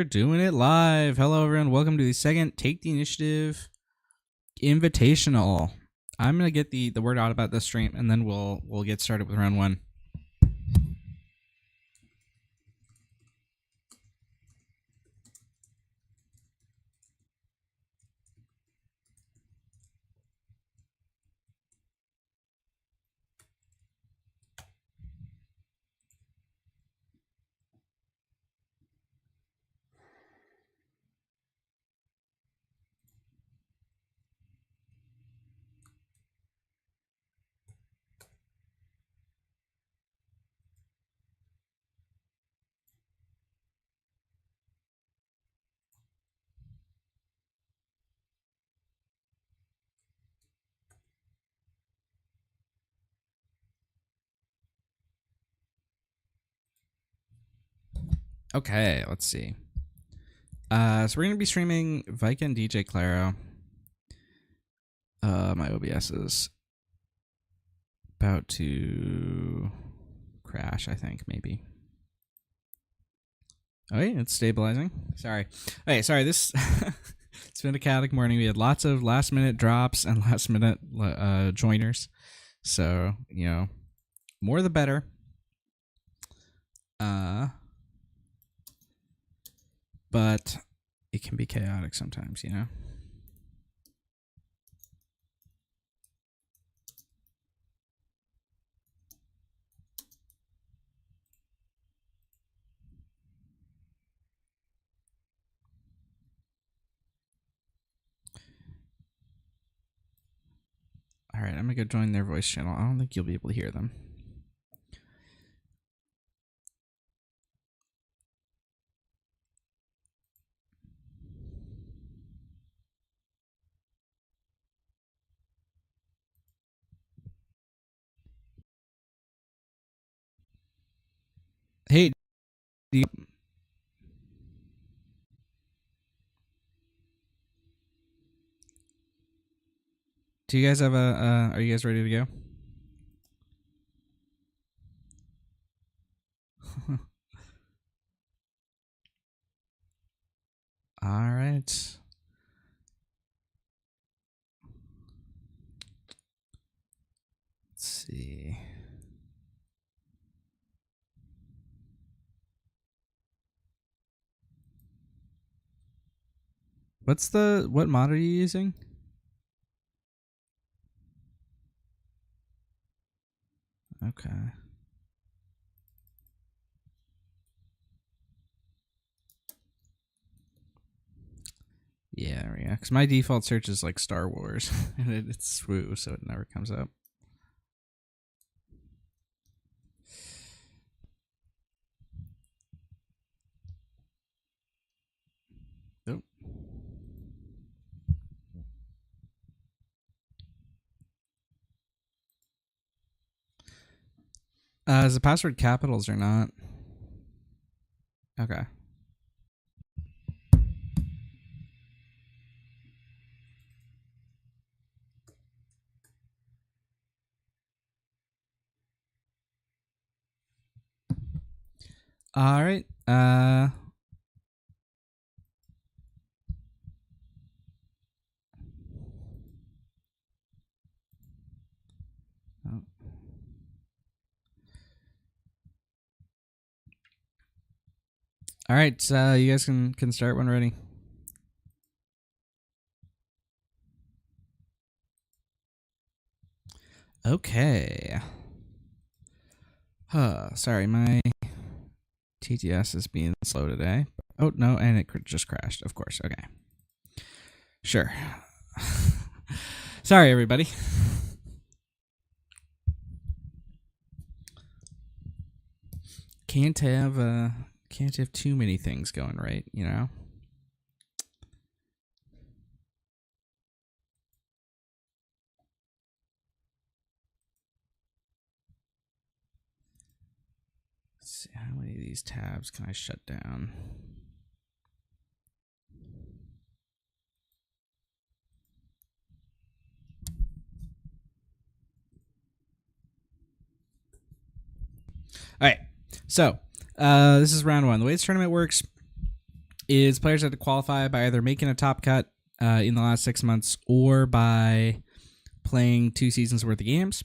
We're doing it live. Hello, everyone. Welcome to the second Take the Initiative Invitational. I'm gonna get the word out about this stream, and then we'll get started with round one. Okay, let's see. So we're gonna be streaming Vikica and DJ Claro. My OBS is about to crash, I think, maybe. Okay, it's stabilizing. Sorry. Okay, sorry. This it's been a chaotic morning. We had lots of last-minute drops and last-minute joiners. So, you know, more the better. But it can be chaotic sometimes, you know? All right, I'm gonna go join their voice channel. I don't think you'll be able to hear them. Hey, do you guys have a? Are you guys ready to go? All right. Let's see. What mod are you using? Okay. Yeah, there we go. Because my default search is like Star Wars. And it's swoo, so it never comes up. Nope. Is the password capitals or not? Okay. All right. Oh. All right. You guys can start when ready. Okay. Sorry, my TTS is being slow today. Oh, no, and it just crashed, of course. Okay. Sure. Sorry, everybody. Can't have too many things going right, you know? Let's see, how many of these tabs can I shut down? All right, so this is round one. The way this tournament works is players have to qualify by either making a top cut in the last 6 months or by playing 2 seasons worth of games.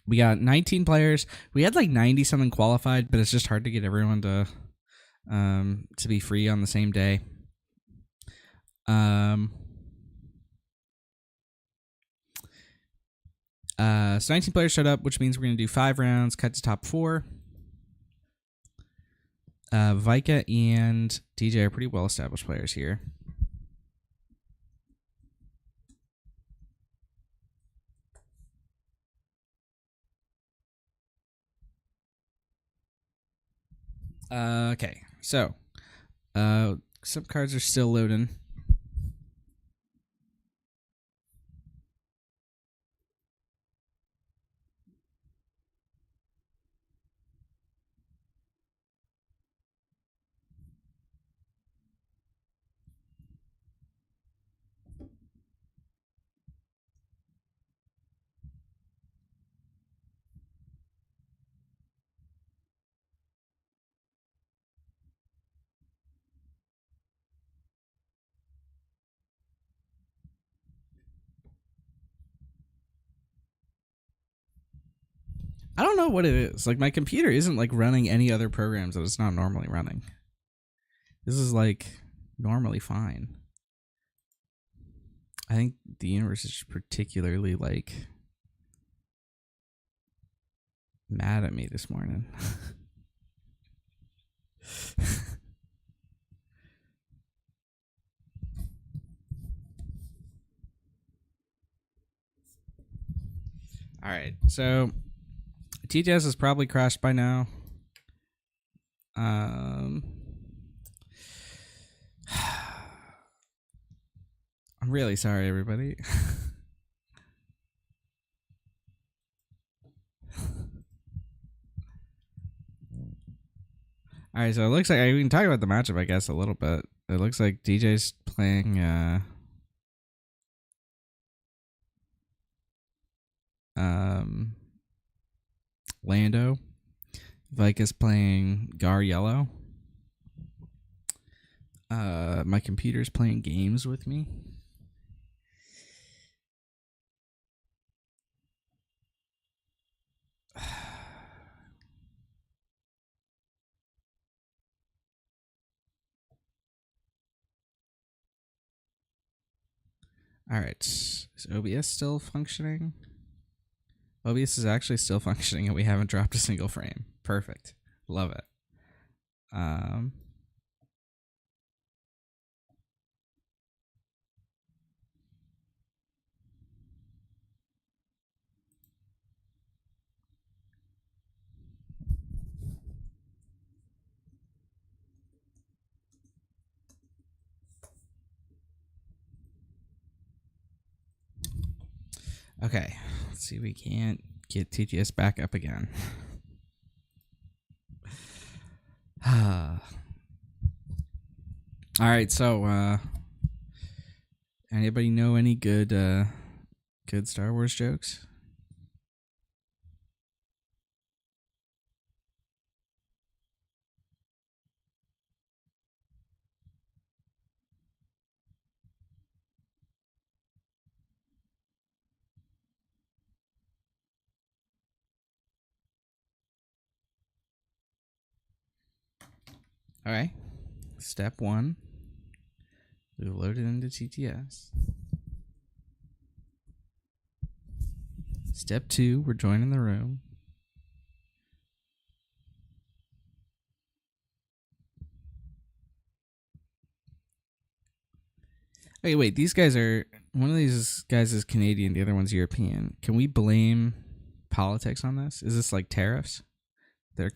We got 19 players. We had like 90 something qualified, but it's just hard to get everyone to be free on the same day. So 19 players showed up, which means we're going to do 5 rounds, cut to top 4. Vikica and DJ are pretty well established players here. Okay, so some cards are still loading. I don't know what it is. Like, my computer isn't like running any other programs that it's not normally running. This is like normally fine. I think the universe is particularly like mad at me this morning. All right, so TTS is probably crashed by now. I'm really sorry, everybody. All right, so it looks like we can talk about the matchup, I guess, a little bit. It looks like DJ's playing Lando. Vikica's playing Gar Yellow. My computer's playing games with me. All right, is OBS still functioning? OBS is actually still functioning, and we haven't dropped a single frame. Perfect. Love it. Okay, let's see if we can't get TTS back up again. All right, so anybody know any good good Star Wars jokes? All right, step 1. We've loaded into TTS. Step 2, we're joining the room. Okay, wait, these guys are... One of these guys is Canadian, the other one's European. Can we blame politics on this? Is this like tariffs? They're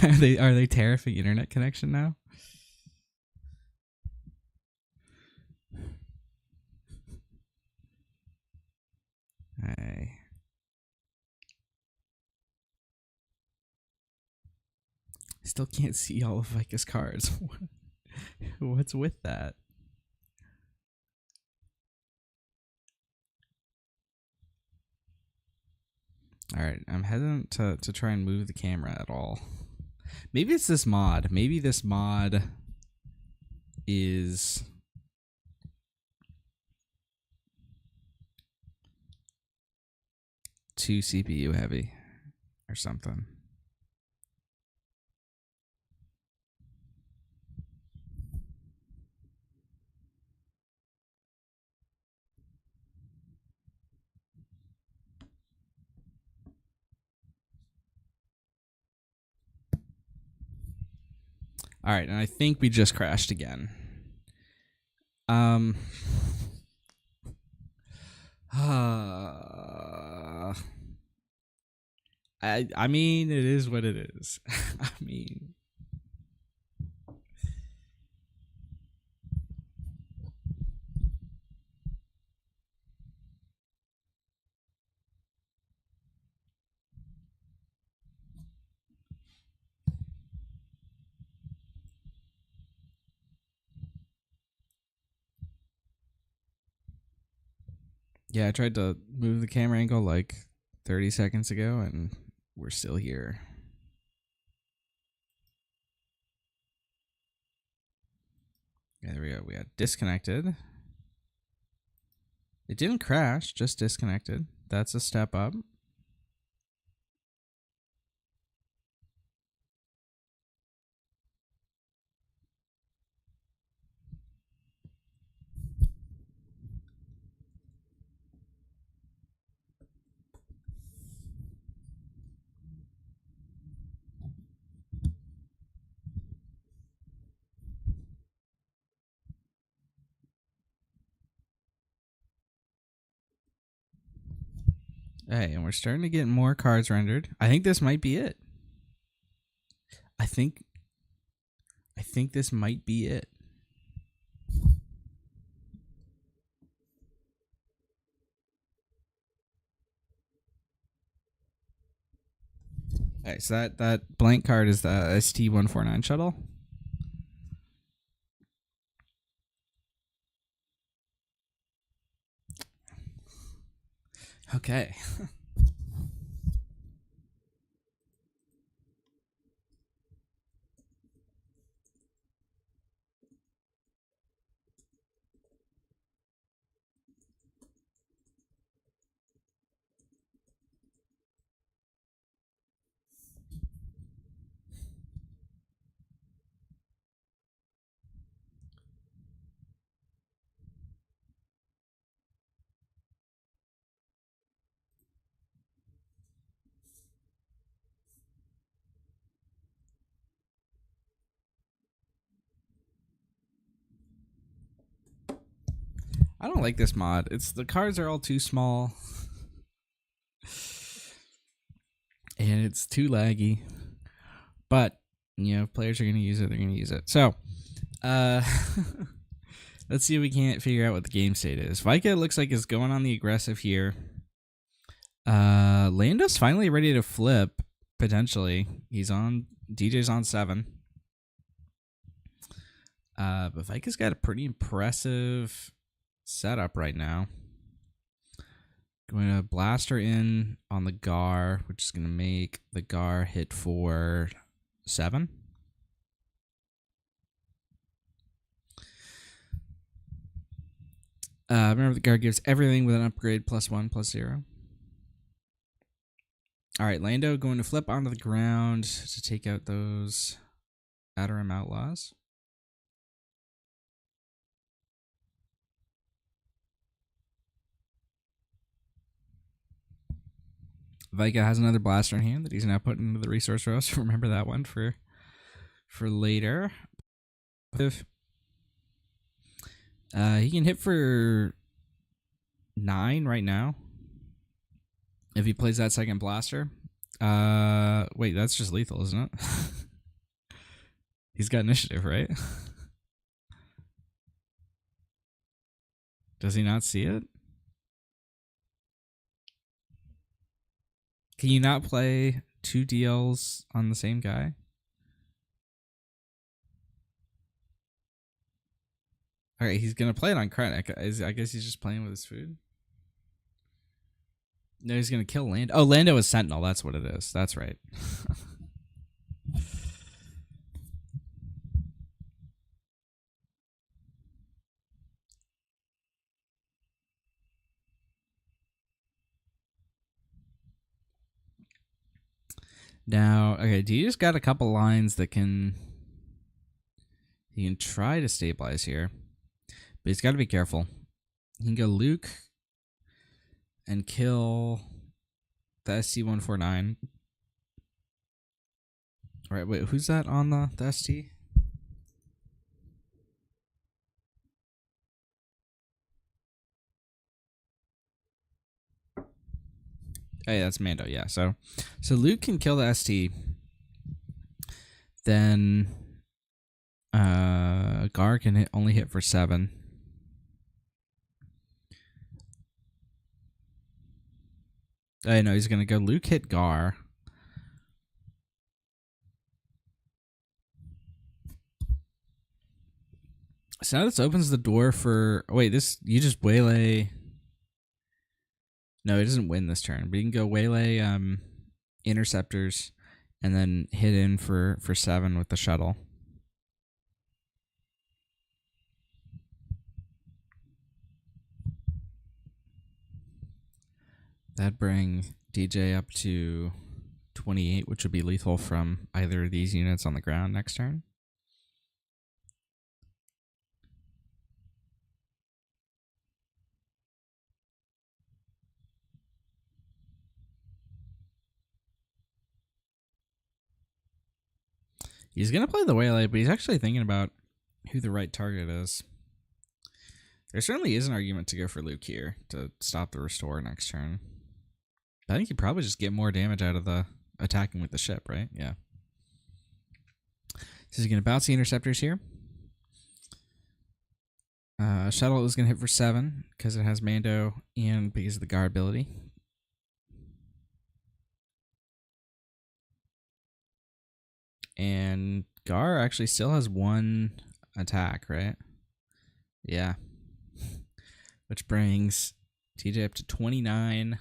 are they tariffing internet connection now? I still can't see all of Vikica's cards. What's with that? All right, I'm hesitant to try and move the camera at all. Maybe it's this mod. Maybe this mod is too CPU heavy or something. All right, and I think we just crashed again. I mean, it is what it is. I mean, yeah, I tried to move the camera angle like 30 seconds ago, and we're still here. Yeah, there we go. We got disconnected. It didn't crash, just disconnected. That's a step up. Hey, and we're starting to get more cards rendered. I think this might be it. I think this might be it. Alright, so that blank card is the ST-149 shuttle. Okay. I don't like this mod. The cards are all too small. And it's too laggy. But, you know, if players are going to use it, they're going to use it. So, let's see if we can't figure out what the game state is. Vikica looks like is going on the aggressive here. Lando's finally ready to flip, potentially. DJ's on 7. But Vikica's got a pretty impressive setup right now. Going to blaster in on the Gar, which is going to make the Gar hit for 7. Remember, the Gar gives everything with an upgrade +1/+0. All right, Lando going to flip onto the ground to take out those Outer Rim Outlaws. Vikica has another blaster in hand that he's now putting into the resource row, so remember that one for later. If he can hit for 9 right now if he plays that second blaster. Wait, that's just lethal, isn't it? He's got initiative, right? Does he not see it? Can you not play 2 DLs on the same guy? Alright, he's going to play it on Krennic. I guess he's just playing with his food. No, he's going to kill Lando. Oh, Lando is Sentinel. That's what it is. That's right. Now, okay, D just got a couple lines that can... He can try to stabilize here. But he's got to be careful. He can go Luke and kill the ST-149. All right, wait, who's that on the ST? Oh, yeah, that's Mando, yeah. So Luke can kill the ST. Then Gar can only hit for 7. I know he's going to go Luke hit Gar. So now this opens the door for... Wait, this... You just waylay... No, he doesn't win this turn, but you can go waylay interceptors and then hit in for 7 with the shuttle. That'd bring DJ up to 28, which would be lethal from either of these units on the ground next turn. He's going to play the waylay, but he's actually thinking about who the right target is. There certainly is an argument to go for Luke here to stop the restore next turn. I think you probably just get more damage out of the attacking with the ship, right? Yeah. So he's going to bounce the interceptors here. Shuttle is going to hit for 7 because it has Mando and because of the Gar ability. And Gar actually still has 1 attack, right? Yeah. Which brings TJ up to 29.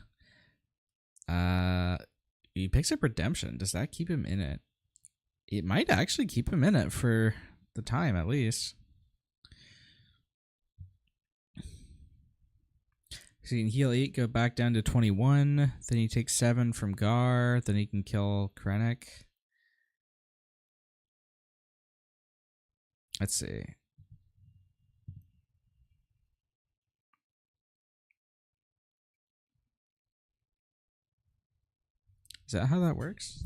He picks up Redemption. Does that keep him in it? It might actually keep him in it for the time, at least. So he can heal 8, go back down to 21. Then he takes 7 from Gar. Then he can kill Krennic. Let's see. Is that how that works?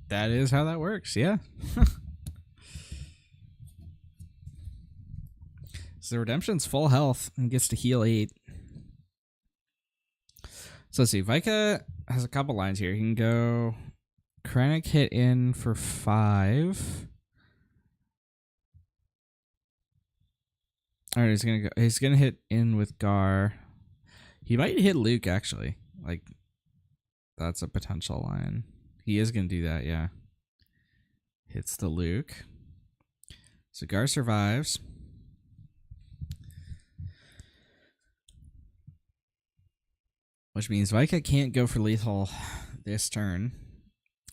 That is how that works, yeah. So Redemption's full health and gets to heal 8. So let's see. Vikica has a couple lines here. He can go Krennic hit in for 5. All right, he's gonna hit in with Gar. He might hit Luke actually. Like, that's a potential line. He is gonna do that, yeah. Hits the Luke. So Gar survives. Which means Vikica can't go for lethal this turn.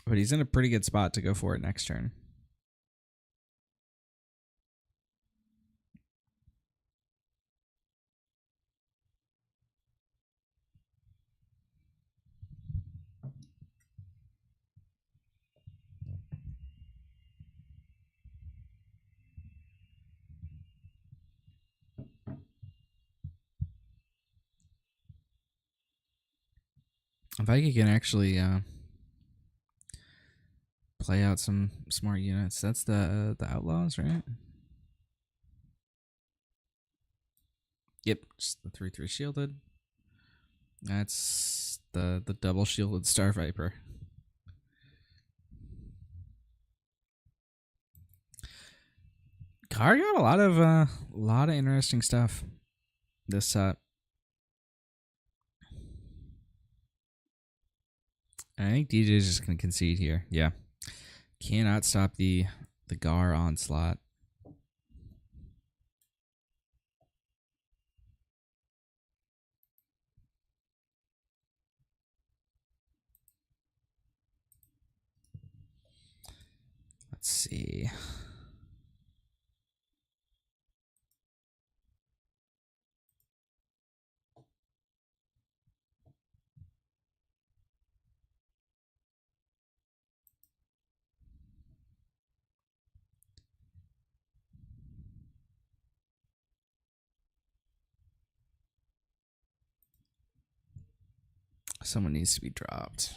But he's in a pretty good spot to go for it next turn. Vikica can actually play out some smart units. That's the Outlaws, right? Yep, just the 3/3 shielded. That's the double shielded Star Viper. Gar got a lot of interesting stuff this set. I think DJ is just gonna concede here. Yeah, cannot stop the Gar onslaught. Let's see. Someone needs to be dropped.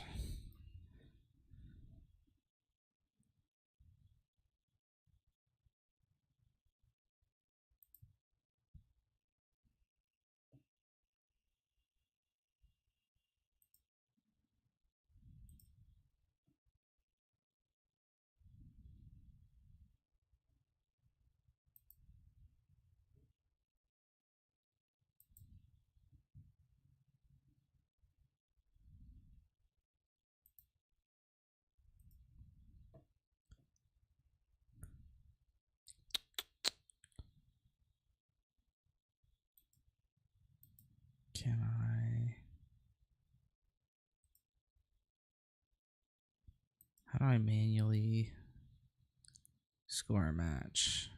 Can I? How do I manually score a match?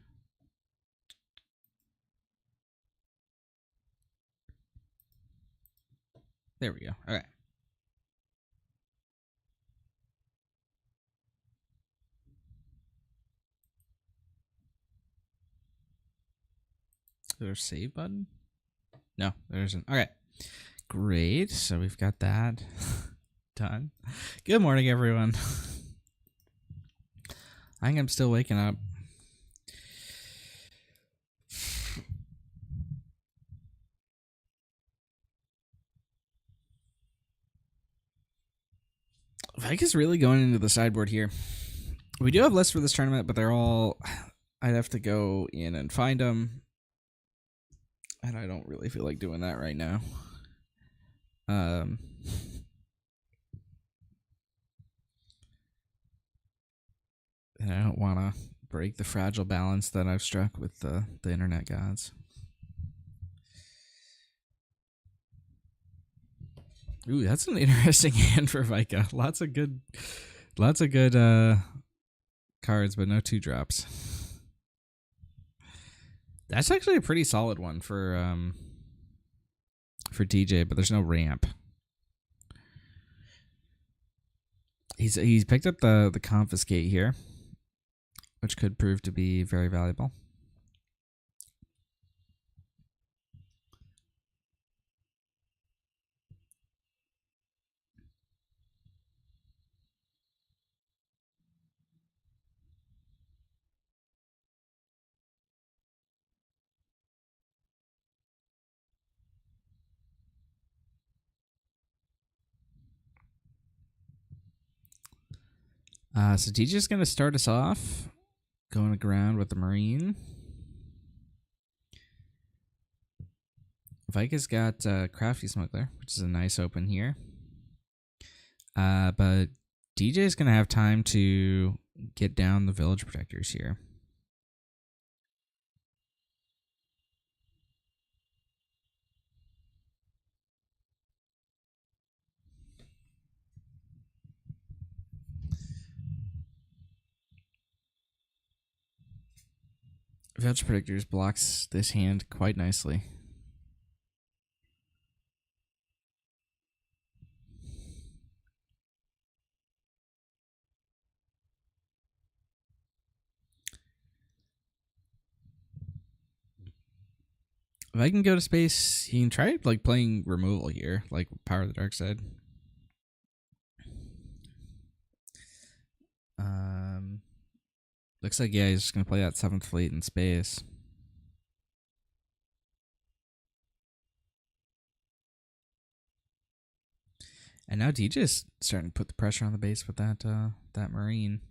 There we go. Okay. Is there a save button? No, there isn't. Okay. Great. So we've got that done. Good morning, everyone. I think I'm still waking up. Vikica's really going into the sideboard here. We do have lists for this tournament, but they're all... I'd have to go in and find them. And I don't really feel like doing that right now. And I don't want to break the fragile balance that I've struck with the internet gods. Ooh, that's an interesting hand for Vikica. Lots of good cards, but no 2-drops. That's actually a pretty solid one for DJ, but there's no ramp. He's picked up the confiscate here, which could prove to be very valuable. So DJ's going to start us off, going to ground with the Marine. Vikica's got Crafty Smuggler, which is a nice open here. But DJ's going to have time to get down the Village Protectors here. Village Protectors blocks this hand quite nicely. If I can go to space, he can try like playing removal here, like Power of the Dark Side. Looks like, yeah, he's just going to play that 7th Fleet in space. And now DJ's starting to put the pressure on the base with that that Marine.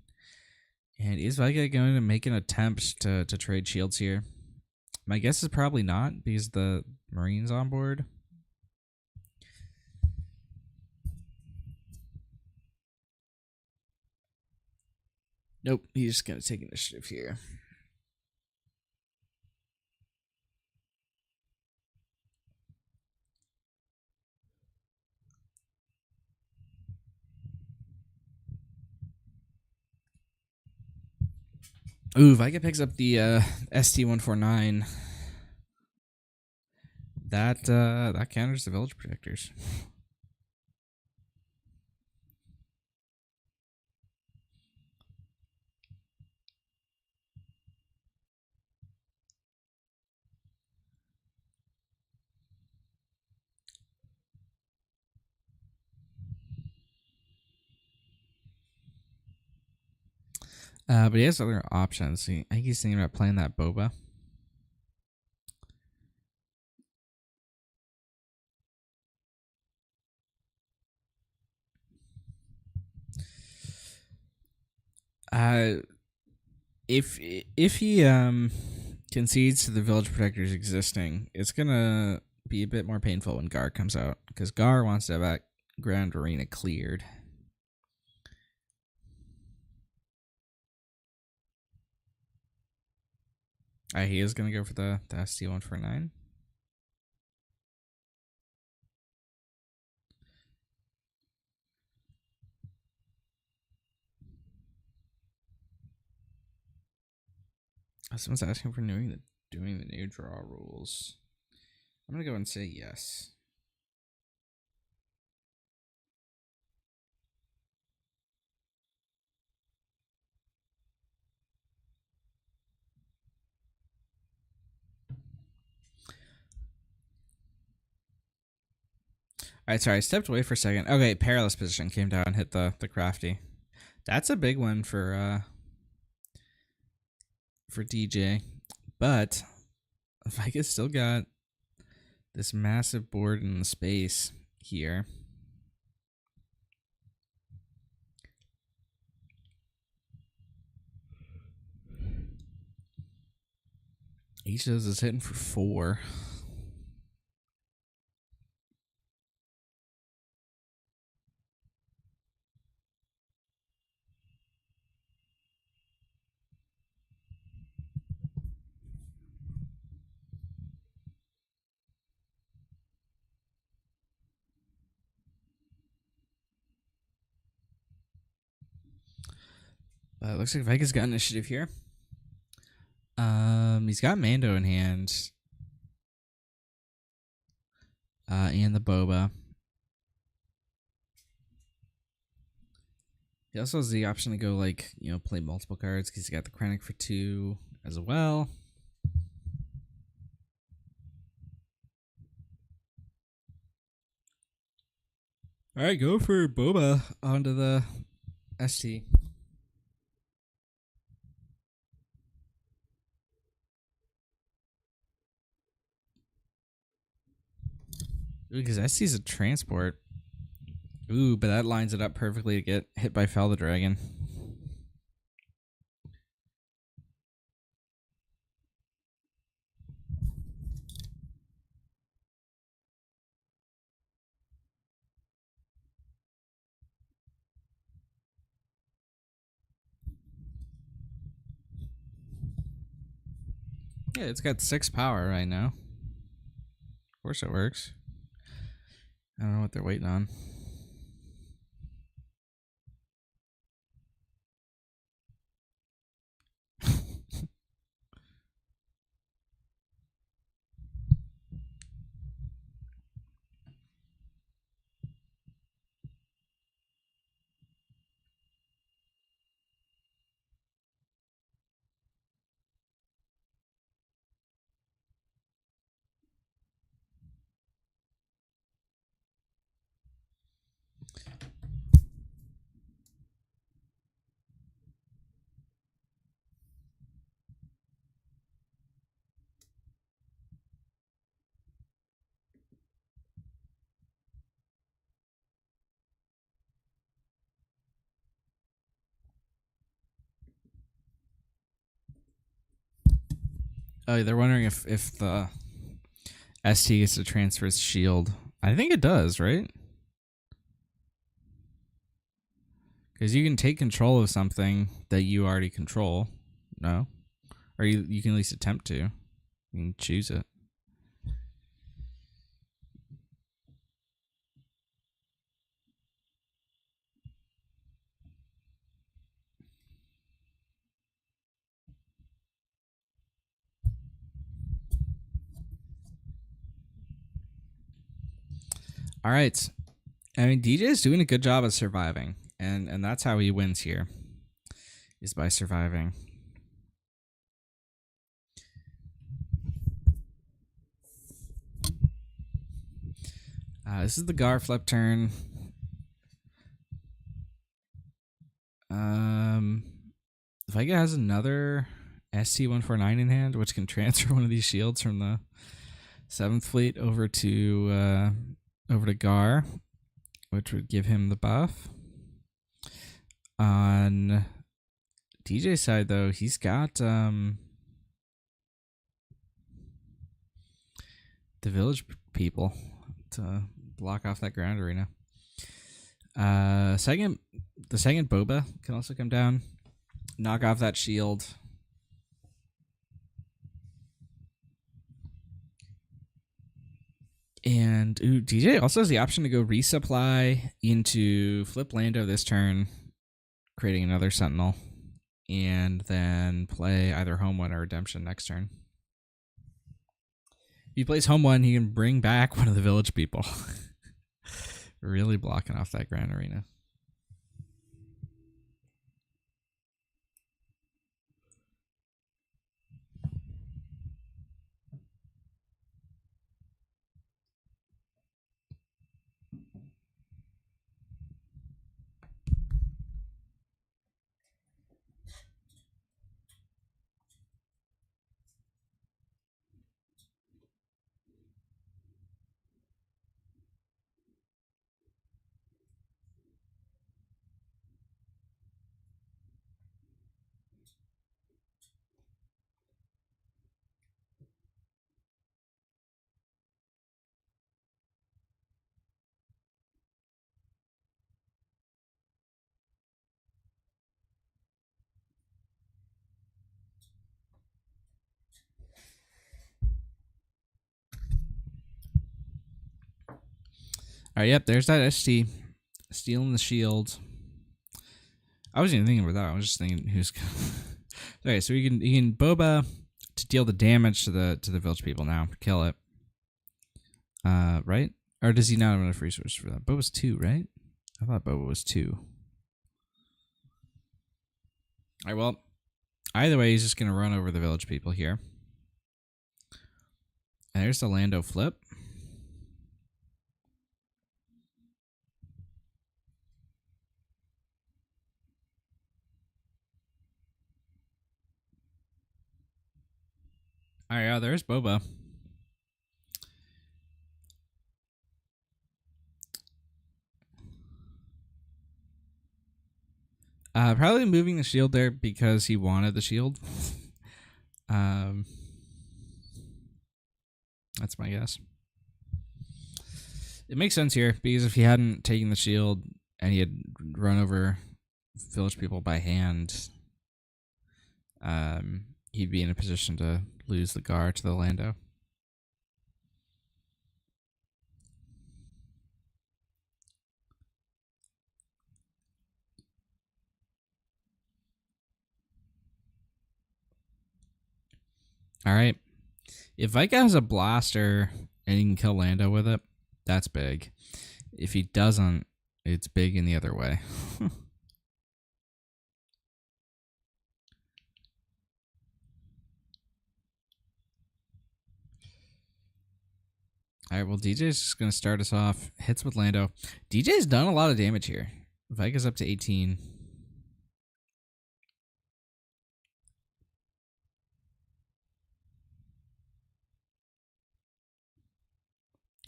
And is Vikica going to make an attempt to trade shields here? My guess is probably not, because the Marine's on board. Nope, he's just going to take initiative here. Ooh, Vikica picks up the ST-149. That counters the Village Protectors. But he has other options. I think he's thinking about playing that boba. Uh, if he concedes to the village protectors existing, it's gonna be a bit more painful when Gar comes out, because Gar wants to have that grand arena cleared. He is gonna go for the ST 149. Someone's asking for doing the new draw rules. I'm gonna go and say yes. Alright, sorry, I stepped away for a second. Okay, perilous position came down, hit the crafty. That's a big one for DJ. But Vikica's still got this massive board in the space here. Each of those is hitting for 4. Looks like Vikica's got initiative here. He's got Mando in hand. And the boba. He also has the option to go, like, play multiple cards because he's got the Krennic for 2 as well. Alright, go for boba onto the ST. Because ST's a transport. Ooh, but that lines it up perfectly to get hit by Fel the Dragon. Yeah, it's got 6 power right now. Of course it works. I don't know what they're waiting on. Oh, they're wondering if the ST gets to transfer its shield. I think it does, right? Because you can take control of something that you already control. No? Or you can at least attempt to. You can choose it. All right. I mean, DJ is doing a good job of surviving. And that's how he wins here. Is by surviving. This is the Gar flip turn. Vikica has another ST-149 in hand, which can transfer one of these shields from the 7th Fleet over to Gar, which would give him the buff. On DJ's side, though, he's got the village people to block off that ground arena. The second Boba can also come down, knock off that shield. And DJ also has the option to go resupply into flip Lando this turn, creating another Sentinel, and then play either Home 1 or Redemption next turn. If he plays Home 1, he can bring back one of the village people. Really blocking off that Grand Arena. All right, yep, there's that ST. Stealing the shield. I wasn't even thinking about that. I was just thinking who's... Okay, so you can Boba to deal the damage to the village people now. Kill it. Right? Or does he not have enough resources for that? Boba's 2, right? I thought Boba was 2. Alright, well, either way, he's just going to run over the village people here. And there's the Lando flip. Alright, yeah, there's Boba. Probably moving the shield there because he wanted the shield. That's my guess. It makes sense here because if he hadn't taken the shield and he had run over village people by hand, he'd be in a position to lose the Gar to the Lando. All right. If Vikica has a blaster and he can kill Lando with it, that's big. If he doesn't, it's big in the other way. All right, well, DJ's just going to start us off. Hits with Lando. DJ's done a lot of damage here. Vikica's up to 18.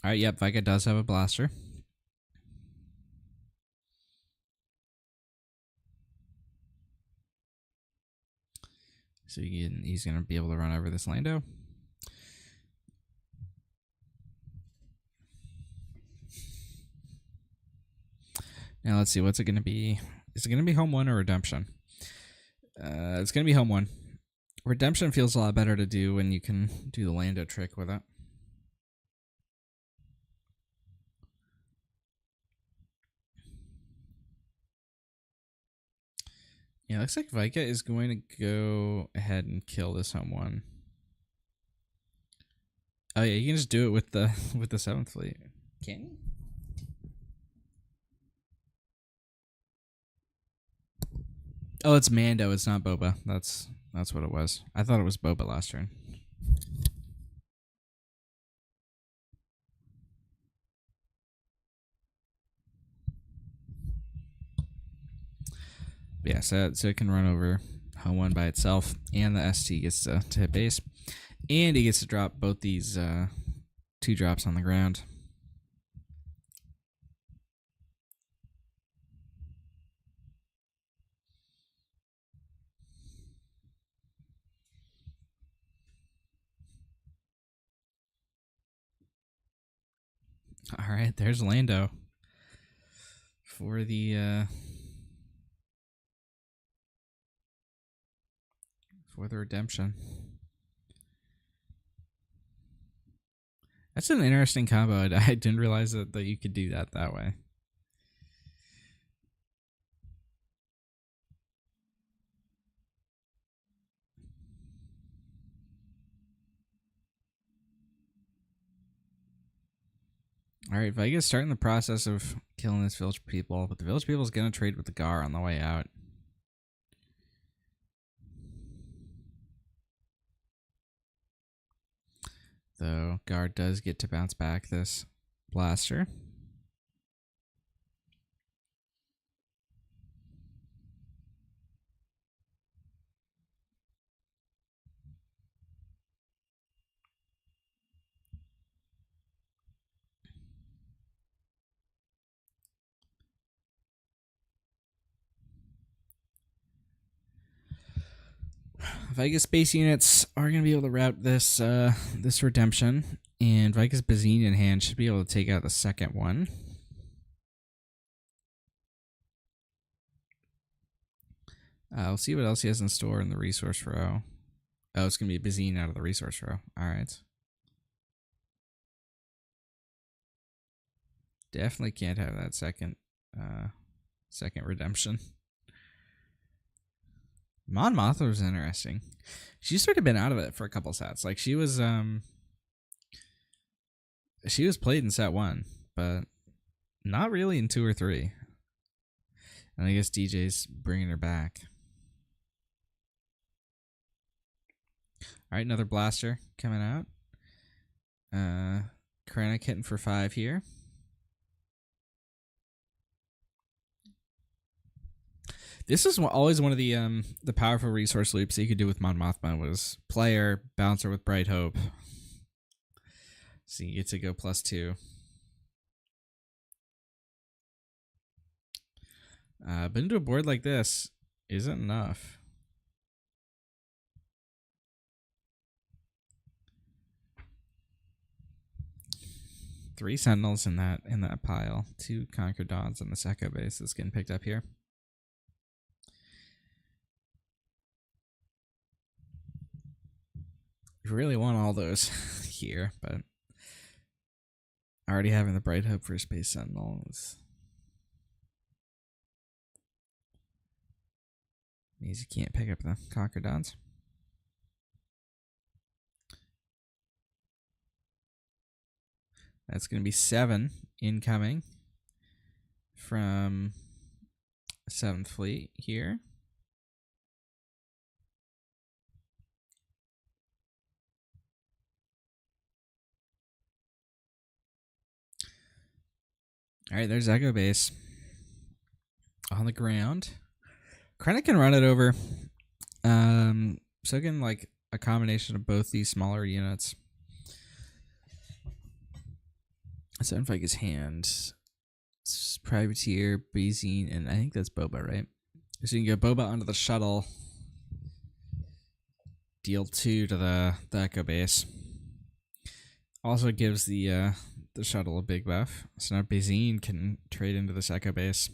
All right, yep, Vikica does have a blaster. So he's going to be able to run over this Lando. Now let's see, what's it going to be? Is it going to be Home 1 or Redemption? It's going to be Home 1. Redemption feels a lot better to do when you can do the Lando trick with it. Yeah, looks like Vikica is going to go ahead and kill this Home 1. Oh yeah, you can just do it with the 7th Fleet. Can you? Oh, it's Mando. It's not Boba. That's what it was. I thought it was Boba last turn. Yeah, so it can run over home one by itself, and the ST gets to hit base, and he gets to drop both these 2 drops on the ground. All right, there's Lando for the redemption. That's an interesting combo. I didn't realize that you could do that way. All right, Vikica's starting the process of killing this village people, but the village people is going to trade with the Gar on the way out. Though Gar does get to bounce back this blaster. Vikica's space units are going to be able to route this this redemption, and Vikica's Bazine in hand should be able to take out the second one. We'll see what else he has in store in the resource row. Oh, it's going to be a Bazine out of the resource row. All right. Definitely can't have that second redemption. Mon Mothma was interesting. She's sort of been out of it for a couple sets. Like she was played in set 1, but not really in 2 or 3. And I guess DJ's bringing her back. All right, another blaster coming out. Krennic hitting for 5 here. This is always one of the powerful resource loops that you could do with Mon Mothma was player, bouncer with Bright Hope. So you get to go +2. But into a board like this isn't enough. Three Sentinels in that pile. 2 Conquered Dawns on the Echo base that's getting picked up here. You really want all those here, but already having the Bright Hope for Space Sentinels means you can't pick up the Conquered Dawns. That's going to be 7 incoming from 7th Fleet here. All right, there's Echo Base on the ground. Krennic can run it over. So again, like a combination of both these smaller units. So if like his hand, Privateer, Bazine, and I think that's Boba, right? So you can get Boba onto the shuttle. Deal 2 to the Echo Base. Also gives the shuttle a big buff. So now Bazine can trade into this Echo Base.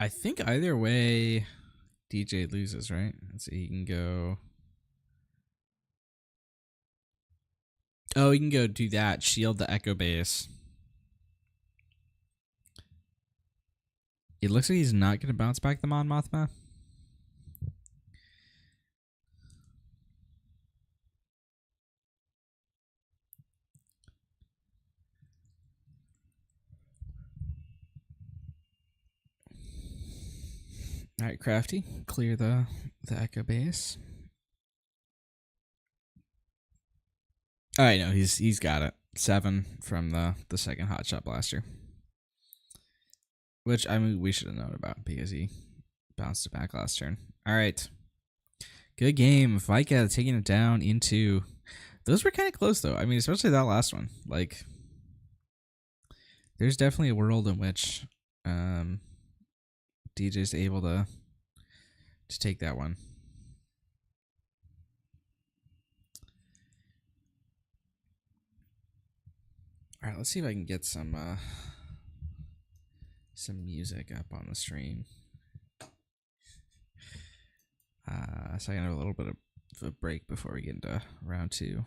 I think either way DJ loses, right? Let's see, he can go. Oh, he can go do that. Shield the Echo Base. It looks like he's not going to bounce back the Mon Mothma. All right, Crafty, clear the Echo Base. All right, no, he's got it. 7 from the second Hot Shot Blaster, which I mean we should have known about because he bounced it back last turn. All right, good game. Vikica taking it down into. Those were kind of close though. I mean, especially that last one. Like, there's definitely a world in which DJ's able to take that one. All right, let's see if I can get some music up on the stream. So I can have a little bit of a break before we get into round 2.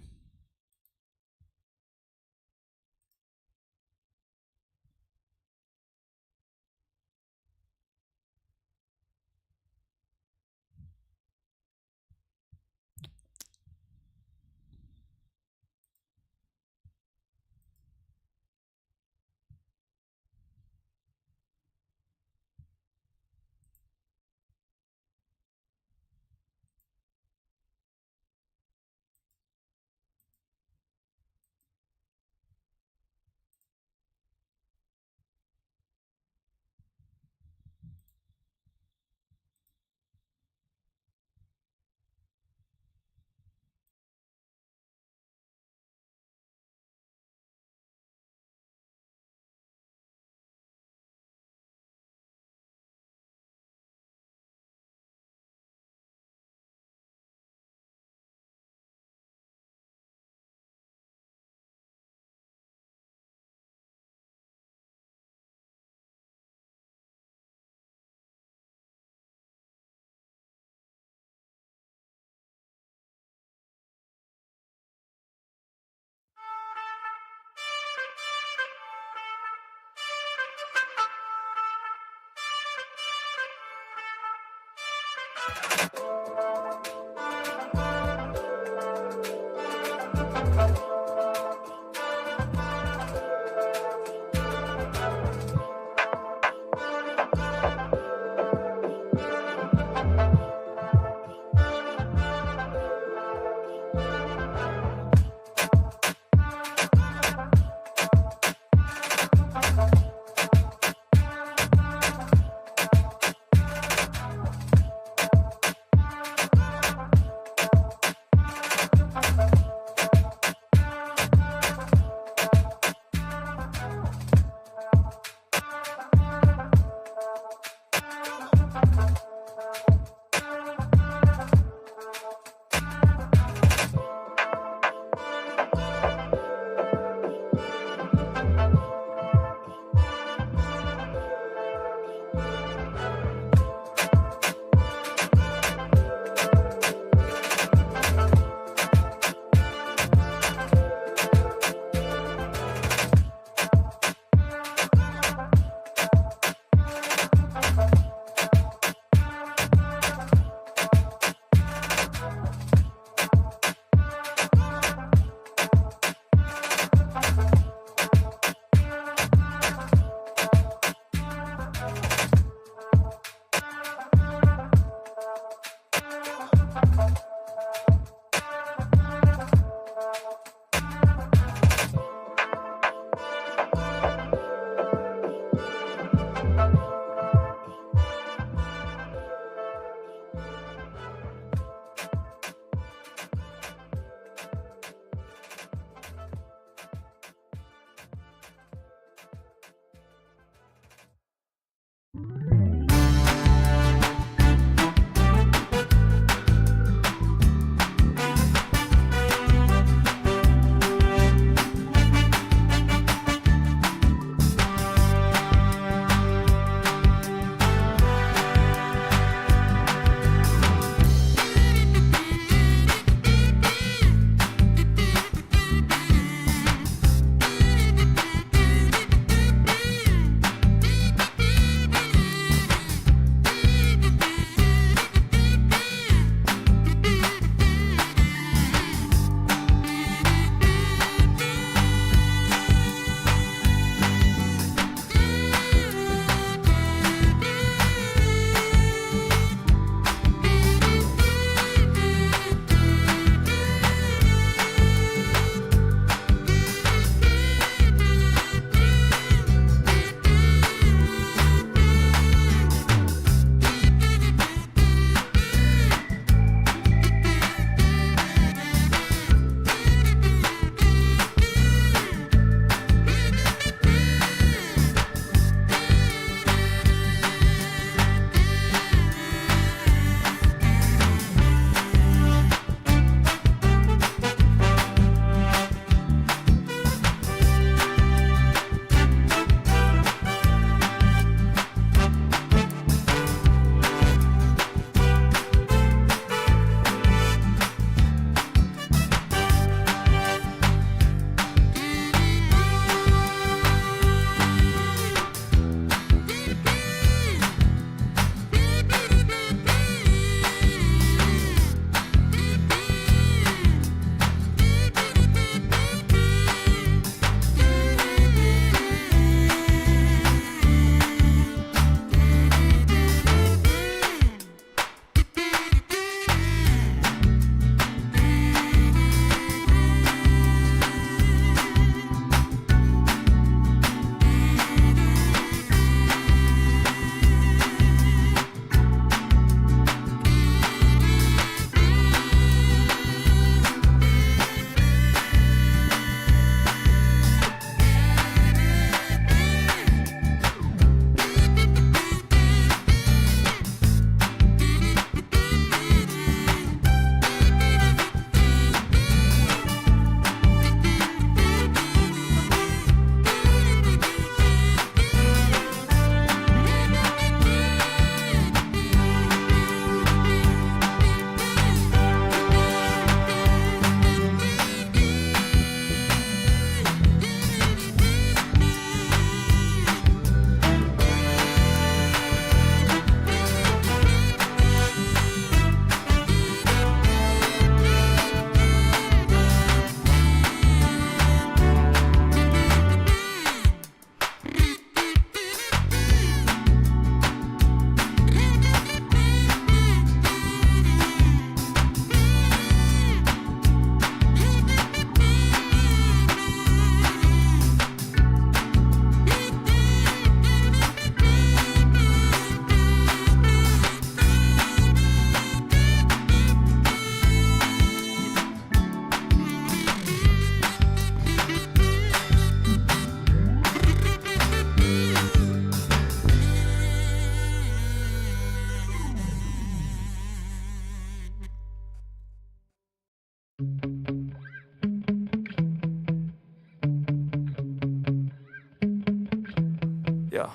Yeah.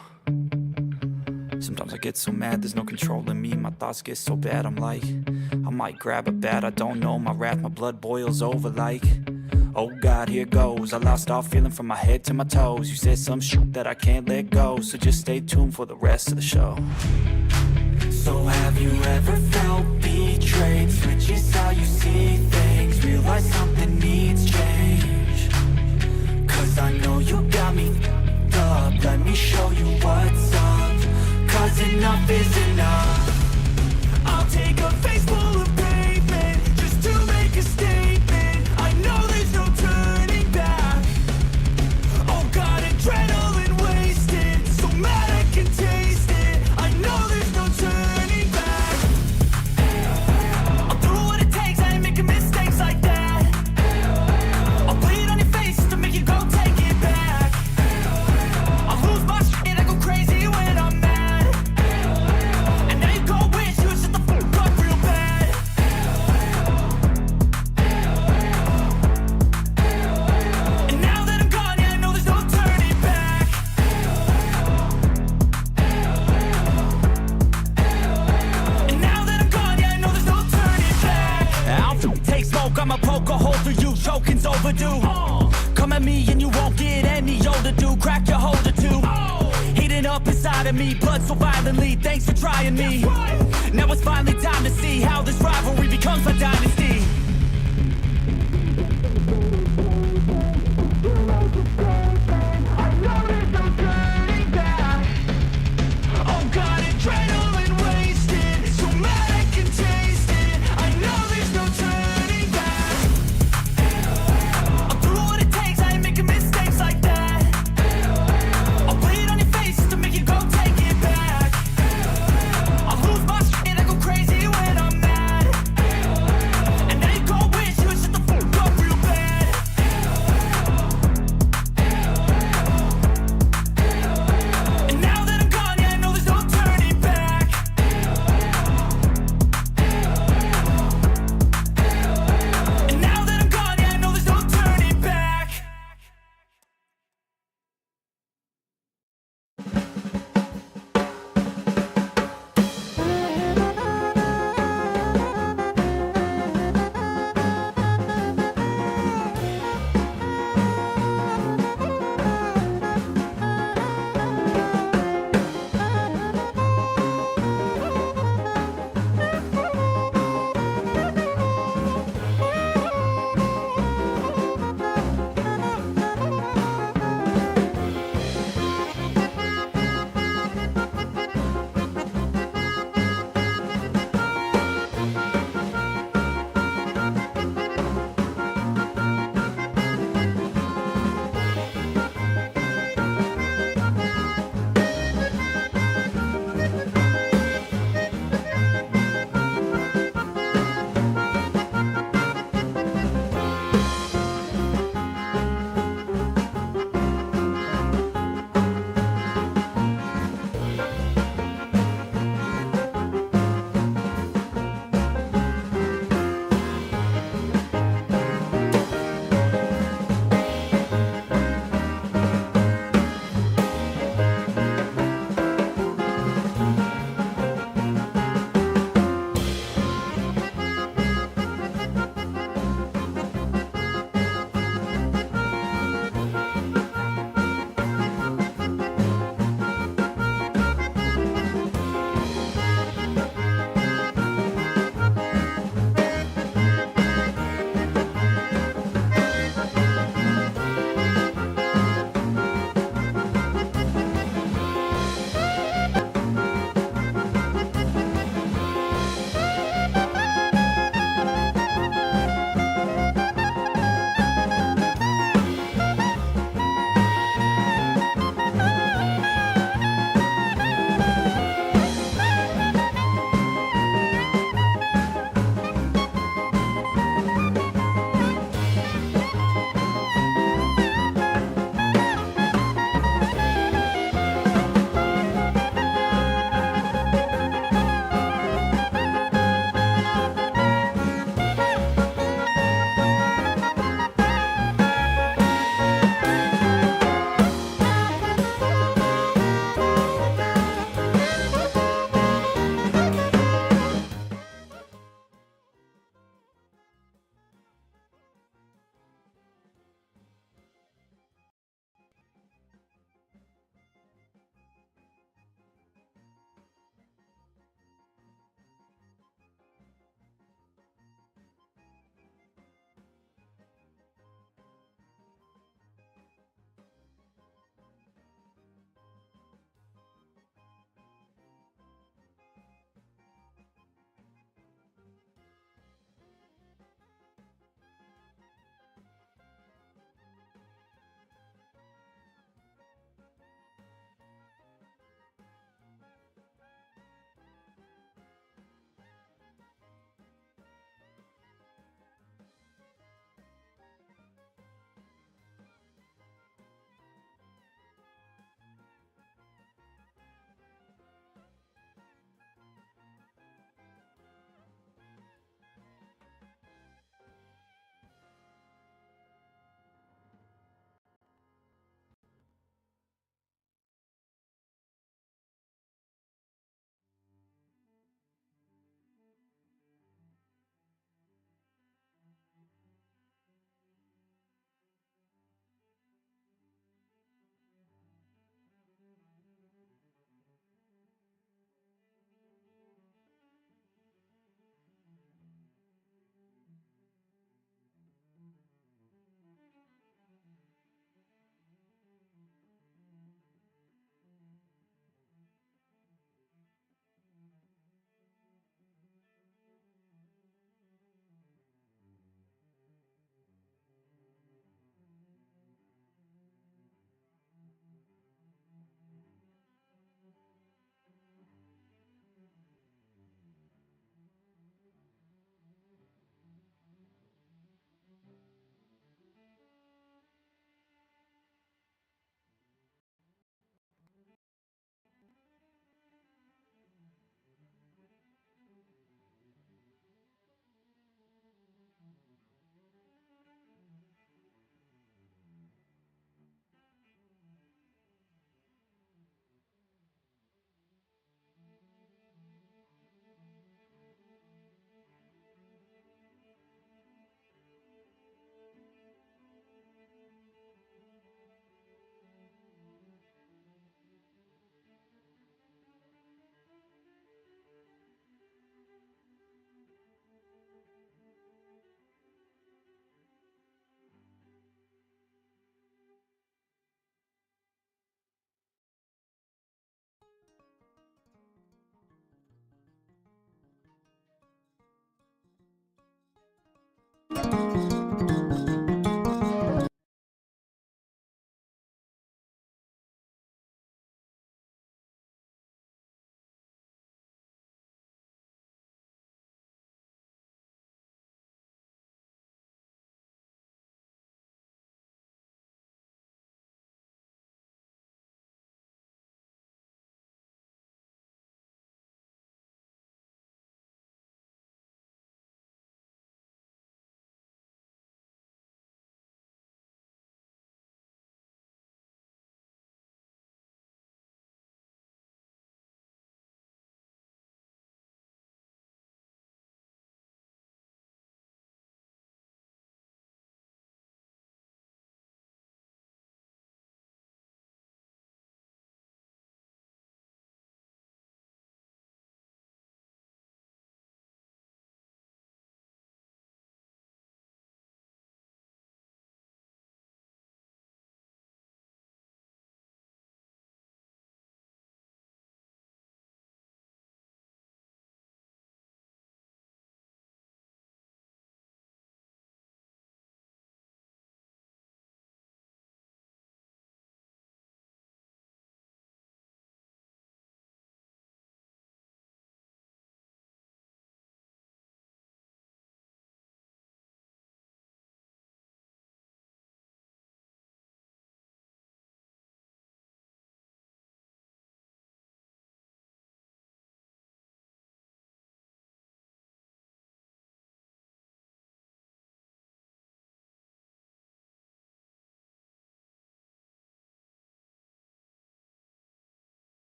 Sometimes I get so mad, there's no controlling me. My thoughts get so bad, I'm like, I might grab a bat, I don't know. My wrath, my blood boils over like, oh God, here goes. I lost all feeling from my head to my toes. You said some shit that I can't let go, so just stay tuned for the rest of the show. So have you ever felt betrayed? Switches how you see things, realize something needs change. Cause I know you got me up, let me show you what's up. Cause enough is enough. I'll take a face full of pavement just to make a statement. I know there's no turning back. Oh God, adrenaline wasted, so mad I can taste it. I know there's no turning back. I'll do what it takes, I ain't making mistakes like that. I'll bleed on your face to make you go take it back. I'll lose my shit, I go crazy when I'm mad. And now you go wish you would shut the fuck up real bad. And now that I'm gone, yeah, I know there's no turning back. And now that I'm gone, yeah, I know there's no turning back. I'll take smoke, I'ma poke a hole through you, choking's overdue. Come at me and you won't get any older, dude. Crack your holder too. Heating up inside of me, blood so violently. Thanks for trying me. Now it's finally time to see how this rivalry becomes my dynasty. I know there's no turning back. Oh God, adrenaline wasted, so mad I can taste it. I know there's no turning back. I'll do what it takes, I ain't making mistakes like that. I'll bleed on your face to make you go take it back. I'll lose my shit, I go crazy when I'm mad. And now you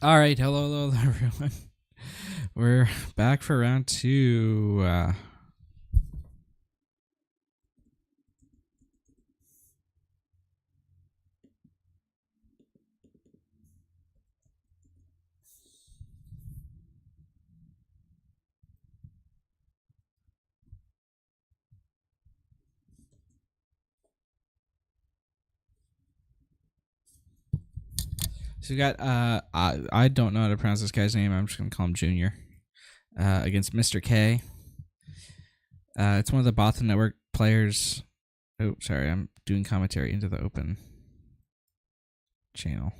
All right, hello, everyone. We're back for round two. So we got I don't know how to pronounce this guy's name. I'm just gonna call him Junior. Against Mr. K. It's one of the Boston Network players. Oh, sorry, I'm doing commentary into the open channel.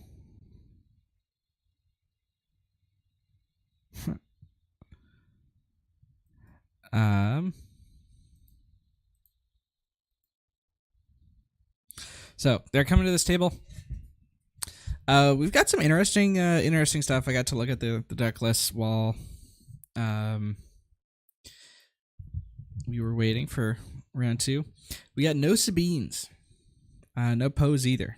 So they're coming to this table. We've got some interesting stuff. I got to look at the deck list while we were waiting for round two. We got no Sabines, no Poes either.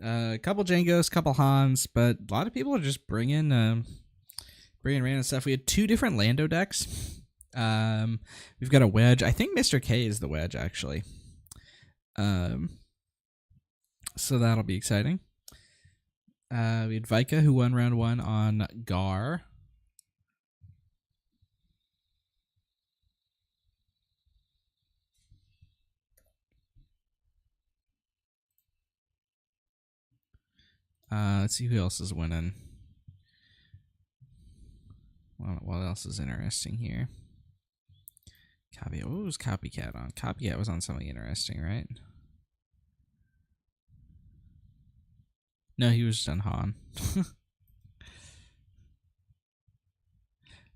A couple Jangos, couple Hans, but a lot of people are just bringing random stuff. We had two different Lando decks. We've got a wedge. I think Mr. K is the wedge actually. So that'll be exciting. We had Vikica, who won round one on Gar. Let's see who else is winning. What else is interesting here? Copycat. What was Copycat on? Copycat was on something interesting, right? No, he was just on Han.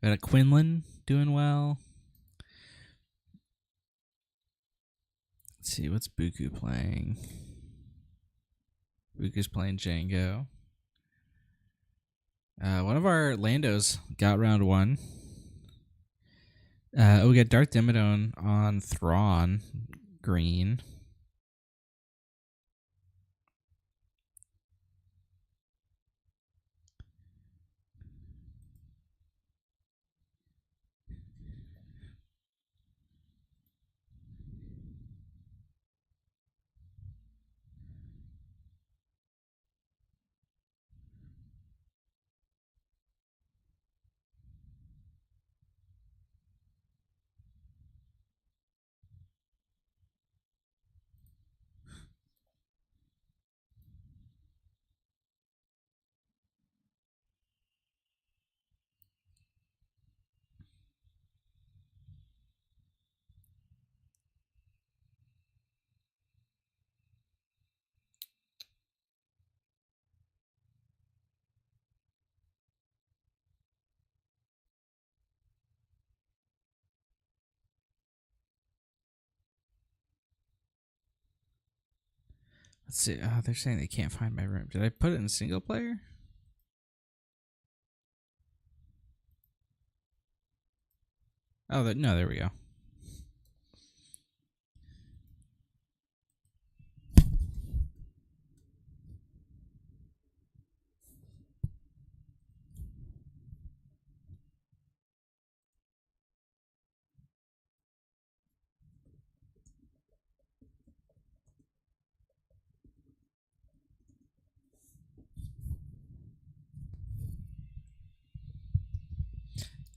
Got a Quinlan doing well. Let's see, what's Buku playing? Buku's playing Jango. One of our Landos got round one. We got Darth Dimmadome on Thrawn, green. Let's see. They're saying they can't find my room. Did I put it in single player? Oh, no, there we go.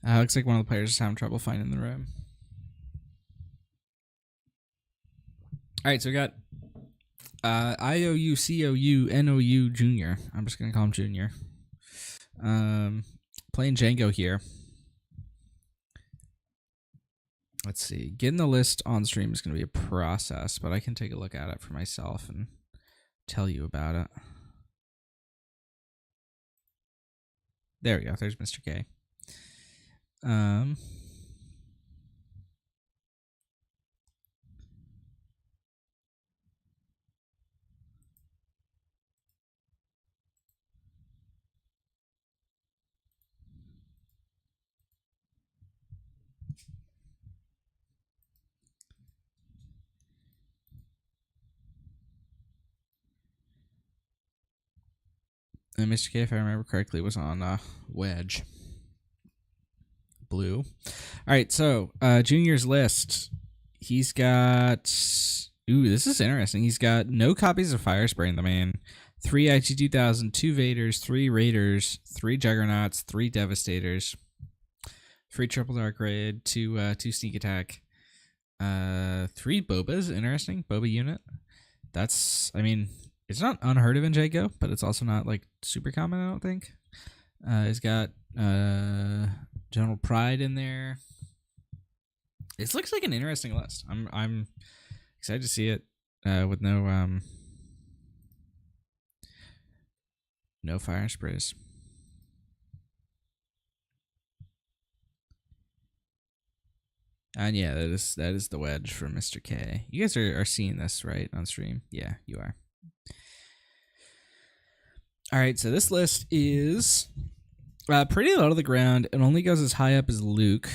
Looks like one of the players is having trouble finding the room. All right, so we got IOUCOUNOU Junior. I'm just gonna call him Junior. Playing Jango here. Let's see. Getting the list on stream is gonna be a process, but I can take a look at it for myself and tell you about it. There we go. There's Mr. K. And Mr. K, if I remember correctly, was on wedge. Blue. All right, so Junior's list. He's got. Ooh, this is interesting. He's got no copies of Fire Spray in the main, 3 IG-2000, 2 Vaders, 3 Raiders, 3 Juggernauts, 3 Devastators, 3 Triple Dark Raid, 2 Sneak Attack, 3 Bobas. Interesting. Boba unit. That's, I mean, it's not unheard of in Jango, but it's also not like super common, I don't think. He's got General Pride in there. This looks like an interesting list. I'm excited to see it with no fire sprays. And yeah, that is the wedge from Mr. K. You guys are seeing this, right, on stream? Yeah, you are. All right, so this list is pretty low to the ground. It only goes as high up as Luke.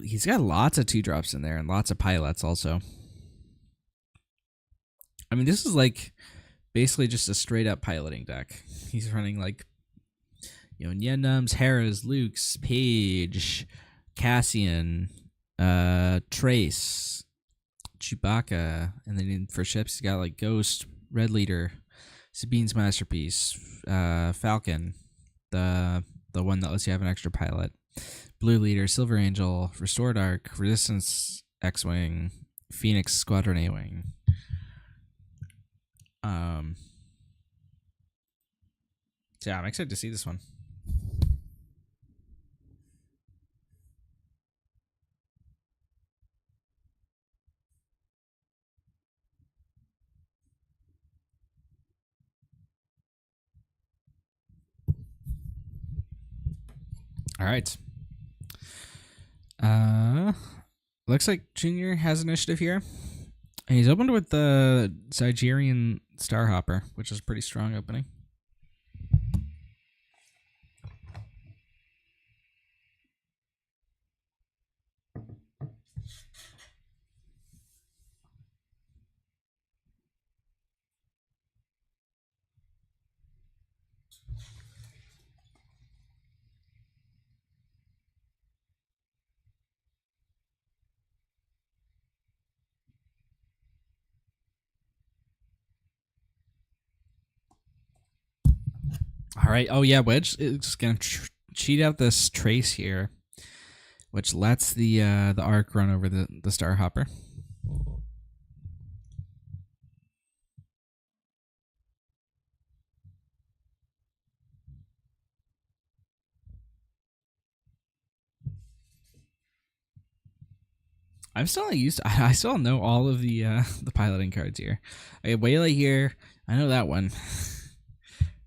He's got lots of 2-drops in there and lots of pilots also. I mean, this is like basically just a straight up piloting deck. He's running like, you know, Yendums, Hera's, Luke's, Paige, Cassian, Trace, Chewbacca, and then for ships he's got like Ghost, Red Leader, Sabine's Masterpiece, Falcon, the one that lets you have an extra pilot, Blue Leader, Silver Angel, Restored Arc, Resistance X-Wing, Phoenix Squadron A-Wing. So yeah, I'm excited to see this one. All right. Looks like Junior has initiative here. And he's opened with the Zygerian Starhopper, which is a pretty strong opening. All right. Oh yeah, Wedge is gonna cheat out this Trace here, which lets the arc run over the Starhopper. I'm still not used to, I still don't know all of the piloting cards here. I have Waylay here. I know that one.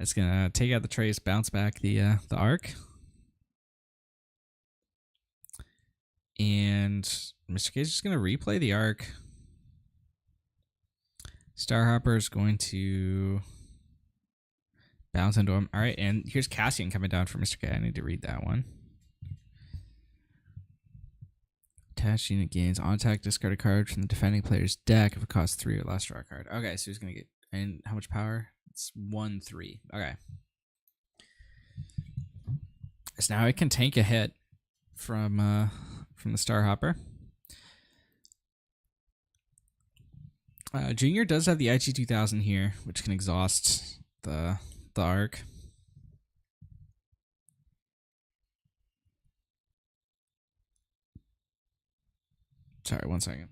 It's gonna take out the Trace, bounce back the arc. And Mr. K is just gonna replay the arc. Starhopper is going to bounce into him. All right, and here's Cassian coming down for Mr. K. I need to read that one. Attached unit gains on attack, discard a card from the defending player's deck if it costs 3 or less, draw a card. Okay, so he's gonna get, and how much power? It's 1/3. Okay. So now I can tank a hit from the Starhopper. Junior does have the IG-2000 here, which can exhaust the arc. Sorry, 1 second.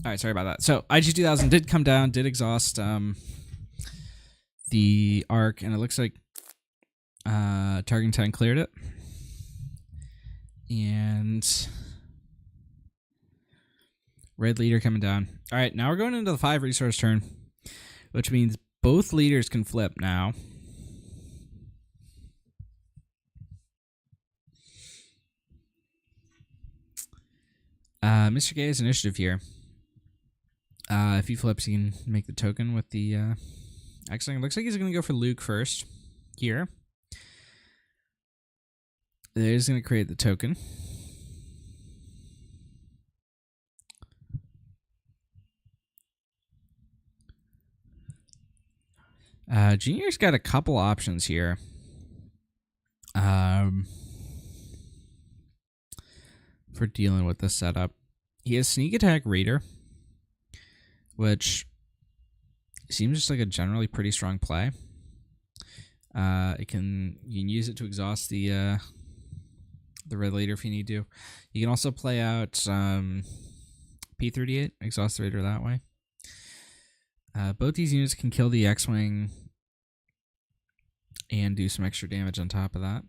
All right, sorry about that. So IG-2000 did come down, did exhaust the arc, and it looks like Targeting Titan cleared it. And red leader coming down. All right, now we're going into the 5 resource turn, which means both leaders can flip now. Mr. K has initiative here. If he flips, he can make the token with the X-Wing. It looks like he's going to go for Luke first here. He's going to create the token. Junior's got a couple options here. For dealing with this setup. He has Sneak Attack Raider, which seems just like a generally pretty strong play. You can use it to exhaust the red leader if you need to. You can also play out P-38, exhaust the Raider that way. Both these units can kill the X-Wing and do some extra damage on top of that.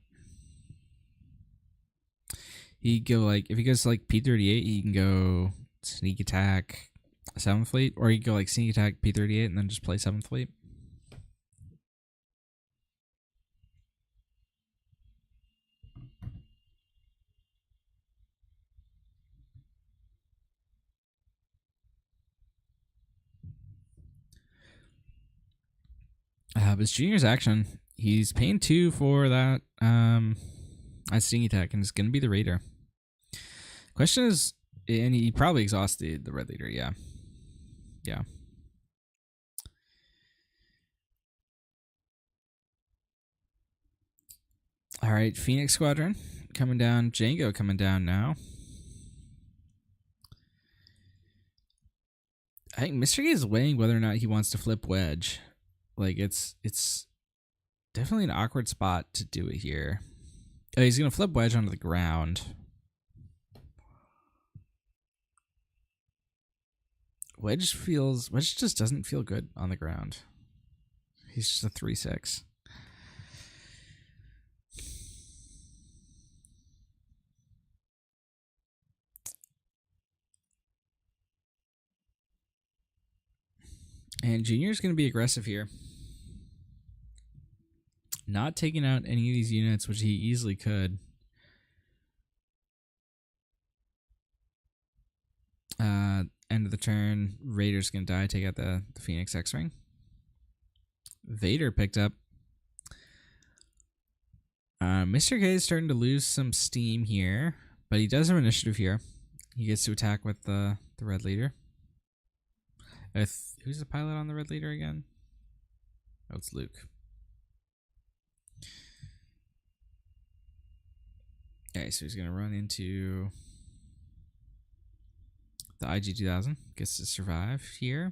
He go like, if he goes like P-38, he can go Sneak Attack 7th Fleet, or he can go like Sneak Attack P-38 and then just play 7th Fleet. But it's Junior's action. He's paying 2 for that Sneak Attack, and it's going to be the Raider. Question is, and he probably exhausted the red leader, yeah. Yeah. All right, Phoenix Squadron coming down. Jango coming down now. I think Mr. K is weighing whether or not he wants to flip Wedge. Like, it's definitely an awkward spot to do it here. Oh, he's going to flip Wedge onto the ground. Wedge just doesn't feel good on the ground. He's just a 3/6. And Junior's going to be aggressive here. Not taking out any of these units, which he easily could. End of the turn, Raider's going to die, take out the Phoenix X-Wing. Vader picked up. Mr. K is starting to lose some steam here, but he does have initiative here. He gets to attack with the red leader. Who's the pilot on the red leader again? Oh, it's Luke. Okay, so he's going to run into the IG-2000. Gets to survive here.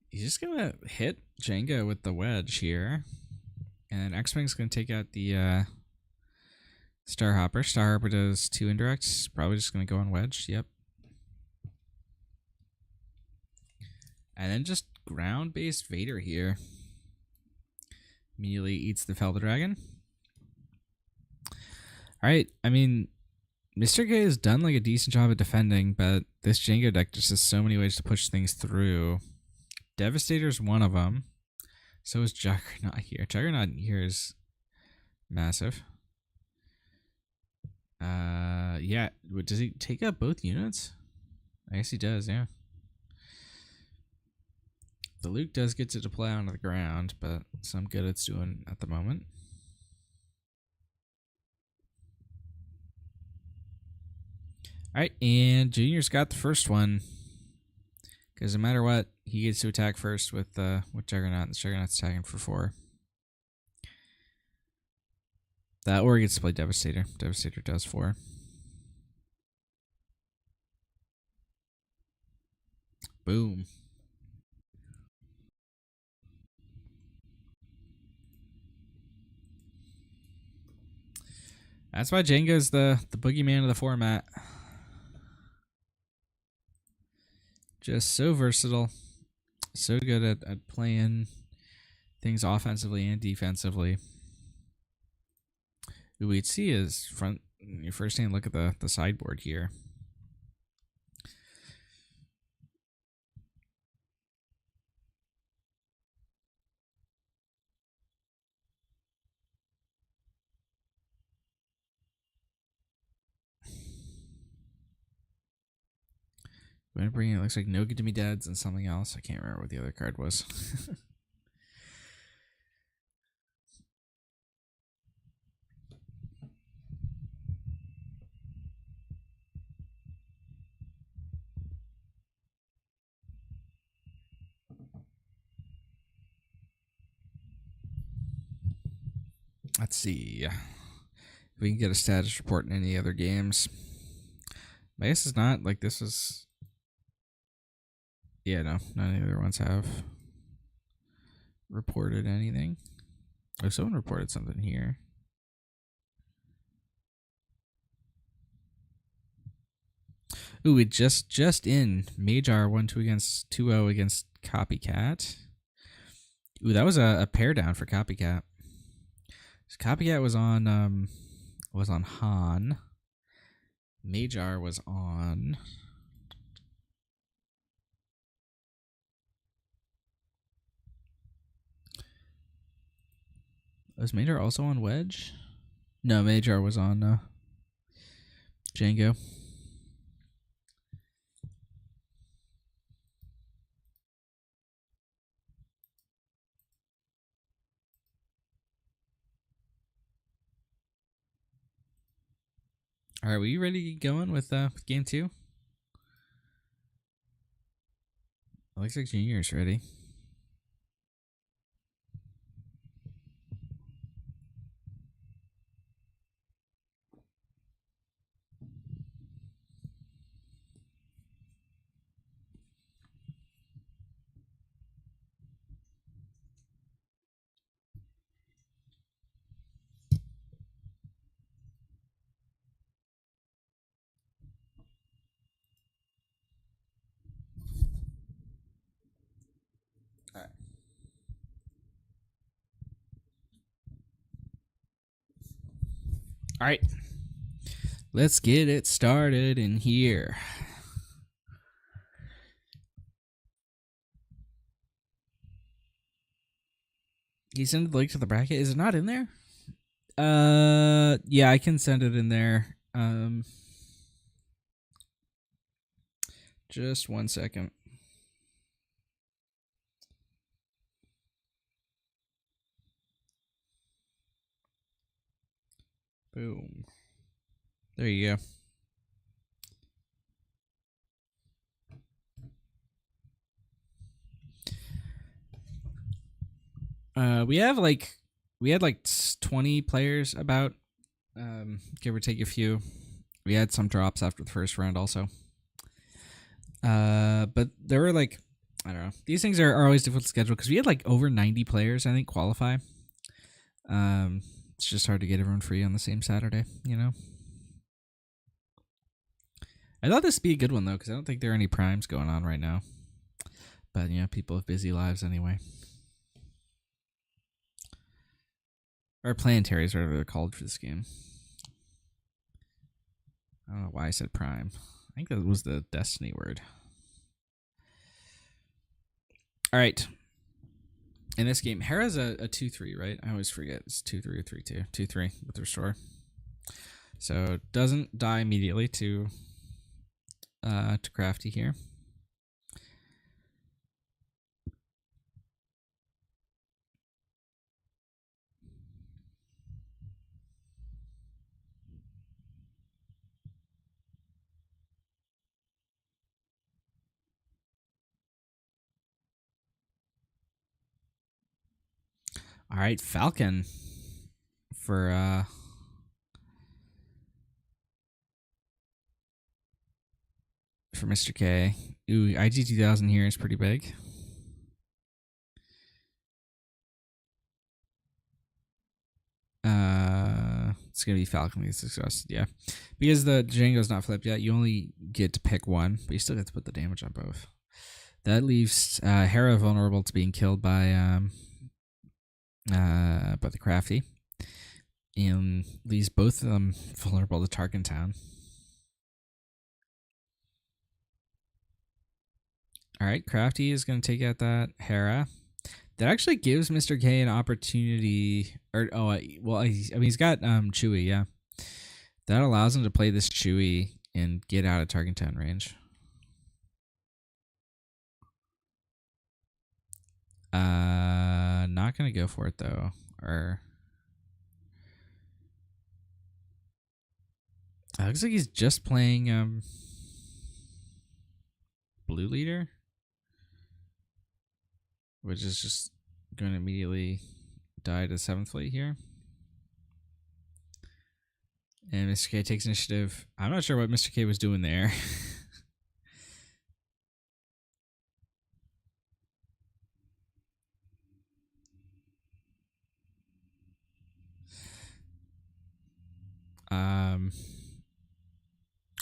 He's just going to hit Jango with the wedge here. And X-Wing's going to take out the Starhopper. Starhopper does 2 indirects. Probably just going to go on wedge. Yep. And then just ground-based Vader here. Immediately eats the Felder Dragon. Alright, I mean, Mr. K has done like a decent job of defending, but this Jango deck just has so many ways to push things through. Devastator's one of them. So is Juggernaut here. Juggernaut here is massive. Yeah. Does he take out both units? I guess he does, yeah. The Luke does get to deploy onto the ground, but some good it's doing at the moment. Alright, and Junior's got the first one. Because no matter what, he gets to attack first with Juggernaut. The Juggernaut's attacking for 4. That or he gets to play Devastator. Devastator does 4. Boom. That's why Jango's the boogeyman of the format. Just so versatile. So good at playing things offensively and defensively. What we'd see is front. You first thing, look at the sideboard here. I'm gonna bring it. Looks like No Good to Me Deads and something else. I can't remember what the other card was. Let's see if we can get a status report in any other games. I guess it's not like this was. Yeah, no, none of the other ones have reported anything. Oh, someone reported something here. Ooh, it just in Majar 1-2 against 2-0 against Copycat. Ooh, that was a pair down for Copycat. So Copycat was on Han. Majar was on. Was Majar also on Wedge? No, Majar was on Jango. All right, were you ready to get going with game 2? It looks like Junior's ready. All right. All right. Let's get it started in here. He sent the link to the bracket. Is it not in there? Yeah, I can send it in there. Just 1 second. Boom. There you go. We had like 20 players about, give or take a few. We had some drops after the first round also. But there were like, I don't know. These things are always difficult to schedule because we had like over 90 players, I think, qualify. It's just hard to get everyone free on the same Saturday, you know? I thought this would be a good one, though, because I don't think there are any primes going on right now. But, you know, people have busy lives anyway. Or planetaries, whatever they're called for this game. I don't know why I said prime. I think that was the Destiny word. All right. In this game, Hera's a 2-3, right? I always forget. It's 2-3 or 3-2. 2-3 with restore. So it doesn't die immediately to Crafty here. All right, Falcon for Mr. K. Ooh, IG 2000 here is pretty big. Let's It's gonna be Falcon gets exhausted, yeah. Because the Jango's not flipped yet, you only get to pick one, but you still get to put the damage on both. That leaves Hera vulnerable to being killed by the Crafty. And leaves both of them vulnerable to Tarkin Town. Alright, Crafty is gonna take out that Hera. That actually gives Mr. K an opportunity, he's got Chewie, yeah. That allows him to play this Chewie and get out of Target Town range. Not gonna go for it though. Or looks like he's just playing Blue Leader, which is just going to immediately die to 7th Fleet here. And Mr. K takes initiative. I'm not sure what Mr. K was doing there.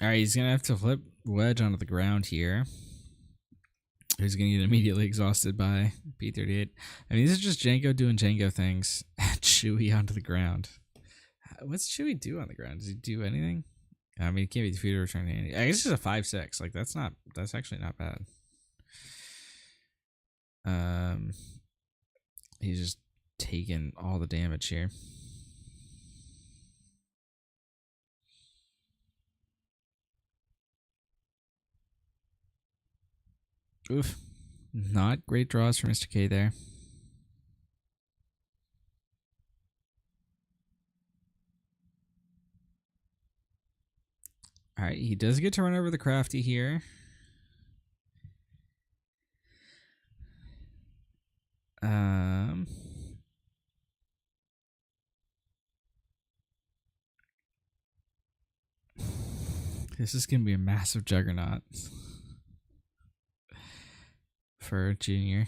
Alright, he's going to have to flip Wedge onto the ground here. He's going to get immediately exhausted by P-38. I mean, these are just Jango doing Jango things. Chewie onto the ground. What's Chewie do on the ground? Does he do anything? I mean, he can't be defeated or return to anything. I guess it's just a 5-6. Like, that's actually not bad. He's just taking all the damage here. Oof. Not great draws for Mr. K there. Alright, he does get to run over the Crafty here. This is going to be a massive juggernaut for Junior.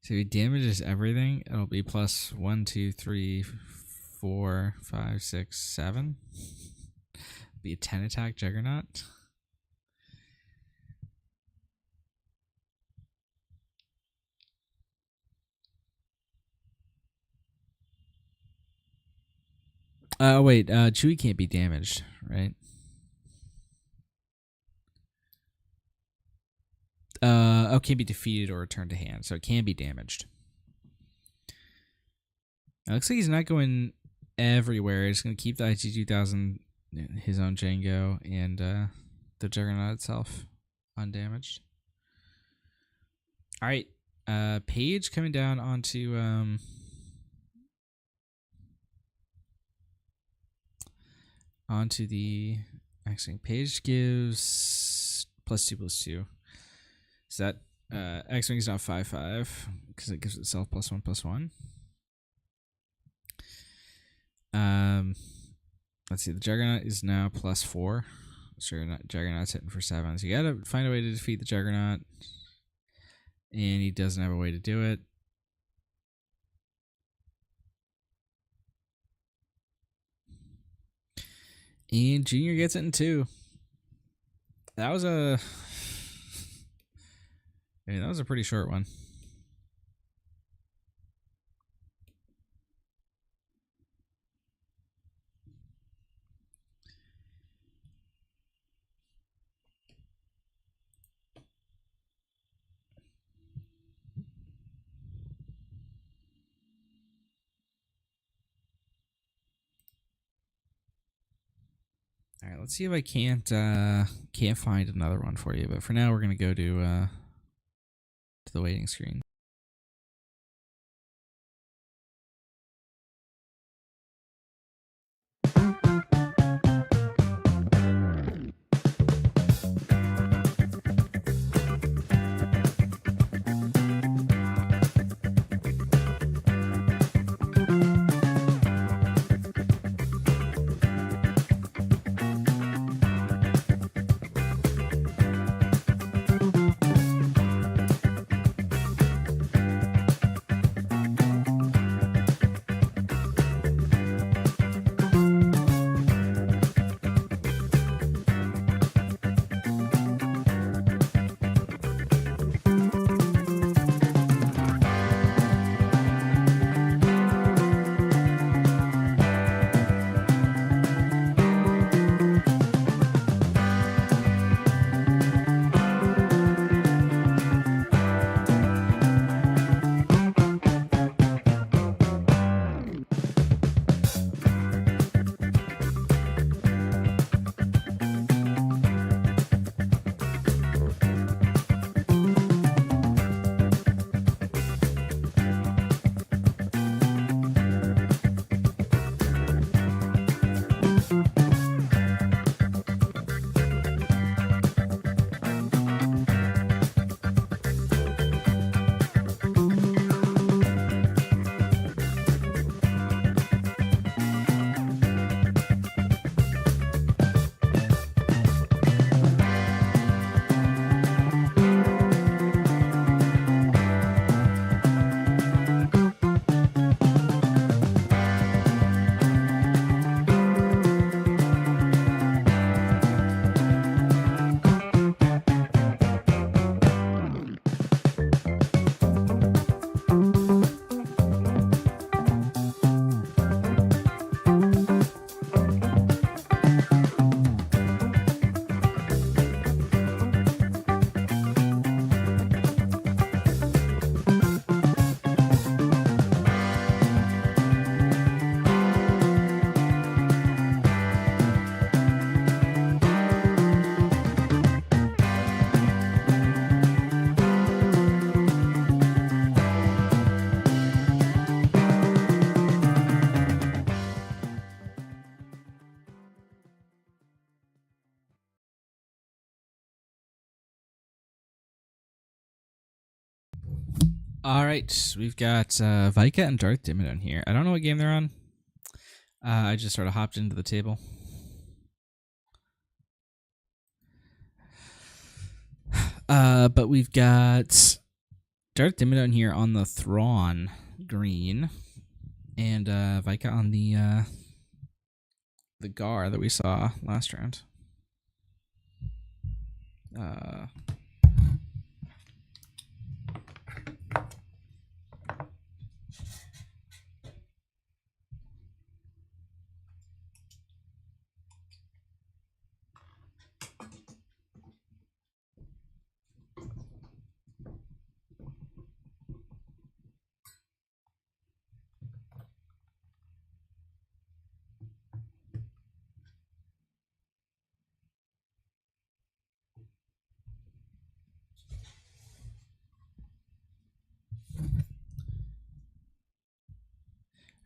So he damages everything. It'll be plus 1, 2, 3, 4, 5, 6, 7. Be a 10 attack juggernaut. Wait, Chewie can't be damaged, right? Can't be defeated or returned to hand, so it can be damaged. It looks like he's not going everywhere. He's going to keep the IT-2000, his own Jango, and the Juggernaut itself undamaged. All right, Paige coming down onto the. Actually, Paige gives +2/+2. So that X-Wing is now 5/5 because it gives itself +1/+1. Let's see. The Juggernaut is now +4. So Juggernaut's hitting for 7. So you gotta find a way to defeat the Juggernaut, and he doesn't have a way to do it. And Junior gets it in 2. That was a pretty short one. All right, let's see if I can't find another one for you. But for now, we're gonna go to the waiting screen. All right, we've got Vikica and Darth Dimmadome here. I don't know what game they're on. I just sort of hopped into the table. But we've got Darth Dimmadome here on the Thrawn green, and Vikica on the Gar that we saw last round.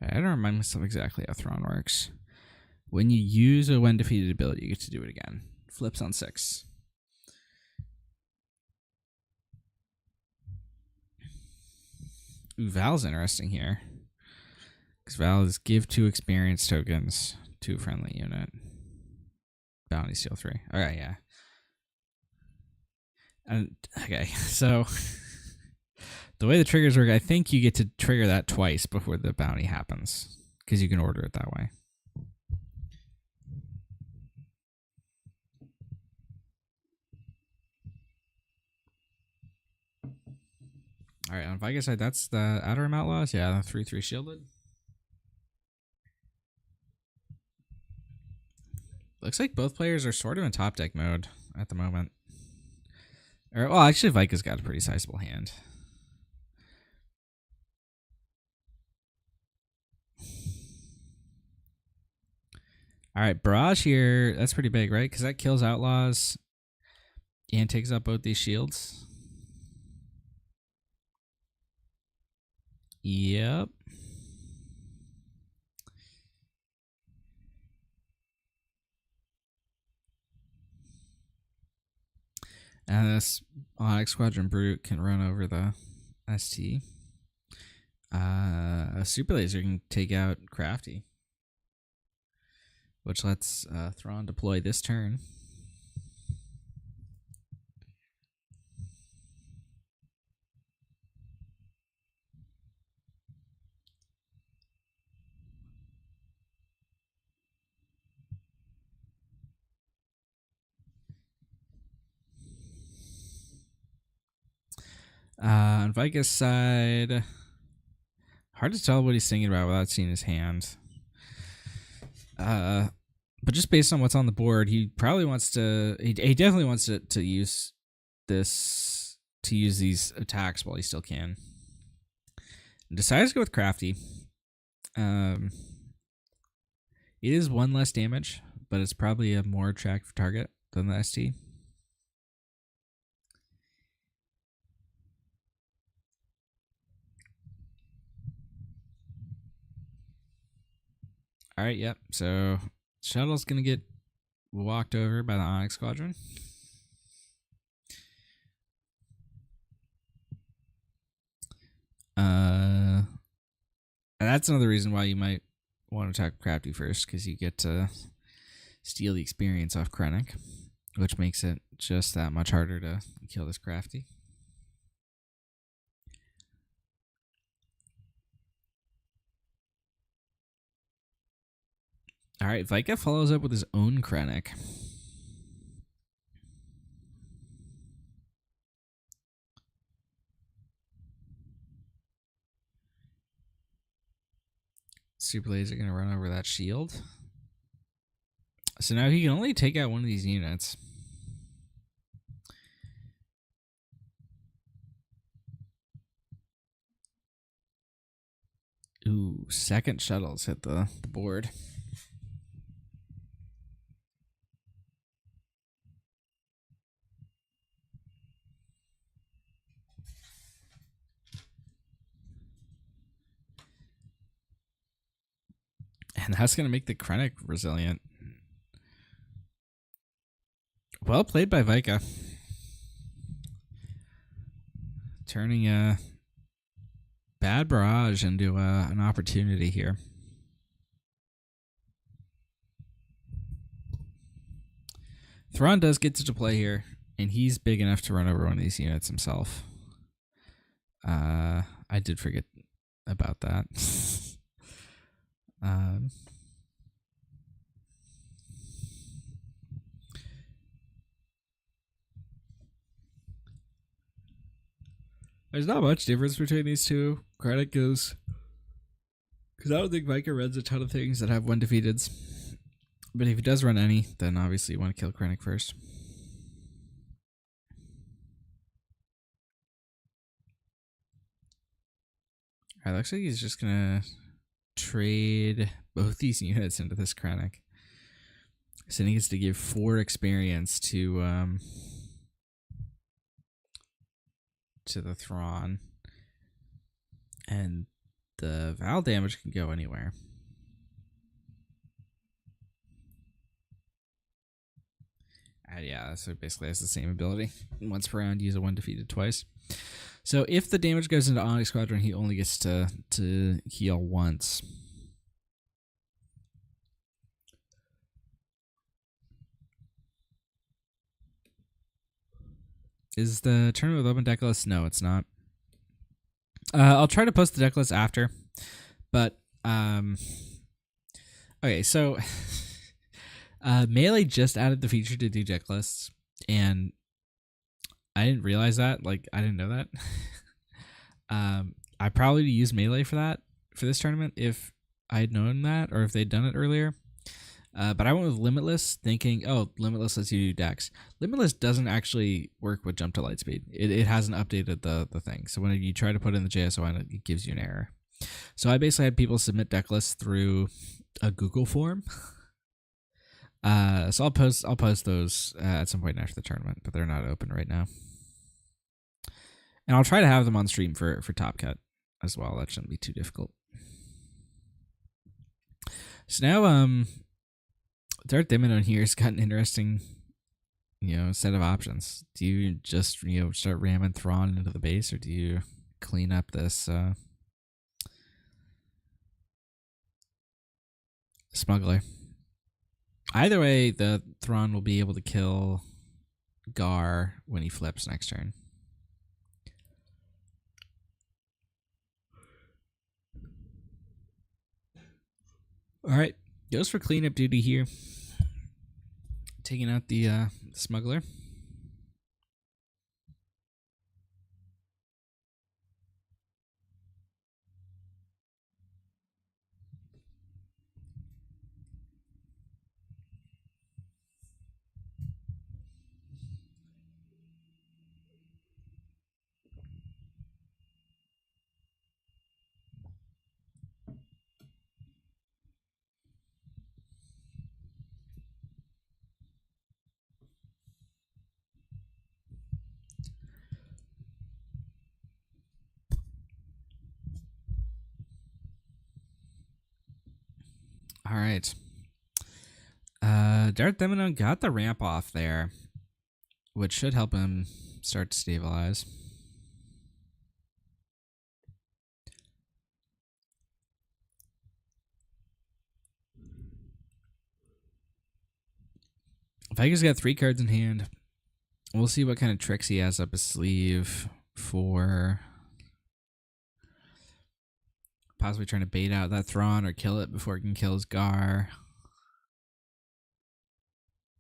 I don't remind myself exactly how Thrawn works. When you use a when defeated ability, you get to do it again. Flips on 6. Ooh, Val's interesting here. Because Val is give 2 experience tokens to a friendly unit. Bounty steal 3. Alright, yeah. And okay, so the way the triggers work, I think you get to trigger that twice before the bounty happens. Because you can order it that way. Alright, on Vikica's side, that's the Outer Rim Outlaws. Yeah, 3/3 shielded. Looks like both players are sort of in top deck mode at the moment. Or, well, actually, Vikica's got a pretty sizable hand. Alright, Barrage here. That's pretty big, right? Because that kills Outlaws and takes out both these shields. Yep. And this Onyx Squadron Brute can run over the ST. A Super Laser can take out Crafty, which lets Thrawn deploy this turn. On Vikica's side, hard to tell what he's thinking about without seeing his hand. But just based on what's on the board, he probably wants to. He definitely wants to use this to use these attacks while he still can. And decides to go with Crafty. It is 1 less damage, but it's probably a more attractive target than the ST. All right, yep. So Shuttle's gonna get walked over by the Onyx Squadron. And that's another reason why you might want to attack Crafty first, because you get to steal the experience off Krennic, which makes it just that much harder to kill this Crafty. All right, Vikica follows up with his own Krennic. Super Laser going to run over that shield. So now he can only take out one of these units. Ooh, second shuttles hit the board. And that's going to make the Krennic resilient. Well played by Vikica. Turning bad barrage into an opportunity here. Thrawn does get to play here, and he's big enough to run over one of these units himself. I did forget about that. There's not much difference between these two. Credit goes, because I don't think Vikica runs a ton of things that have one defeateds. But if he does run any, then obviously you want to kill Krennic first. Alright, looks like he's just gonna trade both these units into this Krennic. So he gets to give 4 experience to the Thrawn. And the Val damage can go anywhere. Yeah, so it basically has the same ability. Once per round, use a 1 defeated twice. So if the damage goes into Onyx Squadron, he only gets to heal once. Is the tournament with open deck list? No, it's not. I'll try to post the deck list after, but okay, so Melee just added the feature to do deck lists, and I didn't realize that. Like, I didn't know that. I probably use Melee for that for this tournament if I had known that, or if they'd done it earlier. But I went with Limitless, thinking, oh, Limitless lets you do decks. Limitless doesn't actually work with Jump to Lightspeed. It hasn't updated the thing. So when you try to put in the JSON, it gives you an error. So I basically had people submit deck lists through a Google form. So I'll post those at some point after the tournament, but they're not open right now. And I'll try to have them on stream for Top Cut as well. That shouldn't be too difficult. So now Darth Dimon here has got an interesting, set of options. Do you just, start ramming Thrawn into the base, or do you clean up this smuggler? Either way, the Thrawn will be able to kill Gar when he flips next turn. All right, goes for cleanup duty here. Taking out the smuggler. All right. Darth Demon got the ramp off there, which should help him start to stabilize. Vikica's got 3 cards in hand. We'll see what kind of tricks he has up his sleeve for possibly trying to bait out that Thrawn or kill it before it can kill his Gar.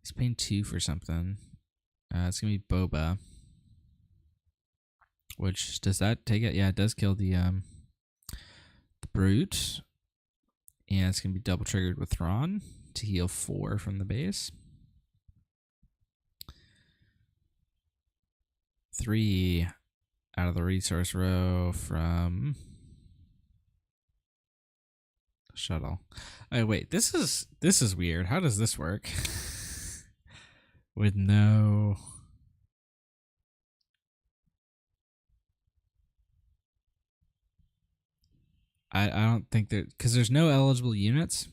He's paying 2 for something. It's going to be Boba. Which, does that take it? Yeah, it does kill the Brute. And it's going to be double triggered with Thrawn to heal 4 from the base. 3 out of the resource row from shuttle. Oh wait, this is weird. How does this work? With no I don't think that, because there's no eligible units.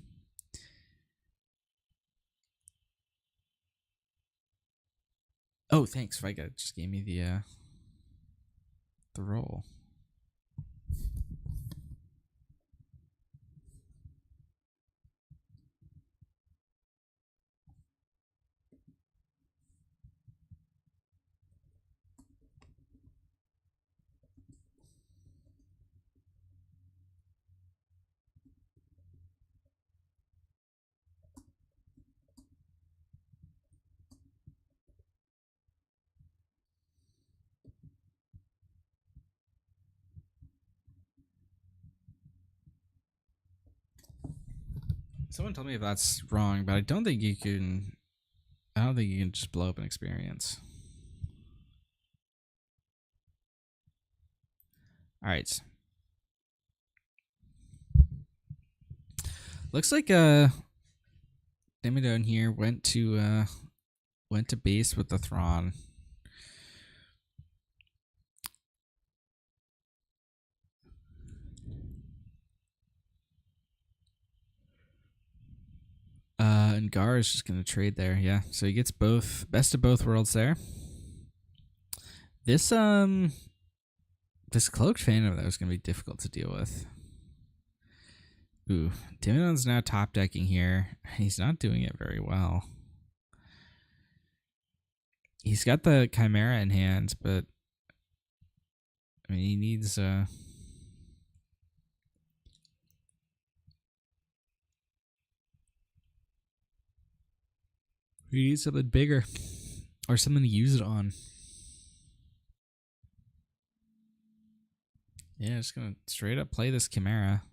Oh, thanks, Vikica. Just gave me the roll. Someone told me if that's wrong, but I don't think you can. I don't think you can just blow up an experience. All right. Looks like Dimmadome here went to base with the Thrawn. And Gar is just gonna trade there, yeah. So he gets both best of both worlds there. This cloaked phantom that was gonna be difficult to deal with. Ooh, Dimidone's now top decking here. He's not doing it very well. He's got the Chimera in hand, but I mean he needs he needs something bigger. Or something to use it on. Yeah, just gonna straight up play this Chimera.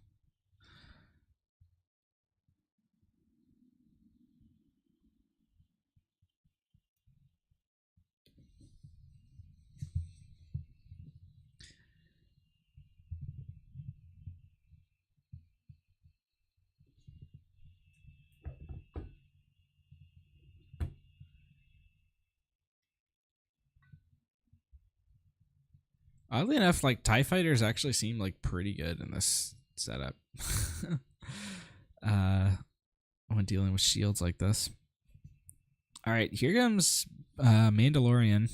Oddly enough, like TIE fighters actually seem like pretty good in this setup. When dealing with shields like this. All right, here comes Mandalorian.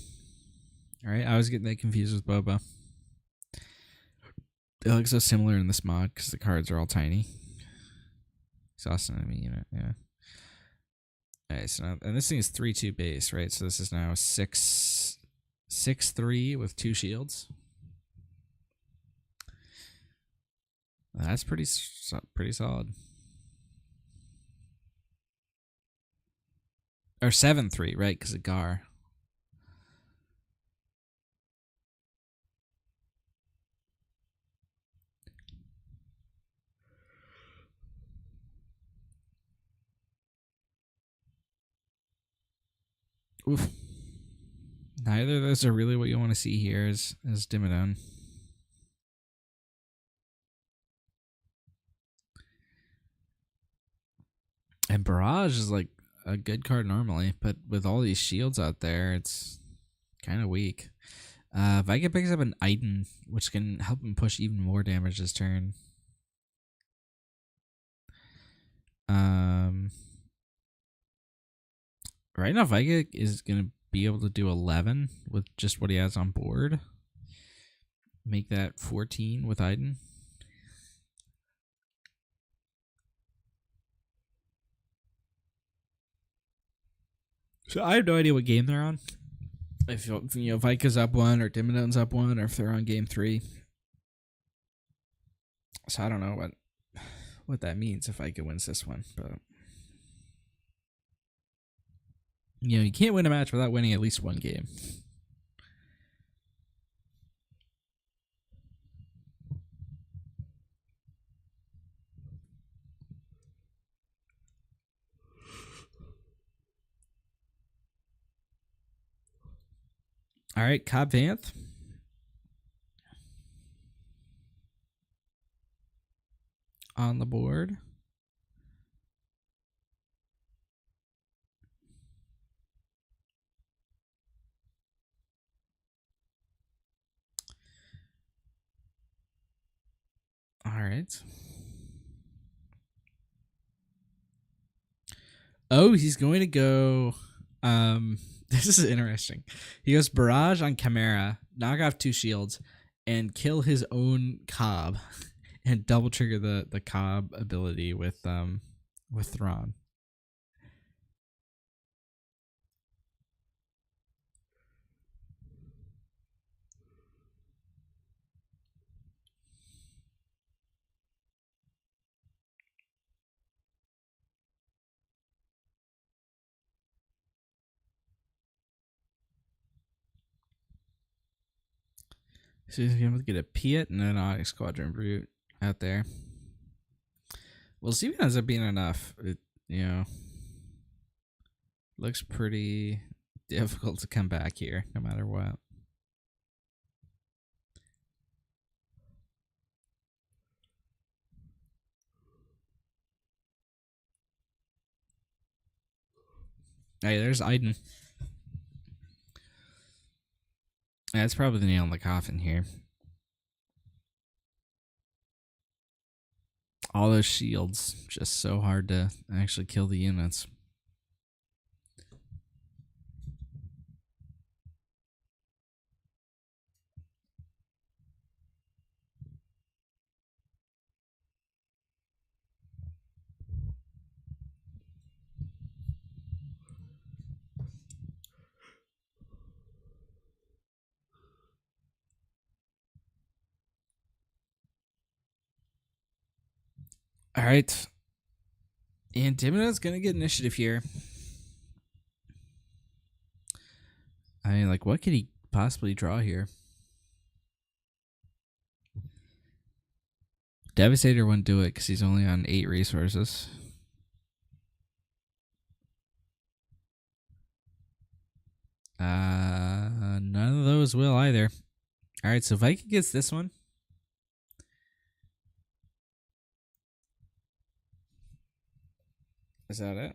All right, I was getting that confused with Boba. They look so similar in this mod because the cards are all tiny. Exhaust enemy unit, yeah. All right, so now, and this thing is 3-2 base, right? So this is now 6-3 with 2 shields. That's pretty solid. Or 7-3, right? Because of Gar. Oof. Neither of those are really what you want to see here as Dimmadome. And Barrage is like a good card normally, but with all these shields out there, it's kind of weak. Vikica picks up an Iden, which can help him push even more damage this turn. Right now, Vikica is going to be able to do 11 with just what he has on board. Make that 14 with Iden. So I have no idea what game they're on. If Vikica's up 1 or Dimmadone's up 1, or if they're on game 3. So I don't know what that means if Vikica wins this one, but you can't win a match without winning at least one game. All right, Cobb Vanth. On the board. All right. Oh, he's going to go. This is interesting. He goes Barrage on Chimera, knock off 2 shields, and kill his own Cobb, and double trigger the Cobb ability with Thrawn. So he's going to get a Piet and an Onyx Squadron Brute out there. We'll see if it ends up being enough. It, you know, looks pretty difficult to come back here, no matter what. Hey, there's Aiden. That's probably the nail in the coffin here. All those shields, just so hard to actually kill the units. All right. And Dimino's going to get initiative here. I mean, like, what could he possibly draw here? Devastator wouldn't do it because he's only on 8 resources. None of those will either. All right, so Viking gets this one. Is that it?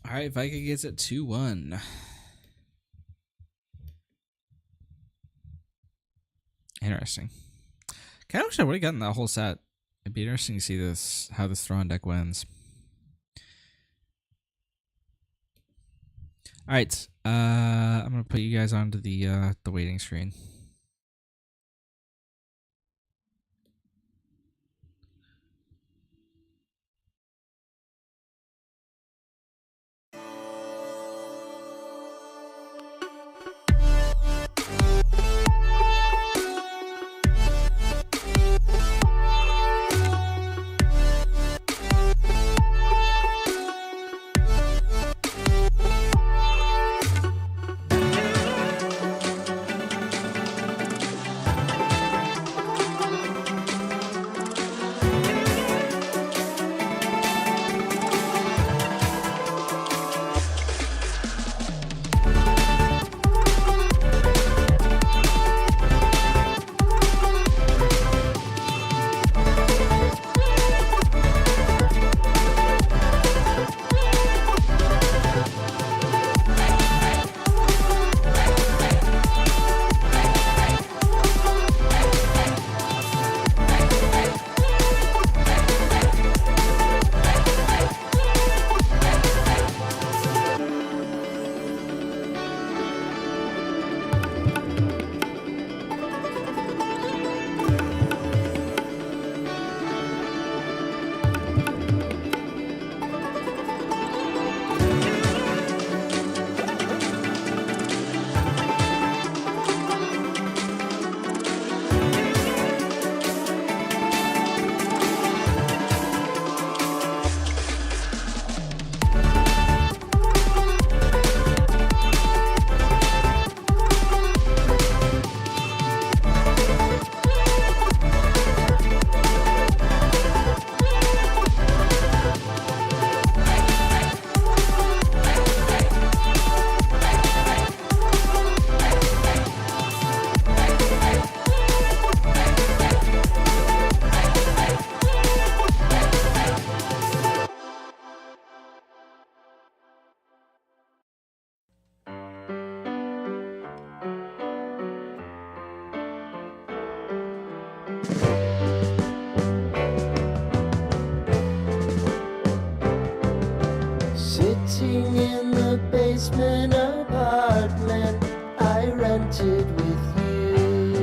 All right, Viking gets it 2-1. Interesting. Kind of wish I would have gotten that whole set. It'd be interesting to see this, how this Thrawn deck wins. All right, I'm gonna put you guys onto the waiting screen. Sitting in the basement apartment I rented with you,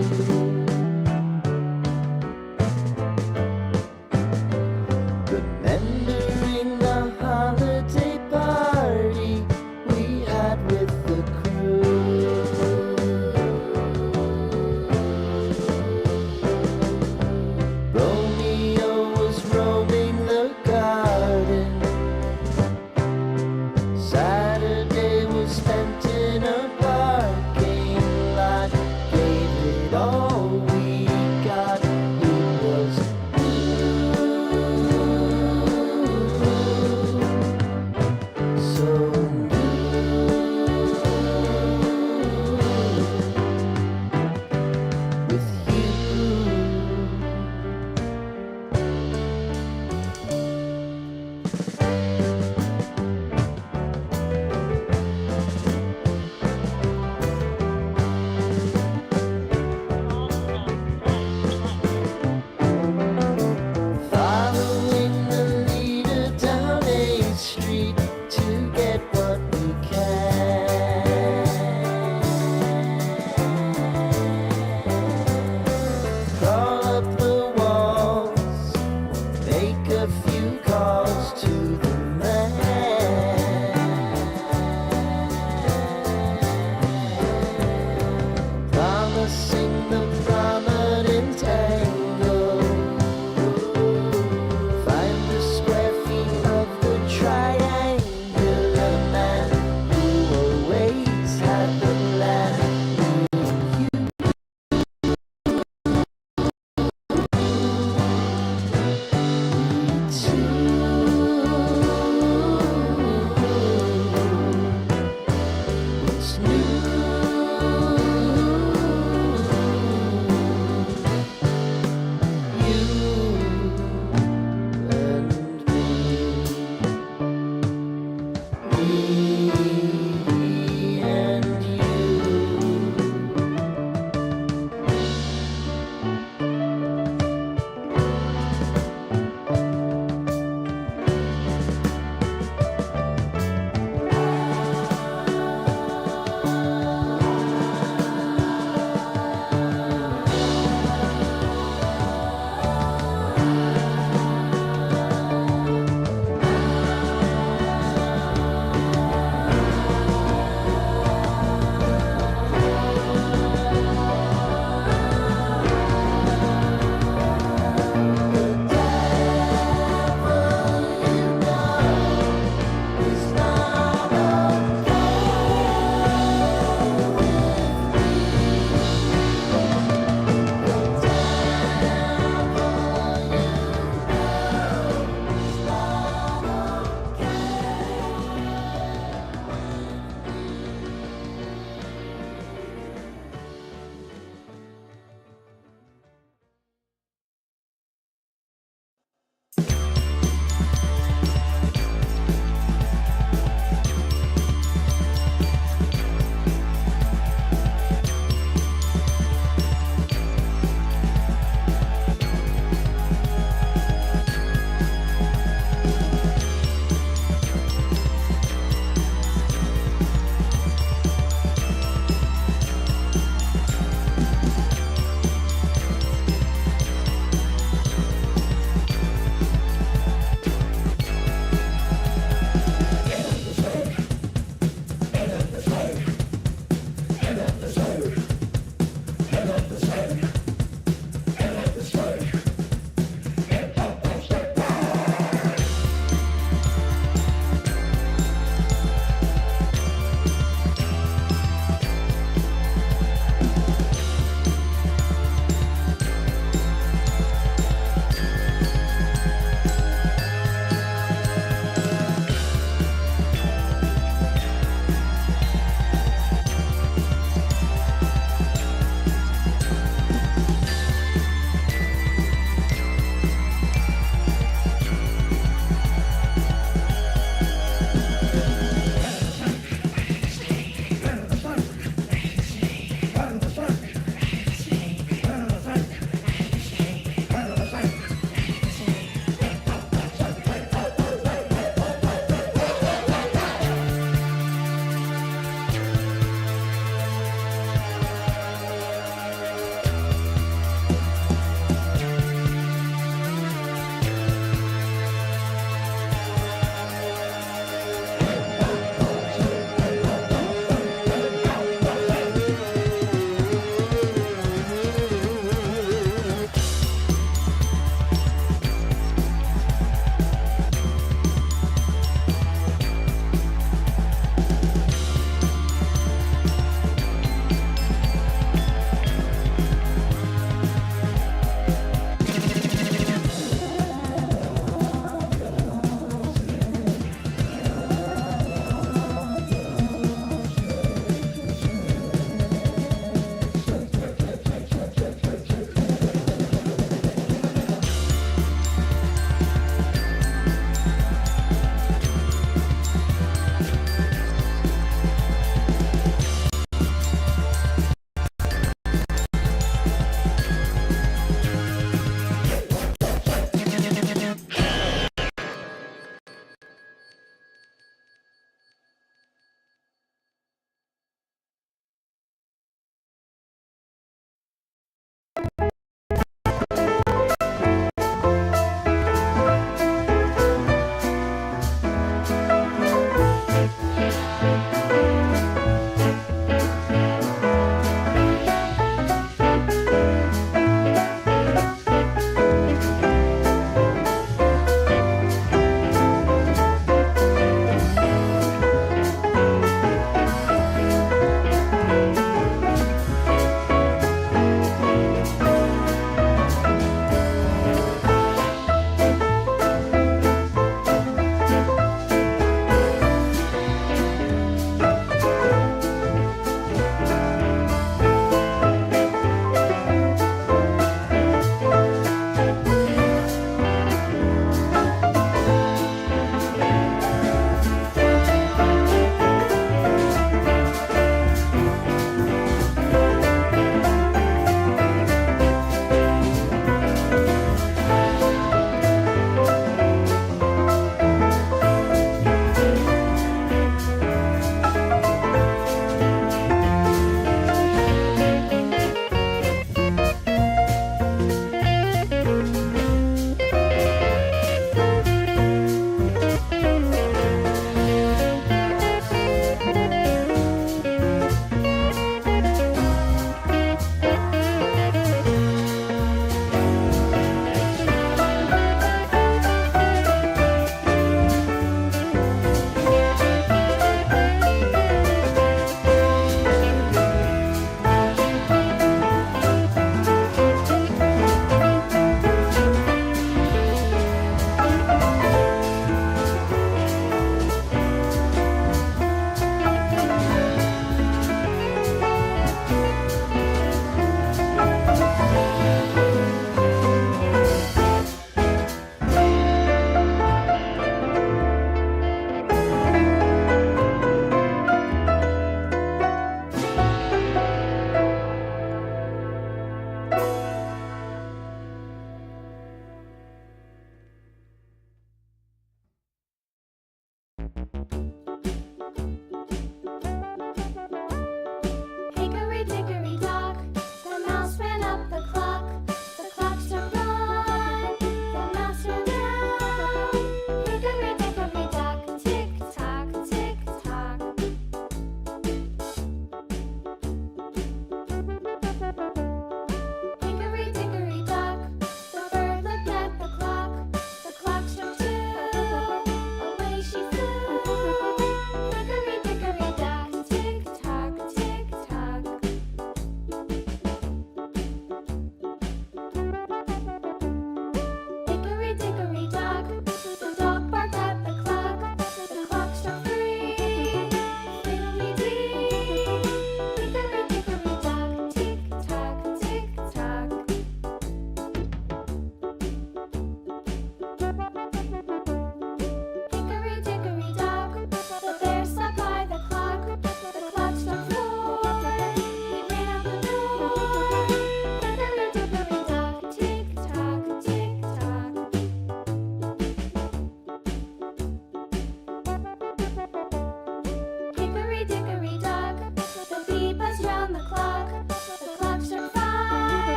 remembering the holiday party we had with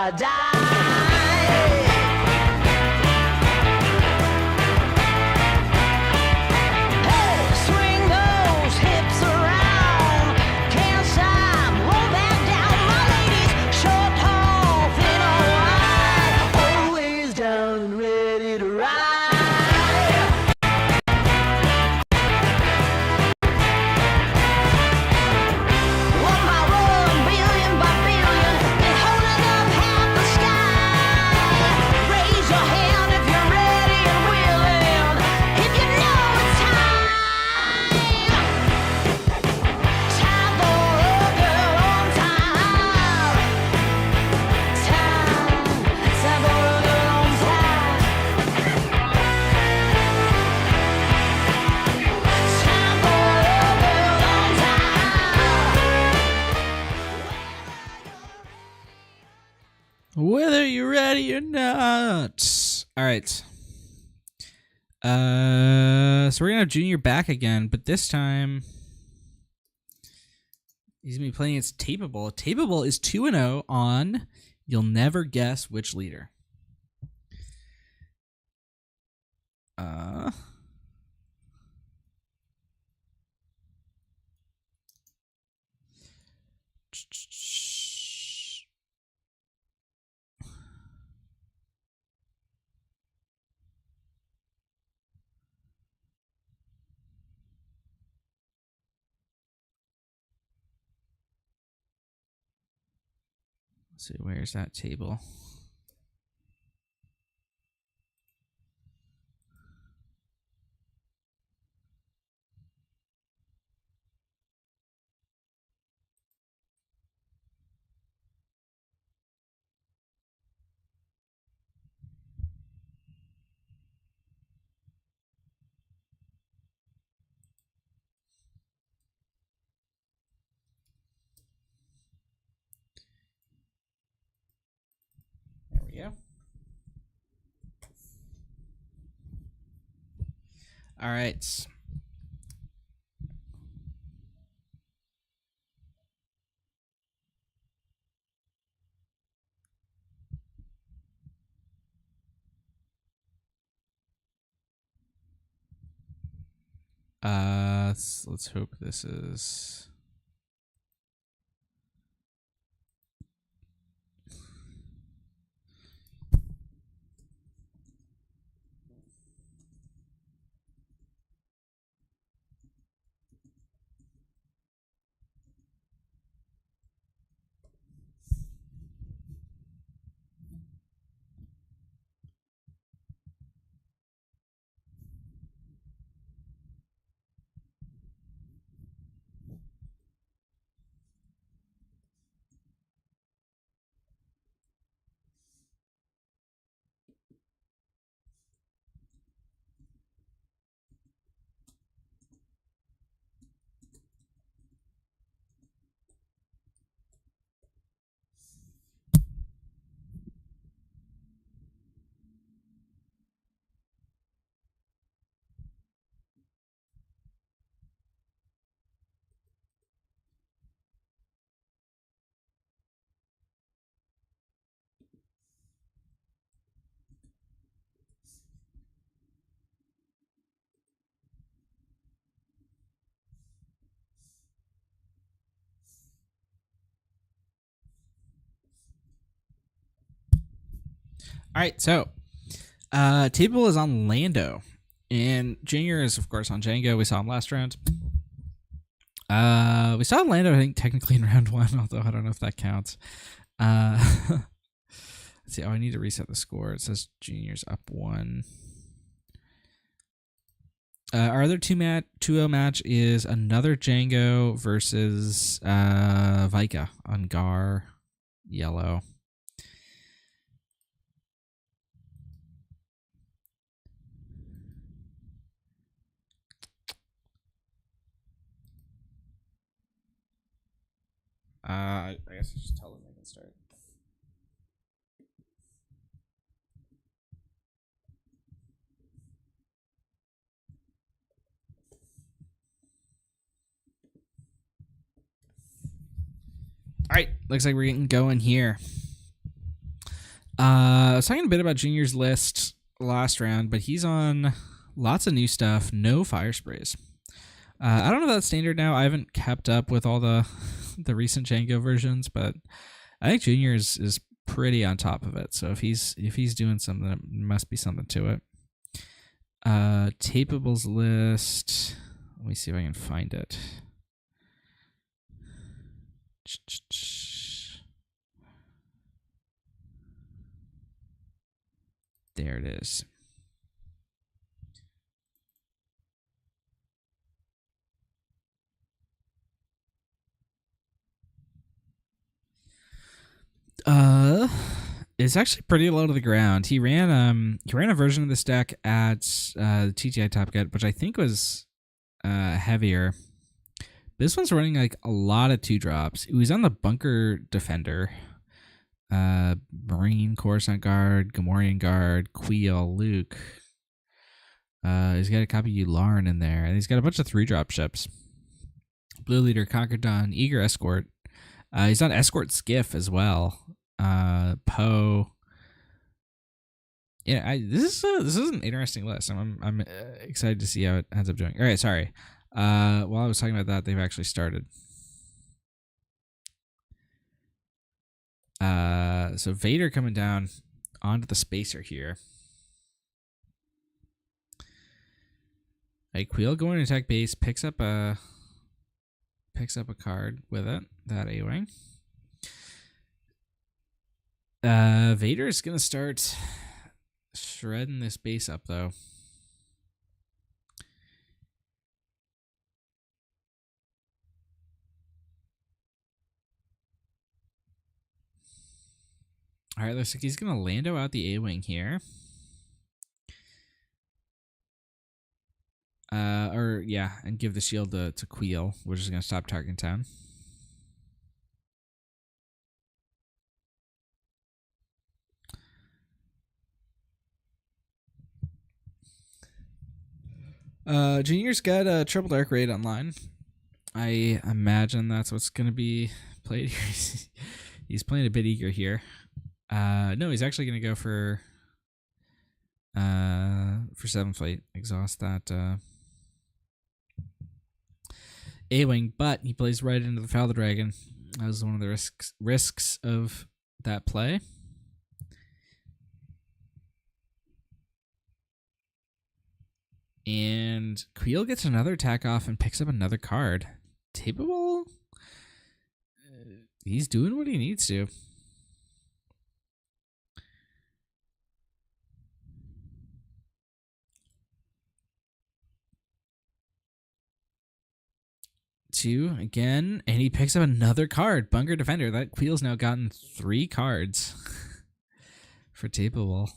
I die. Hey, swing those hips around. Can't stop, roll back down. My ladies, short, tall, thin or wide, always down and ready to ride. One by one, billion by billion, and holding up half the sky. Raise your hand if you're ready and willing. If you know it's time. Time for a girl on time. Time for a girl on time. Time for a girl on time. Whether you're ready or not. All right. So we're gonna have Junior back again, but this time he's gonna be playing as Tapeable. Tapeable is 2-0 on You'll Never Guess Which Leader. Let's see, where's that table? There we go. All right. Let's hope this is. All right, so Table is on Lando, and Junior is, of course, on Jango. We saw him last round. We saw Lando, I think, technically in round 1, although I don't know if that counts. Let's see. Oh, I need to reset the score. It says Junior's up 1. Our other 2-0 match is another Jango versus Vikica on Gar yellow. I guess I just tell them they can start. All right, looks like we're getting going here. I was talking a bit about Junior's list last round, but he's on lots of new stuff. No fire sprays. I don't know if that's standard now. I haven't kept up with all the recent Jango versions, but I think Junior is pretty on top of it. So if he's doing something, it must be something to it. Tapables list. Let me see if I can find it. There it is. It's actually pretty low to the ground. He ran a version of this deck at the TTI Top Cut, which I think was heavier. This one's running like a lot of 2-drops. He was on the Bunker Defender, Marine, Coruscant Guard, Gamorrean Guard, Queel, Luke. He's got a copy of Yularen in there, and he's got a bunch of 3-drop ships. Blue Leader, Conquer Dawn, Eager Escort. He's on Escort Skiff as well. Poe. Yeah, this is an interesting list. I'm excited to see how it ends up doing. All right, sorry. While I was talking about that, they've actually started. So Vader coming down onto the spacer here. Queel going to attack base, picks up a card with it, that A-Wing. Vader's gonna start shredding this base up though. Alright, looks like he's gonna Lando out the A-Wing here. And give the shield to Queel, which is gonna stop Tarkin Town. Junior's got a Triple Dark Raid online. I imagine that's what's gonna be played here. He's playing a bit eager here. No, he's actually gonna go for 7 Fleet. Exhaust that A-Wing, but he plays right into the Foul the Dragon. That was one of the risks of that play. And Queel gets another attack off and picks up another card. Tapeable? He's doing what he needs to. Two again, and he picks up another card. Bunker Defender. That Queel's now gotten 3 cards for Tapeable.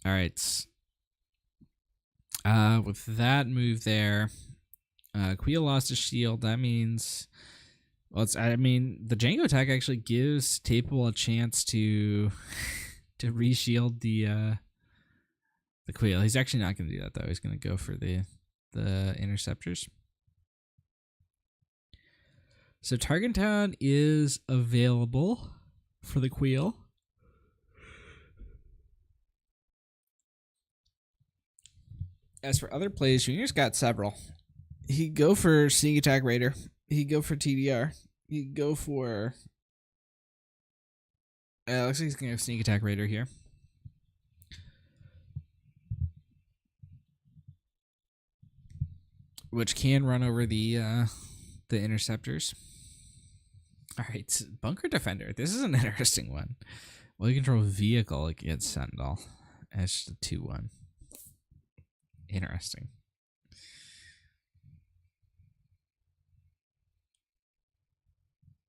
All right. With that move there, Queel lost his shield. That means, the Jango attack actually gives Tapeable a chance to reshield the Queel. He's actually not going to do that though. He's going to go for the interceptors. So Tarkin Town is available for the Queel. As for other plays, Junior's got several. He'd go for Sneak Attack Raider. He'd go for TDR. He'd go for... looks like he's going to go Sneak Attack Raider here. Which can run over the interceptors. Alright, Bunker Defender. This is an interesting one. Well, you control vehicle against Sentinel. It's just a 2-1. Interesting.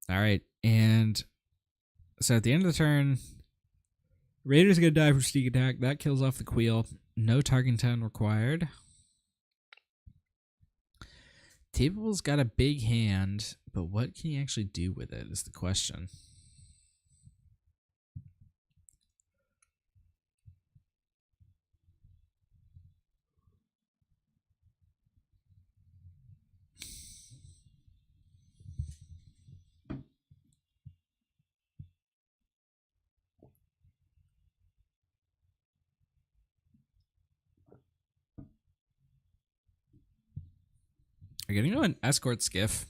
All right, and so at the end of the turn, Raider's gonna die for sneak attack. That kills off the Queel. No Tarkin Town required. Tapeable's got a big hand, but what can he actually do with it is the question. We're getting to an escort skiff,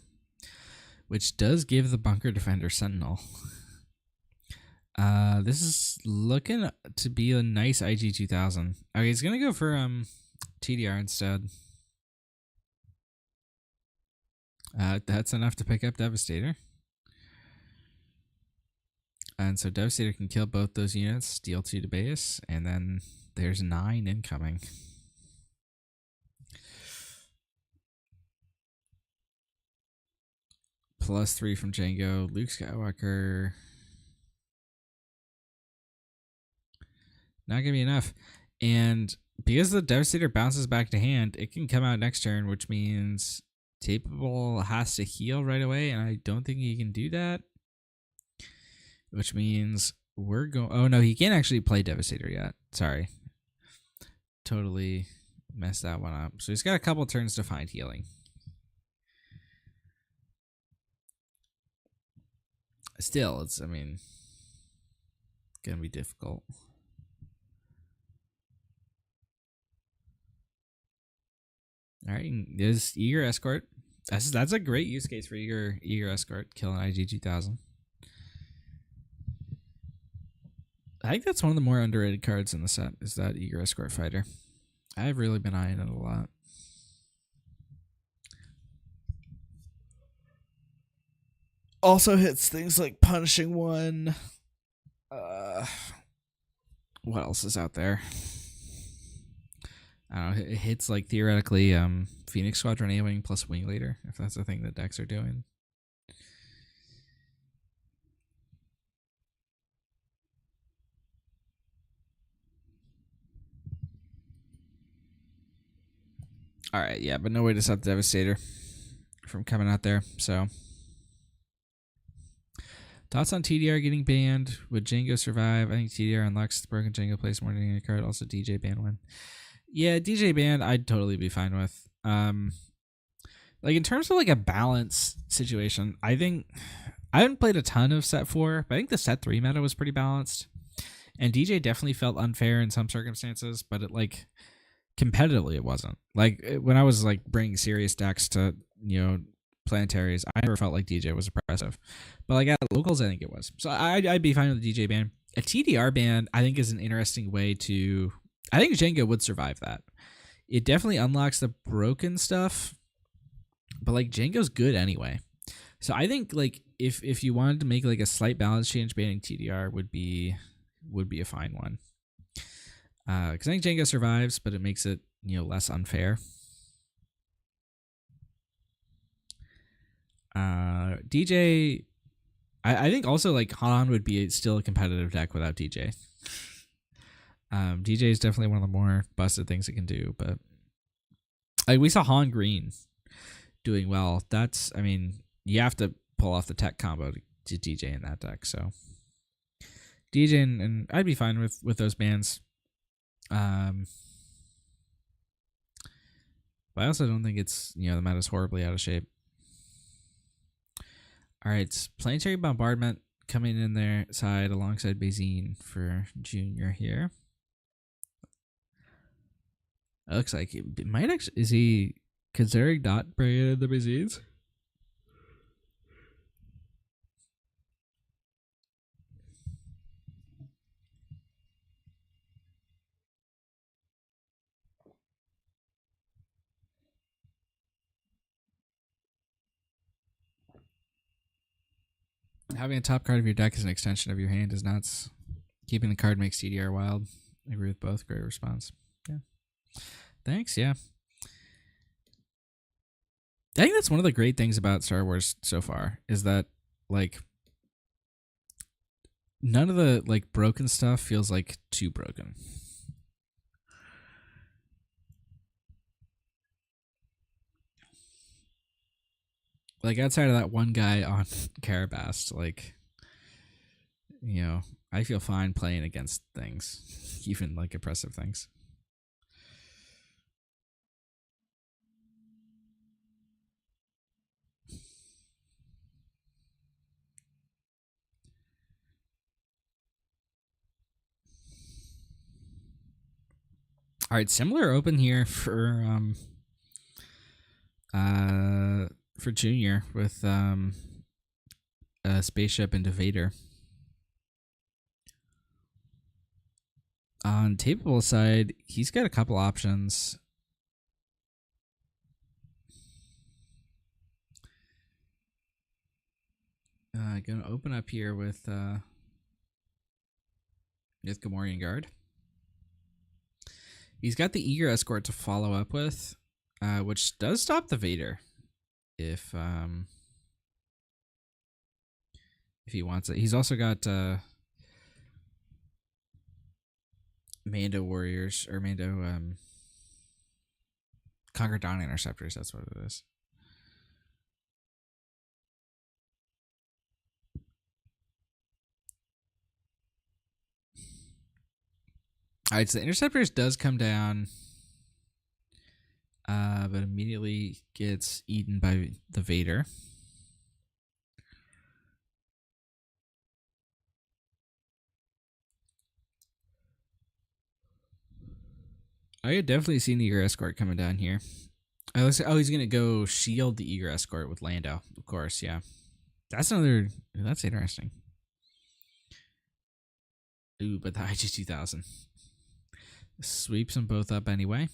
which does give the bunker defender sentinel. This is looking to be a nice IG 2000. Okay, he's gonna go for TDR instead. That's enough to pick up Devastator. And so Devastator can kill both those units, deal 2 to base, and then there's 9 incoming. +3 from Jango, Luke Skywalker. Not gonna be enough. And because the Devastator bounces back to hand, it can come out next turn, which means Tapeable has to heal right away, and I don't think he can do that. Which means we're going... Oh, no, he can't actually play Devastator yet. Sorry. Totally messed that one up. So he's got a couple turns to find healing. Still, it's, I mean, gonna be difficult. All right, there's Eager Escort. That's a great use case for Eager Escort, killing IG 2000. I think that's one of the more underrated cards in the set, is that Eager Escort Fighter. I've really been eyeing it a lot. Also hits things like Punishing One. What else is out there? I don't know. It hits like theoretically Phoenix Squadron A-Wing plus Wing Leader, if that's the thing that decks are doing. All right, yeah, but no way to stop Devastator from coming out there. So, thoughts on TDR getting banned? Would Jango survive? I think TDR unlocks the broken Jango plays more than any card. Also, DJ ban win. Yeah, DJ ban I'd totally be fine with. Like in terms of like a balance situation, I think I haven't played a ton of set 4, but I think the set 3 meta was pretty balanced. And DJ definitely felt unfair in some circumstances, but it like competitively it wasn't. Like when I was like bringing serious decks to, you know, planetaries, I never felt like DJ was oppressive. But like at locals, I think it was. So I'd be fine with the DJ ban. A TDR ban, I think, is an interesting way to... I think Jango would survive that. It definitely unlocks the broken stuff, but like Jango's good anyway. So I think like if you wanted to make like a slight balance change, banning TDR would be a fine one. Because I think Jango survives, but it makes it, you know, less unfair. DJ, I think also like Han would be still a competitive deck without DJ. DJ is definitely one of the more busted things it can do, but like we saw Han Green doing well. That's, I mean, you have to pull off the tech combo to DJ in that deck. So DJ and I'd be fine with those bans. But I also don't think it's, you know, the meta's horribly out of shape. All right, Planetary Bombardment coming in their side alongside Bazine for Junior here. It looks like it might actually... Is he considering not bringing in the Bazines? Having a top card of your deck as an extension of your hand is nuts. Keeping the card makes TDR wild. I agree with both. Great response. Yeah. Thanks, yeah. I think that's one of the great things about Star Wars so far, is that, like, none of the, like, broken stuff feels, like, too broken. Like, outside of that one guy on Karabast, like, you know, I feel fine playing against things, even, like, oppressive things. All right, similar open here for For Junior with a spaceship into Vader. On Tapeable side, he's got a couple options. Gonna open up here with Gamorrean Guard. He's got the Eager Escort to follow up with, which does stop the Vader if he wants it. He's also got Mando Warriors or Mando Conquer Dawn Interceptors. That's what it is. All right, so the Interceptors does come down, but immediately gets eaten by the Vader. I could definitely see the Eager Escort coming down here. Oh, he's going to go shield the Eager Escort with Lando. Of course, yeah. That's interesting. Ooh, but the IG-2000. Sweeps them both up anyway.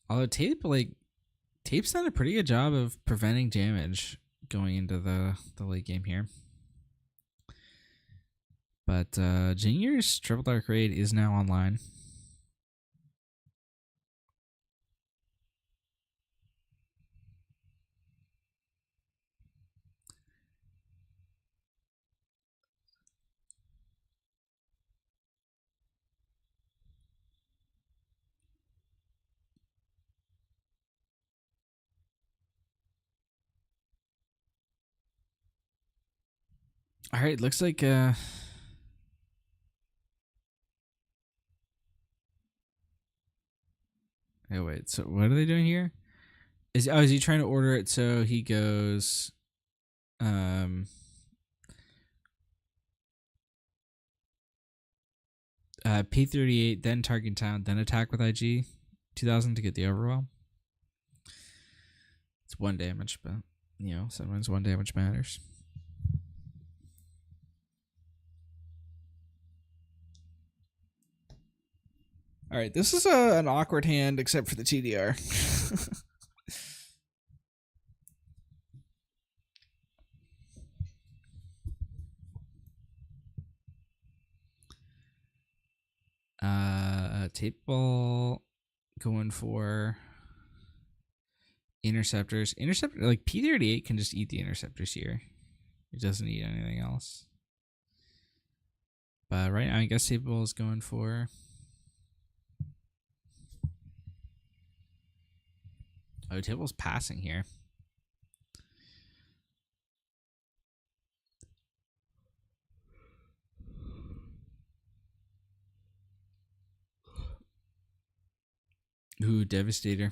Although Tape's done a pretty good job of preventing damage going into the late game here. But Junior's Triple Dark Raid is now online. All right, looks like oh wait, so what are they doing here? Is he trying to order it so he goes P38, then target town, then attack with IG 2000 to get the overwhelm? It's 1 damage, but you know, sometimes 1 damage matters. All right, this is an awkward hand except for the TDR. Tape ball going for interceptors. Interceptor, like P38 can just eat the interceptors here. It doesn't eat anything else. But right now, I guess tape ball is going for. Oh, table's passing here. Ooh, Devastator.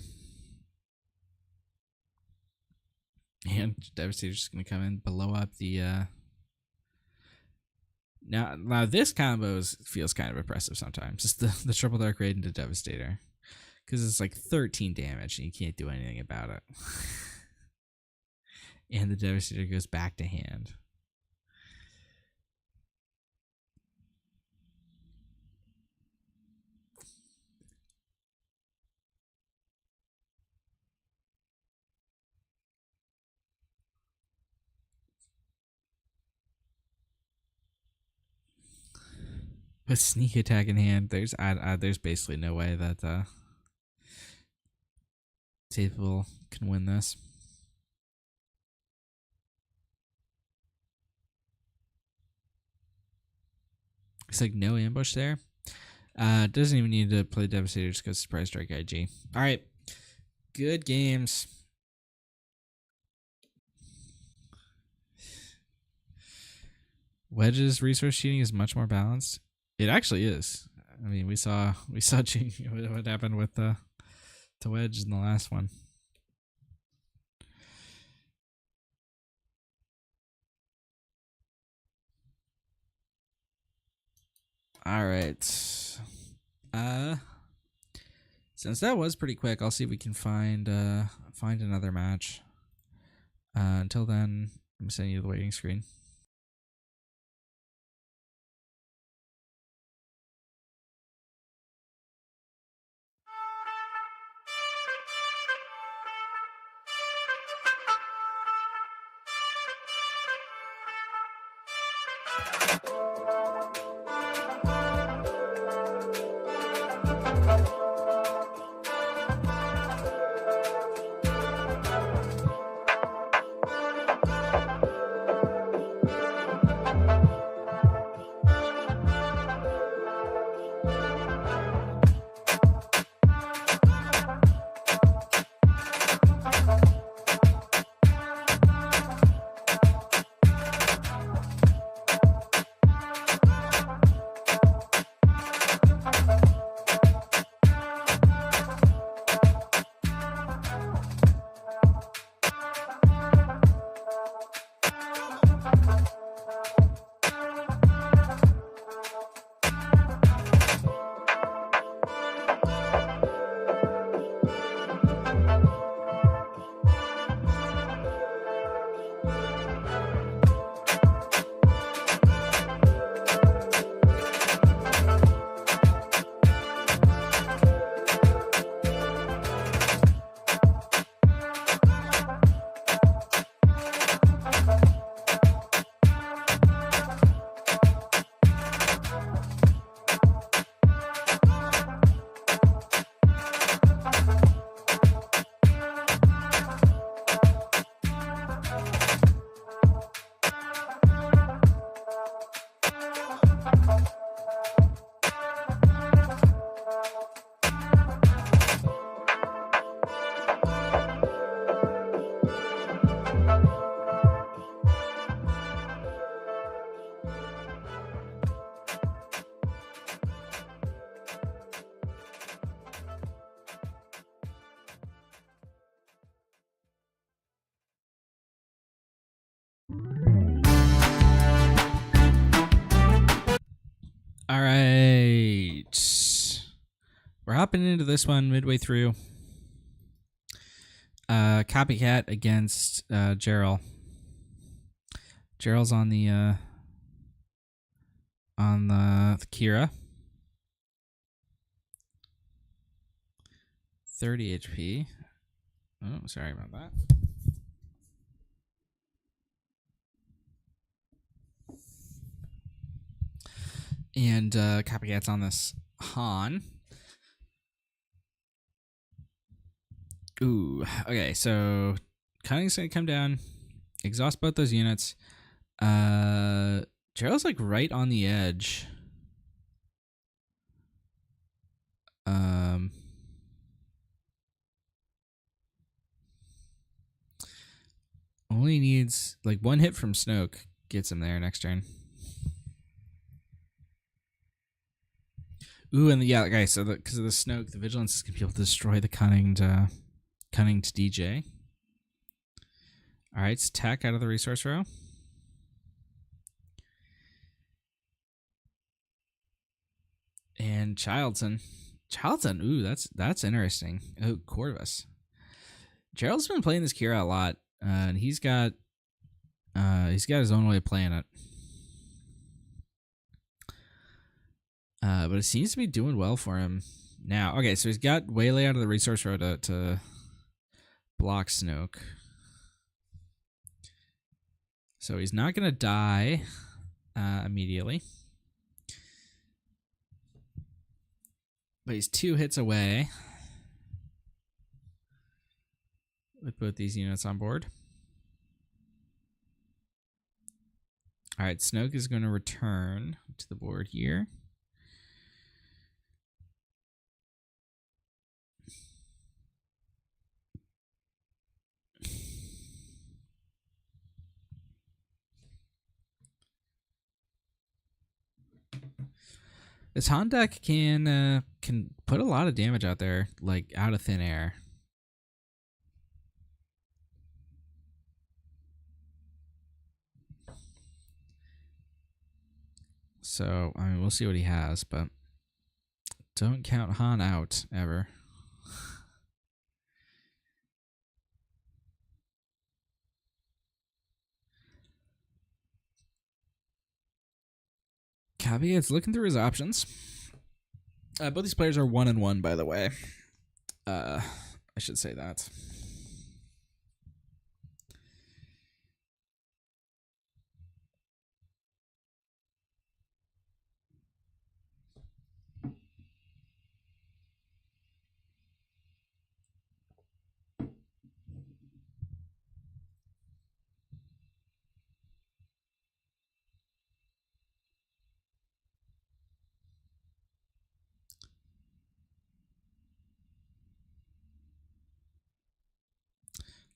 And Devastator's just gonna come in, blow up the Now this combo feels kind of oppressive sometimes. It's the Triple Dark Raid into Devastator. Because it's like 13 damage and you can't do anything about it. And the Devastator goes back to hand. With sneak attack in hand, there's basically no way that Tapeable can win this. It's like no ambush there. Doesn't even need to play Devastator just because Surprise Strike IG. All right, good games. Wedge's resource cheating is much more balanced. It actually is. I mean, we saw what happened with to Wedge in the last one. All right. Since that was pretty quick, I'll see if we can find another match. Until then, I'm sending you the waiting screen. All right. We're hopping into this one midway through. Copycat against Gerald. Gerald's on the Kira. 30 HP. Oh, sorry about that. And Copycat's on this Han. Ooh, okay, so Cunning's gonna come down, exhaust both those units. Gerald's like right on the edge. Only needs like one hit from Snoke gets him there next turn. Ooh, and yeah, okay, so because of the Snoke, the Vigilance is gonna be able to destroy the Cunning to DJ. All right, it's tech out of the resource row. And Childson, ooh, that's interesting. Oh, Corvus. Gerald's been playing this Kira a lot, and he's got his own way of playing it. But it seems to be doing well for him now. Okay, so he's got Waylay out of the resource row to block Snoke. So he's not gonna die immediately. But he's 2 hits away with both these units on board. All right, Snoke is going to return to the board here. This Han deck can put a lot of damage out there, like out of thin air. So I mean, we'll see what he has, but Don't count Han out ever. Caveat's looking through his options. Both these players are 1-1, by the way. I should say that.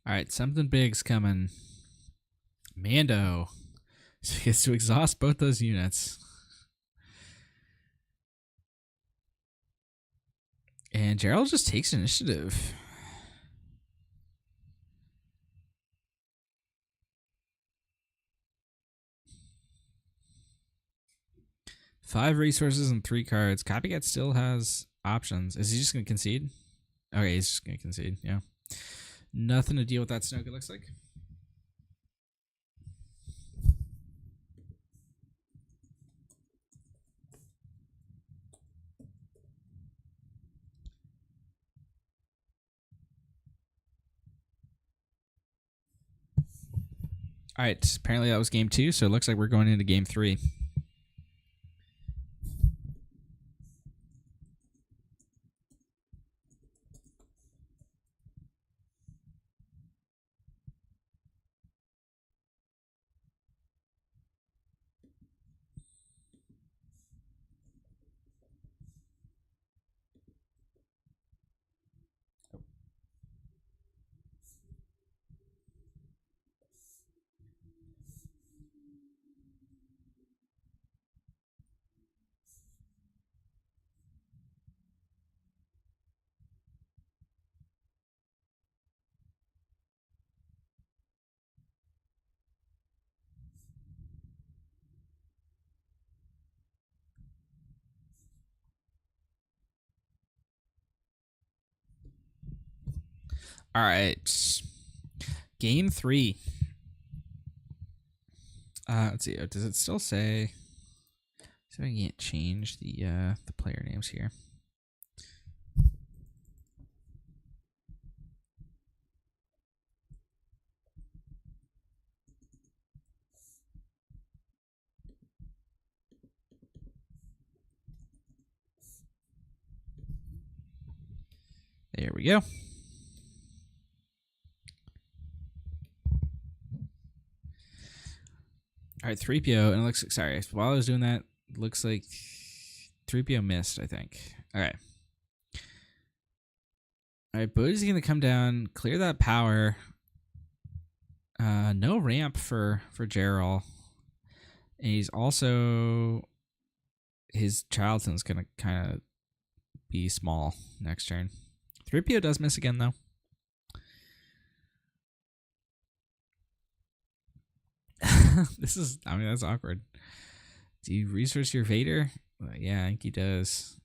All right, something big's coming. Mando. So he gets to exhaust both those units. And Gerald just takes initiative. Five resources and 3 cards. Copycat still has options. Is he just going to concede? Okay, he's just going to concede, yeah. Nothing to deal with that Snoke, it looks like. All right, apparently that was game 2, so it looks like we're going into game 3. All right. Game 3. Let's see. Does it still say? So I can't change the player names here. There we go. All right, 3PO, and it looks, sorry, while I was doing that, it looks like 3PO missed, I think. All right. All right, Bodhi's going to come down, clear that power. No ramp for Gerald. And he's also, his Charlton's going to kind of be small next turn. 3PO does miss again, though. This is, I mean, that's awkward. Do you resource your Vader? Yeah, I think he does.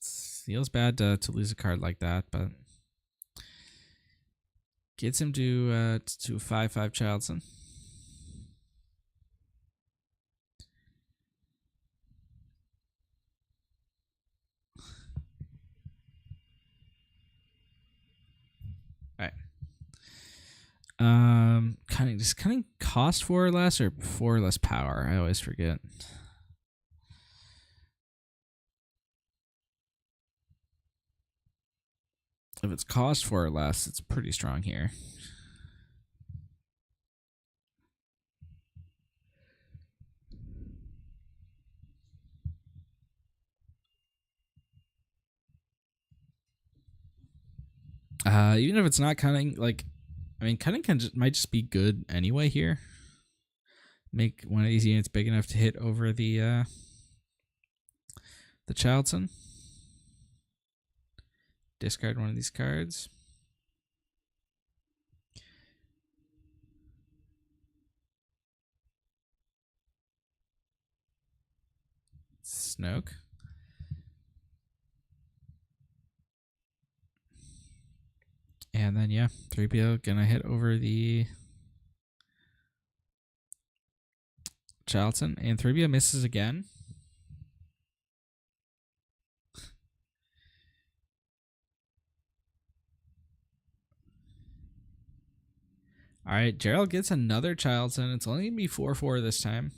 Feels bad to lose a card like that, but gets him to a 5/5 Childson. All right. Cutting cost 4 or less, or 4 or less power. I always forget. If it's cost 4 or less, it's pretty strong here. Even if it's not cutting, like, I mean, cutting might just be good anyway here. Make one of these units big enough to hit over the Childson. Discard one of these cards. Snoke. And then, yeah, 3PO gonna hit over the Charlton, and 3PO misses again. All right, Gerald gets another Charlton. It's only gonna be 4-4 this time,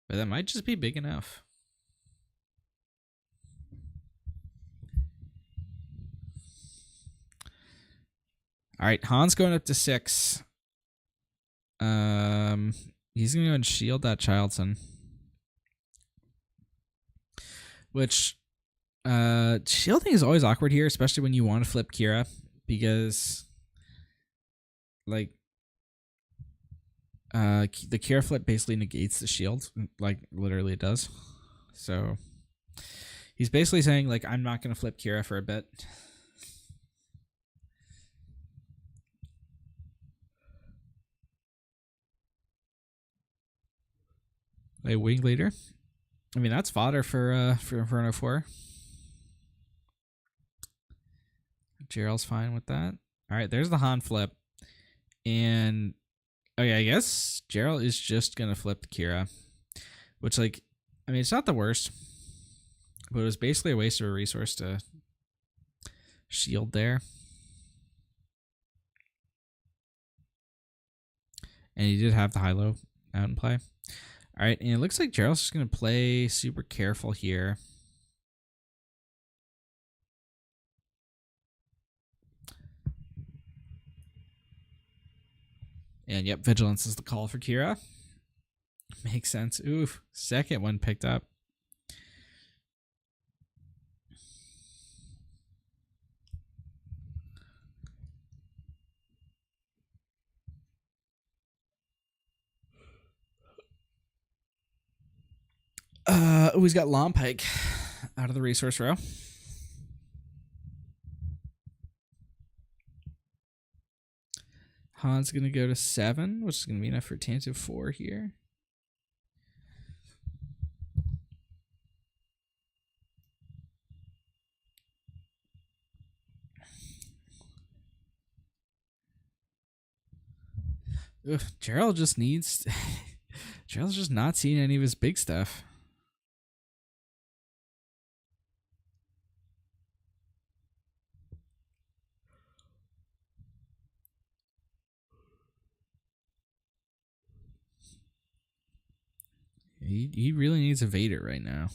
but that might just be big enough. All right, Han's going up to 6. He's gonna go and shield that Charlton, which shielding is always awkward here, especially when you want to flip Kira, because like the Kira flip basically negates the shield, like literally it does. So he's basically saying like, I'm not gonna flip Kira for a bit. A wing leader. I mean, that's fodder for Inferno 4. Gerald's fine with that. All right, there's the Han flip. And okay, I guess Gerald is just gonna flip the Kira, which, like, I mean, it's not the worst, but it was basically a waste of a resource to shield there. And he did have the high-low out in play. All right, and it looks like Gerald's just gonna play super careful here. And yep, Vigilance is the call for Kira. Makes sense. Oof, second one picked up. He's got Long Pike out of the resource row. Han's going to go to 7, which is going to be enough for Tantive 4 here. Ugh, Gerald just needs... Gerald's just not seeing any of his big stuff. He really needs a Vader right now.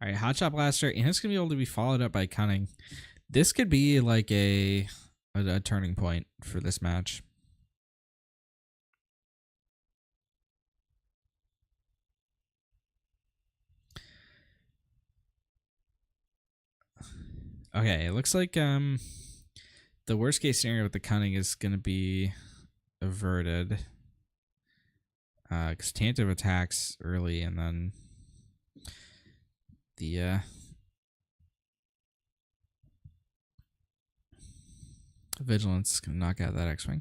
All right, Hotshot Blaster, and it's gonna be able to be followed up by Cunning. This could be like a turning point for this match. Okay, it looks like the worst case scenario with the Cunning is gonna be averted. Because Tantive attacks early, and then the Vigilance is gonna knock out that X-Wing.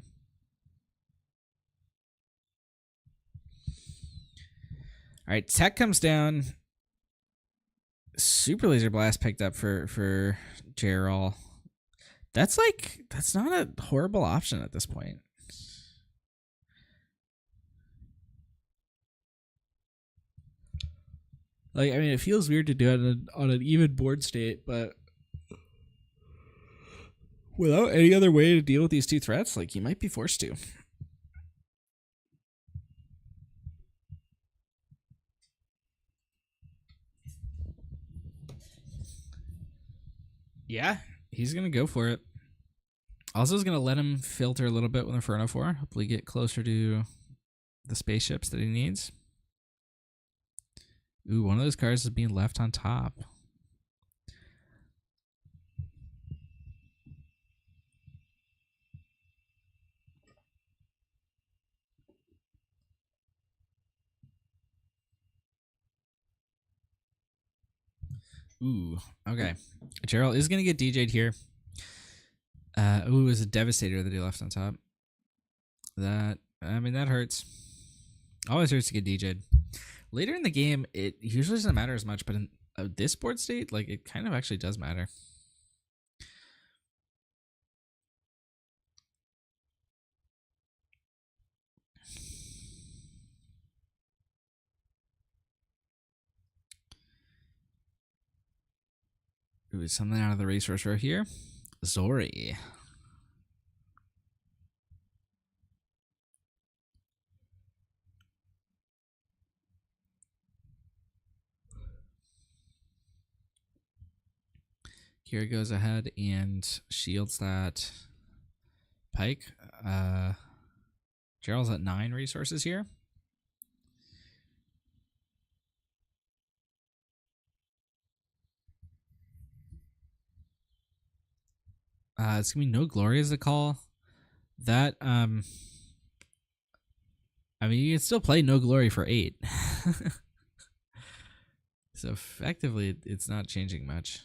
All right, Tech comes down. Super Laser Blast picked up for Gerald. That's not a horrible option at this point. Like, I mean, it feels weird to do it on an even board state, but without any other way to deal with these two threats, like, you might be forced to. Yeah, he's going to go for it. Also is going to let him filter a little bit with Inferno 4. Hopefully get closer to the spaceships that he needs. Ooh, one of those cars is being left on top. Ooh, okay. Gerald is going to get DJ'd here. Ooh, it was a Devastator that he left on top. That I mean, that hurts. Always hurts to get DJ'd. Later in the game, it usually doesn't matter as much, but in this board state, like, it kind of actually does matter. Ooh, something out of the resource row here. Zori. Kira goes ahead and shields that Pike. Gerald's at 9 resources here. It's gonna be no glory as the call. That I mean, you can still play no glory for 8. So effectively, it's not changing much.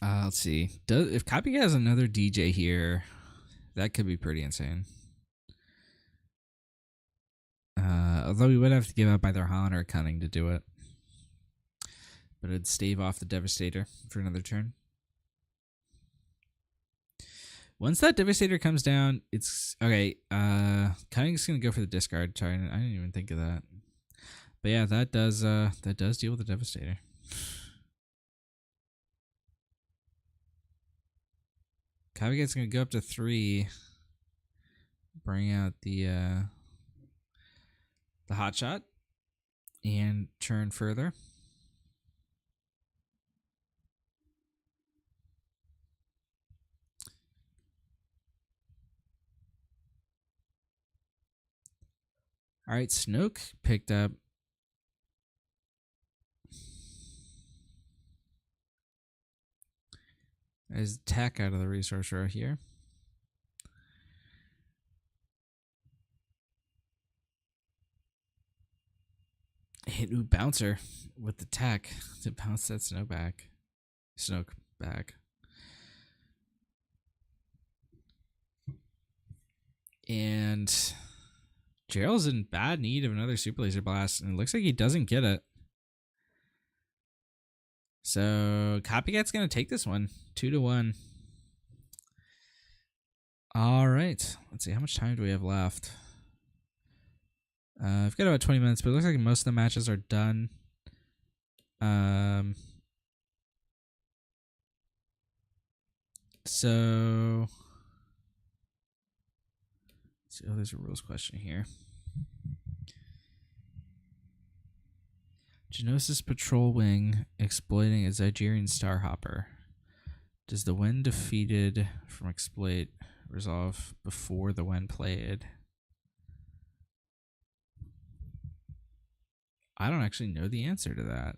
Let's see. If Copycat has another DJ here, that could be pretty insane. Although we would have to give up either Han or Cunning to do it. But it'd stave off the Devastator for another turn. Once that Devastator comes down, it's... Okay, Cunning's going to go for the discard. Sorry, I didn't even think of that. But yeah, that does deal with the Devastator. Copycat's going to go up to 3. Bring out the hot shot. And turn further. All right, Snoke picked up. There's tech out of the resource row here. Hit bouncer with the tech to bounce that Snoke back. And Gerald's in bad need of another Super Laser Blast, and it looks like he doesn't get it. So Copycat's gonna take this one, 2-1. All right, let's see, how much time do we have left? I've got about 20 minutes, but it looks like most of the matches are done. So, let's see. Oh, there's a rules question here. Geonosis Patrol Wing exploiting a Zygerian Starhopper. Does the when defeated from exploit resolve before the when played? I don't actually know the answer to that.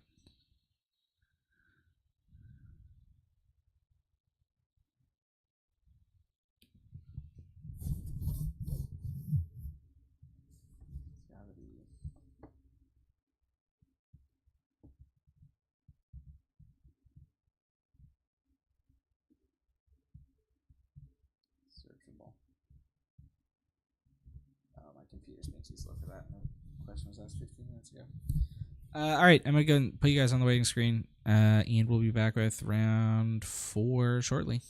Searchable. Oh, my computer's being too slow for that. No question was asked 15 minutes ago. All right, I'm going to go and put you guys on the waiting screen, and we'll be back with round 4 shortly.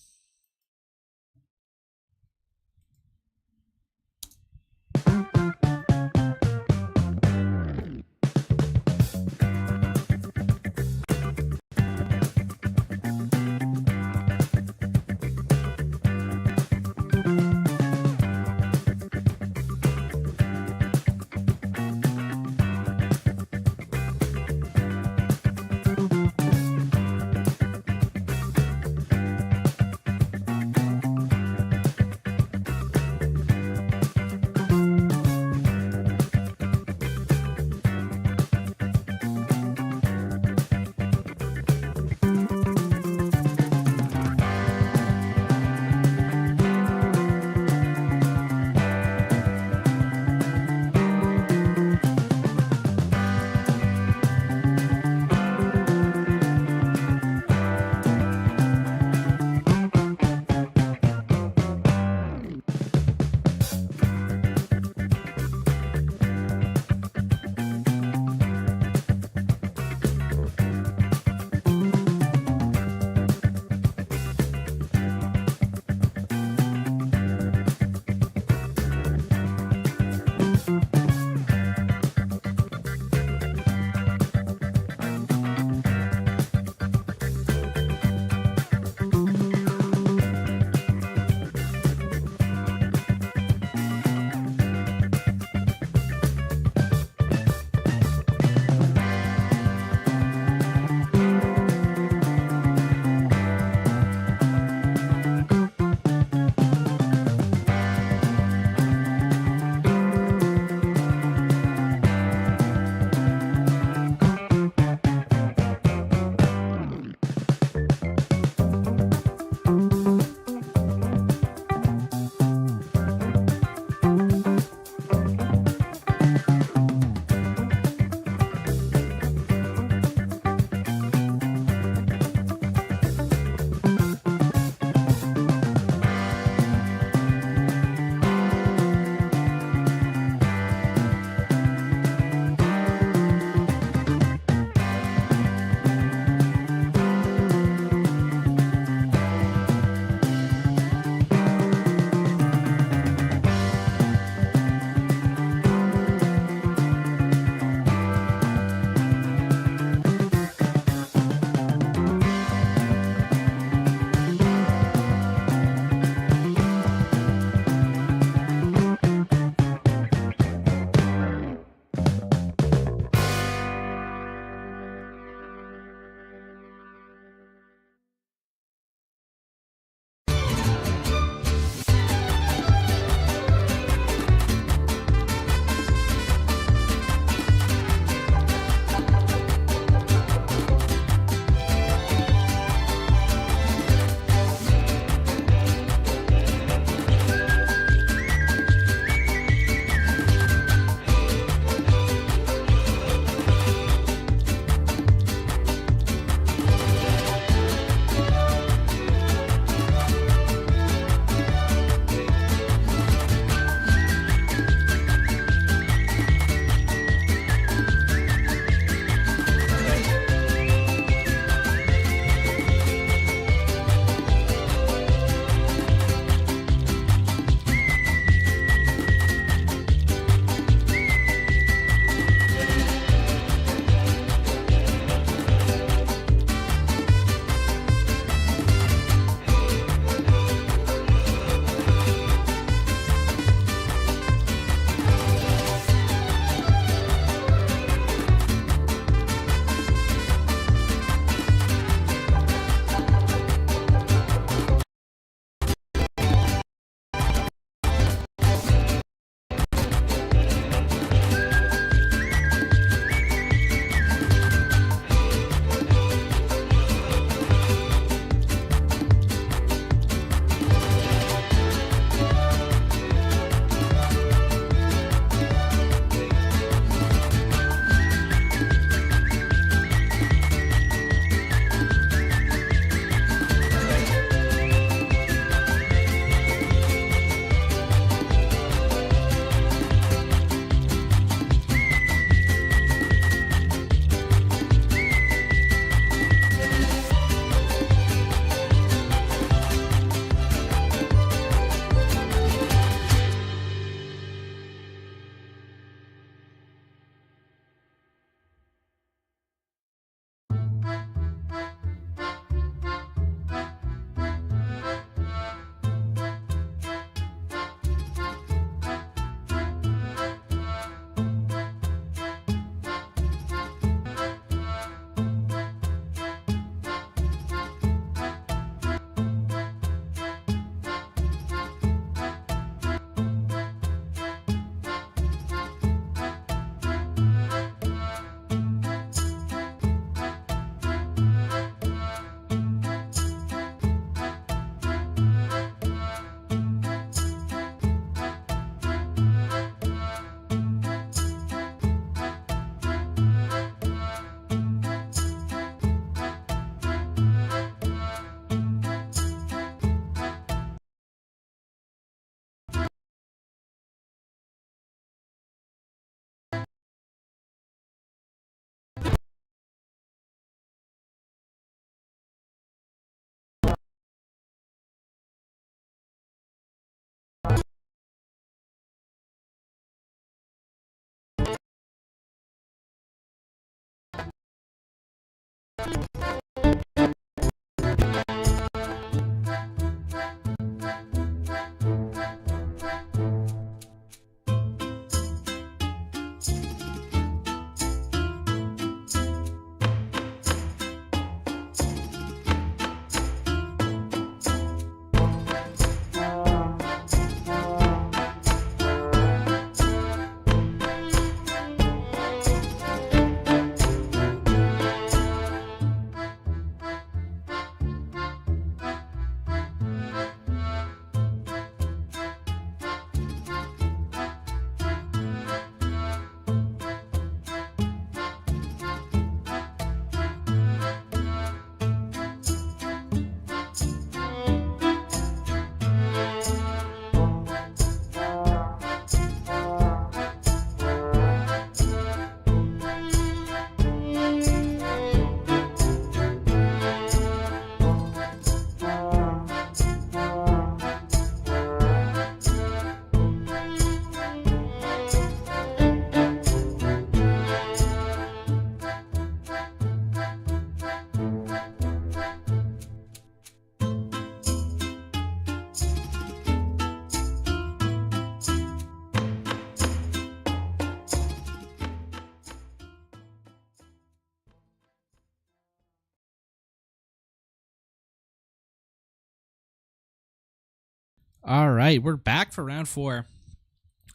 All right, we're back for round 4.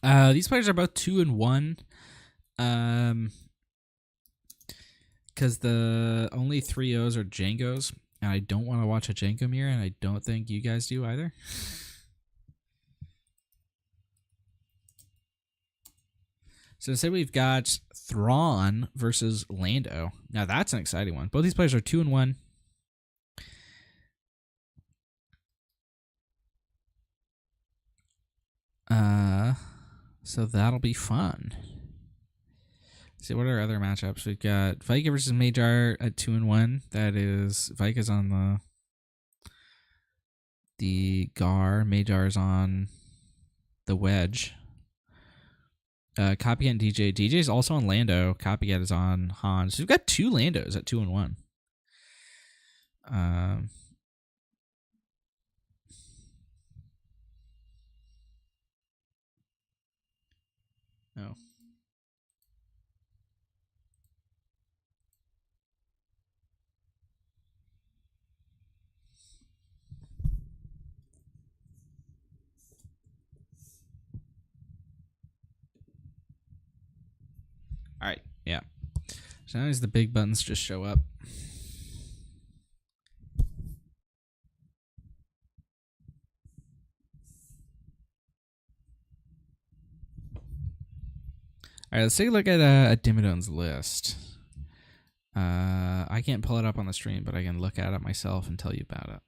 These players are both 2-1. Because the only 3 O's are Jangos, and I don't want to watch a Jango mirror, and I don't think you guys do either. So instead we've got Thrawn versus Lando. Now that's an exciting one. Both these players are 2-1. So that'll be fun. Let's see, what are our other matchups? We've got Vikica versus Majar at 2-1. That is, Vikica's on the Gar. Majar's on the Wedge. Copycat and DJ. DJ's also on Lando. Copycat is on Han. So we've got 2 Landos at 2-1. Oh. All right, yeah. So now the big buttons just show up. All right, let's take a look at Dimmadon's list. I can't pull it up on the stream, but I can look at it myself and tell you about it.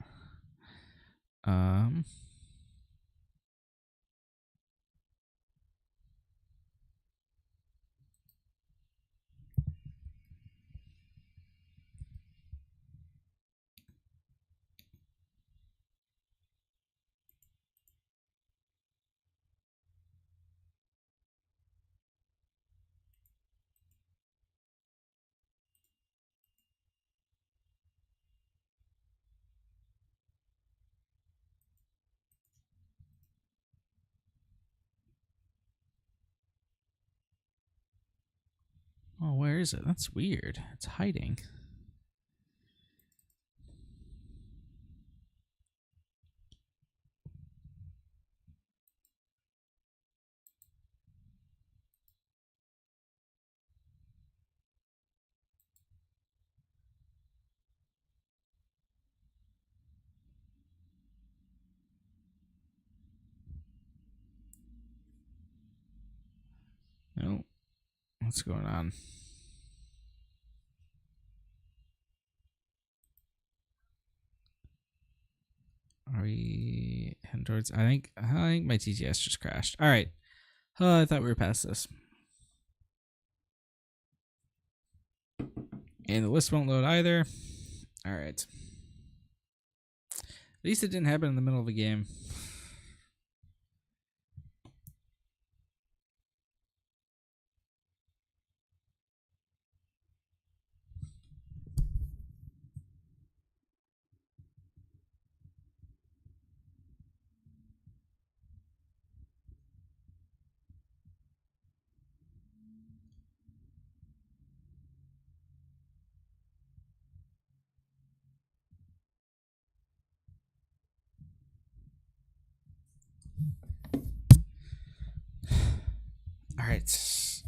Oh, where is it? That's weird. It's hiding. No. What's going on? Are we heading towards? I think my TTS just crashed. All right. I thought we were past this. And the list won't load either. All right. At least it didn't happen in the middle of the game. All right.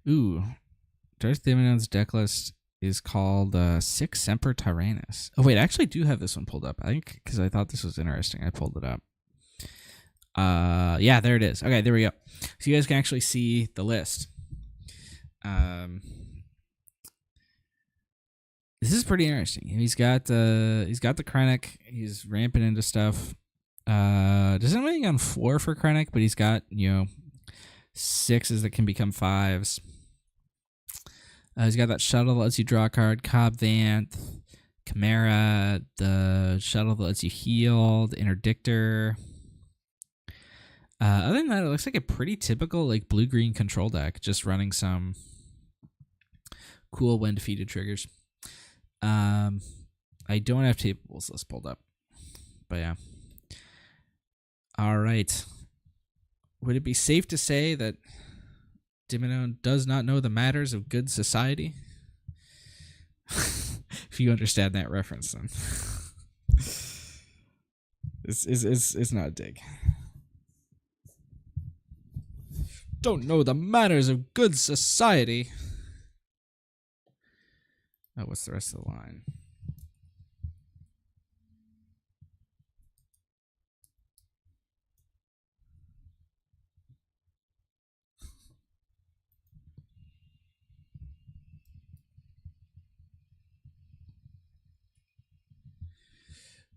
Ooh. Darth Dimmadon's deck list is called Six Semper Tyrannis. Oh, wait. I actually do have this one pulled up. I think because I thought this was interesting. I pulled it up. Yeah, there it is. Okay, there we go. So you guys can actually see the list. This is pretty interesting. He's got the Krennic. He's ramping into stuff. Doesn't really on 4 for Krennic, but he's got 6s that can become 5s. He's got that shuttle that lets you draw a card. Cobb Vanth, Chimera, the shuttle that lets you heal, the Interdictor. Other than that, it looks like a pretty typical like blue-green control deck, just running some cool when defeated triggers. I don't have tables list pulled up, but yeah. All right. Would it be safe to say that Dimmadome does not know the matters of good society. If you understand that reference, then it's not a dig. Don't know the manners of good society. Oh, what's the rest of the line?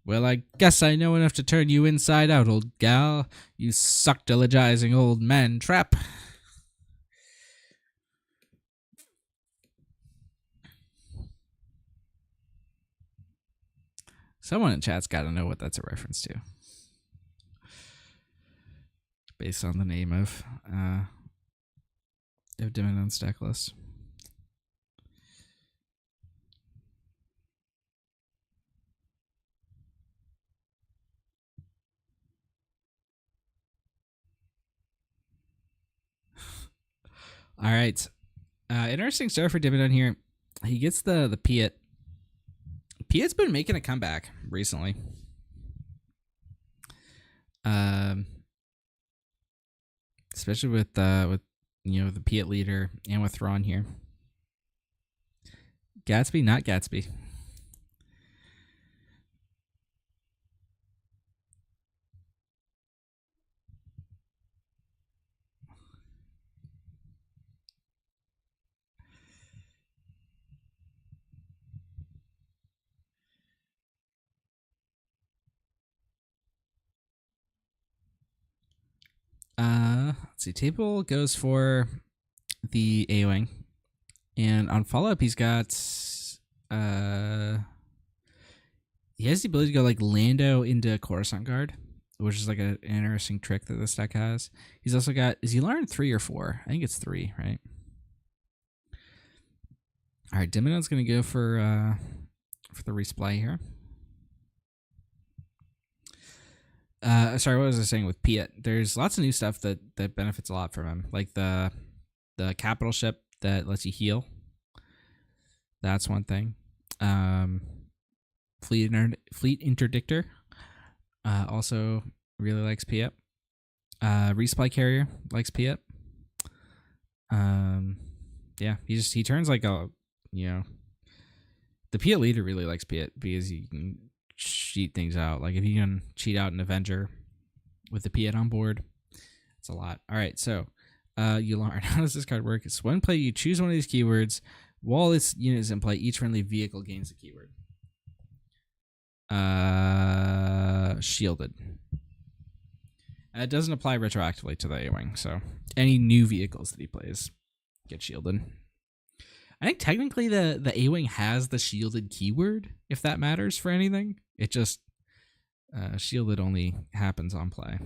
Well, I guess I know enough to turn you inside out, old gal. You suctilogizing old man trap. Someone in chat's got to know what that's a reference to. Based on the name of Dimmadome's deck list. All right. Interesting start for Dimmadome here. He gets the Piet. Piet's been making a comeback recently. Especially with the Piet leader and with Thrawn here. Gatsby, not Gatsby. Let's see. Table goes for the A-Wing. And on follow-up, he's got... he has the ability to go like Lando into Coruscant Guard, which is like an interesting trick that this deck has. He's also got... Is he learned 3 or 4? I think it's 3, right? Alright, Dimmadome's going to go for the resupply here. Sorry, what was I saying with Piet? There's lots of new stuff that benefits a lot from him, like the capital ship that lets you heal. That's one thing. Fleet Interdictor also really likes Piet. Resupply Carrier likes Piet. Yeah, he turns like a the Piet leader really likes Piet because he can cheat things out. Like if you can cheat out an Avenger with the Piet on board, it's a lot. All right, so you learn how does this card work? It's when play, you choose one of these keywords. While this unit is in play, each friendly vehicle gains a keyword. Shielded. It doesn't apply retroactively to the A-Wing, so any new vehicles that he plays get shielded. I think technically the A-Wing has the shielded keyword, if that matters for anything. It just shielded only happens on play.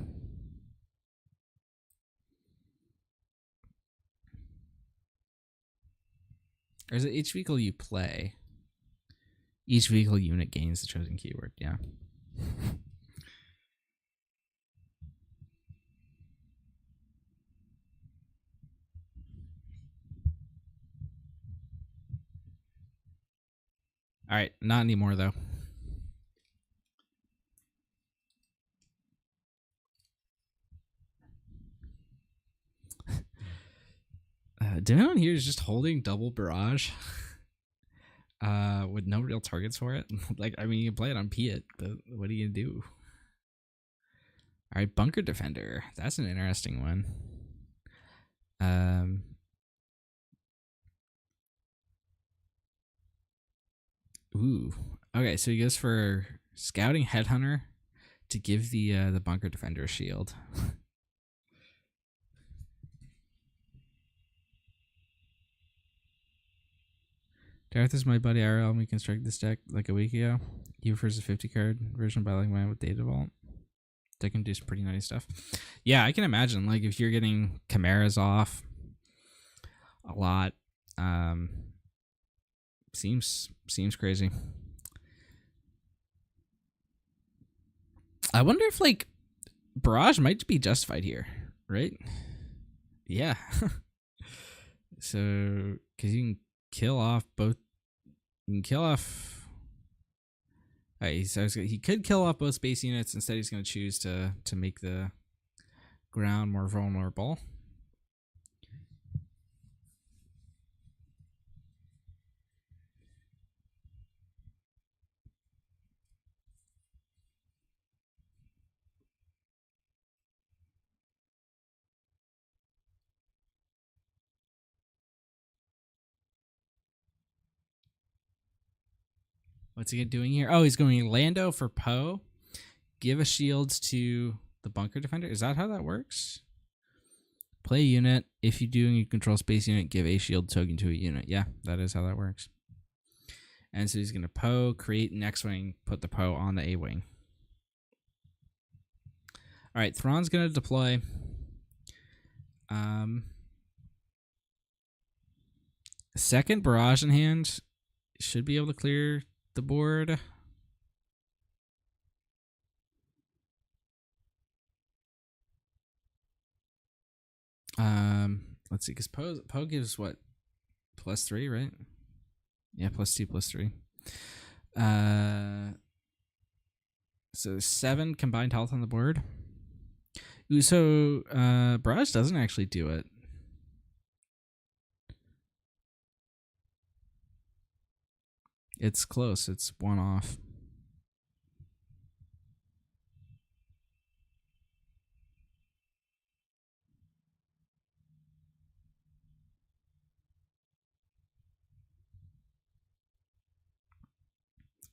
Or is it each vehicle you play? Each vehicle unit gains the chosen keyword, yeah. All right, not anymore though. Dimmadome here is just holding double barrage with no real targets for it. Like, I mean, you can play it on Piet, but what are you gonna do? All right, Bunker Defender. That's an interesting one. Ooh. Okay, so he goes for Scouting Headhunter to give the Bunker Defender a shield. Darth is my buddy IRL, and we constructed this deck like a week ago. He prefers a 50 card version by like mine with Data Vault. They can do some pretty nice stuff. Yeah, I can imagine like if you're getting Chimeras off a lot, seems crazy. I wonder if like Barrage might be justified here, right? Yeah. So, because you can kill off both. You can kill off. Alright, so he could kill off both space units. Instead, he's going to choose to make the ground more vulnerable. What's he doing here? Oh, he's going Lando for Poe. Give a shield to the bunker defender. Is that how that works? Play a unit. If you do and you control space unit, give a shield token to a unit. Yeah, that is how that works. And so he's going to Poe, create an X-Wing, put the Poe on the A-Wing. All right, Thrawn's going to deploy. Second barrage in hand. Should be able to clear the board. Let's see, because Poe gives what? +3, right? Yeah, +2, +3. So 7 combined health on the board. Ooh, so Barrage doesn't actually do it. It's close. It's 1 off.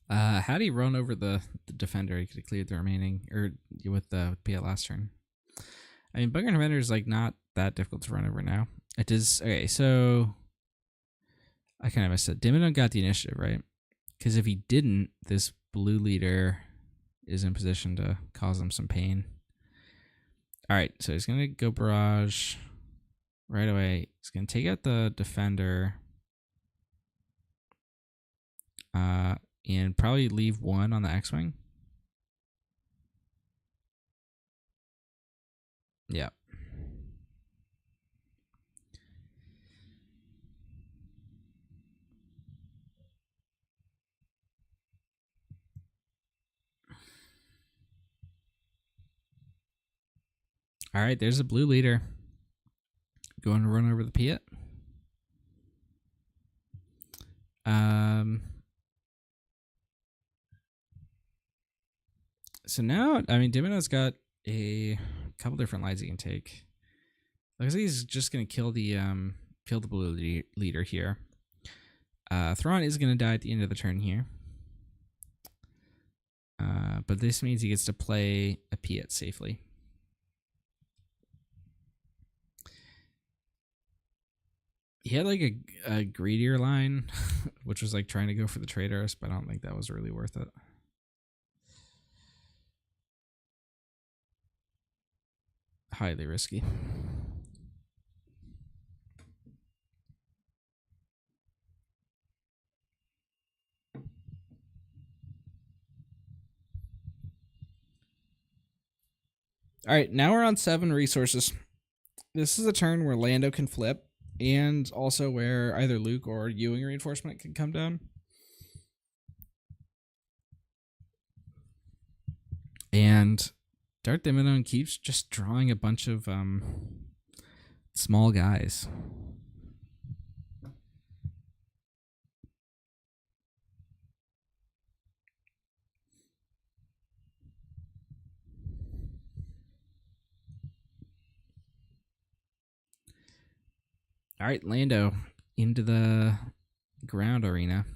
How do you run over the defender? He could have cleared the remaining, or with the Piet last turn. I mean, bunker defender is like not that difficult to run over now. It is okay. So I kind of missed it. Dimmadome got the initiative, right? Because if he didn't, this blue leader is in position to cause him some pain. All right, so he's gonna go barrage right away. He's gonna take out the defender. And probably leave 1 on the X-Wing. Yeah. All right, there's a blue leader. Going to run over the Piet. So now, I mean, Dimmadome's got a couple different lines he can take. Looks like he's just gonna kill the blue leader here. Thrawn is gonna die at the end of the turn here. But this means he gets to play a Piet safely. He had like a greedier line, which was like trying to go for the Traitorous, but I don't think that was really worth it. Highly risky. All right, now we're on 7 resources. This is a turn where Lando can flip, and also where either Luke or Ewing reinforcement can come down. And Darth Dimmadome keeps just drawing a bunch of small guys. All right, Lando into the ground arena.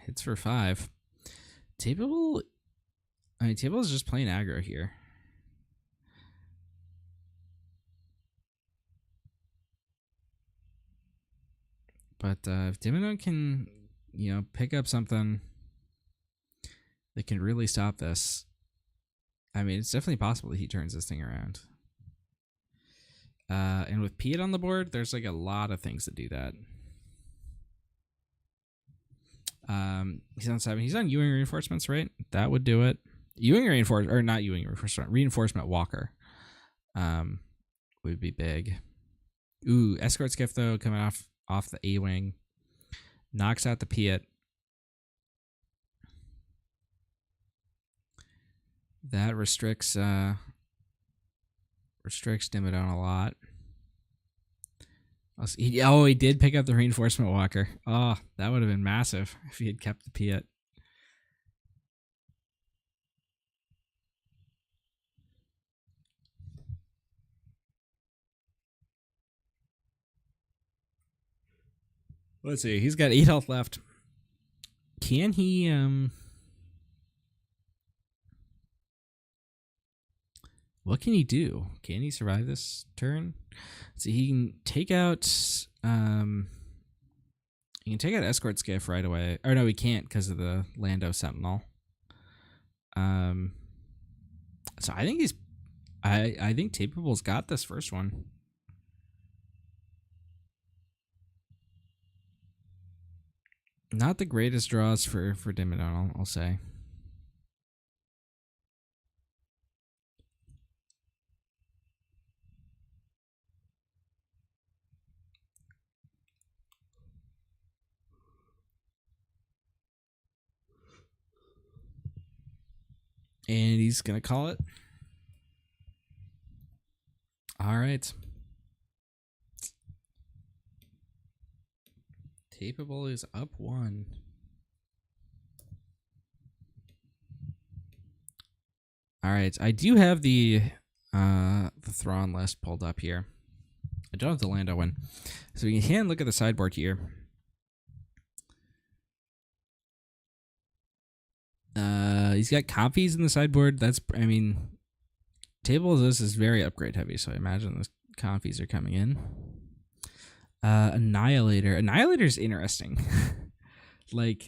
Hits for 5. Table is just playing aggro here. But if Dimmadome can, pick up something that can really stop this, I mean, it's definitely possible that he turns this thing around. And with Piet on the board, there's like a lot of things that do that. He's on 7. He's on Ewing reinforcements, right? That would do it. Ewing reinforcement, or not Ewing reinforcement, reinforcement Walker. Would be big. Ooh, escort skiff though coming off the A wing, knocks out the Piet. That restricts Dimmadome a lot. He did pick up the reinforcement Walker. Oh, that would have been massive if he had kept the Piet. Let's see. He's got 8 health left. Can he what can he do? Can he survive this turn? So he can take out escort skiff right away. Or no, he can't because of the Lando Sentinel. So I think I think Tapeable's got this first one. Not the greatest draws for Dimmadome, I'll say. And he's going to call it. All right. Tapeable is up 1. All right. I do have the Thrawn list pulled up here. I don't have the Lando one. So you can look at the sideboard here. He's got copies in the sideboard. Table of this is very upgrade heavy, so I imagine the copies are coming in. Annihilator. Annihilator's interesting. You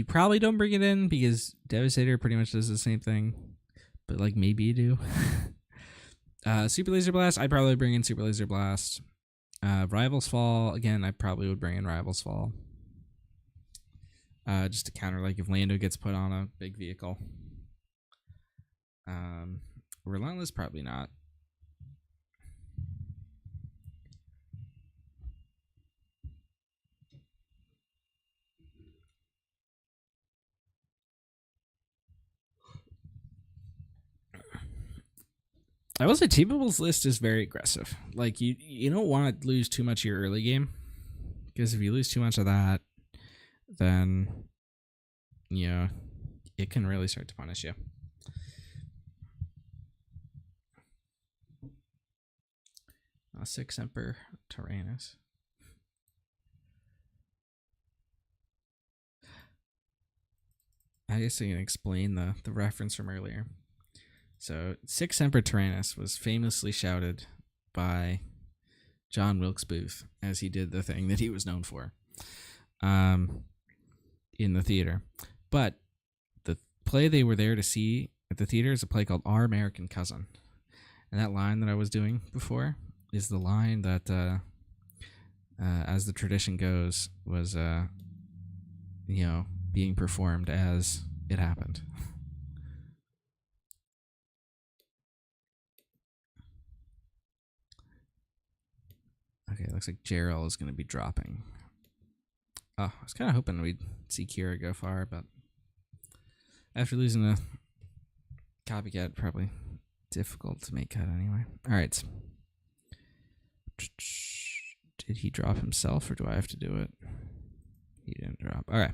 probably don't bring it in because Devastator pretty much does the same thing, but maybe you do. Super Laser Blast. I'd probably bring in Super Laser Blast. Rivals Fall. Again, I probably would bring in Rivals Fall. Just to counter if Lando gets put on a big vehicle. Relentless, probably not. I will say Tapeable's list is very aggressive. You don't want to lose too much of your early game, because if you lose too much of that, then it can really start to punish you. A 6 Emperor Tyrannus. I guess I can explain the reference from earlier. So 6 Emperor Tyrannus was famously shouted by John Wilkes Booth as he did the thing that he was known for in the theater. But the play they were there to see at the theater is a play called Our American Cousin. And that line that I was doing before is the line that, as the tradition goes, was, being performed as it happened. Okay, looks like Jarrell is going to be dropping. Oh, I was kind of hoping we'd see Kira go far, but after losing a copycat, probably difficult to make cut anyway. All right. Did he drop himself, or do I have to do it? He didn't drop. All right.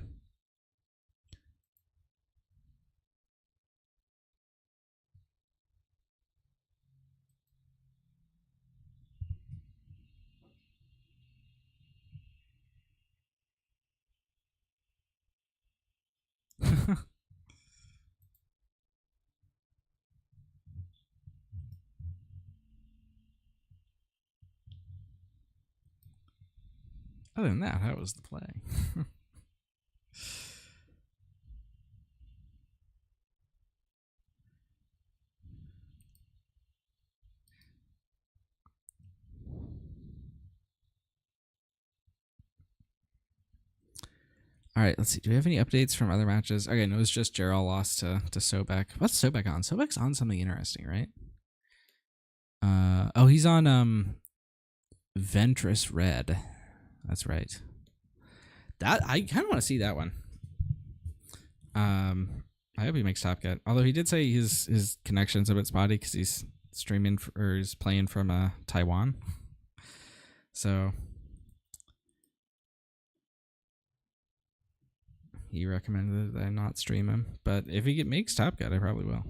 Other than that, how was the play? All right, let's see. Do we have any updates from other matches? Okay, no, it was just Gerald lost to Sobek. What's Sobek on? Sobek's on something interesting, right? Oh, he's on Ventress Red. That's right. That I kind of want to see that one. I hope he makes Top Cut. Although he did say his connection's a bit spotty because he's streaming or he's playing from Taiwan. So he recommended that I not stream him. But if he makes Top Cut, I probably will.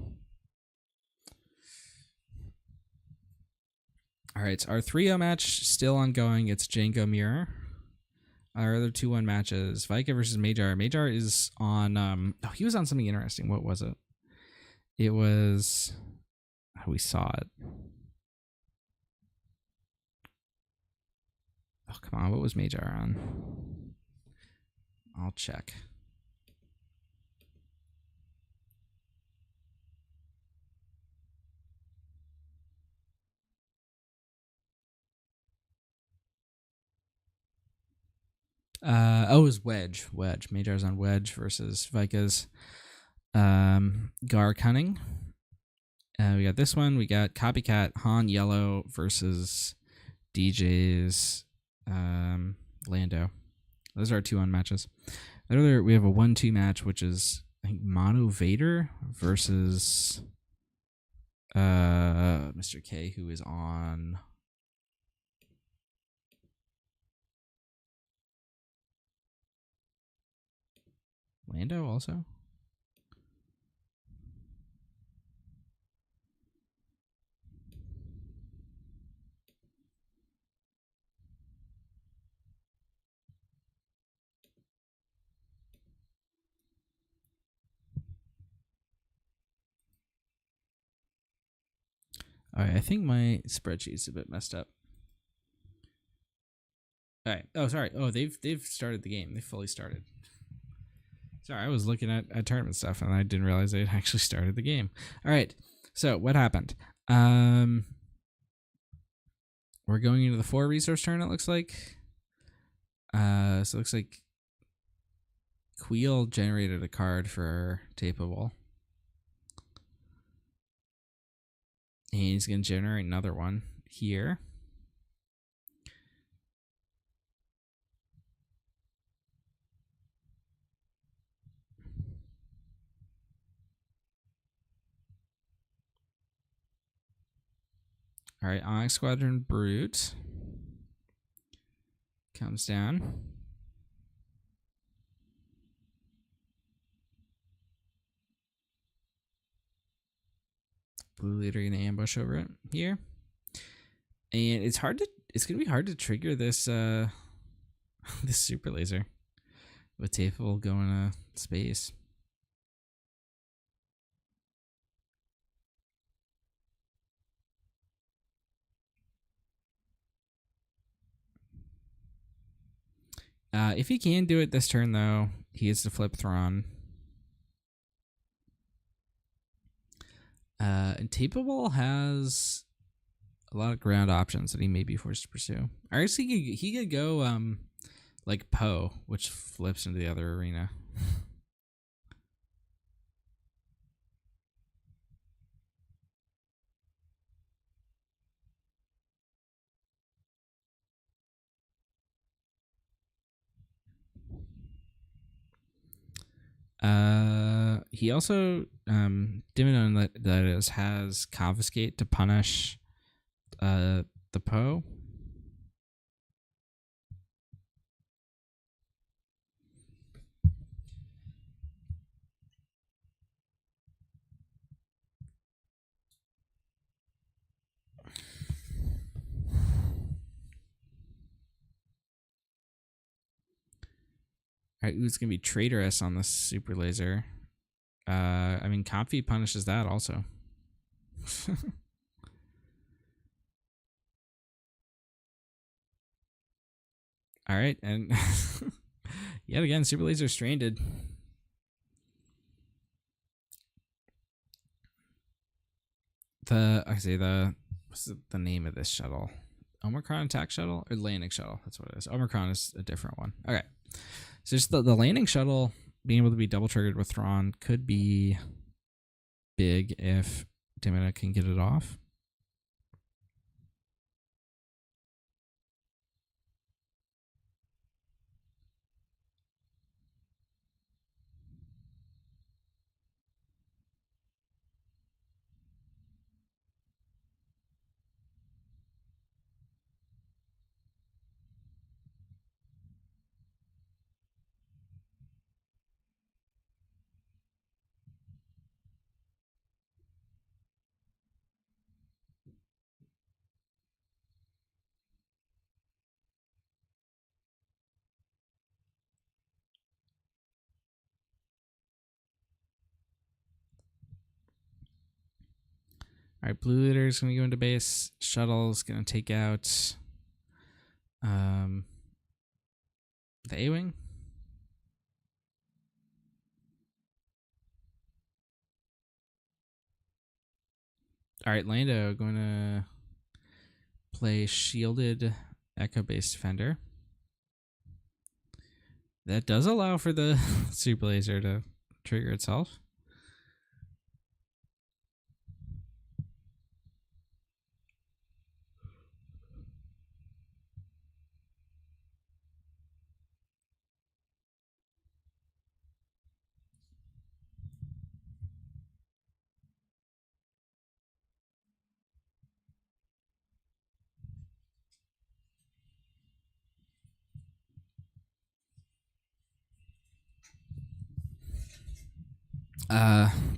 All right, so our 3-0 match still ongoing. It's Jango Mirror. Our other 2-1 matches, Vikica versus Major. Major is on, he was on something interesting. What was it? It was, we saw it. Oh, come on, what was Major on? I'll check. It was Wedge. Major's on Wedge versus Vikica's Gar Cunning. We got this one. We got Copycat Han Yellow versus DJ's Lando. Those are our 2-1 matches. We have a 1-2 match, which is I think Mono Vader versus Mr. K, who is on Lando also. All right, I think my spreadsheet's a bit messed up. All right. Oh, sorry. Oh, they've started the game. They fully started. Sorry, I was looking at tournament stuff and I didn't realize they had actually started the game. All right. So what happened? We're going into the 4 resource turn. It looks like. So it looks like Queel generated a card for Tapeable. And he's going to generate another one here. All right, Onyx Squadron Brute comes down. Blue Leader gonna ambush over it here, and it's gonna be hard to trigger this this super laser with Tapeable going to space. If he can do it this turn, though, he has to flip Thrawn. And Tapeable has a lot of ground options that he may be forced to pursue. Or he could go like Poe, which flips into the other arena. He also Dimmadome that is has Confiscate to punish the Poe. Alright, it's gonna be Traitorous on the super laser. I mean, Comfy punishes that also. All right, and yet again, super laser stranded. What's the name of this shuttle? Omicron attack shuttle or landing shuttle? That's what it is. Omicron is a different one. Okay. So just the landing shuttle being able to be double triggered with Thrawn could be big if Dimina can get it off. All right, blue leader is going to go into base. Shuttle's going to take out the A-wing. All right, Lando going to play shielded Echo Base Defender. That does allow for the super laser to trigger itself.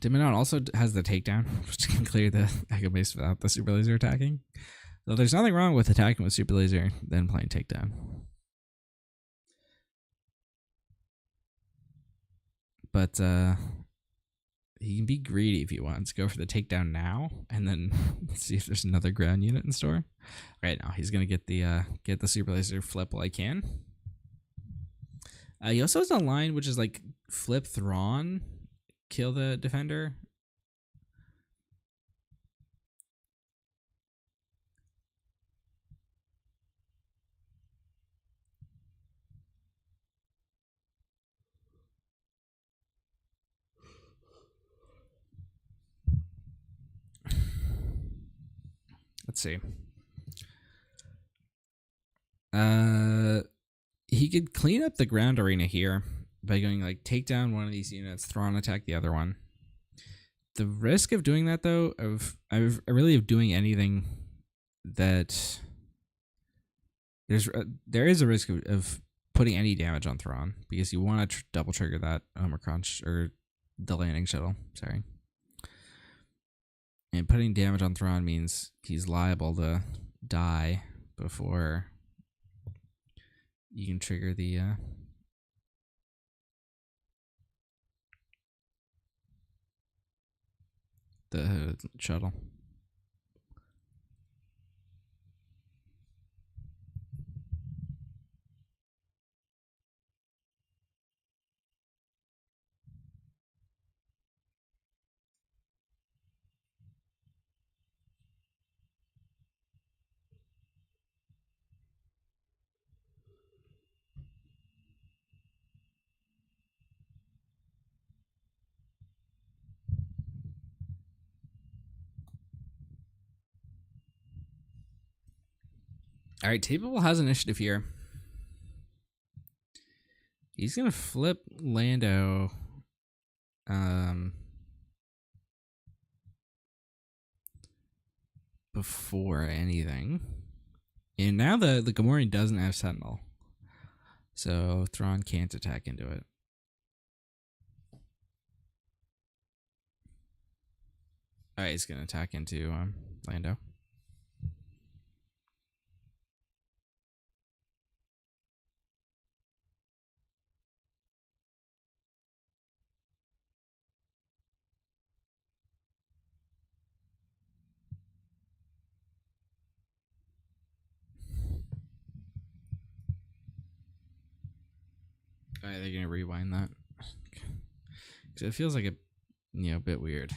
Diminon also has the takedown, which can clear the Echo Base without the super laser attacking. So there's nothing wrong with attacking with super laser, then playing takedown. But he can be greedy if he wants. Go for the takedown now, and then see if there's another ground unit in store. Right now, he's gonna get the super laser flip while I can. He also has a line which is like flip Thrawn, kill the defender. Let's see. He could clean up the ground arena here by going like take down one of these units, Thrawn attack the other one. The risk of doing that, though, of doing anything that there is a risk of putting any damage on Thrawn because you want to double trigger that Omicron or the landing shuttle. Sorry. And putting damage on Thrawn means he's liable to die before you can trigger the shuttle. All right, Table has initiative here. He's gonna flip Lando. Before anything, and now the Gamorrean doesn't have Sentinel, so Thrawn can't attack into it. All right, he's gonna attack into Lando. All right, they're gonna rewind that because it feels like a bit weird.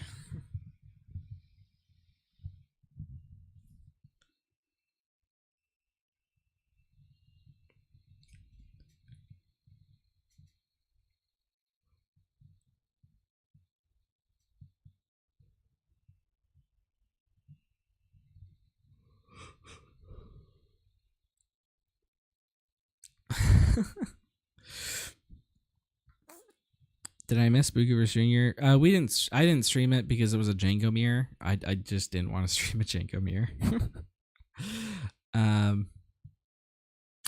Did I miss Buku vs Junior? We didn't. I didn't stream it because it was a Jango mirror. I just didn't want to stream a Jango mirror.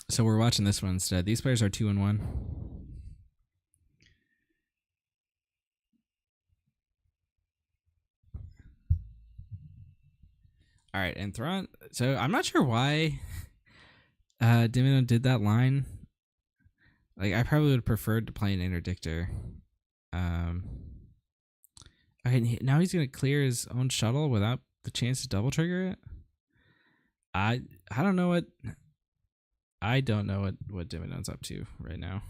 So we're watching this one instead. These players are 2-1. All right, and Thrawn. So I'm not sure why Dimino did that line. Like, I probably would have preferred to play an interdictor. Okay, now he's gonna clear his own shuttle without the chance to double trigger it. I don't know what Dimino's up to right now.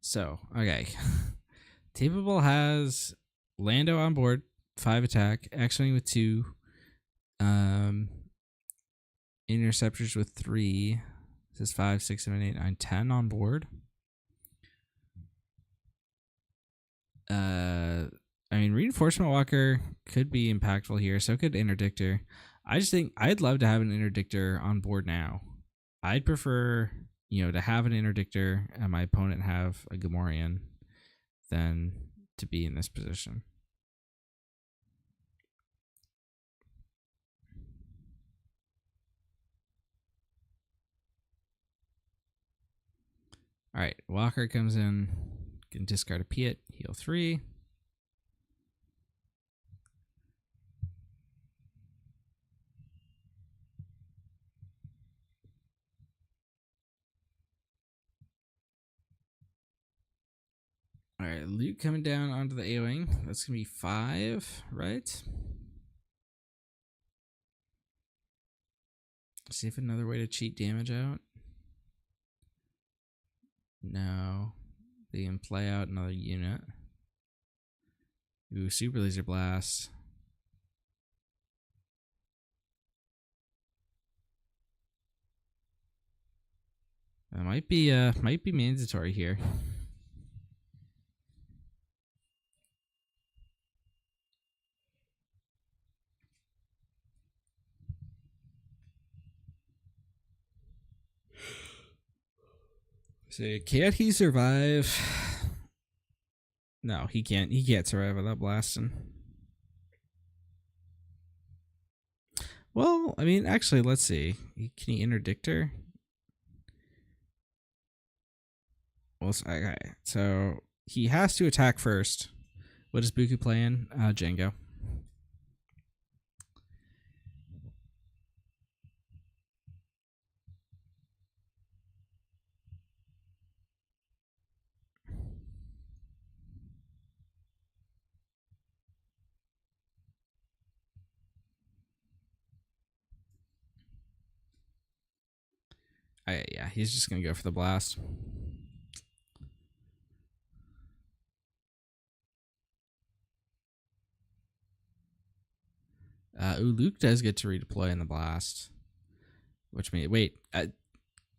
So, okay. Tapeable has Lando on board, 5 attack, X-Wing with 2, Interceptors with 3. This is 5, 6, 7, 8, 9, 10 on board. I mean, Reinforcement Walker could be impactful here, so could Interdictor. I just think I'd love to have an Interdictor on board now. I'd prefer, to have an Interdictor and my opponent have a Gamorrean than to be in this position. All right, Walker comes in, can discard a Piet, heal 3. All right, Luke coming down onto the A-Wing. That's going to be 5, right? See if another way to cheat damage out. No. They can play out another unit. Ooh, Super Laser Blast. That might be mandatory here. So can't he survive? No, he can't. He can't survive without blasting. Well, I mean, actually, let's see. Can he interdict her? Well, okay. So he has to attack first. What is Buku playing? Jango. Yeah, he's just gonna go for the blast. Luke does get to redeploy in the blast, which means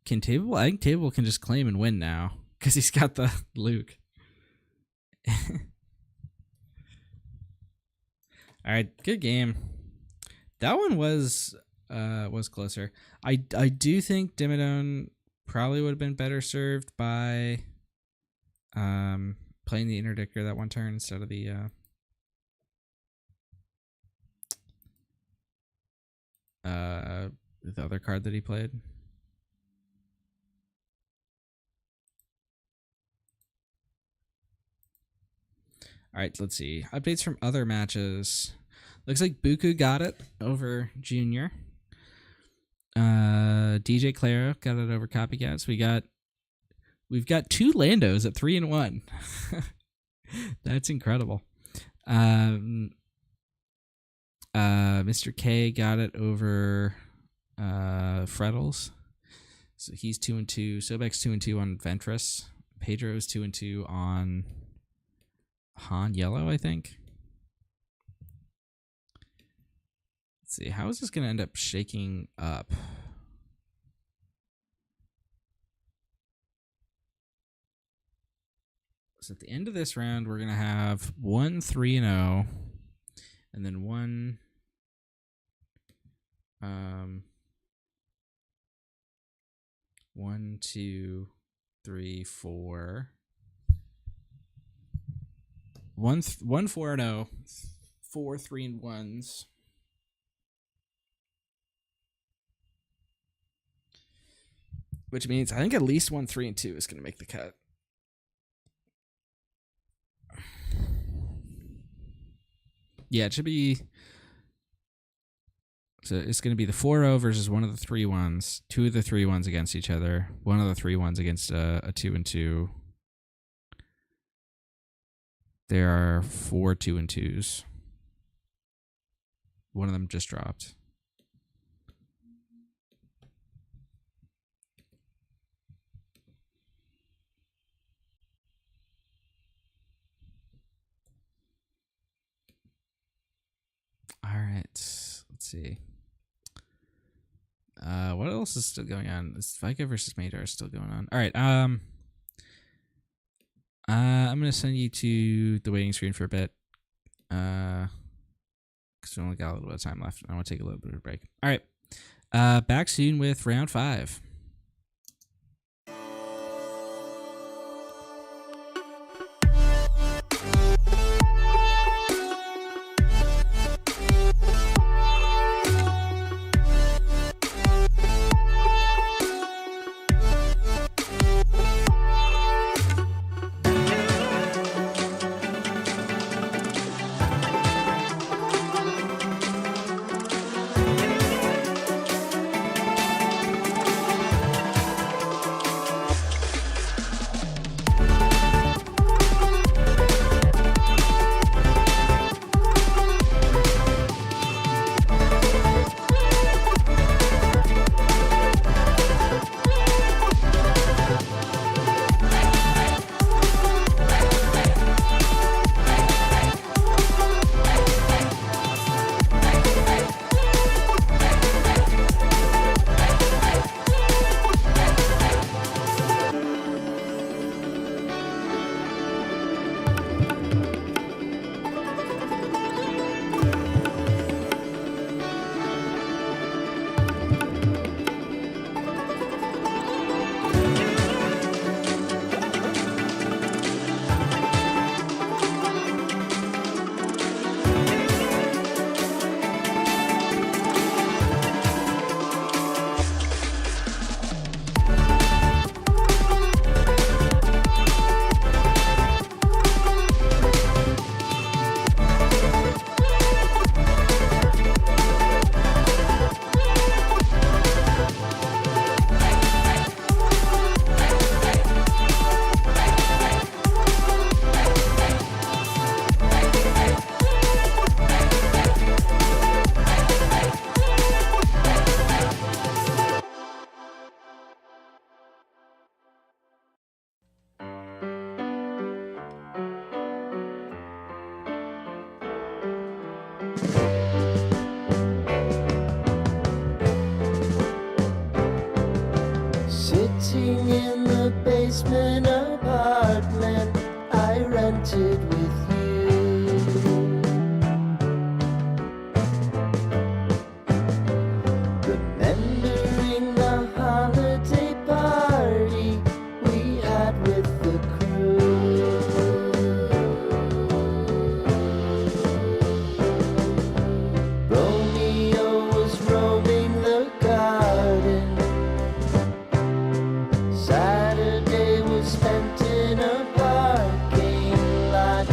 can Table? I think Table can just claim and win now because he's got the Luke. All right, good game. That one was closer. I do think Dimmadome probably would have been better served by playing the Interdictor that one turn instead of the other card that he played. All right, let's see. Updates from other matches. Looks like Buku got it over Junior. DJ Claro got it over Copycats. We've got 2 Landos at 3-1. That's incredible. Mr. K got it over Freddles. So he's 2-2. Sobek's 2-2 on Ventress. Pedro's 2-2 on Han yellow, I think. Let's see. How is this going to end up shaking up? So at the end of this round, we're going to have 1, 3, and 0. And then 1... 1, 2, 3, 4. 1, 4, and 0. 4, 3, and 1s. Which means I think at least 1, 3, and 2 is going to make the cut. Yeah, it should be. So it's going to be the 4-0 versus one of the 3 1s. 2 of the 3 1s against each other. 1 of the 3 1s against a 2 and 2. There are 4 2 and 2s. One of them just dropped. All right. Let's see. What else is still going on? Is Vikica versus Madar still going on? All right. I'm gonna send you to the waiting screen for a bit. Because we only got a little bit of time left. I want to take a little bit of a break. All right. Back soon with round 5. Sitting in the basement apartment I rented with you. Remembering the holiday party we had with the crew. Romeo was roaming the garden. Saturday was spent in a parking lot.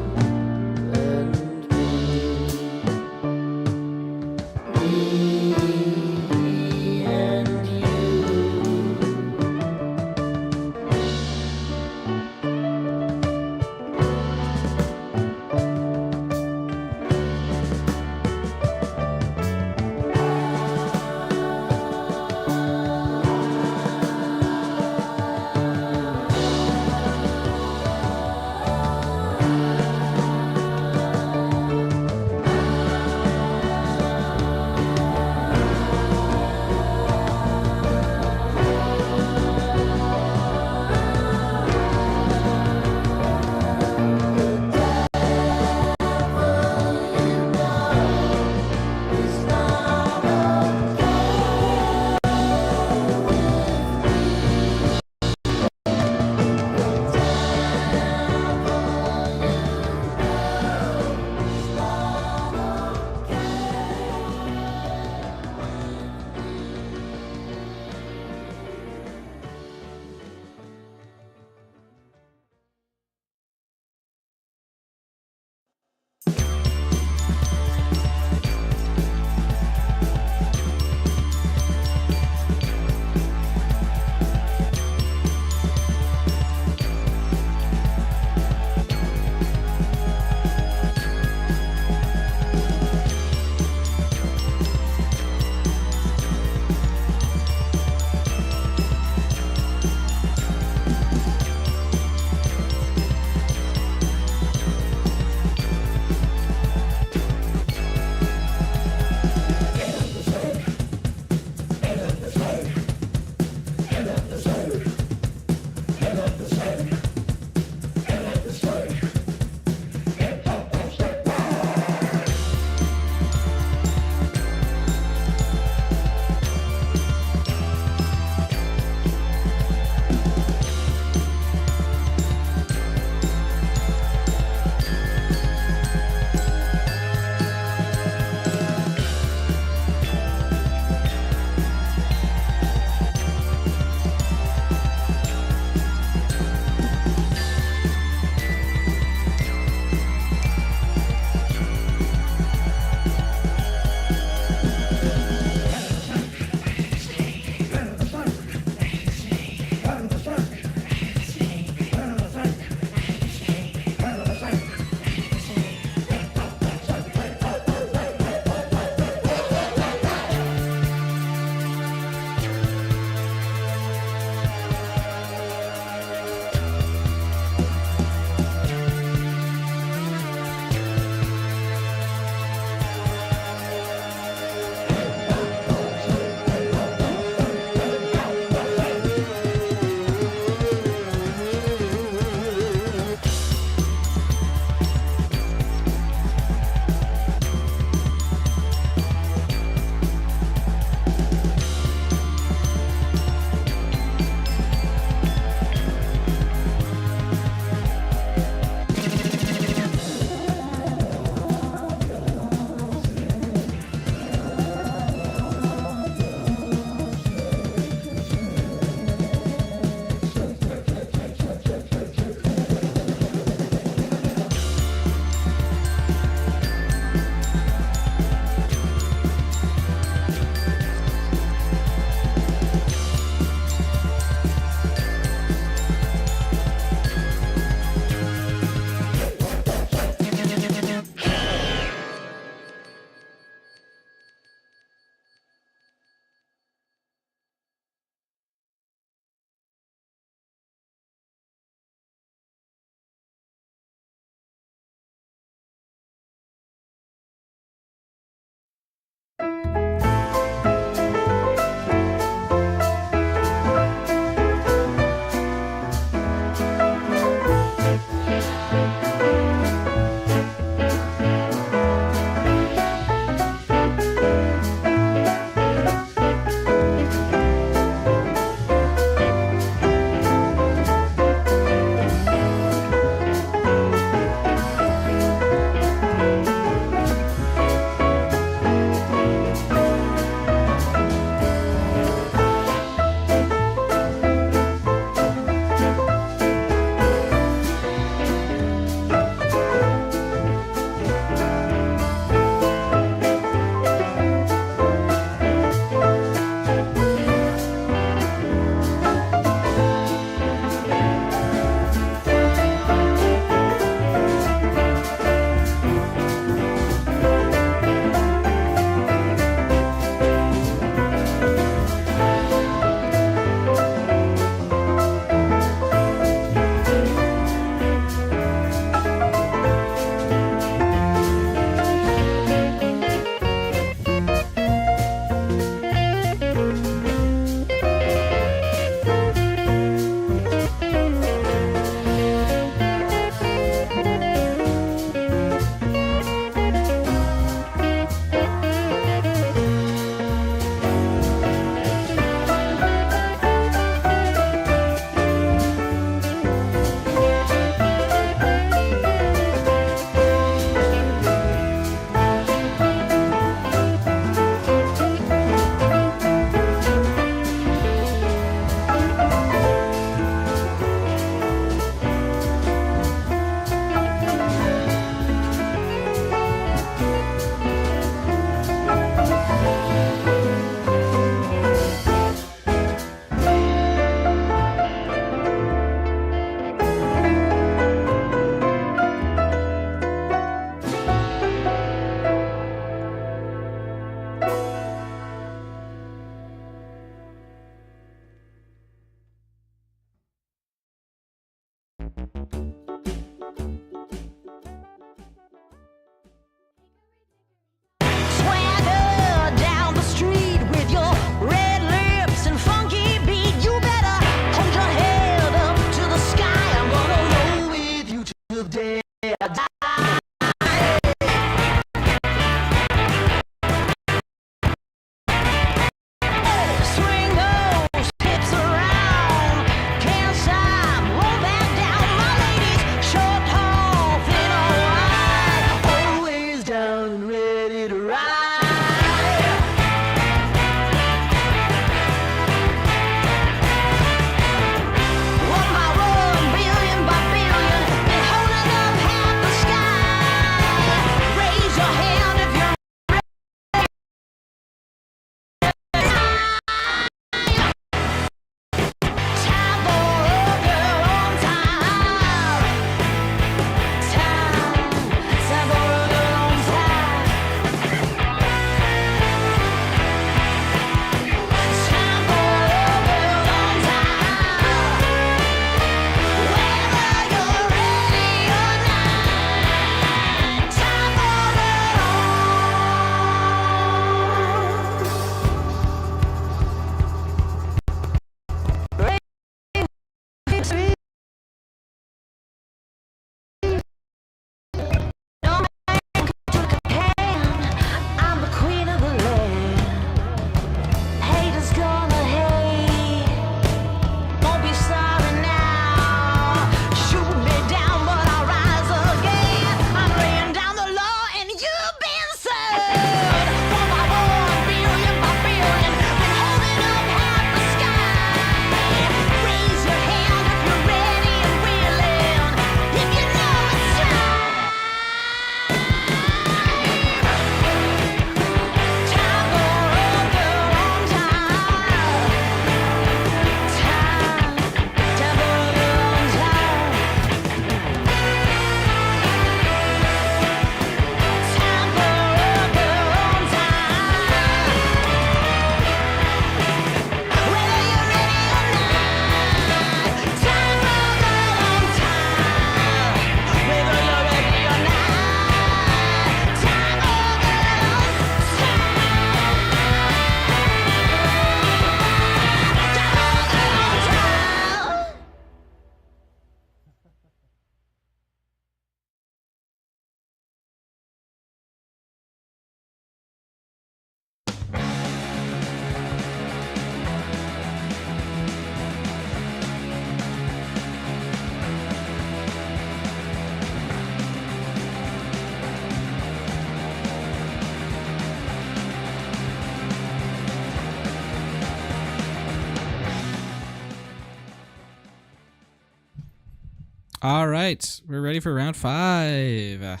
All right, we're ready for round 5.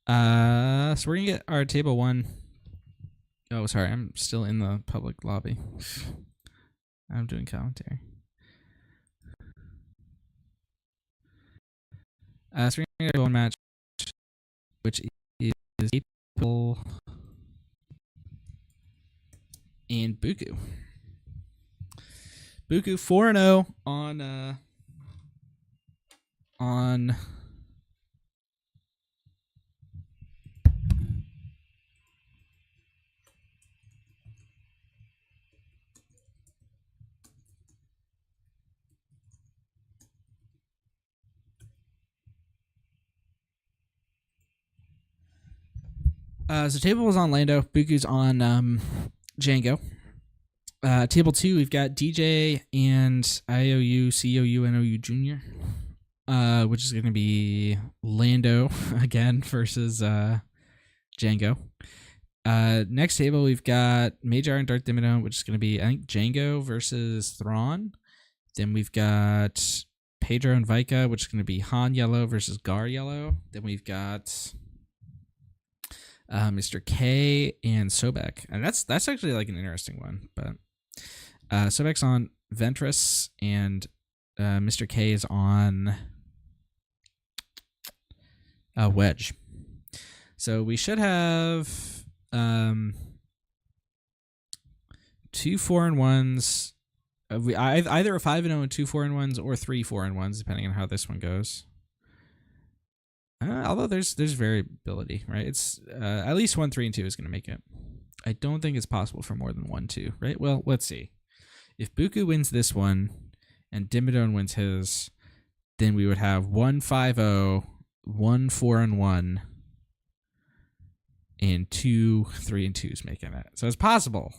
So we're gonna get our table 1. Oh, sorry, I'm still in the public lobby. I'm doing commentary. So we're gonna get one match, which is April and Buku. Buku 4-0 on so table was on Lando, Buku's on Jango. Table 2, we've got DJ and IOU COU NOU Jr. Which is going to be Lando again versus Jango. Next table, we've got Major and Darth Dimmadome, which is going to be, I think, Jango versus Thrawn. Then we've got Pedro and Vikica, which is going to be Han Yellow versus Gar Yellow. Then we've got Mr. K and Sobek. And that's actually like an interesting one. But Sobek's on Ventress, and Mr. K is on Wedge. So we should have 2 4-1s. Either a 5-0 and 2 4-1s, or 3 4-1s, depending on how this one goes. Although there's variability, right? It's at least 1 3 and 2 is going to make it. I don't think it's possible for more than 1 2, right? Well, let's see. If Buku wins this one and Dimmadome wins his, then we would have 1 5-0, 1 4-1, and 2 3 and 2s making it. So it's possible.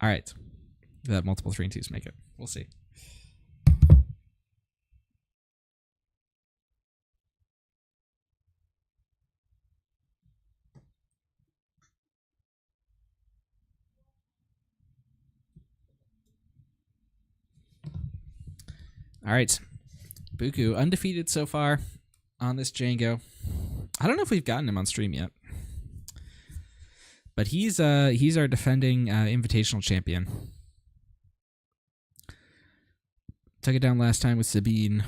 All right, that multiple 3 and 2s make it. We'll see. All right, Buku undefeated so far on this Jango. I don't know if we've gotten him on stream yet, but he's our defending invitational champion. Took it down last time with Sabine.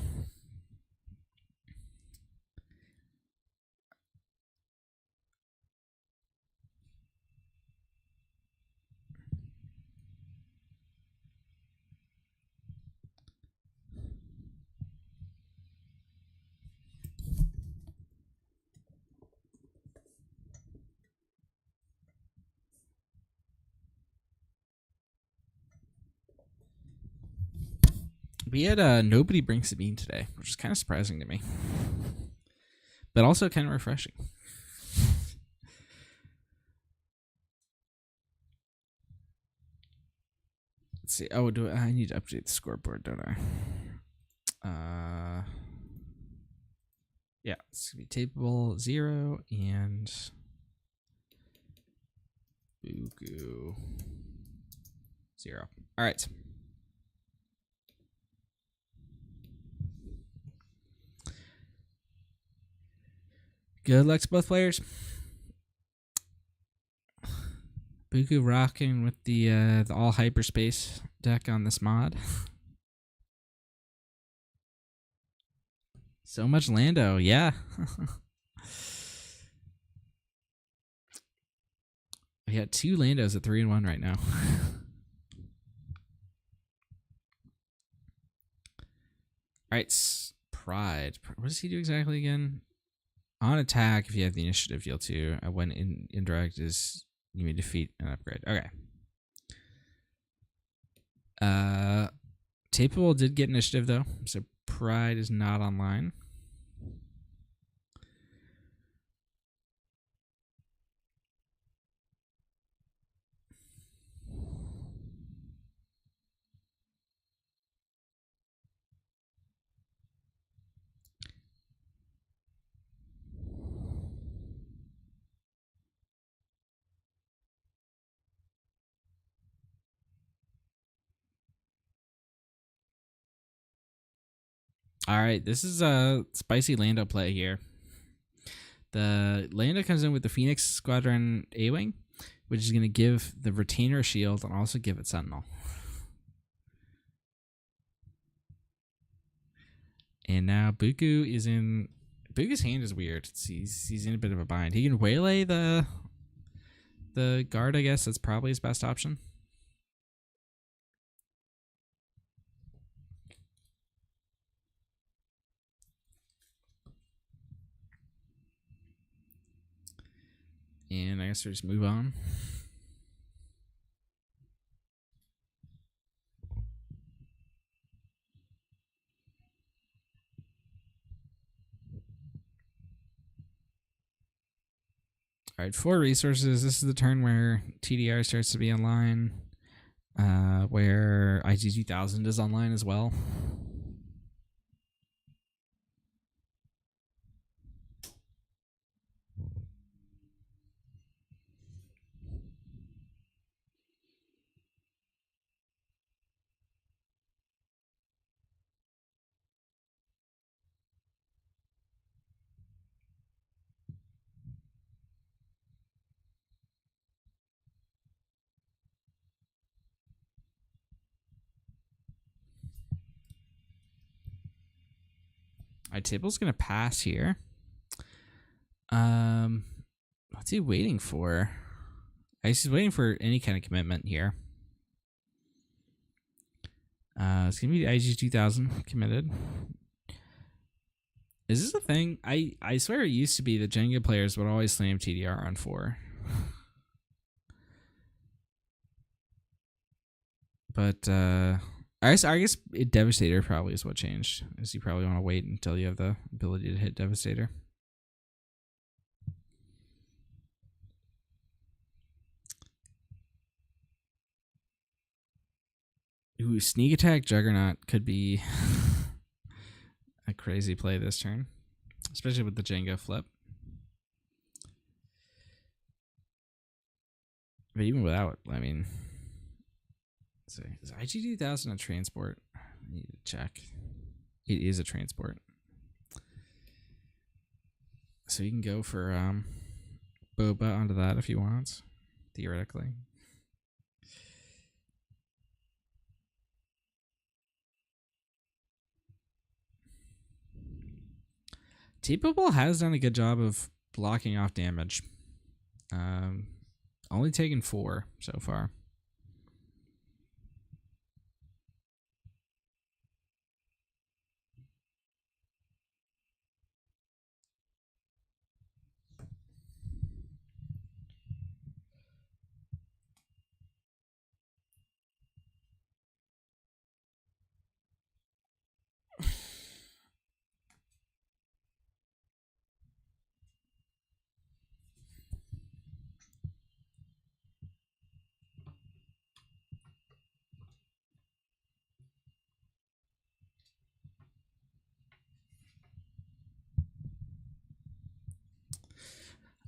We had nobody bring Sabine today, which is kind of surprising to me, but also kind of refreshing. Let's see. Oh, I need to update the scoreboard, don't I? Yeah, it's gonna be table 0 and Buku 0. All right. Good luck to both players. Buku rocking with the all hyperspace deck on this mod. So much Lando, yeah. We got 2 Landos at 3-1 right now. All right, Pride. What does he do exactly again? On attack, if you have the initiative, deal 2. When indirect is you may defeat an upgrade. Okay. Tapeable did get initiative though, so Pride is not online. All right, this is a spicy Lando play here. The Lando comes in with the Phoenix Squadron A-Wing, which is going to give the Retainer shield and also give it Sentinel. And now Buku is in... Buku's hand is weird. He's in a bit of a bind. He can waylay the guard, I guess. That's probably his best option. And I guess we just move on. All right, 4 resources. This is the turn where TDR starts to be online, where IG-2000 is online as well. All right, Table's going to pass here. What's he waiting for? I guess he's waiting for any kind of commitment here. It's going to be the IG-2000 committed. Is this a thing? I swear it used to be that Jango players would always slam TDR on 4. But I guess Devastator probably is what changed. Is you probably want to wait until you have the ability to hit Devastator. Ooh, Sneak Attack Juggernaut could be a crazy play this turn, especially with the Jango flip. But even without, I mean, let's see, is IG-2000 a transport? I need to check. It is a transport. So you can go for Boba onto that if you want, theoretically. T-Bubble has done a good job of blocking off damage. Only taken 4 so far.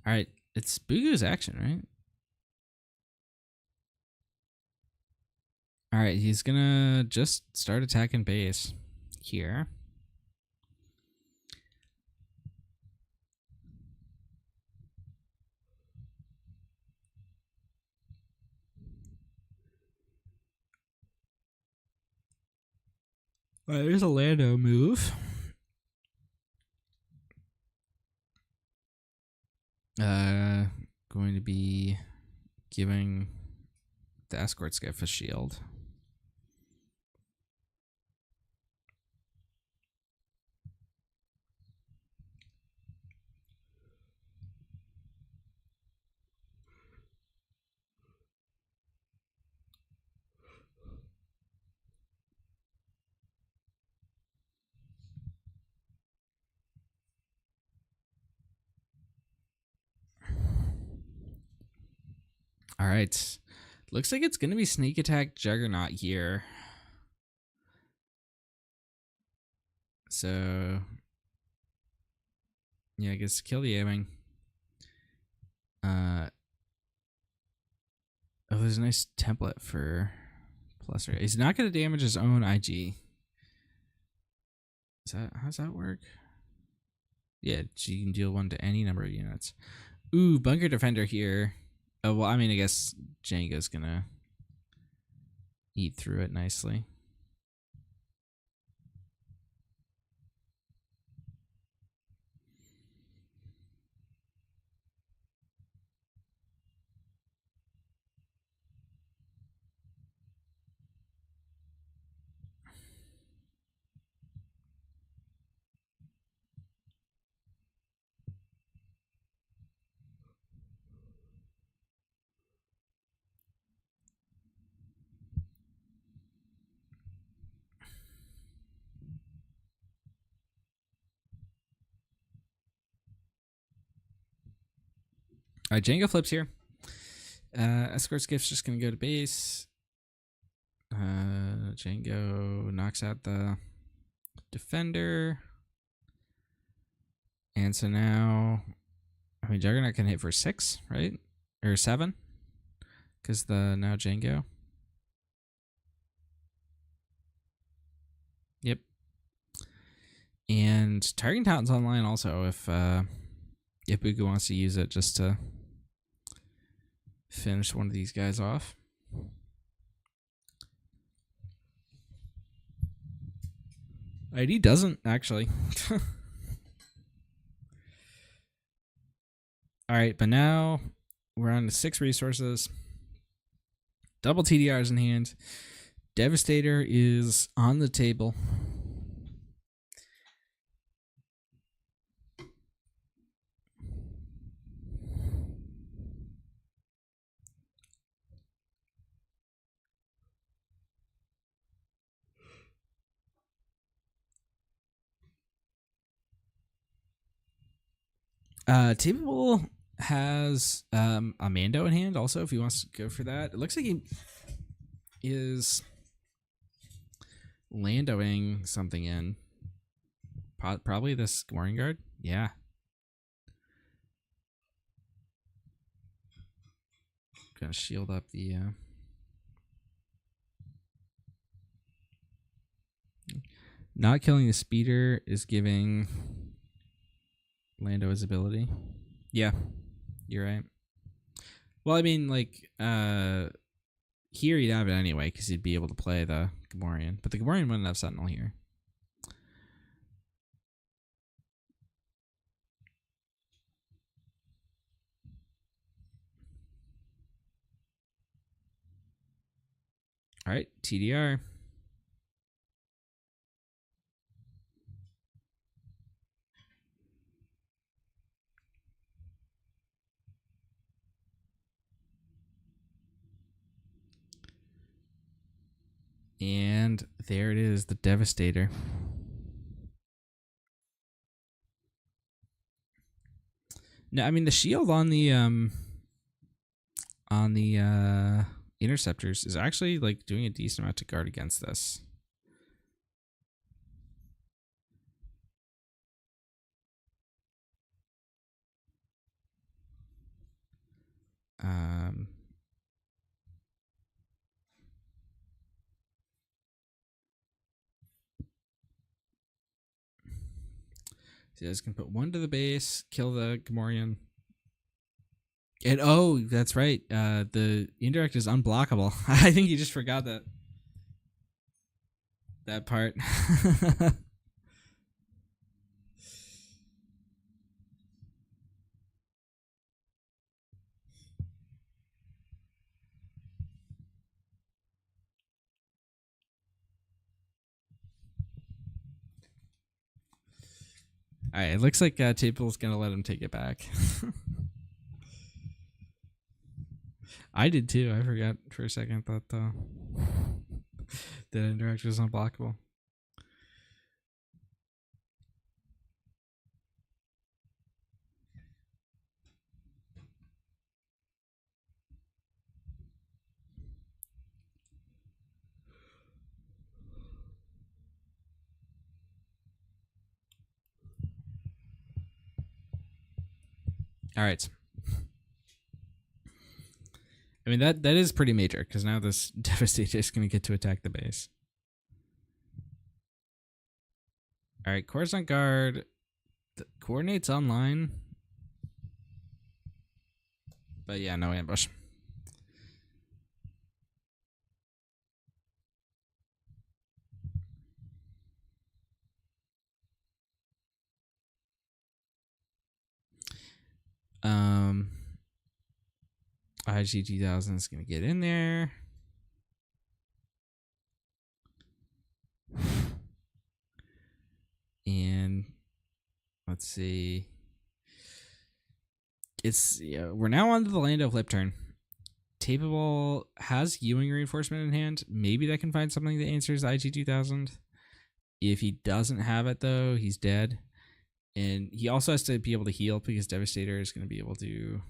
All right, it's Bugu's action, right? All right, he's gonna just start attacking base here. All right, there's a Lando move. Going to be giving the escort skiff a shield. All right. Looks like it's going to be Sneak Attack Juggernaut here. So, yeah, I guess kill the A-Wing. Oh, there's a nice template for plus. He's not going to damage his own IG. How's that work? Yeah, so you can deal 1 to any number of units. Ooh, bunker defender here. Oh well, I mean, I guess Jango's gonna eat through it nicely. All right, Jango flips here. Escort's gift's just gonna go to base. Jango knocks out the defender. And so now, I mean, Juggernaut can hit for 6, right? Or 7? Because now Jango. Yep. And Targeting Talent's online also if Buku wants to use it just to finish one of these guys off. ID doesn't, actually. Alright, but now we're on to 6 resources. Double TDRs in hand. Devastator is on the table. Table has a Mando in hand also if he wants to go for that. It looks like he is Landoing something in. Probably this Gamorrean Guard. Yeah. Gonna shield up the not killing the speeder is giving Lando his ability. Yeah, you're right. Well, I mean, like, here he'd have it anyway, because he'd be able to play the Gamorrean. But the Gamorrean wouldn't have Sentinel here. Alright, TDR. And there it is, the Devastator. No, I mean the shield on the interceptors is actually like doing a decent amount to guard against this. So you guys can put 1 to the base, kill the Gamorrean. And oh, that's right. The indirect is unblockable. I think you just forgot that part. All right, it looks like Table's gonna let him take it back. I did too. I forgot for a second that that indirect was unblockable. All right. I mean that is pretty major because now this Devastator is going to get to attack the base. All right, Coruscant Guard coordinates online. But yeah, no ambush. IG 2000 is going to get in there. And let's see. We're now on to the land of flip turn. Tapeable has Ewing reinforcement in hand. Maybe that can find something that answers IG 2000. If he doesn't have it though, he's dead. And he also has to be able to heal because Devastator is going to be able to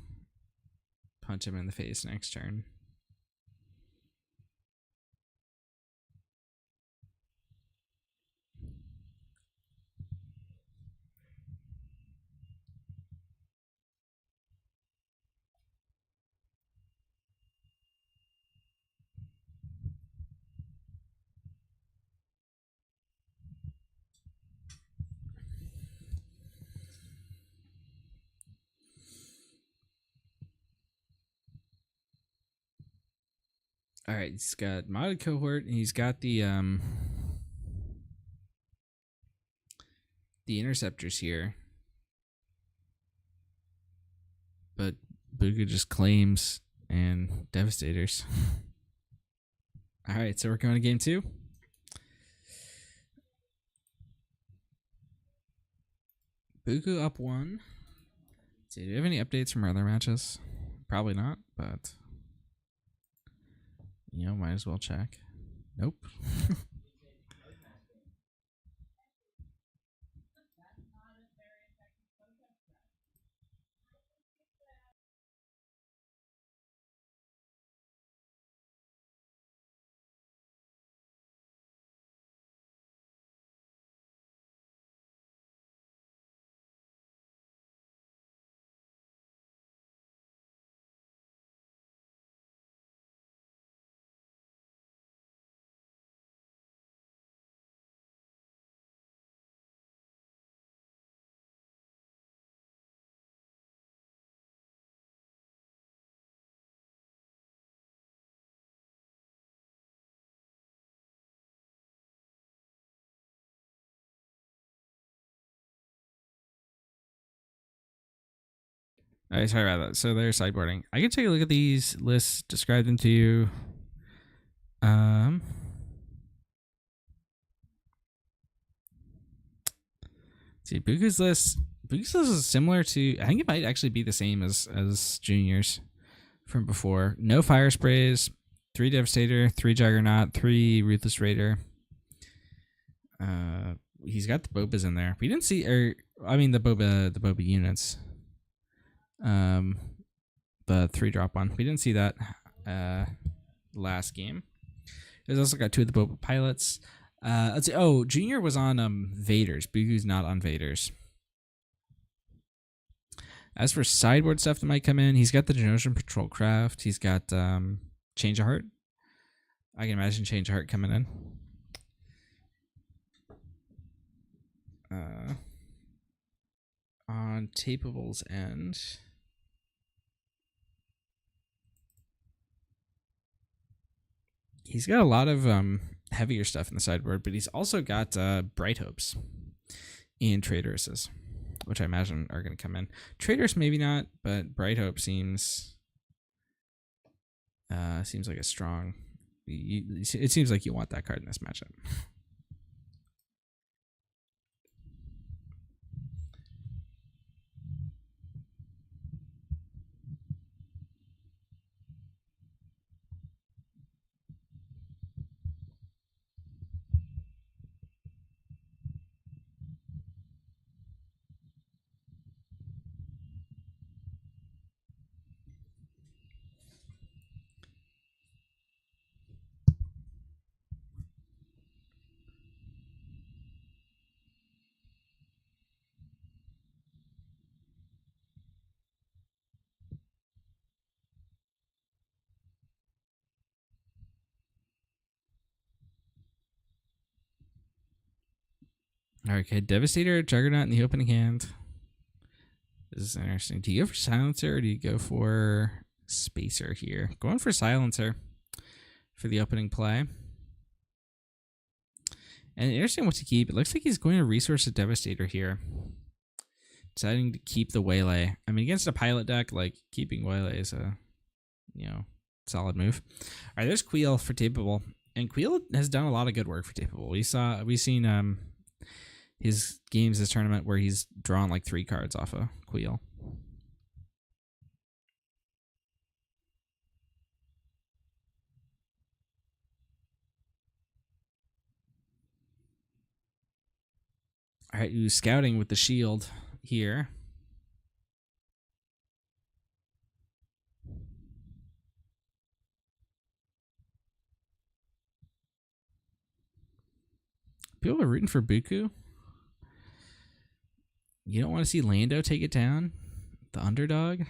punch him in the face next turn. All right, he's got modded cohort, and he's got the interceptors here. But Buga just claims and Devastators. All right, so we're going to game 2. Buga up 1. So do you have any updates from our other matches? Probably not, but might as well check. Nope. All right, sorry about that. So they're sideboarding. I can take a look at these lists, describe them to you. See, Buku's list is similar to, I think it might actually be the same as Junior's from before. No fire sprays, 3 Devastator, 3 Juggernaut, 3 Ruthless Raider. He's got the Bobas in there. We didn't see, the Boba units. The 3-drop one. We didn't see that last game. There's also got 2 of the Boba pilots. Let's see. Oh, Junior was on Vaders. Bugu's not on Vaders. As for sideboard stuff that might come in, he's got the Genoshan Patrol Craft. He's got Change of Heart. I can imagine Change of Heart coming in. On Tapeable's end, he's got a lot of heavier stuff in the sideboard, but he's also got Bright Hopes and Traitoruses, which I imagine are going to come in. Traitors maybe not, but Bright Hope seems like a strong. It seems like you want that card in this matchup. Okay, Devastator, Juggernaut in the opening hand. This is interesting. Do you go for Silencer or do you go for Spacer here? Going for Silencer for the opening play. And interesting what to keep. It looks like he's going to resource a Devastator here. Deciding to keep the Waylay. I mean, against a pilot deck, like, keeping Waylay is a, solid move. All right, there's Queel for Tapeable. And Queel has done a lot of good work for Tapeable. We've seen his games this tournament where he's drawn like 3 cards off a Queel. All right, who's scouting with the shield here. People are rooting for Buku. You don't want to see Lando take it down? The underdog?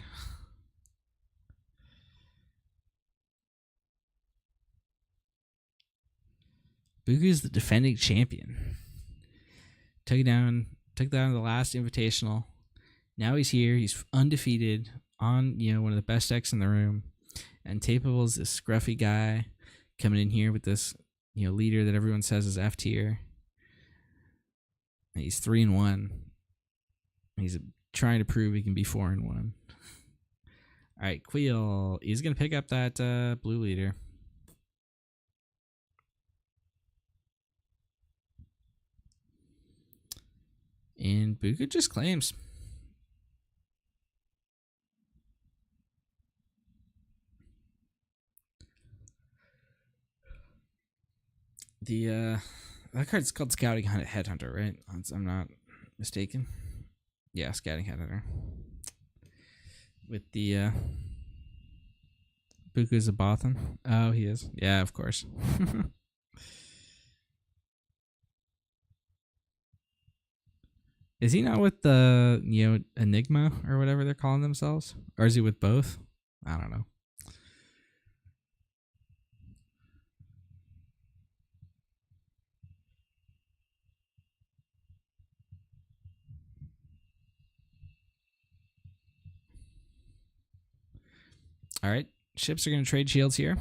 Buku's the defending champion. Took down the last Invitational. Now he's here. He's undefeated on, one of the best decks in the room. And Tapeable's this scruffy guy coming in here with this, leader that everyone says is F tier. He's 3-1. He's trying to prove he can be 4-1. All right, Queel. He's gonna pick up that blue leader. And Buku just claims. That card's called Scouting Headhunter, right? I'm not mistaken. Yeah, Scouting Headhunter. With the Buku's a Bothan. Oh, he is. Yeah, of course. Is he not with the Enigma or whatever they're calling themselves? Or is he with both? I don't know. All right, ships are going to trade shields here.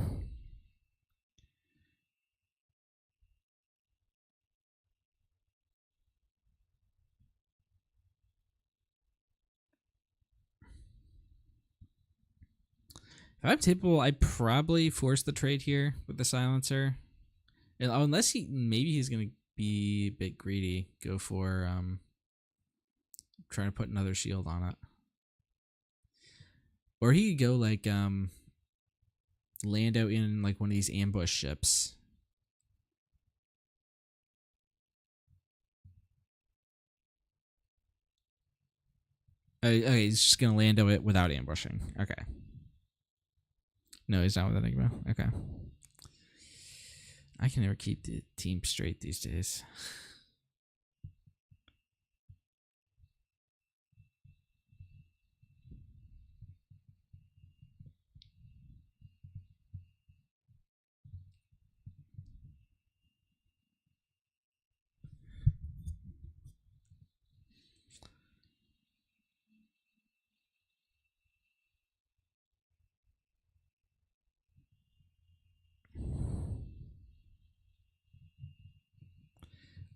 If I'm Tapeable, I'd probably force the trade here with the Silencer. Unless maybe he's going to be a bit greedy. Go for trying to put another shield on it. Or he could go like Lando in like one of these ambush ships. Okay, he's just gonna Lando it without ambushing. Okay. No, he's not with Enigma. Okay. I can never keep the team straight these days.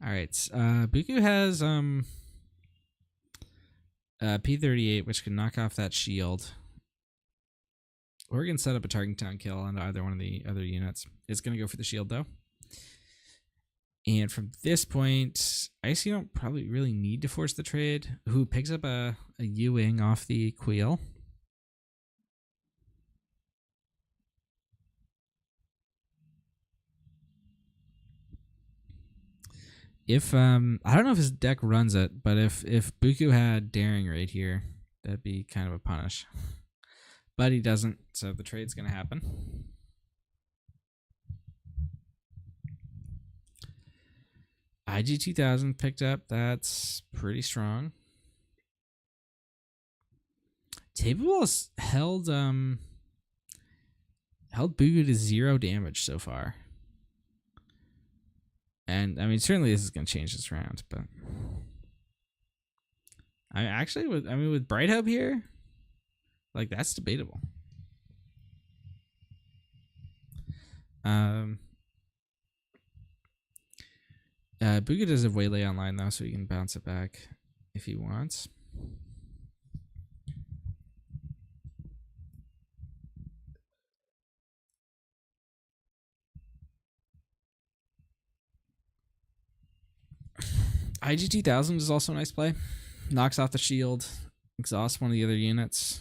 All right. Buku has P38, which can knock off that shield. Or we can set up a target down kill on either one of the other units. It's going to go for the shield, though. And from this point, I guess you don't probably really need to force the trade. Who picks up a U-wing off the Queel. If I don't know if his deck runs it, but if Buku had Daring right here, that'd be kind of a punish. But he doesn't, so the trade's gonna happen. IG-2000 picked up. That's pretty strong. Tapeable's held Buku to 0 damage so far. And I mean, certainly this is going to change this round, but I actually with Bright Hope here, like that's debatable. Booga does have Waylay online though, so he can bounce it back if he wants. IG 2000 is also a nice play. Knocks off the shield, exhausts one of the other units,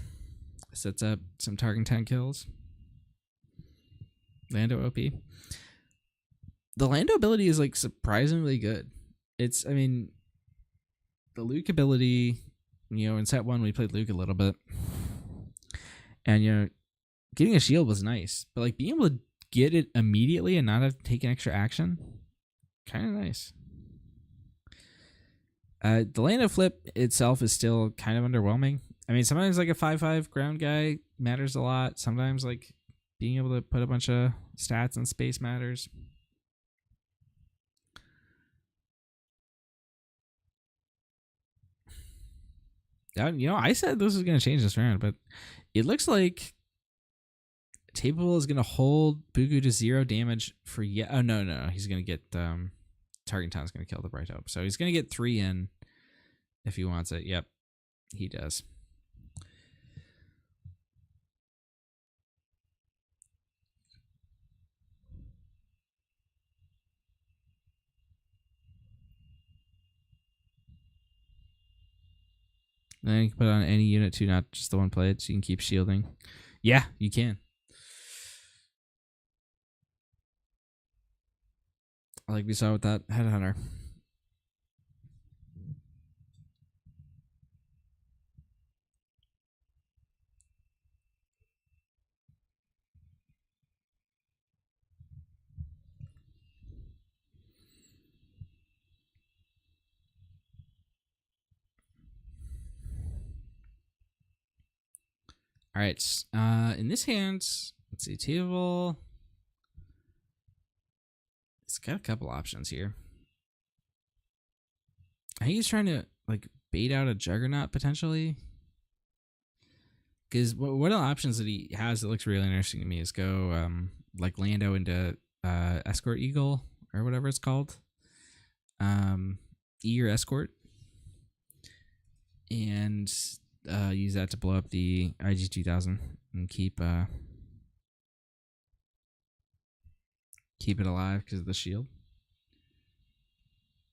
sets up some target 10 kills. Lando OP. The Lando ability is like surprisingly good. It's, I mean, the Luke ability, you know, in set 1 we played Luke a little bit. And, you know, getting a shield was nice. But like being able to get it immediately and not have to take an extra action, kind of nice. The Lando flip itself is still kind of underwhelming. I mean, sometimes like a 5/5 ground guy matters a lot. Sometimes like being able to put a bunch of stats in space matters. You know, I said this was going to change this round, but it looks like Tapeable is going to hold Bugu to 0 damage for yet. Oh, no. He's going to get Target Town's going to kill the Bright Hope. So he's going to get 3 in if he wants it. Yep, he does. Then you can put it on any unit too, not just the one played, so you can keep shielding. Yeah, you can. Like we saw with that Headhunter. All right. In this hand, let's see, table. It's got a couple options here. I think he's trying to like bait out a Juggernaut potentially. Because what are the options that he has that looks really interesting to me is go like Lando into Escort Eagle or whatever it's called. E or Escort. And use that to blow up the IG 2000 and keep it alive because of the shield.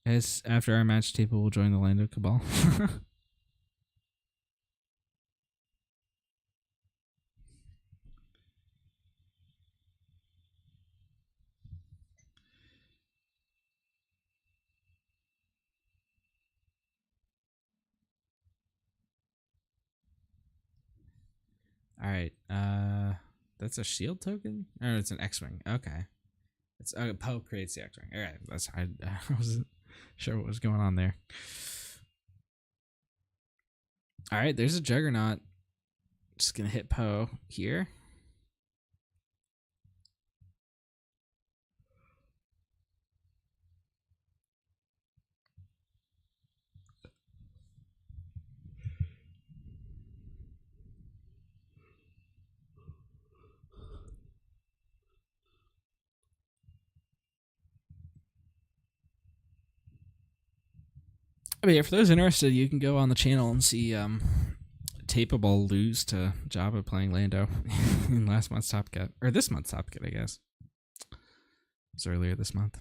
As after our match, Tapeable will join the Lando Cabal. All right. That's a shield token? Or it's an X-Wing. Okay. It's Poe creates the X-Wing. All right. I wasn't sure what was going on there. All right. There's a Juggernaut. Just going to hit Poe here. But yeah, for those interested, you can go on the channel and see Tapeable lose to Jabba playing Lando in last month's Top Cut. Or this month's Top Cut, I guess. It was earlier this month.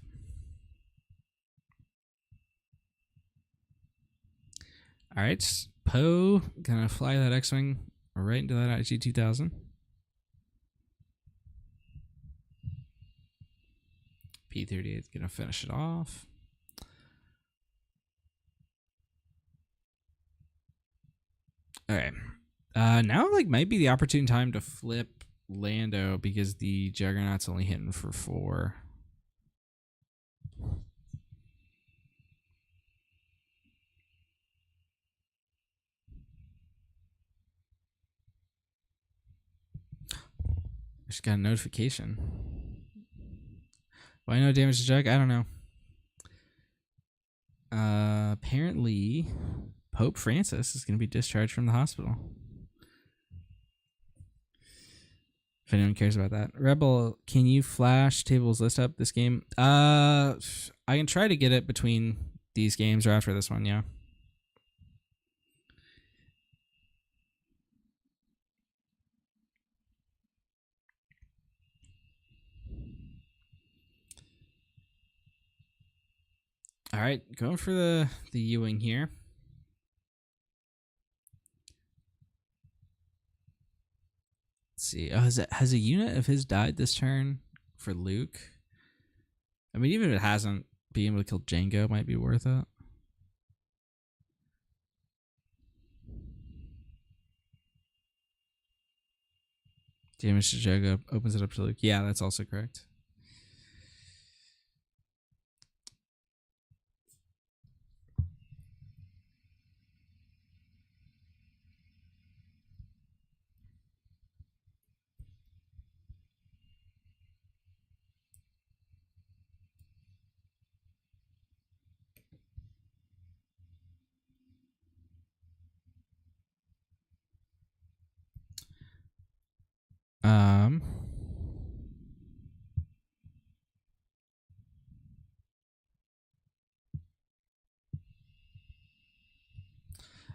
Alright, Poe gonna fly that X-Wing right into that IG 2000. P-38 is gonna finish it off. Alright. Now like might be the opportune time to flip Lando because the Juggernaut's only hitting for 4. Just got a notification. Why no damage to Jug? I don't know. Apparently, Pope Francis is going to be discharged from the hospital. If anyone cares about that. Rebel, can you flash tables list up this game? I can try to get it between these games or after this one, yeah. All right, going for the Ewing here. Let's see. Oh, has a unit of his died this turn for Luke? I mean, even if it hasn't, being able to kill Jango might be worth it. Damage to Jango opens it up to Luke. Yeah, that's also correct.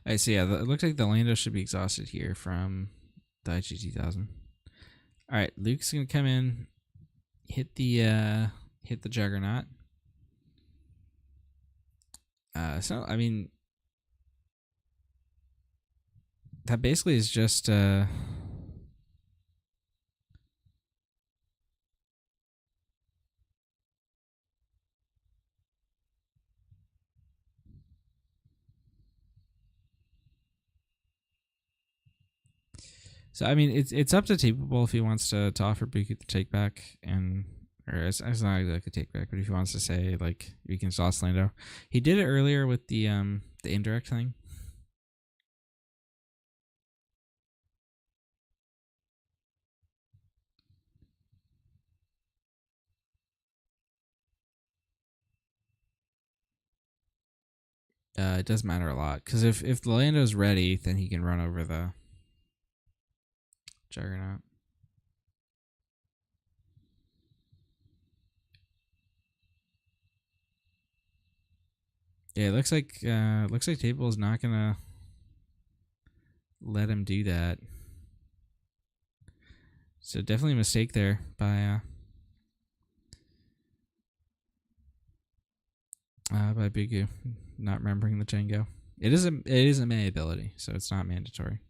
I see. Yeah, it looks like the Lando should be exhausted here from the IG-2000. All right, Luke's gonna come in, hit the Juggernaut. So I mean, that basically is just so I mean it's up to Tapeable if he wants to offer Buki the take back, and or it's not exactly take back, but if he wants to say like we can sauce Lando, he did it earlier with the indirect thing. It does matter a lot because if the Lando's ready, then he can run over the Juggernaut. Yeah, it looks like Table is not gonna let him do that. So definitely a mistake there by Bigu not remembering the Jango. It is a May ability, so it's not mandatory.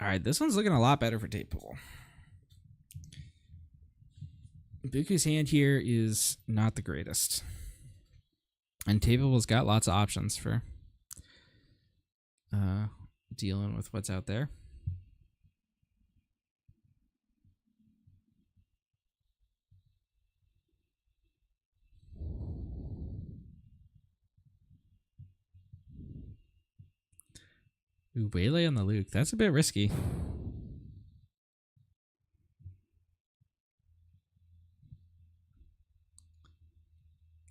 All right, this one's looking a lot better for Tapeable. Buku's hand here is not the greatest, and Tapeable's got lots of options for dealing with what's out there. Ooh, Waylay on the Luke. That's a bit risky.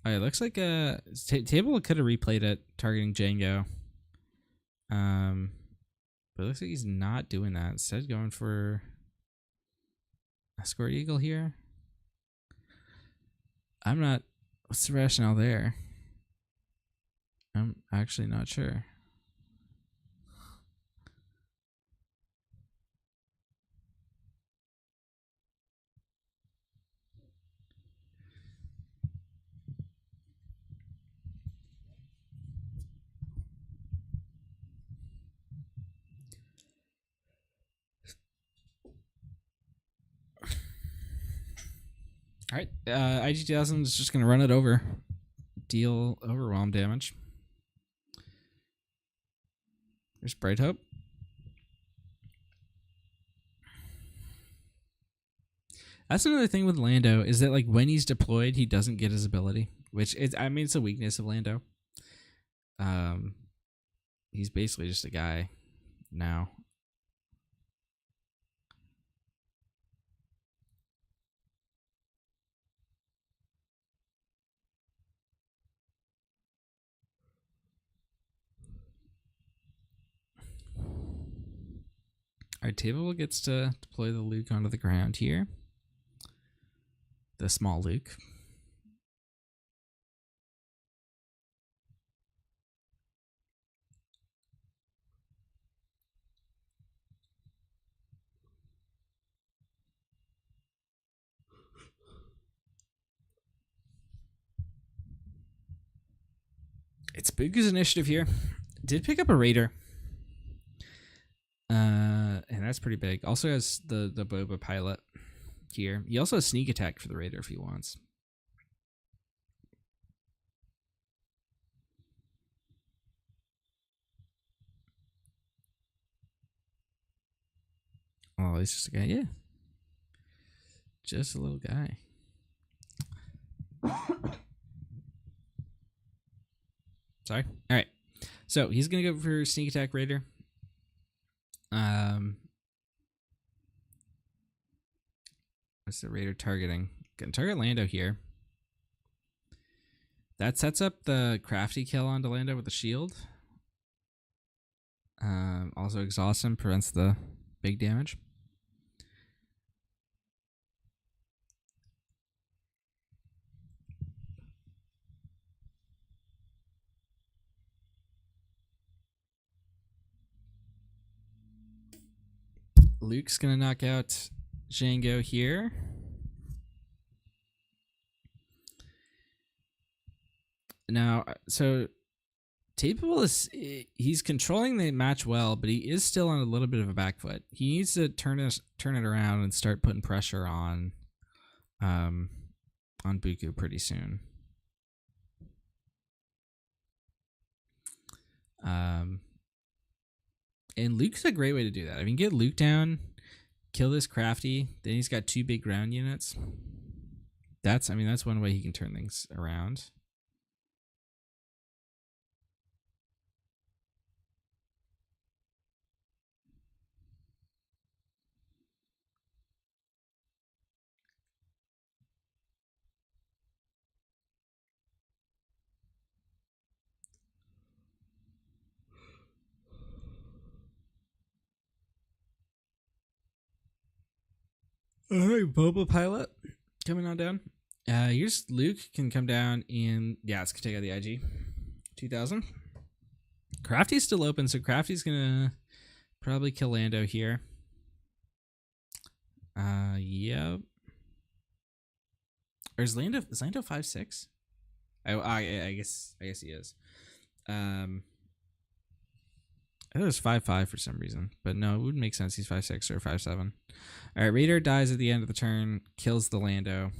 All right, looks like Table could have replayed it targeting Jango. But it looks like he's not doing that. Instead, going for Escort Eagle here. I'm not. What's the rationale there? I'm actually not sure. All right, IG-2000 is just going to run it over. Deal overwhelm damage. There's Bright Hope. That's another thing with Lando, is that like when he's deployed, he doesn't get his ability, which is, I mean, it's a weakness of Lando. He's basically just a guy now. Alright, Table gets to deploy the Luke onto the ground here. The small Luke. It's Buku's initiative here. Did pick up a Raider. And that's pretty big. Also has the Boba pilot here. He also has sneak attack for the Raider if he wants. Oh, he's just a guy. Yeah. Just a little guy. Sorry. All right. So he's going to go for sneak attack Raider. What's the Raider targeting? Can target Lando here. That sets up the crafty kill onto Lando with the shield. Also exhaust him, prevents the big damage. Luke's gonna knock out Jango here. Now, so Tapeable he's controlling the match well, but he is still on a little bit of a back foot. He needs to turn it around and start putting pressure on Buku pretty soon. And Luke's a great way to do that. I mean, get Luke down, kill this crafty, then he's got 2 big ground units. That's one way he can turn things around. All right, Boba pilot coming on down. Here's Luke can come down and it's gonna take out the IG 2000. Crafty's still open, so Crafty's gonna probably kill Lando here. Yep. Or is Lando 5'6"? I guess he is. I thought it was 5'5" for some reason, but no, it would make sense. He's 5'6" or 5'7". All right, Raider dies at the end of the turn, kills the Lando.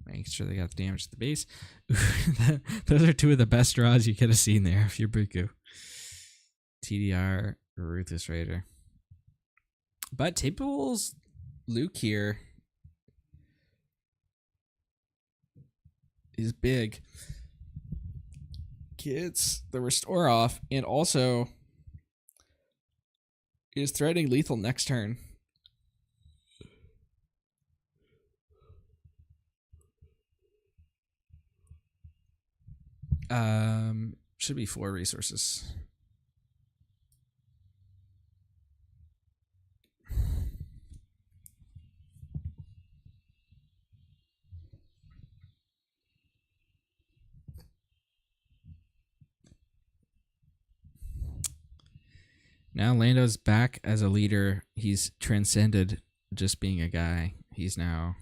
Make sure they got the damage to the base. Those are 2 of the best draws you could have seen there if you're Buku. TDR, Ruthless Raider. But Tapeable's Luke here is big. Gets the restore off and also is threatening lethal next turn. Should be 4 resources. Now Lando's back as a leader. He's transcended just being a guy. He's now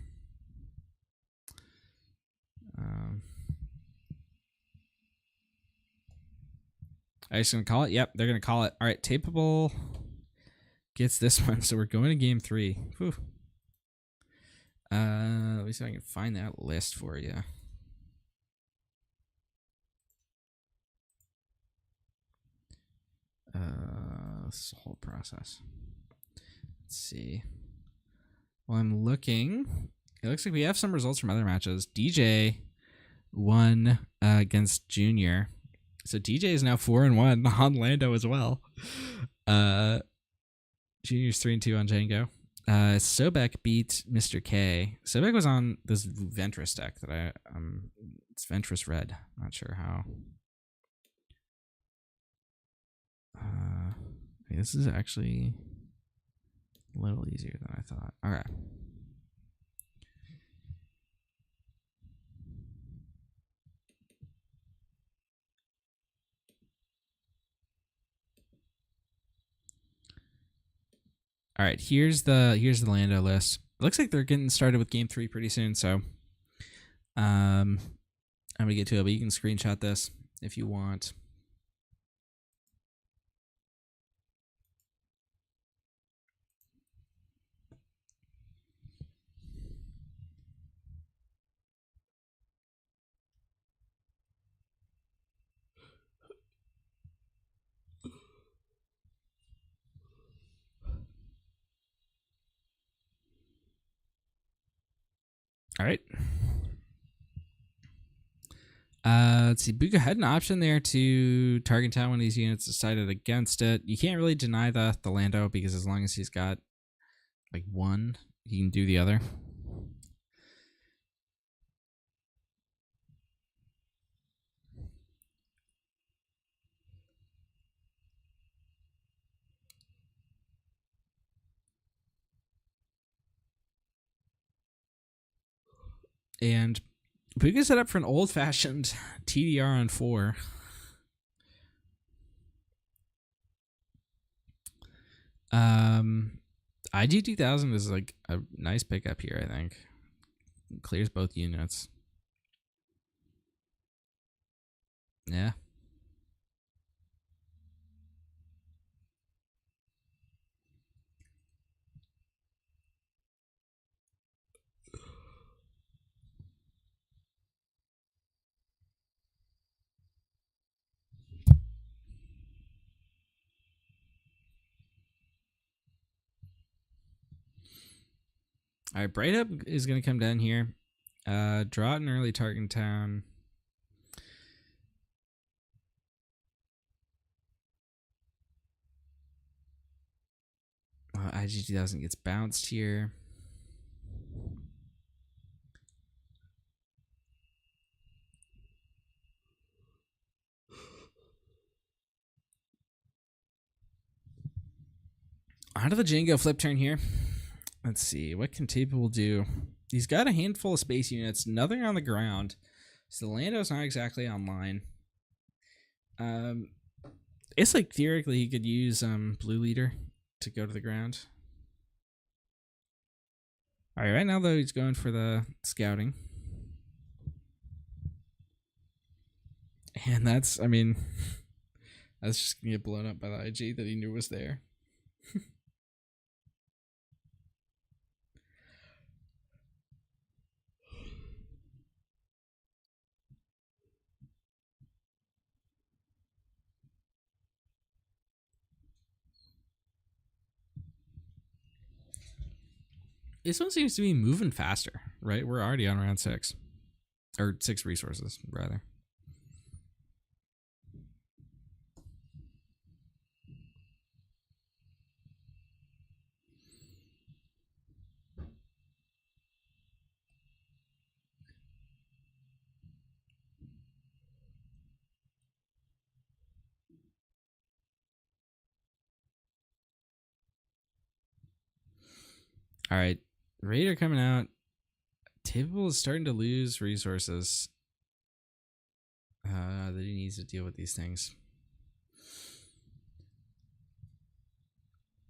I just gonna call it. Yep, they're gonna call it. All right, Tapeable gets this one, so we're going to game 3. Whew. Let me see if I can find that list for you. This whole process. Let's see. Well, I'm looking. It looks like we have some results from other matches. DJ 1 against Junior. So DJ is now 4-1 on Lando as well. Junior's 3-2 on Jango. Sobek beat Mr. K. Sobek was on this Ventress deck that it's Ventress Red. Not sure how. This is actually a little easier than I thought. Okay. All right, here's the Lando list. It looks like they're getting started with Game 3 pretty soon, so I'm gonna get to it, but you can screenshot this if you want. All right. Let's see. Buka had an option there to target down one of these units, decided against it. You can't really deny the Lando because as long as he's got like one, he can do the other. And Puka set up for an old-fashioned TDR on 4. IG 2000 is like a nice pickup here, I think. Clears both units. Yeah. All right, Bright Up is going to come down here. Draw an early target town. IG 2000 gets bounced here. Out of the Jango flip turn here. Let's see. What can Table do? He's got a handful of space units. Nothing on the ground. So the Lando's not exactly online. It's like theoretically he could use Blue Leader to go to the ground. Alright, right now though he's going for the scouting. And that's, I mean, that's just gonna get blown up by the IG that he knew was there. This one seems to be moving faster, right? We're already on round 6. Or 6 resources, rather. All right, Raider coming out. Table is starting to lose resources. That he needs to deal with these things.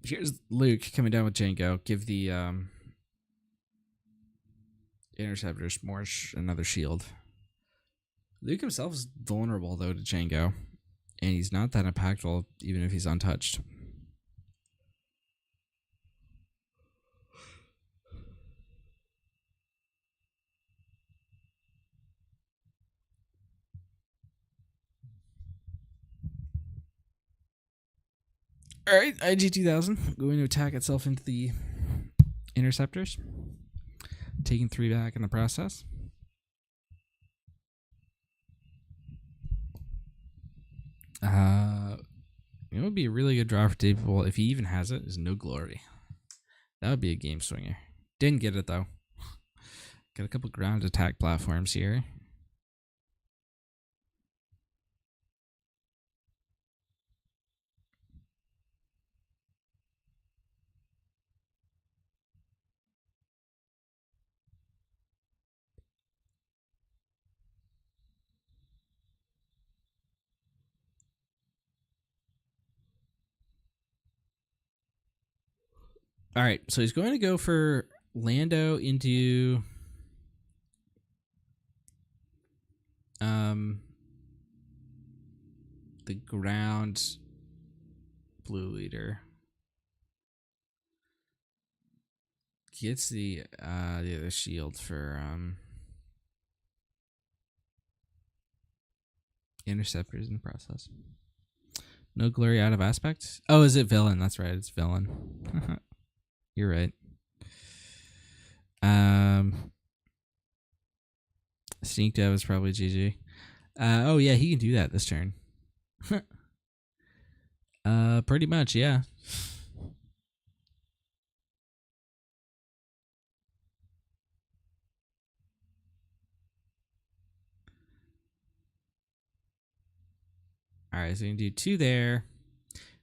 Here's Luke coming down with Jango. Give the interceptors more another shield. Luke himself is vulnerable though to Jango, and he's not that impactful even if he's untouched. All right, IG 2000 going to attack itself into the interceptors, taking 3 back in the process. It would be a really good draw for David if he even has it. Is No Glory. That would be a game swinger. Didn't get it though. Got a couple ground attack platforms here. All right, so he's going to go for Lando into the ground blue leader. Gets the other shield for interceptors in the process. No Glory out of aspect. Oh, is it villain? That's right, it's villain. You're right. Sneak Dev is probably GG. Oh yeah, he can do that this turn. Pretty much, yeah. Alright, so you can do 2 there.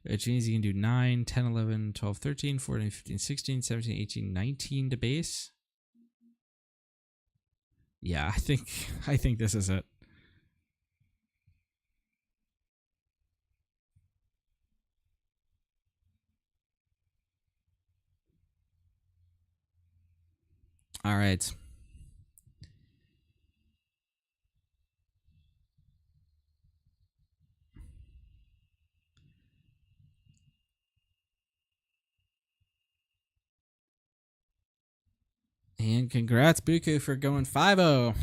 Which means you can do 9, 10, 11, 12, 13, 14, 15, 16, 17, 18, 19 to base. Yeah, I think this is it. All right. And congrats, Buku, for going 5-0.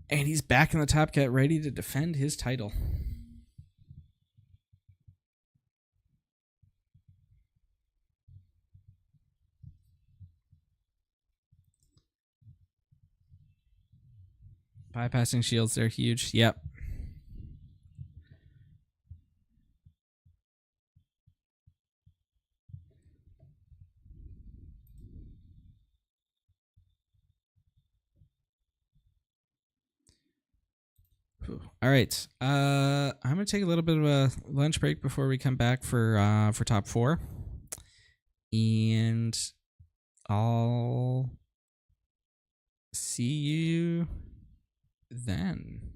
And he's back in the top cut, ready to defend his title. Bypassing shields, they're huge. Yep. All right. I'm gonna take a little bit of a lunch break before we come back for top 4, and I'll see you then.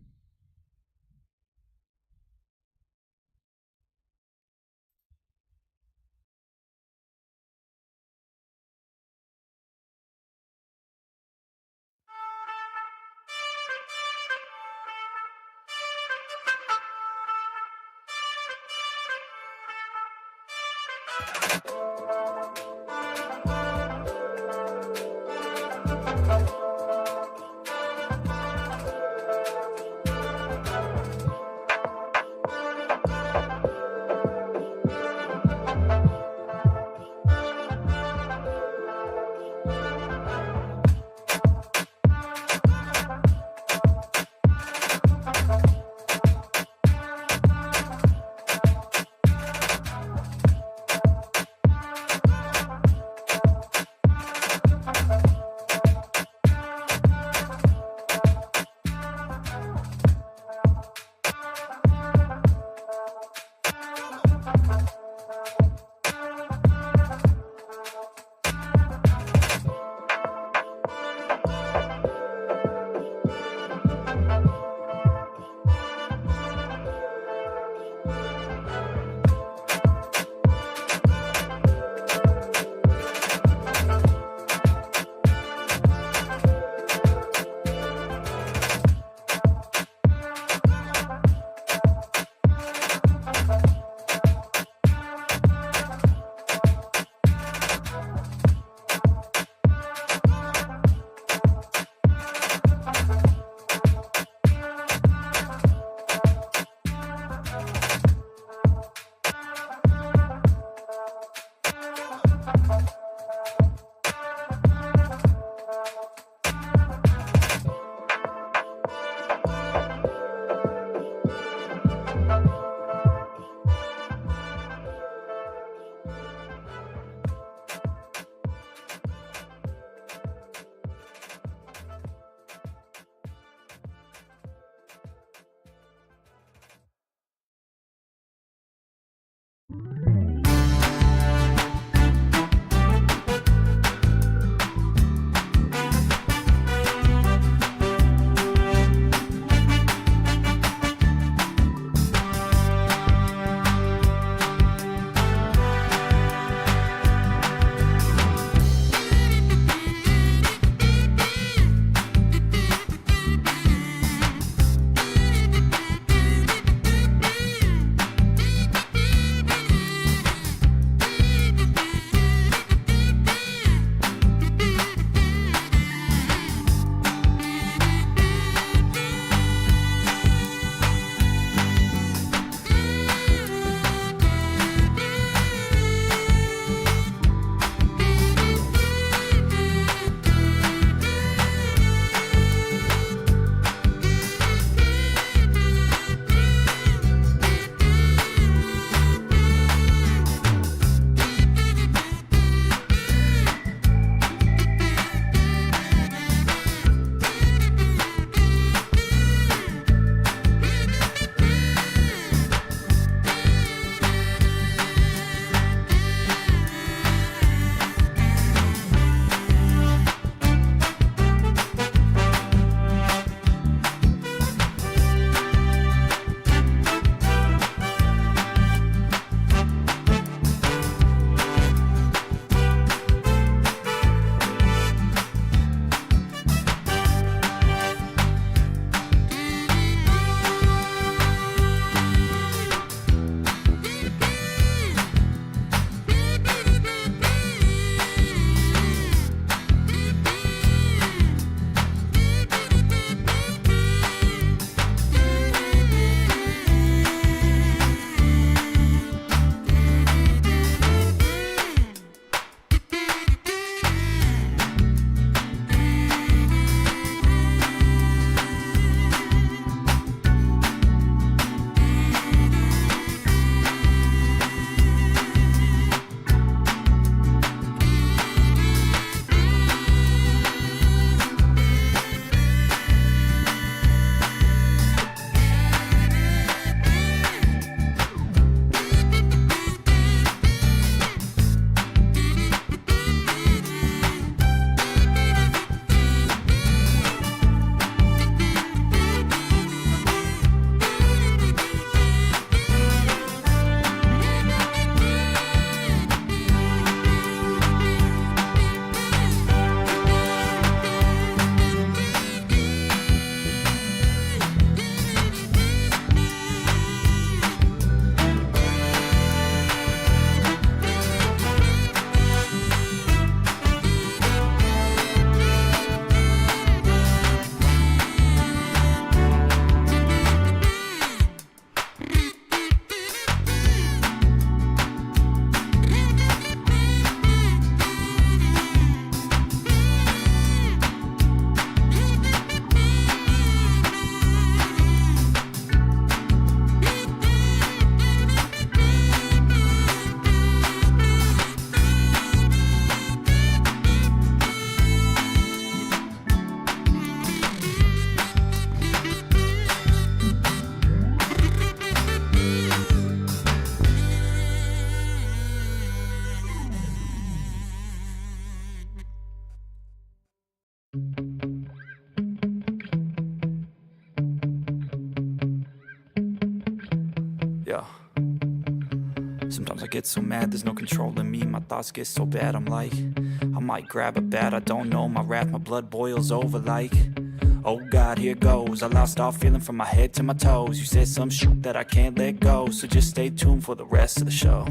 Sometimes I get so mad, there's no controlling me. My thoughts get so bad, I'm like, I might grab a bat, I don't know. My wrath, my blood boils over like, oh God, here goes. I lost all feeling from my head to my toes. You said some shit that I can't let go, so just stay tuned for the rest of the show.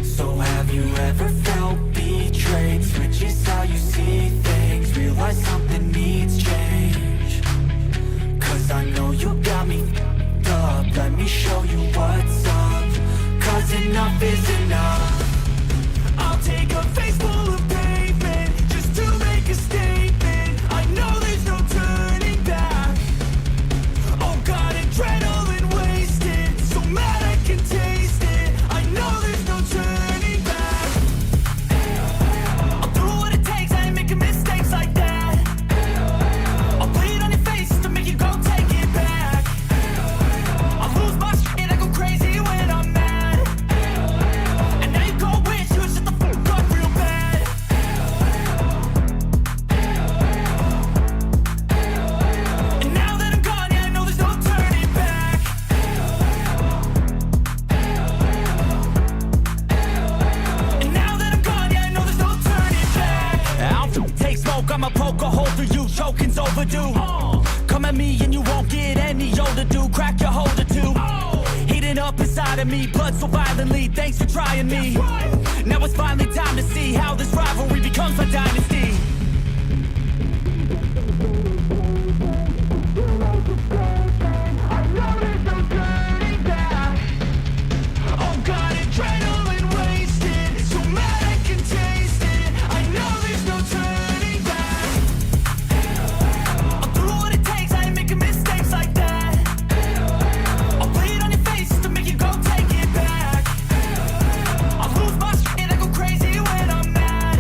So have you ever felt betrayed? Switches how you see things, realize something needs change. Cause I know you got me f***ed up, let me show you what's up. Cause enough is enough. I'll take a face full of pavement just to make a statement. I know there's no turning back. Oh God, adrenaline wasted, so mad I can taste it. I know there's no turning back. I'll do what it takes, I ain't making mistakes like that. I'll bleed on your face to make you go take it back. I'll lose my shit, I go crazy when I'm mad. And now you go wish you would shut the fuck up real bad. And now that I'm gone, yeah, I know there's no turning back. And now that I'm gone, yeah, I know there's no turning back. I'll take smoke, I'ma poke a hole through you, choking's overdue. Come at me and you won't get any older, dude. Crack your holder too. Heating up inside of me, blood so violently. Thanks for trying me. Now it's finally time to see how this rivalry becomes a dynasty. I know there's no turning back. Oh God, adrenaline wasted, so mad I can taste it. I know there's no turning back. I'll do what it takes, I ain't making mistakes like that. I'll bleed on your face to make you go take it back. I'll lose my shit, I go crazy when I'm mad.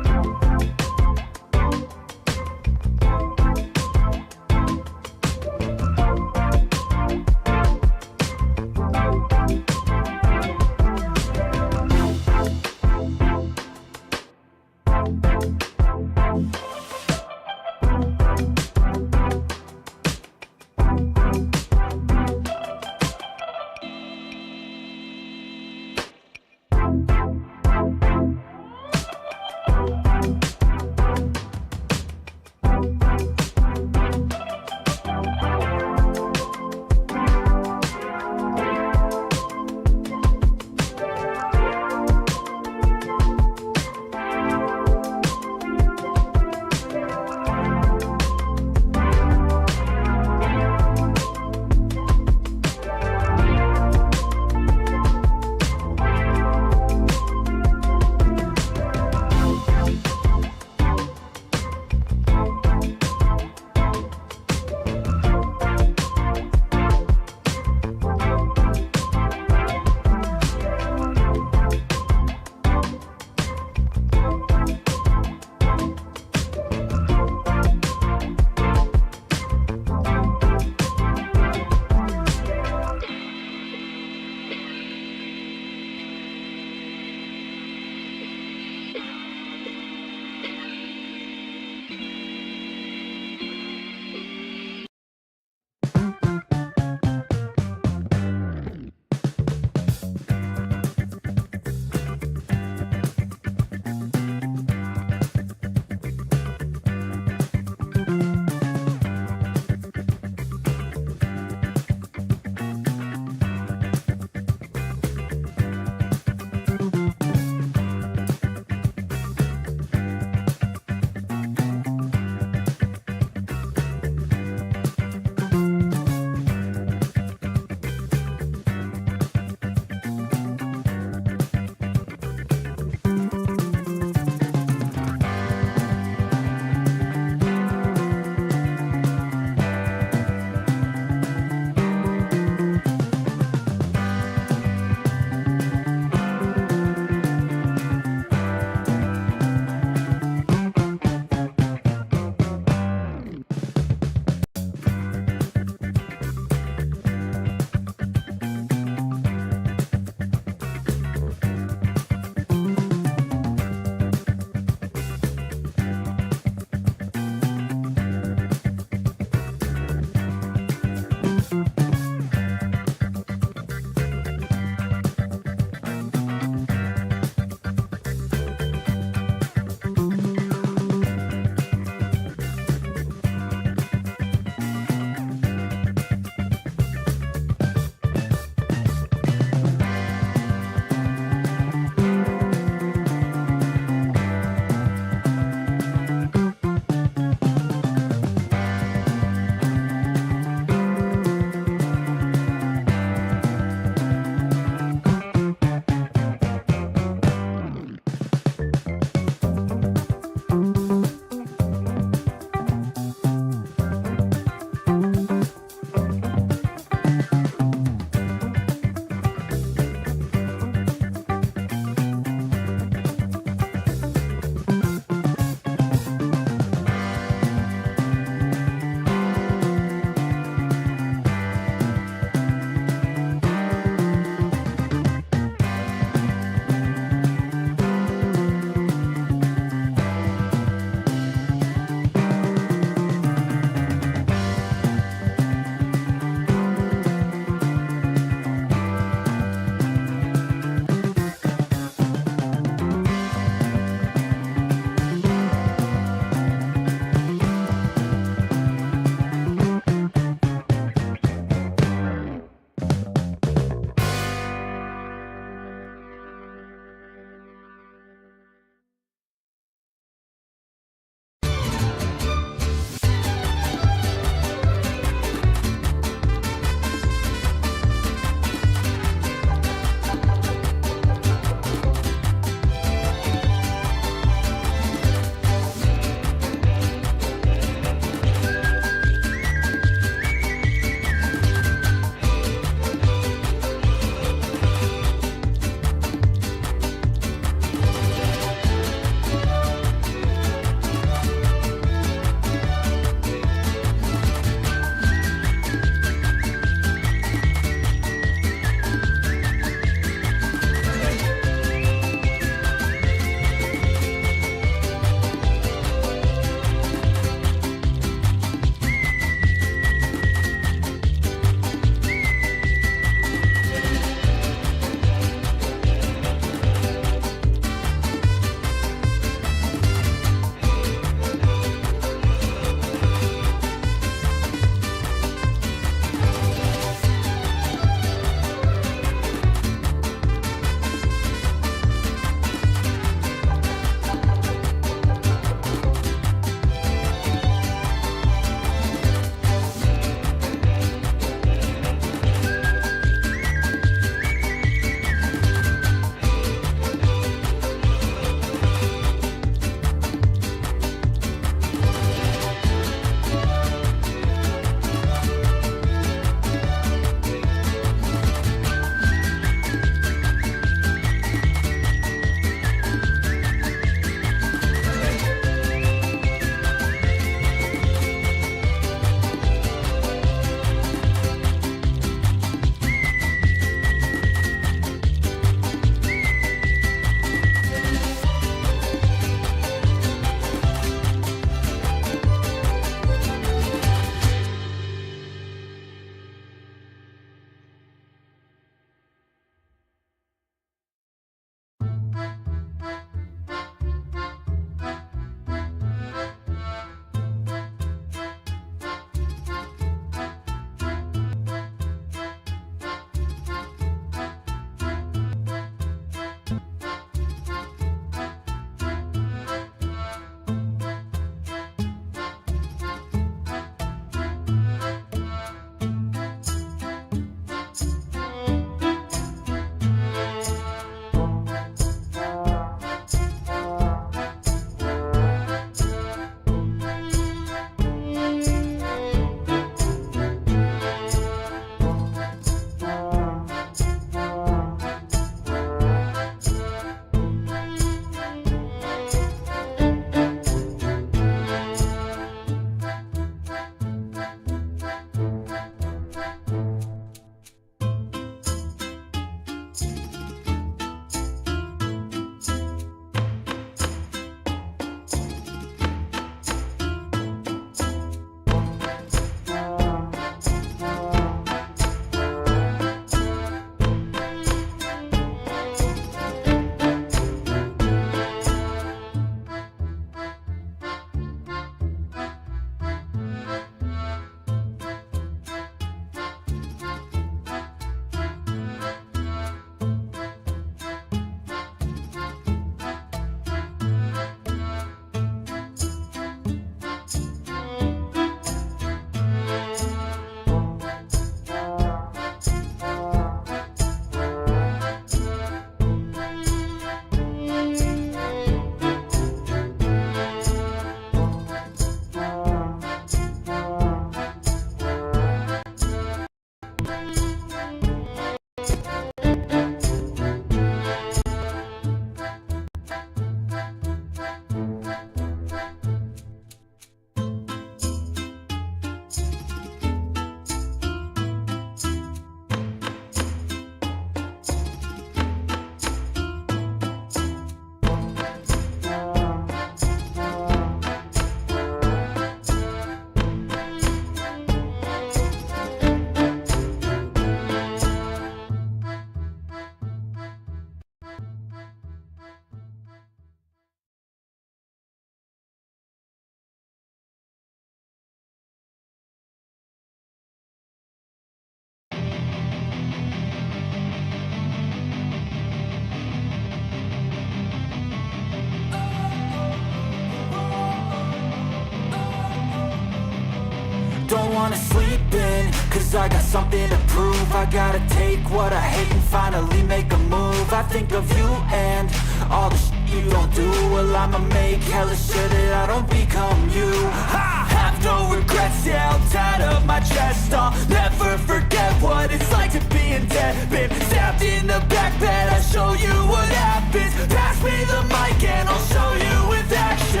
don't wanna sleep in, cause I got something to prove. I gotta take what I hate and finally make a move. I think of you and all the shit you don't do. Well, I'ma make hella sure that I don't become you. I have no regrets, yeah, I'll tie up my chest. I'll never forget what it's like to be in debt. Been stabbed in the back bed, I'll show you what happens. Pass me the mic and I'll show you with action.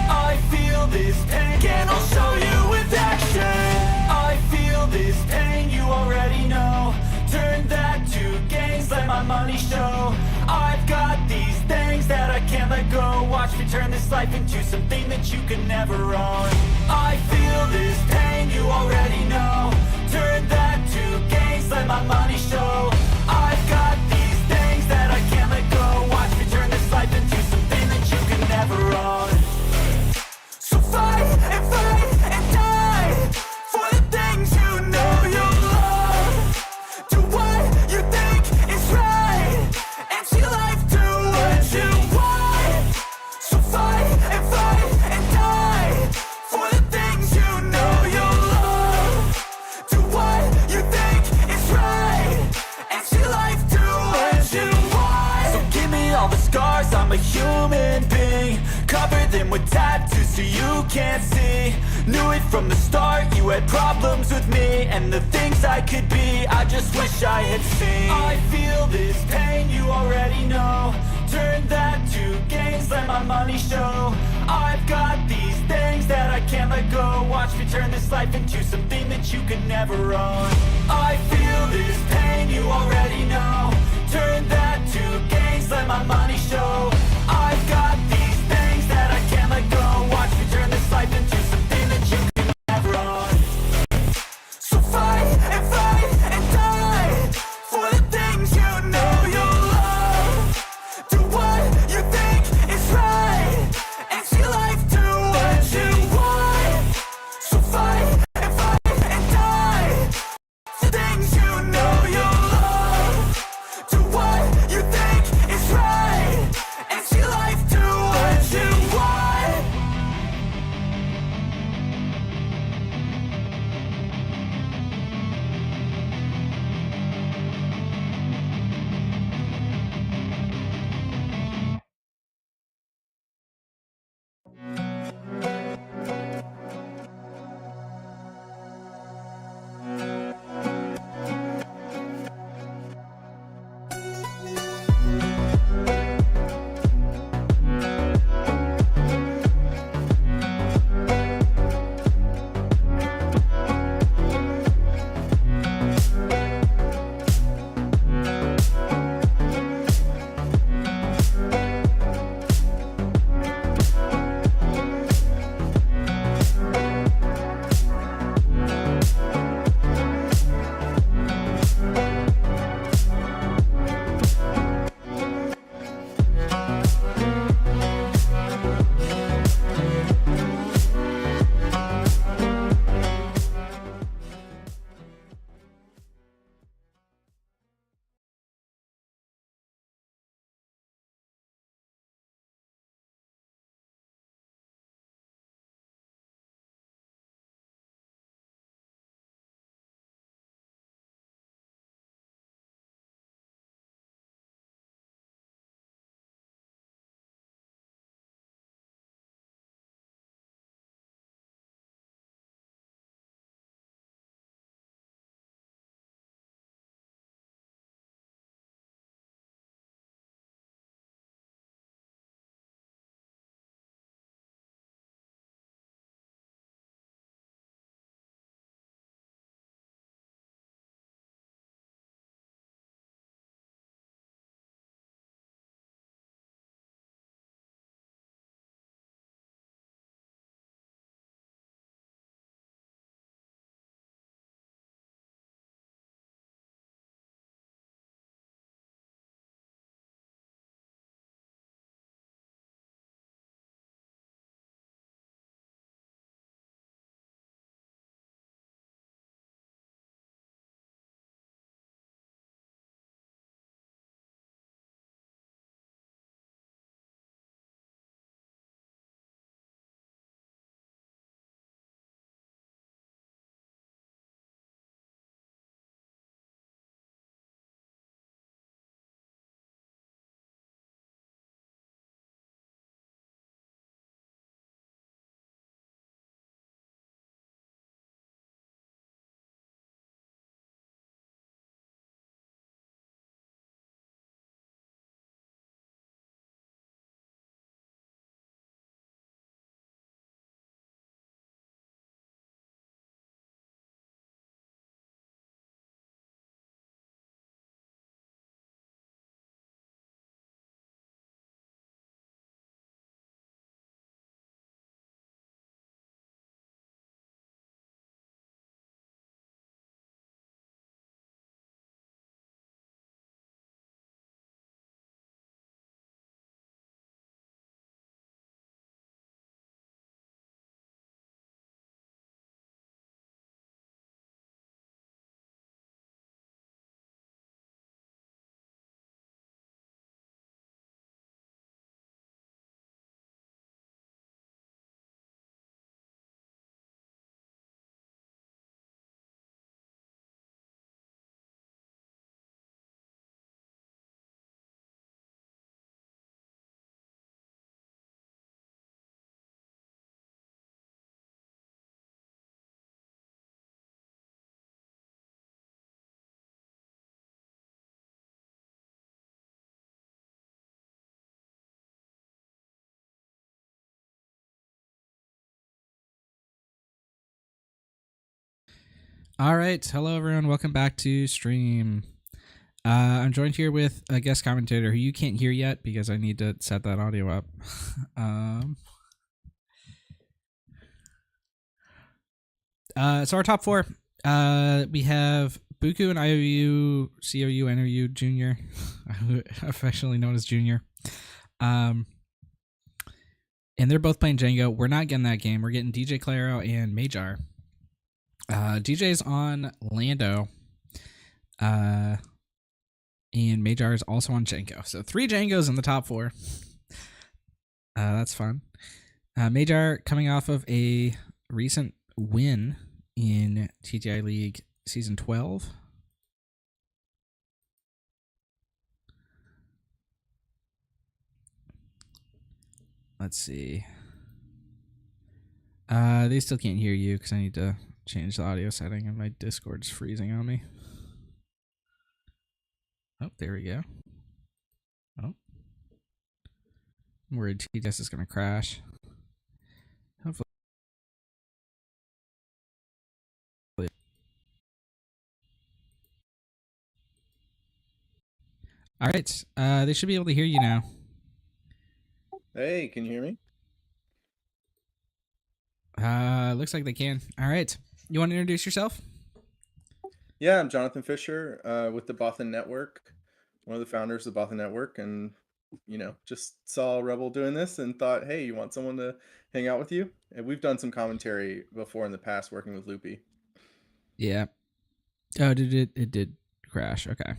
I feel this pain and I'll show you with action. I feel this pain, you already know. Turn that to gains, let my money show. I've got these things that I can't let go. Watch me turn this life into something that you can never own. I feel this pain, you already know. Turn that to gains, let my money show. I've got these things that I can't let go. Watch me turn this life into something that you can never own. So fight and die for the things you know you love. Do what you think is right, and see life do what you want. So fight and die for the things you know you love. Do what you think is right, and see life do what you want. So give me all the scars, I'm a human being. Cover them with tattoos so you can't see. Knew it from the start, you had problems with me and the things I could be, I just wish I had seen. I feel this pain, you already know. Turn that to gains, let my money show. I've got these things that I can't let go. Watch me turn this life into something that you can never own. I feel this pain, you already know. Turn that to gains, let my money show. I've got these things that I can't let go. Watch me turn this life into something that you can never own. So fight and die for the things you know you love. Do what you think is right, and see life do what you want. So fight and die for things you know you love. Do what you think is right, and All right, hello everyone. Welcome back to stream. I'm joined here with a guest commentator who you can't hear yet because I need to set that audio up. So our top four, we have Buku and IOU, COU, NOU Junior, affectionately known as Junior. And they're both playing Jango. We're not getting that game. We're getting DJ Claro and Majar. DJ's on Lando. And Majar is also on Jango. So 3 Jangos in the top 4. That's fun. Majar coming off of a recent win in TTI League Season 12. Let's see. They still can't hear you because I need to change the audio setting and my Discord's freezing on me. Oh, there we go. Oh. I'm worried TTS is going to crash. Hopefully. All right. They should be able to hear you now. Hey, can you hear me? Looks like they can. All right. You want to introduce yourself? Yeah, I'm Jonathan Fisher with the Bothan Network, one of the founders of the Bothan Network, and just saw Rebel doing this and thought, hey, you want someone to hang out with you? And we've done some commentary before in the past working with Loopy. Yeah. Oh, it did crash. Okay.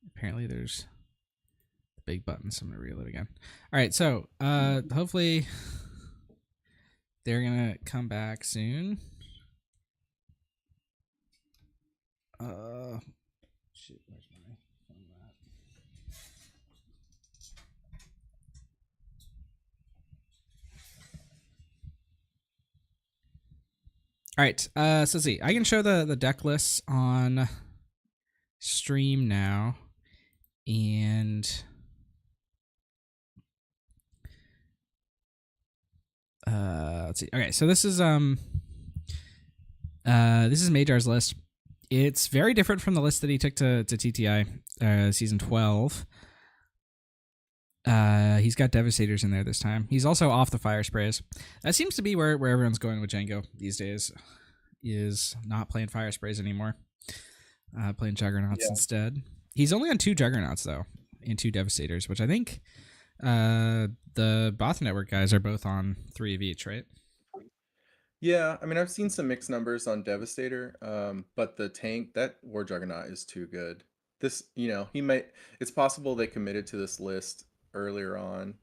Apparently there's the big button, so I'm gonna reel it again. All right, so hopefully they're gonna come back soon. Shit, where's my phone at? All right, so let's see. I can show the deck lists on stream now, and let's see. Okay, so this is Majar's list. It's very different from the list that he took to TTI season 12. He's got Devastators in there this time. He's also off the fire sprays. That seems to be where everyone's going with Jango these days, is not playing fire sprays anymore. Playing Juggernauts instead. He's only on 2 Juggernauts though, and 2 Devastators, which I think the Bothan Network guys are both on 3 of each, right? Yeah, I mean, I've seen some mixed numbers on Devastator, but the tank, that War Juggernaut is too good. This, it's possible they committed to this list earlier on.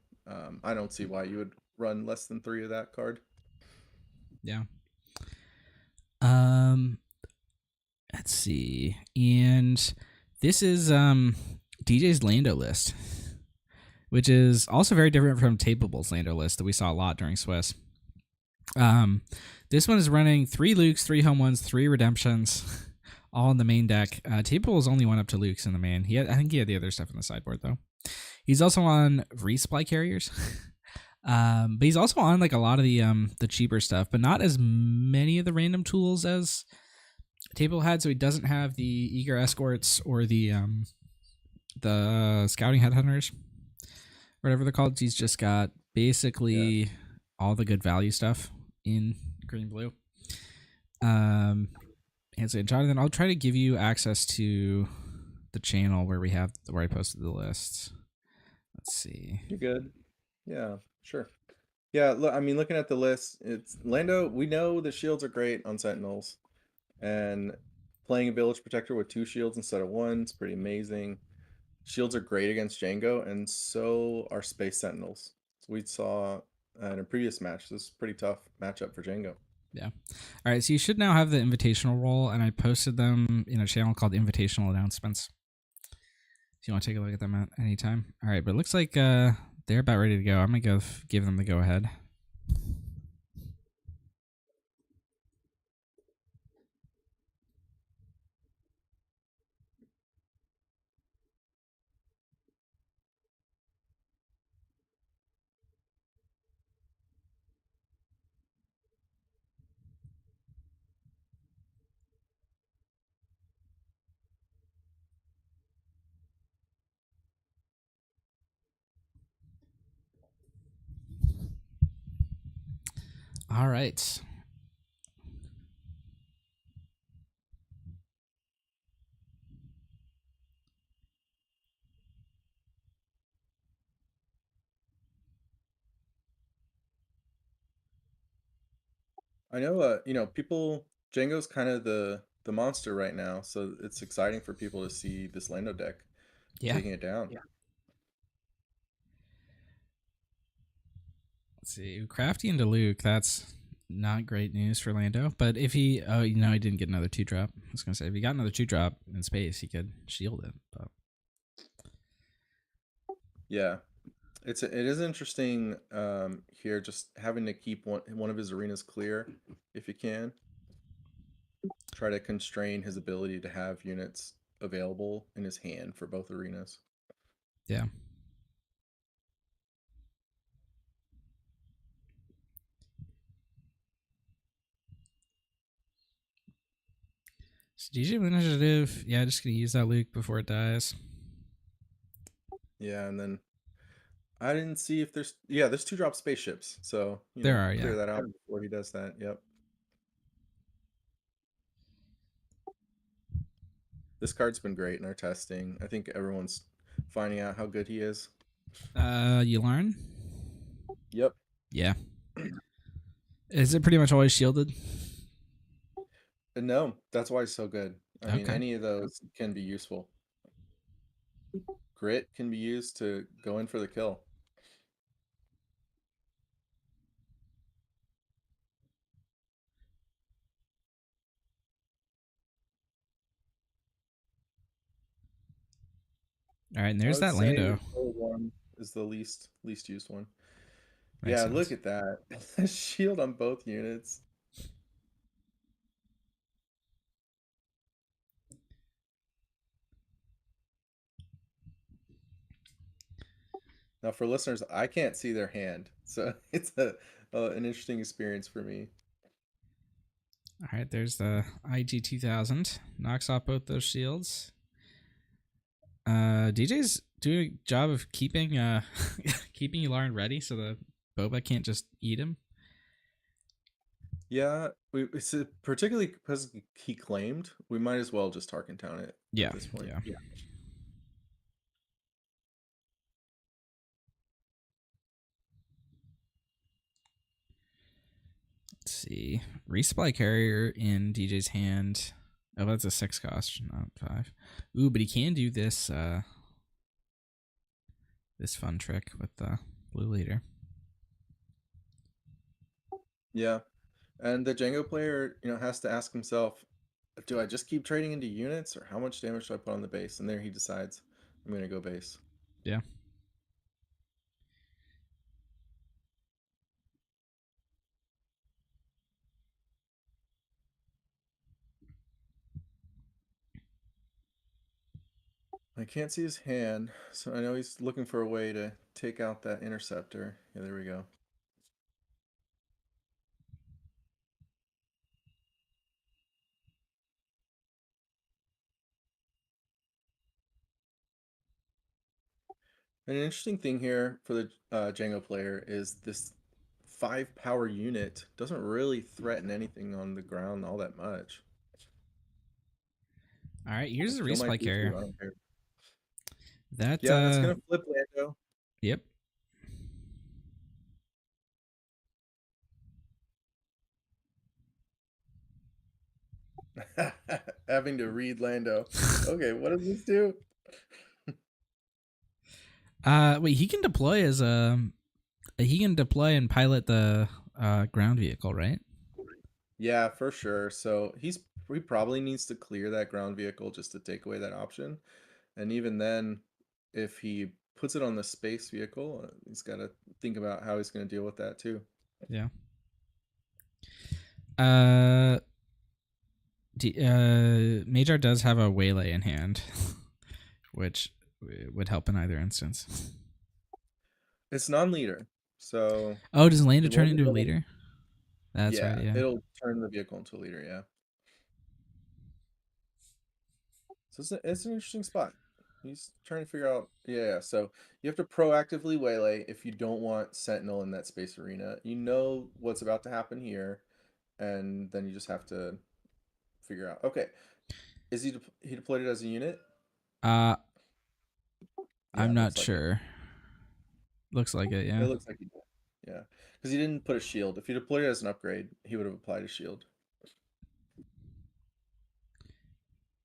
I don't see why you would run less than 3 of that card. Yeah. Let's see. And this is DJ's Lando list, which is also very different from Tapable's Lando list that we saw a lot during Swiss. This one is running 3 Lukes, 3 home ones, 3 redemptions, all in the main deck. Tapable is only 1 up to Lukes in the main. I think he had the other stuff in the sideboard though. He's also on resupply carriers. But he's also on like a lot of the cheaper stuff, but not as many of the random tools as Table had. So he doesn't have the eager escorts or the scouting headhunters, whatever they're called. He's just got basically all the good value stuff in green blue. And so Jonathan, I'll try to give you access to the channel where I posted the lists. Let's see. You're good. Yeah, sure. Yeah, look, I mean, looking at the list, it's Lando. We know the shields are great on Sentinels, and playing a Village Protector with 2 shields instead of 1 is pretty amazing. Shields are great against Jango, and so are Space Sentinels. So we saw in a previous match, this is a pretty tough matchup for Jango. Yeah. All right, so you should now have the invitational role, and I posted them in a channel called Invitational Announcements. If you want to take a look at them at any time. All right, but it looks like they're about ready to go. I'm going to go give them the go-ahead. All right. I know, people. Django's kind of the monster right now, so it's exciting for people to see this Lando deck Yeah. taking it down. Let's see. Crafty into Luke. That's not great news for Lando. But if he, he didn't get another 2-drop. I was gonna say if he got another 2-drop in space, he could shield it. But Yeah, it is interesting here, just having to keep one of his arenas clear if you can. Try to constrain his ability to have units available in his hand for both arenas. yeah. So DJ initiative. Yeah, just gonna use that Luke before it dies. Yeah, and then I didn't see if there's 2-drop spaceships, so There are, clear yeah. that out before he does that. Yep. This card's been great in our testing. I think everyone's finding out how good he is. You learn. Yep. Yeah. Is it pretty much always shielded? No, that's why it's so good. I mean, Okay. any of those can be useful. Grit can be used to go in for the kill. All right, and I there's would that say Lando. the full one is the least used one. Makes Yeah, sense. look at that. Shield on both units. Now, for listeners, I can't see their hand, so it's an interesting experience for me. All right, there's the IG 2000. Knocks off both those shields. DJ's doing a job of keeping keeping Yularen ready so the Boba can't just eat him. Yeah, it's particularly because he claimed, we might as well just Tarkin Town it Yeah, at this point. yeah. Let's see. Resupply carrier in DJ's hand. Oh, that's a 6 cost, not 5. Ooh, but he can do this this fun trick with the blue leader. Yeah, and the Jango player, has to ask himself, do I just keep trading into units, or how much damage do I put on the base? And there he decides, I'm going to go base. Yeah. I can't see his hand, so I know he's looking for a way to take out that interceptor. Yeah, there we go. An interesting thing here for the Jango player is this 5 power unit doesn't really threaten anything on the ground all that much. All right, here's the Kill my resupply T2, carrier. I don't care. That Yeah, that's gonna flip Lando. Yep. Having to read Lando. Okay, what does this do? Wait, he can deploy as he can deploy and pilot the ground vehicle, right? Yeah, for sure. So he probably needs to clear that ground vehicle just to take away that option. And even then, if he puts it on the space vehicle, he's got to think about how he's going to deal with that too. Yeah. Major does have a waylay in hand, which would help in either instance. It's non-leader, so Oh, does Lando it turn won't be into a double- leader? That's yeah, right. Yeah. it'll turn the vehicle into a leader. Yeah. So it's an interesting spot. He's trying to figure out. Yeah, so you have to proactively waylay if you don't want Sentinel in that space arena. You know what's about to happen here, and then you just have to figure out. Okay, is he deployed it as a unit? Uh, Yeah, I'm it not looks like it. sure. Looks like it, It yeah. looks like he did. Yeah, because he didn't put a shield. If he deployed it as an upgrade, he would have applied a shield.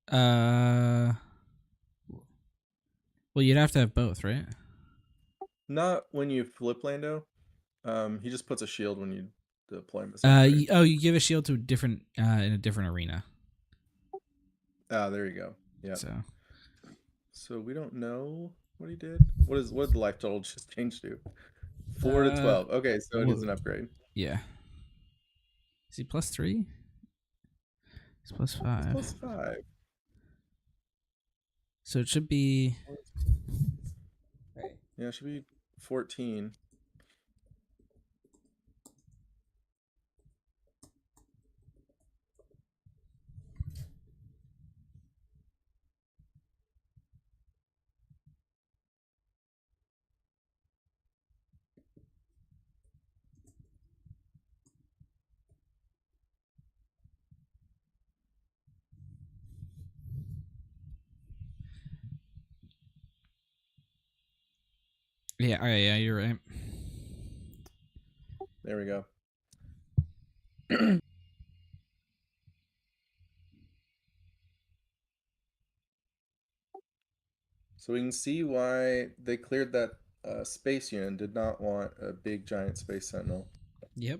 Uh, well, you'd have to have both, right? Not when you flip Lando. He just puts a shield when you deploy him as an upgrade. You give a shield to a different in a different arena. Ah, there you go. Yeah. So So we don't know what he did. What did the life total just change to? 4 to 12. Okay, so it is an upgrade. yeah. Is he +3? He's It's +5. +5. So it should be. Yeah, it should be 14. Yeah. Okay. Yeah, you're right. There we go. So we can see why they cleared that space unit and did not want a big giant space sentinel. Yep.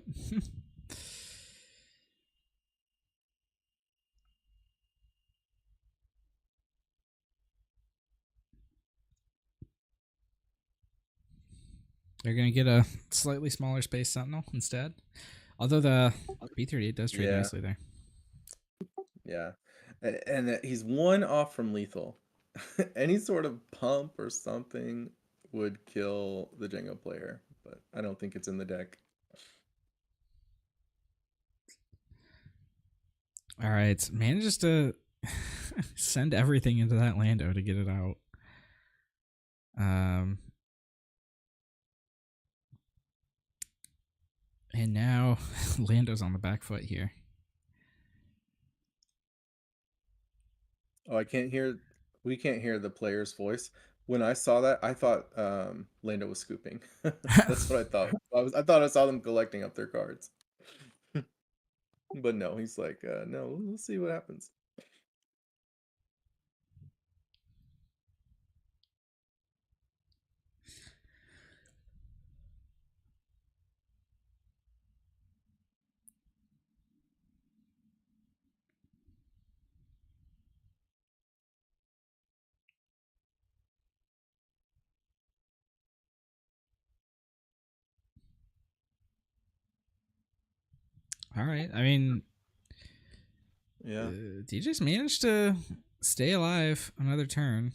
They're gonna get a slightly smaller space sentinel instead. Although the B-38 does trade Yeah, nicely there. yeah. And he's one off from lethal. Any sort of pump or something would kill the Jango player, but I don't think it's in the deck. All right, manages to send everything into that Lando to get it out. And now Lando's on the back foot here. Oh, I can't hear. We can't hear the player's voice. When I saw that, I thought Lando was scooping. That's what I thought. I thought I saw them collecting up their cards. But no, he's like, no, we'll see what happens. All right, I mean, Yeah. DJ's managed to stay alive another turn.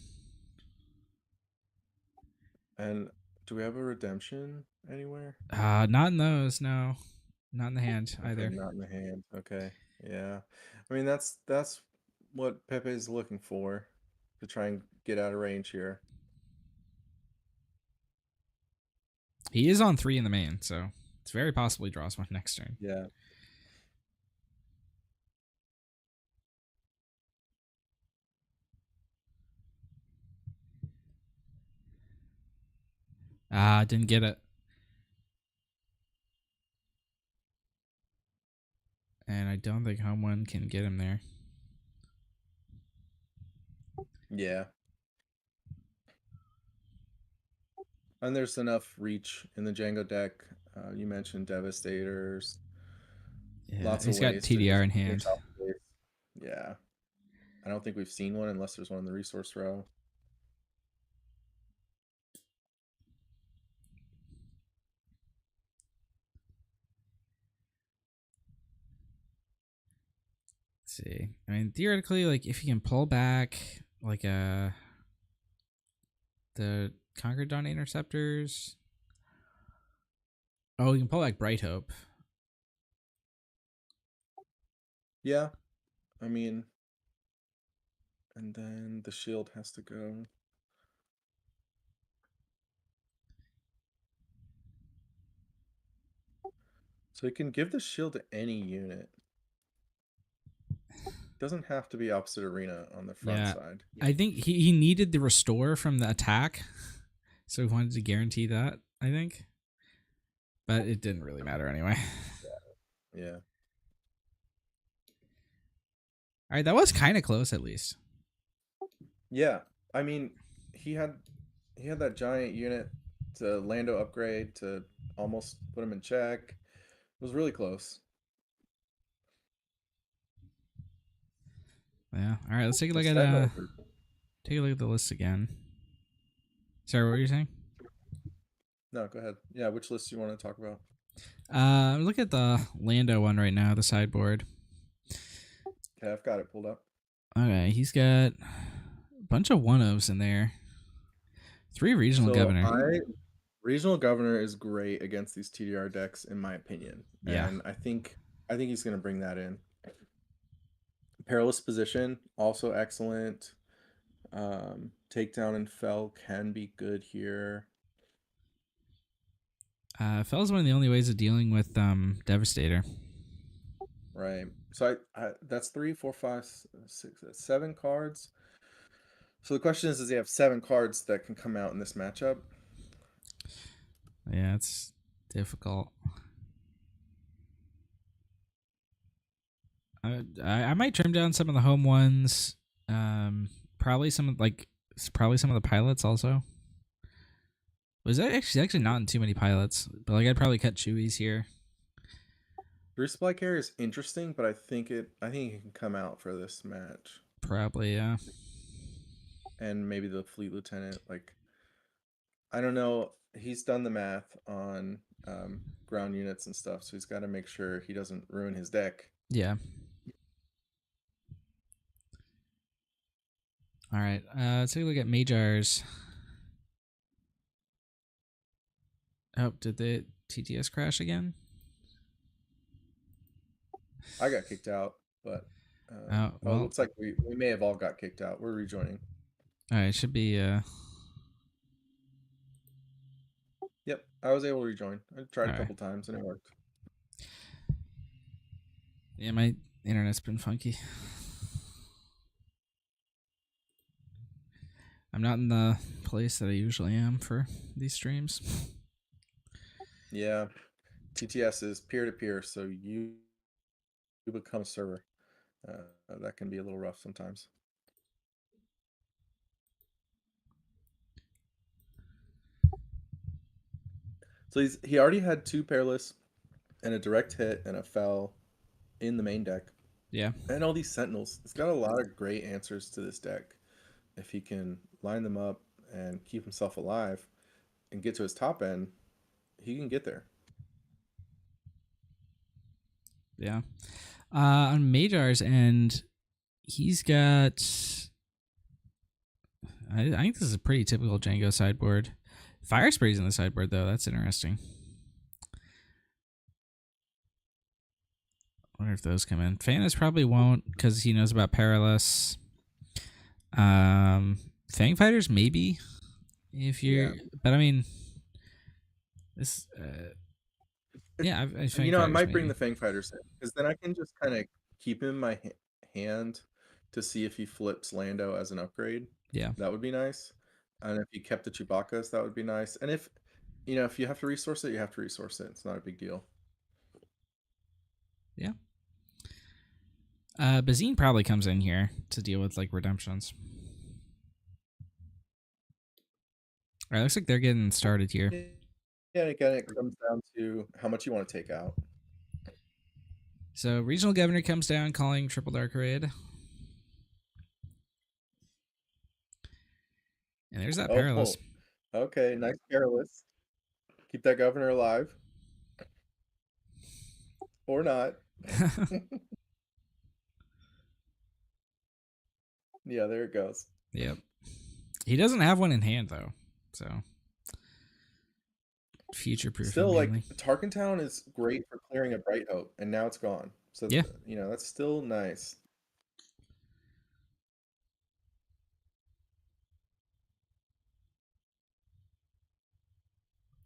And do we have a redemption anywhere? Not in those, no. Not in the hand Okay, either. not in the hand. Okay. Yeah. I mean, that's what Pepe is looking for to try and get out of range here. He is on 3 in the main, so it's very possible he draws one next turn. Yeah. Didn't get it. And I don't think home one can get him there. Yeah. And there's enough reach in the Django deck. You mentioned Devastators. Yeah, Lots he's of got ways to TDR just in finish hand. off the base. Yeah. I don't think we've seen one unless there's one in the resource row. Let's see. I mean, theoretically, like if you can pull back like the Conquered Dawn Interceptors. Oh, you can pull back Bright Hope. Yeah. I mean, and then the shield has to go. So he can give the shield to any unit. Doesn't have to be opposite arena on the front Yeah. side. I think he needed the restore from the attack, so he wanted to guarantee that, I think. But it didn't really matter anyway. Yeah. All right, that was kind of close at least. Yeah. I mean, he had that giant unit to Lando upgrade to almost put him in check. It was really close. Yeah. All right, let's take a look The at Sentinels are- the list again. Sorry, what were you saying? No, go ahead. Yeah, which list do you want to talk about? Look at the Lando one right now, the sideboard. Okay, I've got it pulled up. Okay, he's got a bunch of one-ofs in there. 3 regional governor. Regional governor is great against these TDR decks, in my opinion. Yeah. And I think he's gonna bring that in. Perilous position, also excellent. Takedown and fell can be good here. Fell's one of the only ways of dealing with Devastator. Right. So I that's 3, 4, 5, 6, 7 cards. So the question is, does he have 7 cards that can come out in this matchup? Yeah, it's difficult. I might trim down some of the home ones. Probably some of the pilots also. Was that actually not in too many pilots? But like I'd probably cut Chewies here. Resupply carrier is interesting, but I think it can come out for this match. Probably, yeah. And maybe the fleet lieutenant, like, I don't know. He's done the math on ground units and stuff, so he's got to make sure he doesn't ruin his deck. Yeah. All right. Let's take a look at Majars. Oh, did the TTS crash again? I got kicked out, but Well, it looks like we may have all got kicked out. We're rejoining. All right, it should be. Yep, I was able to rejoin. I tried All a couple times and it worked. Yeah, my internet's been funky. I'm not in the place that I usually am for these streams. Yeah, TTS is peer-to-peer, so you become a server. That can be a little rough sometimes. So he already had 2 Perilous and a direct hit and a fell in the main deck. Yeah. And all these Sentinels. He's got a lot of great answers to this deck. If he can line them up and keep himself alive and get to his top end, he can get there. Yeah. On Majar's end, he's got. I think this is a pretty typical Jango sideboard. Fire Spray's in the sideboard, though. That's interesting. Wonder if those come in. Fanus probably won't because he knows about Perilous. Fang Fighters, maybe. If you're. Yeah. But I mean. This. Yeah, I might bring the Fang Fighters in because then I can just kind of keep him in my hand to see if he flips Lando as an upgrade. Yeah. That would be nice. And if he kept the Chewbacca's, that would be nice. And if you have to resource it, you have to resource it. It's not a big deal. Yeah. Bazine probably comes in here to deal with like redemptions. All right, looks like they're getting started here. Yeah, and again, it comes down to how much you want to take out. So regional governor comes down calling Triple Dark Raid. And there's that Perilous. Okay, nice Perilous. Keep that governor alive. Or not. Yeah, there it goes. Yep. He doesn't have one in hand, though. So, future-proof. Still, like, Tarkentown is great for clearing a Bright Hope, and now it's gone. So, yeah. That's still nice.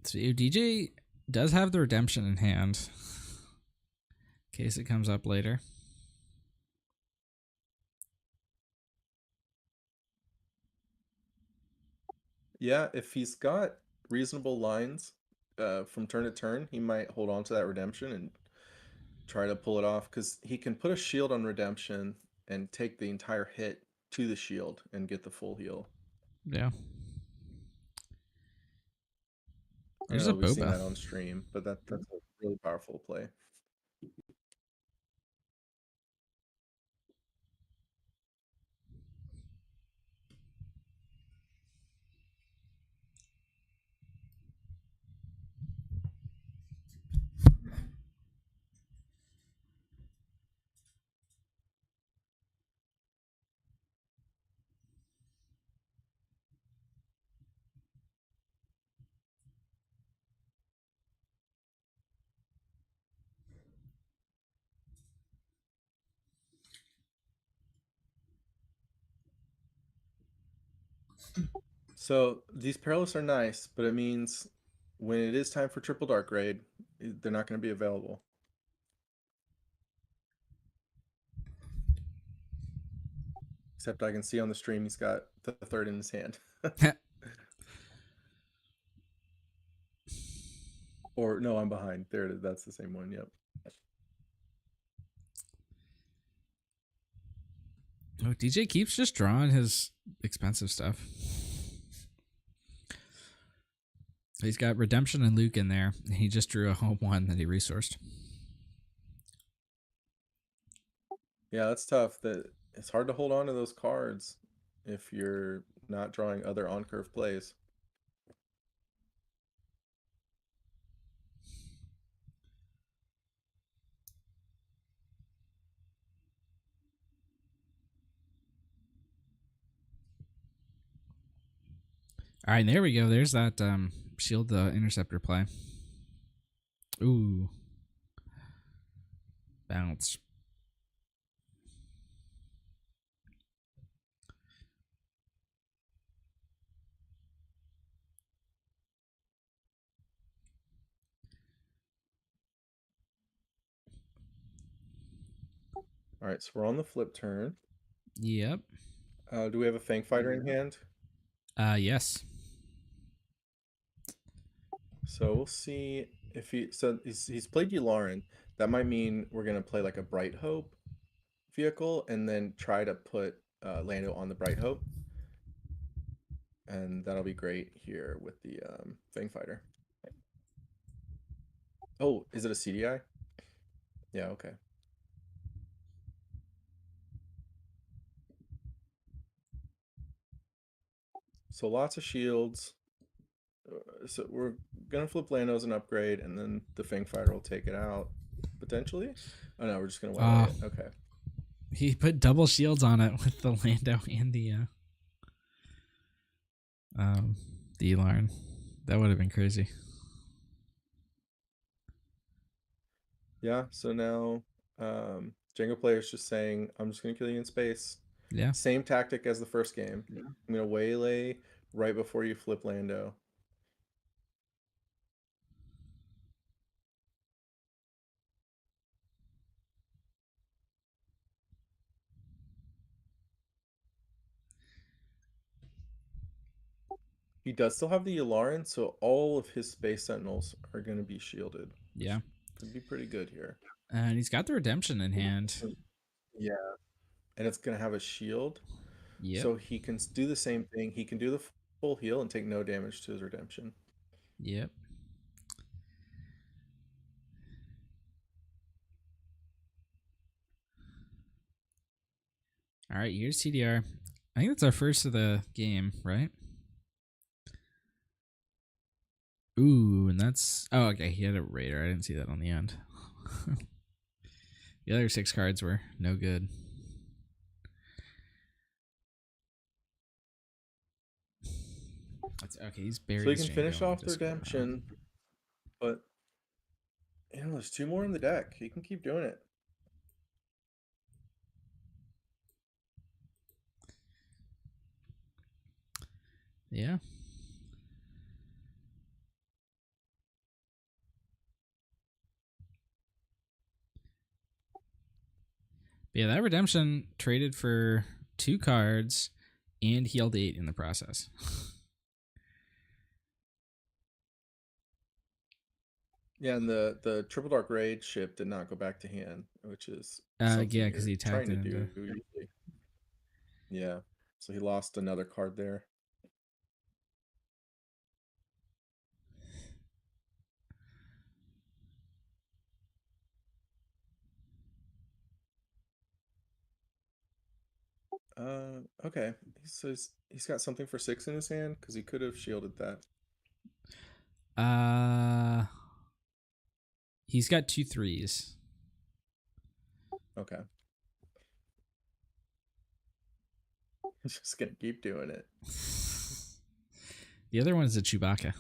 So DJ does have the redemption in hand. in case it comes up later. Yeah, if he's got reasonable lines from turn to turn, he might hold on to that redemption and try to pull it off because he can put a shield on redemption and take the entire hit to the shield and get the full heal. Yeah. I There's know a we've seen boba. that on stream, but that's a really powerful play. So these perilous are nice, but it means when it is time for triple dark raid, they're not going to be available. Except I can see on the stream he's got the third in his hand. Or no, I'm behind. There it is. That's the same one. Yep. Oh, DJ keeps just drawing his expensive stuff. He's got Redemption and Luke in there. He just drew a home one that he resourced. Yeah, that's tough. That it's hard to hold on to those cards if you're not drawing other on curve plays. All right, there we go. There's that shield the interceptor play. Ooh. Bounce. All right, so we're on the flip turn. Yep. Do we have a Fang Fighter in hand? Yes. So we'll see if he's played Yularen. That might mean we're gonna play like a Bright Hope vehicle and then try to put Lando on the Bright Hope, and that'll be great here with the Fang Fighter. Oh, is it a CDI? Yeah, okay. So lots of shields. So we're gonna flip Lando as an upgrade, and then the Fang Fighter will take it out potentially. Oh no, we're just gonna waylay it. Okay. He put double shields on it with the Lando and the Elarn. That would have been crazy. Yeah. So now, Jango player's just saying, "I'm just gonna kill you in space." Yeah. Same tactic as the first game. Yeah. I'm gonna waylay right before you flip Lando. He does still have the Yularen, so all of his Space Sentinels are going to be shielded. Yeah. Could be pretty good here. And he's got the Redemption in hand. Yeah. And it's going to have a shield. Yep. So he can do the same thing. He can do the full heal and take no damage to his Redemption. Yep. All right, here's TDR. I think that's our first of the game, right? Ooh, and that's... Oh, okay, he had a Raider. I didn't see that on the end. The other 6 cards were no good. That's, okay, he's buried. So he can finish off the Redemption. But, there's 2 more in the deck. He can keep doing it. Yeah. Yeah, that redemption traded for 2 cards and healed 8 in the process. Yeah, and the Triple Dark Rage ship did not go back to hand, which is Yeah, something because you're he attacked trying it to do into. usually. Yeah, so he lost another card there. Okay. So he's got something for 6 in his hand because he could have shielded that. He's got 2 3s. Okay. He's just gonna keep doing it. The other one is a Chewbacca.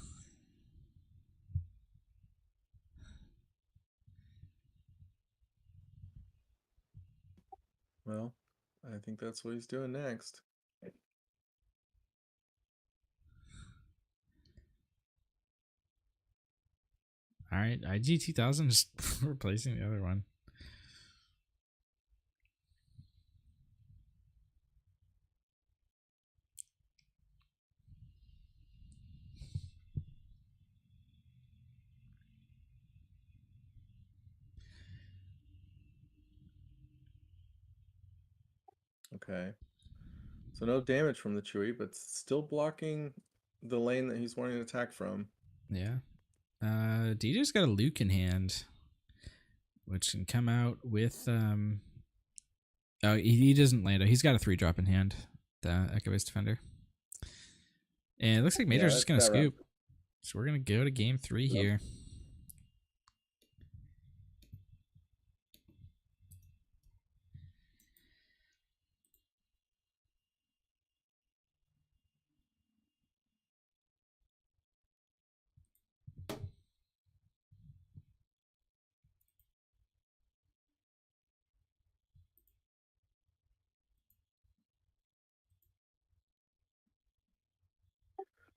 Well, I think that's what he's doing next. All right, IG 2000 just replacing the other one. Okay. So no damage from the Chewie, but still blocking the lane that he's wanting to attack from. Yeah. DJ's got a Luke in hand, which can come out with Oh, he doesn't land it. He's got a 3-drop in hand, the Echo Base Defender. And it looks like Major's just gonna scoop. So we're gonna go to game 3 here.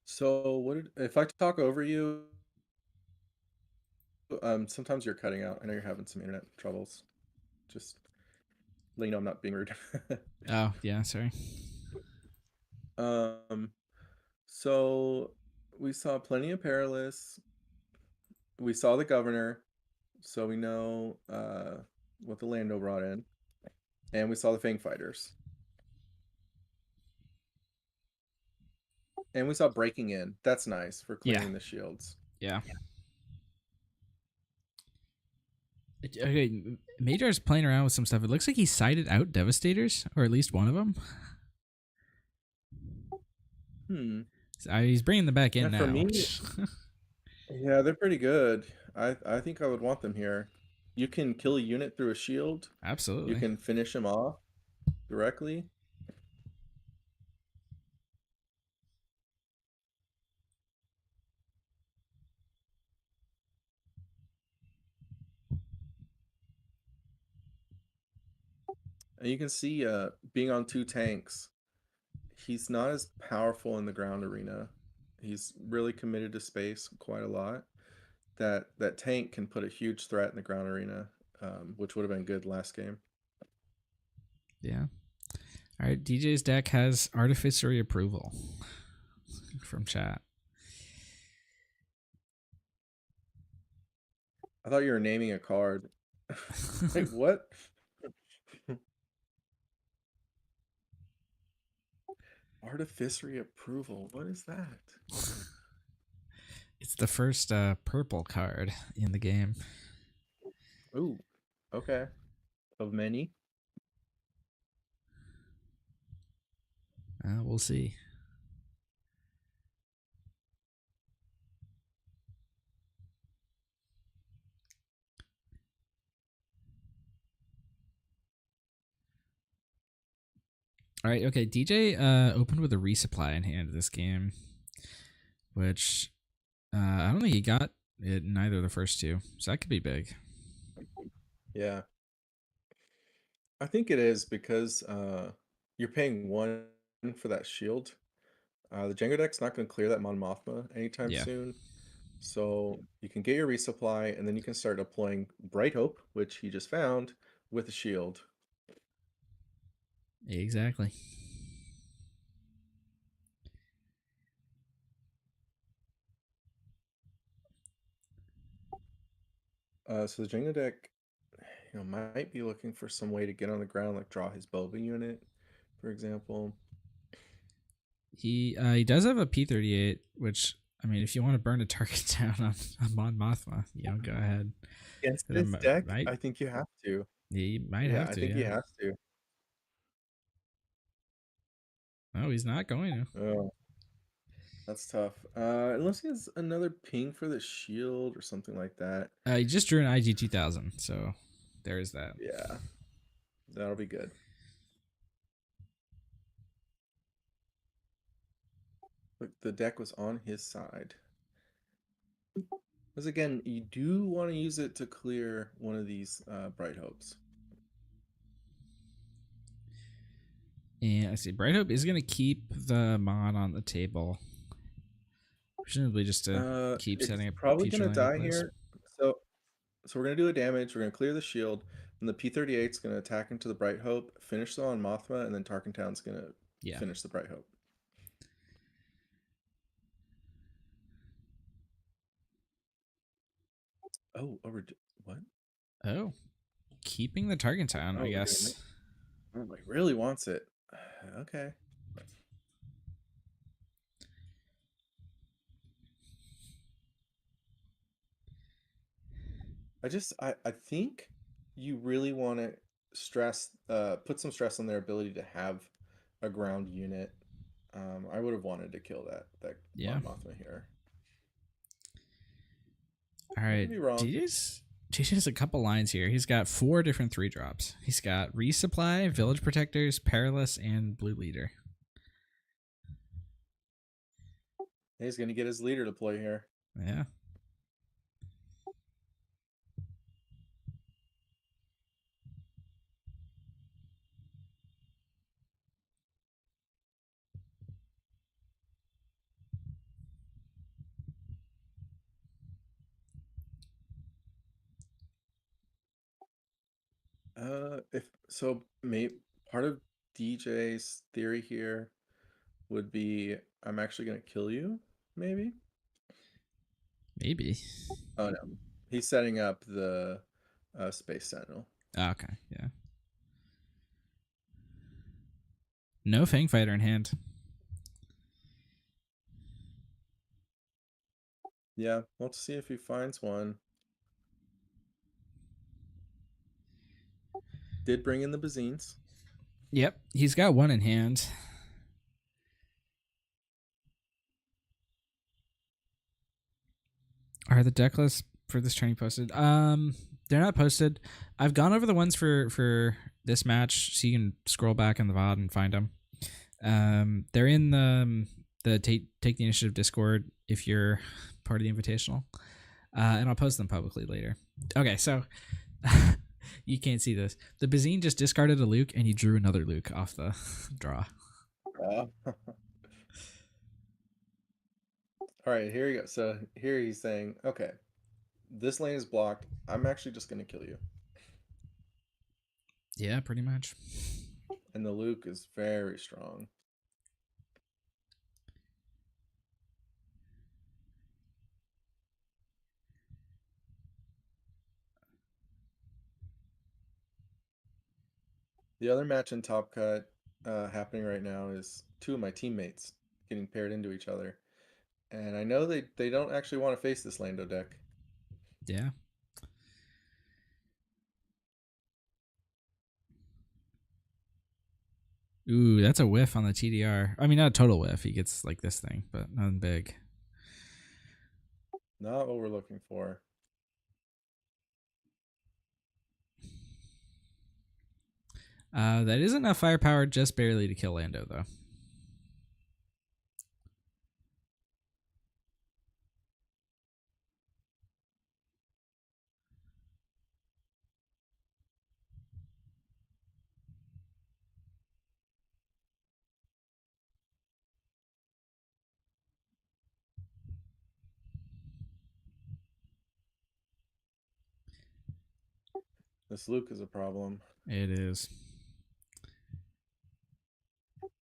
So if I talk over you? Sometimes you're cutting out. I know you're having some internet troubles. Just let you know I'm not being rude. Oh, yeah, sorry. So we saw plenty of Perilous. We saw the Governor, so we know what the Lando brought in, and we saw the Fang Fighters, and we saw Breaking In. That's nice for clearing the shields. Yeah. Okay, Major's playing around with some stuff. It looks like he sided out Devastators, or at least one of them. He's bringing them back in now. For me, yeah, they're pretty good. I think I would want them here. You can kill a unit through a shield. Absolutely. You can finish him off directly. And you can see being on 2 tanks, he's not as powerful in the ground arena. He's really committed to space quite a lot. That tank can put a huge threat in the ground arena, which would have been good last game. Yeah. All right, DJ's deck has Artificery Approval from chat. I thought you were naming a card. Wait, what? Artificery Approval. What is that? It's the first purple card in the game. Ooh, okay. Of many. We'll see. All right, okay. DJ opened with a resupply in hand this game, which I don't think he got it in either of the first 2, so that could be big. Yeah. I think it is because you're paying 1 for that shield. The Jango deck's not going to clear that Mon Mothma anytime soon. So you can get your resupply, and then you can start deploying Bright Hope, which he just found, with a shield. Exactly. So the Jango deck, might be looking for some way to get on the ground, like draw his Boba unit, for example. He does have a P-38, which I mean, if you want to burn a target down on Mon Mothma, go ahead. Against But this deck, might I think you have to. he might Yeah, have I to, think he yeah. has to. Oh, he's not going to. Oh, that's tough. Unless he has another ping for the shield or something like that. He just drew an IG 2000, so there is that. Yeah, that'll be good. Look, the deck was on his side. Because again, you do want to use it to clear one of these Bright Hopes. And I see Bright Hope is going to keep the Mon on the table. Presumably just to keep It's setting up probably future gonna landing die plays. here. So we're gonna do a damage. We're gonna clear the shield, and the P-38's gonna attack into the Bright Hope, finish them on Mothma, and then Tarkentown's gonna Yeah. finish the Bright Hope. Oh, what? Oh, keeping the Tarkentown, Oh, I we're guess. Oh, he really wants it. Okay. I think you really want to put some stress on their ability to have a ground unit. I would have wanted to kill that Yeah. Mon Mothma here. All I right. could be wrong. TJ has a couple lines here. He's got 4 different 3-drops. He's got Resupply, Village Protectors, Perilous, and Blue Leader. He's gonna get his leader deploy here. Yeah. If so, maybe part of DJ's theory here would be I'm actually gonna kill you, maybe. Maybe. Oh no, he's setting up the Space Sentinel. Oh, okay. Yeah. No Fang Fighter in hand. Yeah, let's see if he finds one. Did bring in the Bazines. Yep. He's got 1 in hand. Are the deck lists for this training posted? They're not posted. I've gone over the ones for this match, so you can scroll back in the VOD and find them. They're in the take the initiative Discord if you're part of the invitational, and I'll post them publicly later. Okay, so you can't see this. The Bazine just discarded a Luke and he drew another Luke off the draw. All right, here you go. So here he's saying, okay, this lane is blocked. I'm actually just gonna kill you. Yeah, pretty much. And the Luke is very strong. The other match in Top Cut happening right now is 2 of my teammates getting paired into each other. And I know they don't actually want to face this Lando deck. Yeah. Ooh, that's a whiff on the TDR. I mean, not a total whiff. He gets like this thing, but nothing big. Not what we're looking for. That is enough firepower just barely to kill Lando, though. This Luke is a problem. It is.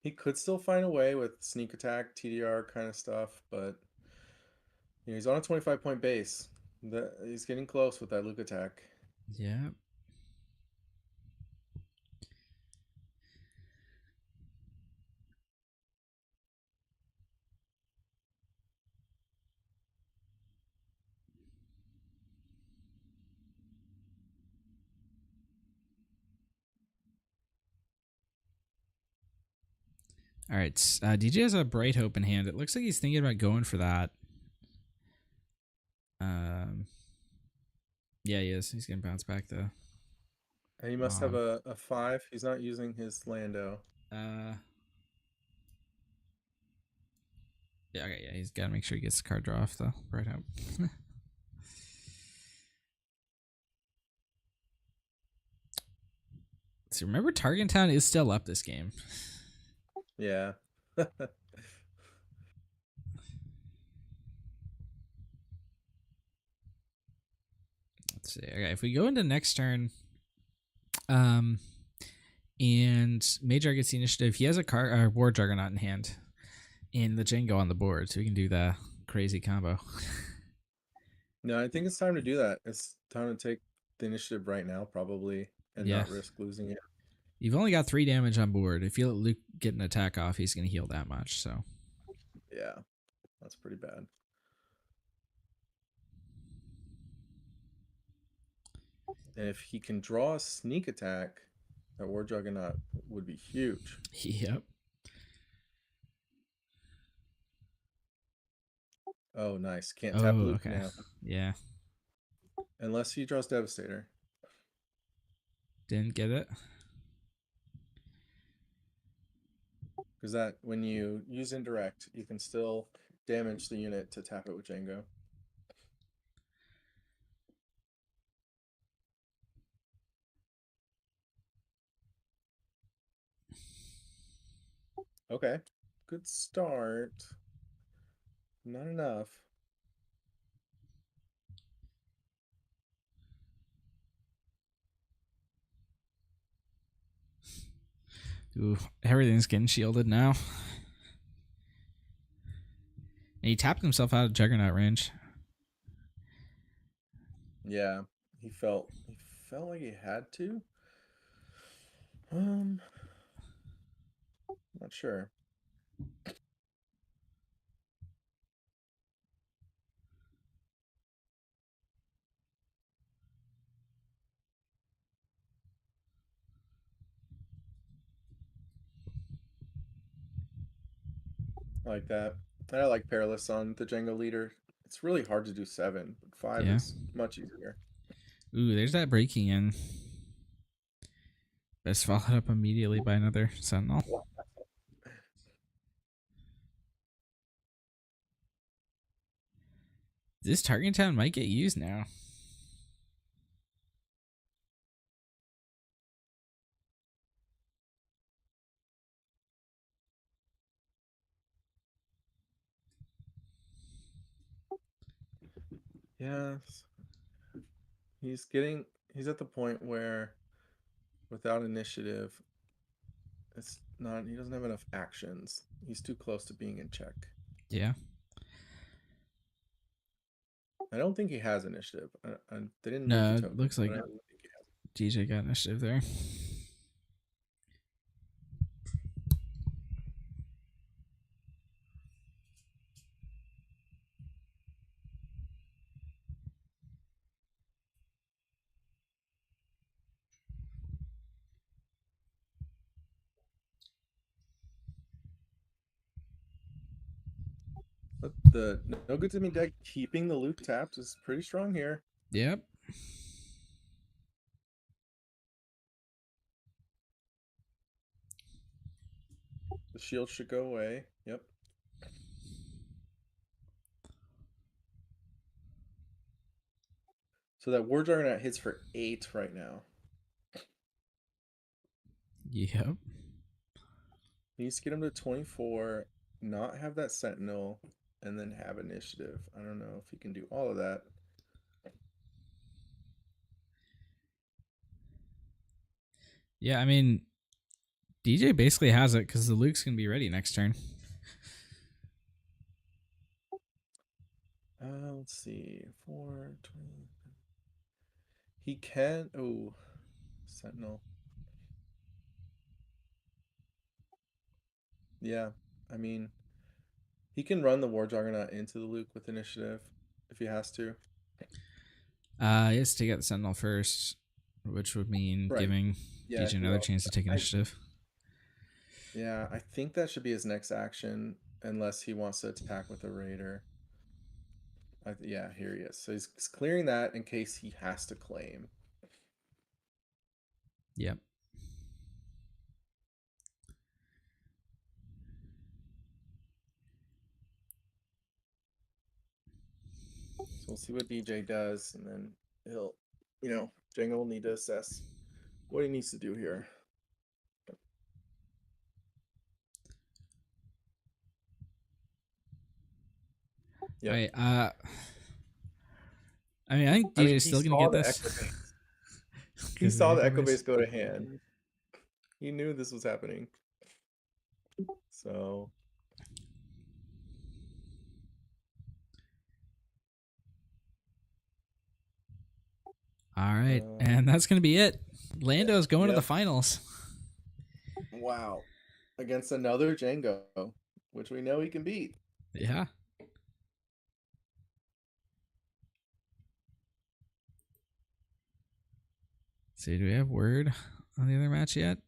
He could still find a way with sneak attack, TDR kind of stuff, but he's on a 25-point base. He's getting close with that Luke attack. Yeah. All right. DJ has a Bright Hope in hand. It looks like he's thinking about going for that. Yeah, he is. He's gonna bounce back though. And he must have a 5. He's not using his Lando. Yeah, okay, yeah, he's gotta make sure he gets the card draw off though. Bright Hope. So remember, Target Town is still up this game. Yeah. Let's see. Okay, if we go into next turn, and Major gets the initiative, he has a War Juggernaut in hand, and the Jango on the board, so we can do the crazy combo. No, I think it's time to do that. It's time to take the initiative right now, probably, and Yeah. not risk losing it. You've only got 3 damage on board. If you let Luke get an attack off, he's gonna heal that much. So Yeah, that's pretty bad. And if he can draw a sneak attack, that War Juggernaut would be huge. yep. Oh, nice. Can't tap Luke okay. now. Yeah. Unless he draws Devastator. Didn't get it. Because that, when you use Indirect, you can still damage the unit to tap it with Jango. Okay. Good start. Not enough. Ooh, everything's getting shielded now. And he tapped himself out of Juggernaut range. Yeah. He felt like he had to. Not sure. I like that. And I like Perilous on the Jango leader. It's really hard to do 7, but 5 Yeah. is much easier. Ooh, there's that breaking in. Best followed up immediately by another Sentinel. This Target Town might get used now. Yes. He's at the point where without initiative, he doesn't have enough actions. He's too close to being in check. Yeah. I don't think he has initiative. They didn't No, move the it token, looks like but I don't think he has. DJ got initiative there. But the No Good To Me deck keeping the Luke tapped is pretty strong here. Yep. The shield should go away. Yep. So that War Juggernaut hits for 8 right now. Yep. Needs to get him to 24, not have that Sentinel, and then have initiative. I don't know if he can do all of that. Yeah, I mean, DJ basically has it because the Luke's gonna be ready next turn. Let's see. 420. He can. Oh, Sentinel. Yeah, I mean, he can run the War Juggernaut into the Luke with initiative if he has to. He has to take out the Sentinel first, which would mean Right. giving Yeah, DJ he another will. chance to take initiative. Yeah, I think that should be his next action, unless he wants to attack with a Raider. Yeah, here he is. So he's clearing that in case he has to claim. Yep. So we'll see what DJ does, and then he'll, Jango will need to assess what he needs to do here. Yeah. Right. I mean, I think DJ's still gonna get this. He saw the Echo Base go to hand. He knew this was happening. So. All right, and that's gonna be it. Lando's going to the finals. Wow, against another Jango, which we know he can beat. Yeah. See, do we have word on the other match yet?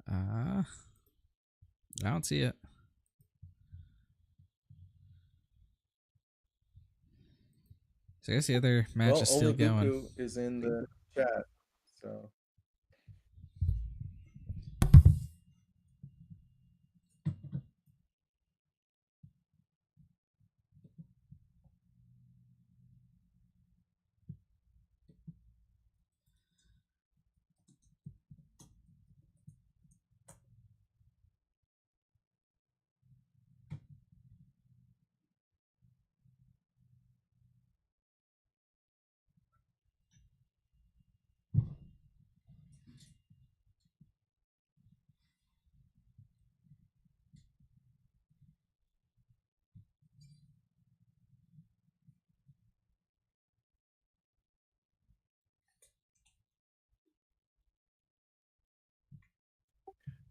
I don't see it. So I guess the other match is still going. Buku is in the chat, so.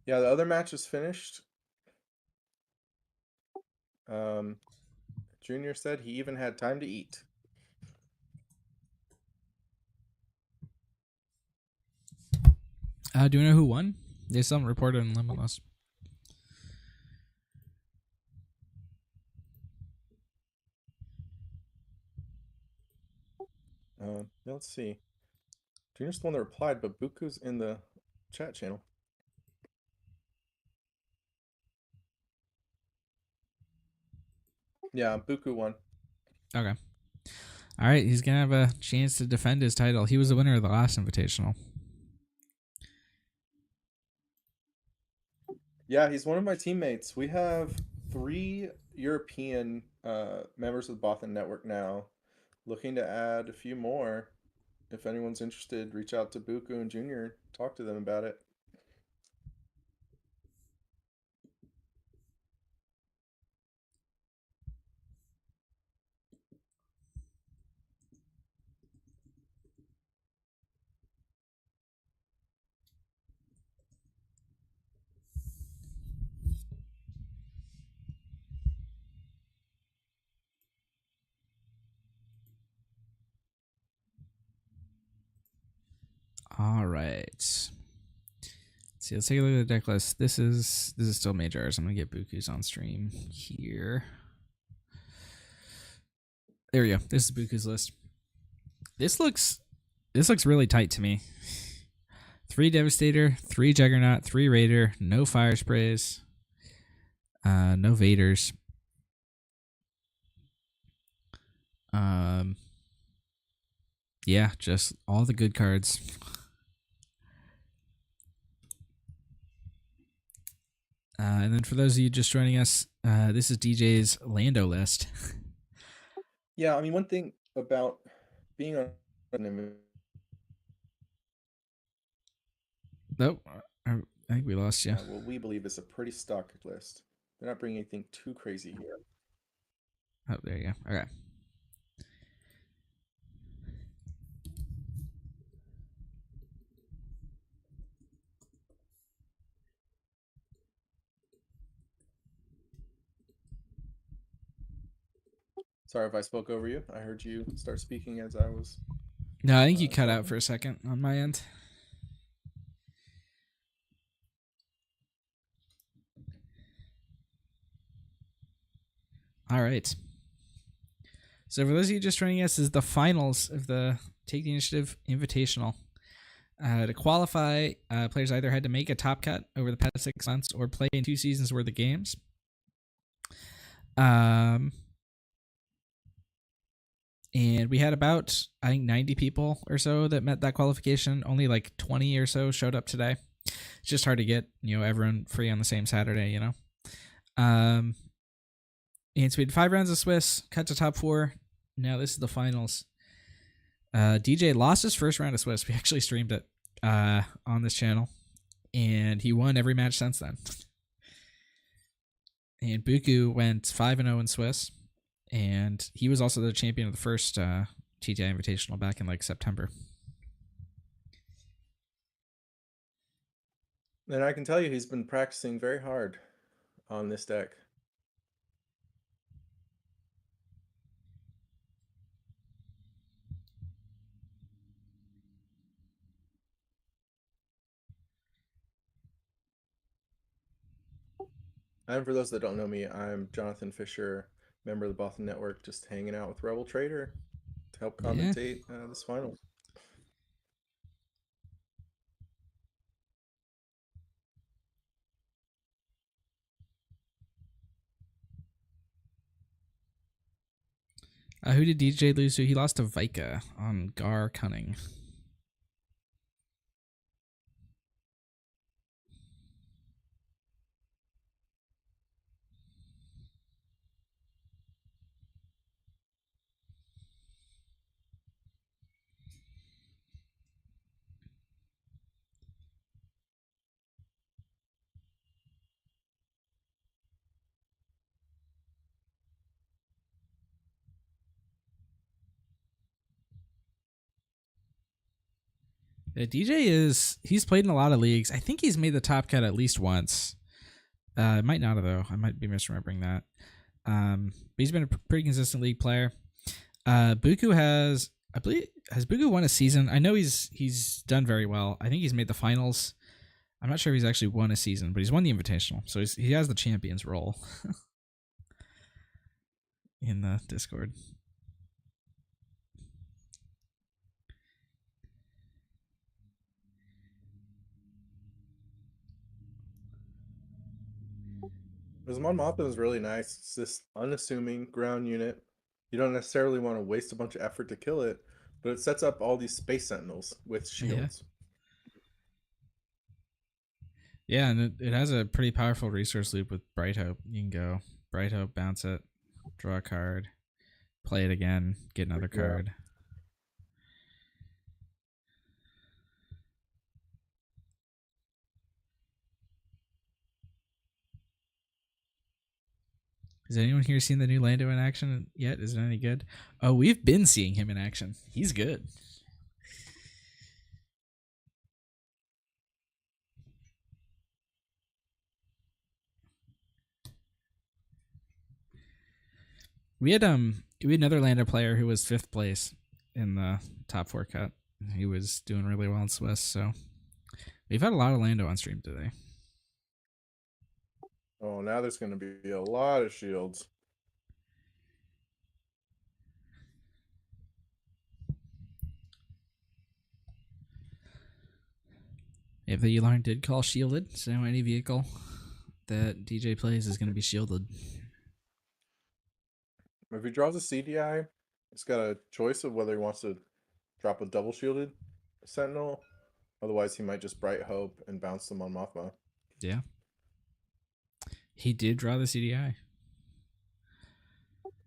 Yeah, the other match is finished. Junior said he even had time to eat. Do we know who won? There's some reported in Limitless. Let's see. Junior's the one that replied, but Buku's in the chat channel. Yeah, Buku won. Okay. All right, he's gonna have a chance to defend his title. He was the winner of the last Invitational. Yeah, he's one of my teammates. We have 3 European members of the Bothan Network now. Looking to add a few more. If anyone's interested, reach out to Buku and Junior. Talk to them about it. All right. Let's see, let's take a look at the deck list. This is still Majors. I'm gonna get Buku's on stream here. There we go. This is Buku's list. This looks really tight to me. 3 Devastator, 3 Juggernaut, 3 Raider, no Fire Sprays, no Vaders. Yeah, just all the good cards. And then for those of you just joining us, this is DJ's Lando list. Yeah, I mean, one thing about being on an Nope. I think we lost you. What we believe is a pretty stock list. They're not bringing anything too crazy here. Oh, there you go. Okay. Sorry if I spoke over you. I heard you start speaking as I was. No, I think you cut out for a second on my end. All right. So for those of you just joining us, this is the finals of the Take the Initiative Invitational. To qualify, players either had to make a top cut over the past 6 months or play in 2 seasons worth of games. And we had about, I think, 90 people or so that met that qualification. Only like 20 or so showed up today. It's just hard to get, everyone free on the same Saturday, And so we had 5 rounds of Swiss, cut to top 4. Now this is the finals. DJ lost his first round of Swiss. We actually streamed it on this channel, and he won every match since then. And Buku went 5-0 in Swiss, and he was also the champion of the first TTI Invitational back in like September. And I can tell you he's been practicing very hard on this deck. And for those that don't know me, I'm Jonathan Fisher, member of the Boston Network, just hanging out with Rebel Trader to help commentate this final. Who did DJ lose to? He lost to Vikica on Gar Cunning. DJ he's played in a lot of leagues. I think he's made the top cut at least once. Might not have though. I might be misremembering that. But he's been a pretty consistent league player. Buku has Buku won a season? I know he's done very well. I think he's made the finals. I'm not sure if he's actually won a season, but he's won the Invitational, so he has the champions role in the Discord. His Mon Mothma is really nice. It's this unassuming ground unit. You don't necessarily want to waste a bunch of effort to kill it, but it sets up all these space sentinels with shields. Yeah, and it has a pretty powerful resource loop with Bright Hope. You can go Bright Hope, bounce it, draw a card, play it again, get another card. Has anyone here seen the new Lando in action yet? Is it any good? Oh, we've been seeing him in action. He's good. We had another Lando player who was 5th place in the top 4 cut. He was doing really well in Swiss, so we've had a lot of Lando on stream today. Oh, now there's going to be a lot of shields. If the alarm did call shielded, so any vehicle that DJ plays is going to be shielded. If he draws a CDI, he's got a choice of whether he wants to drop a double shielded sentinel. Otherwise, he might just Bright Hope and bounce them on Mothma. Yeah. He did draw the CDI.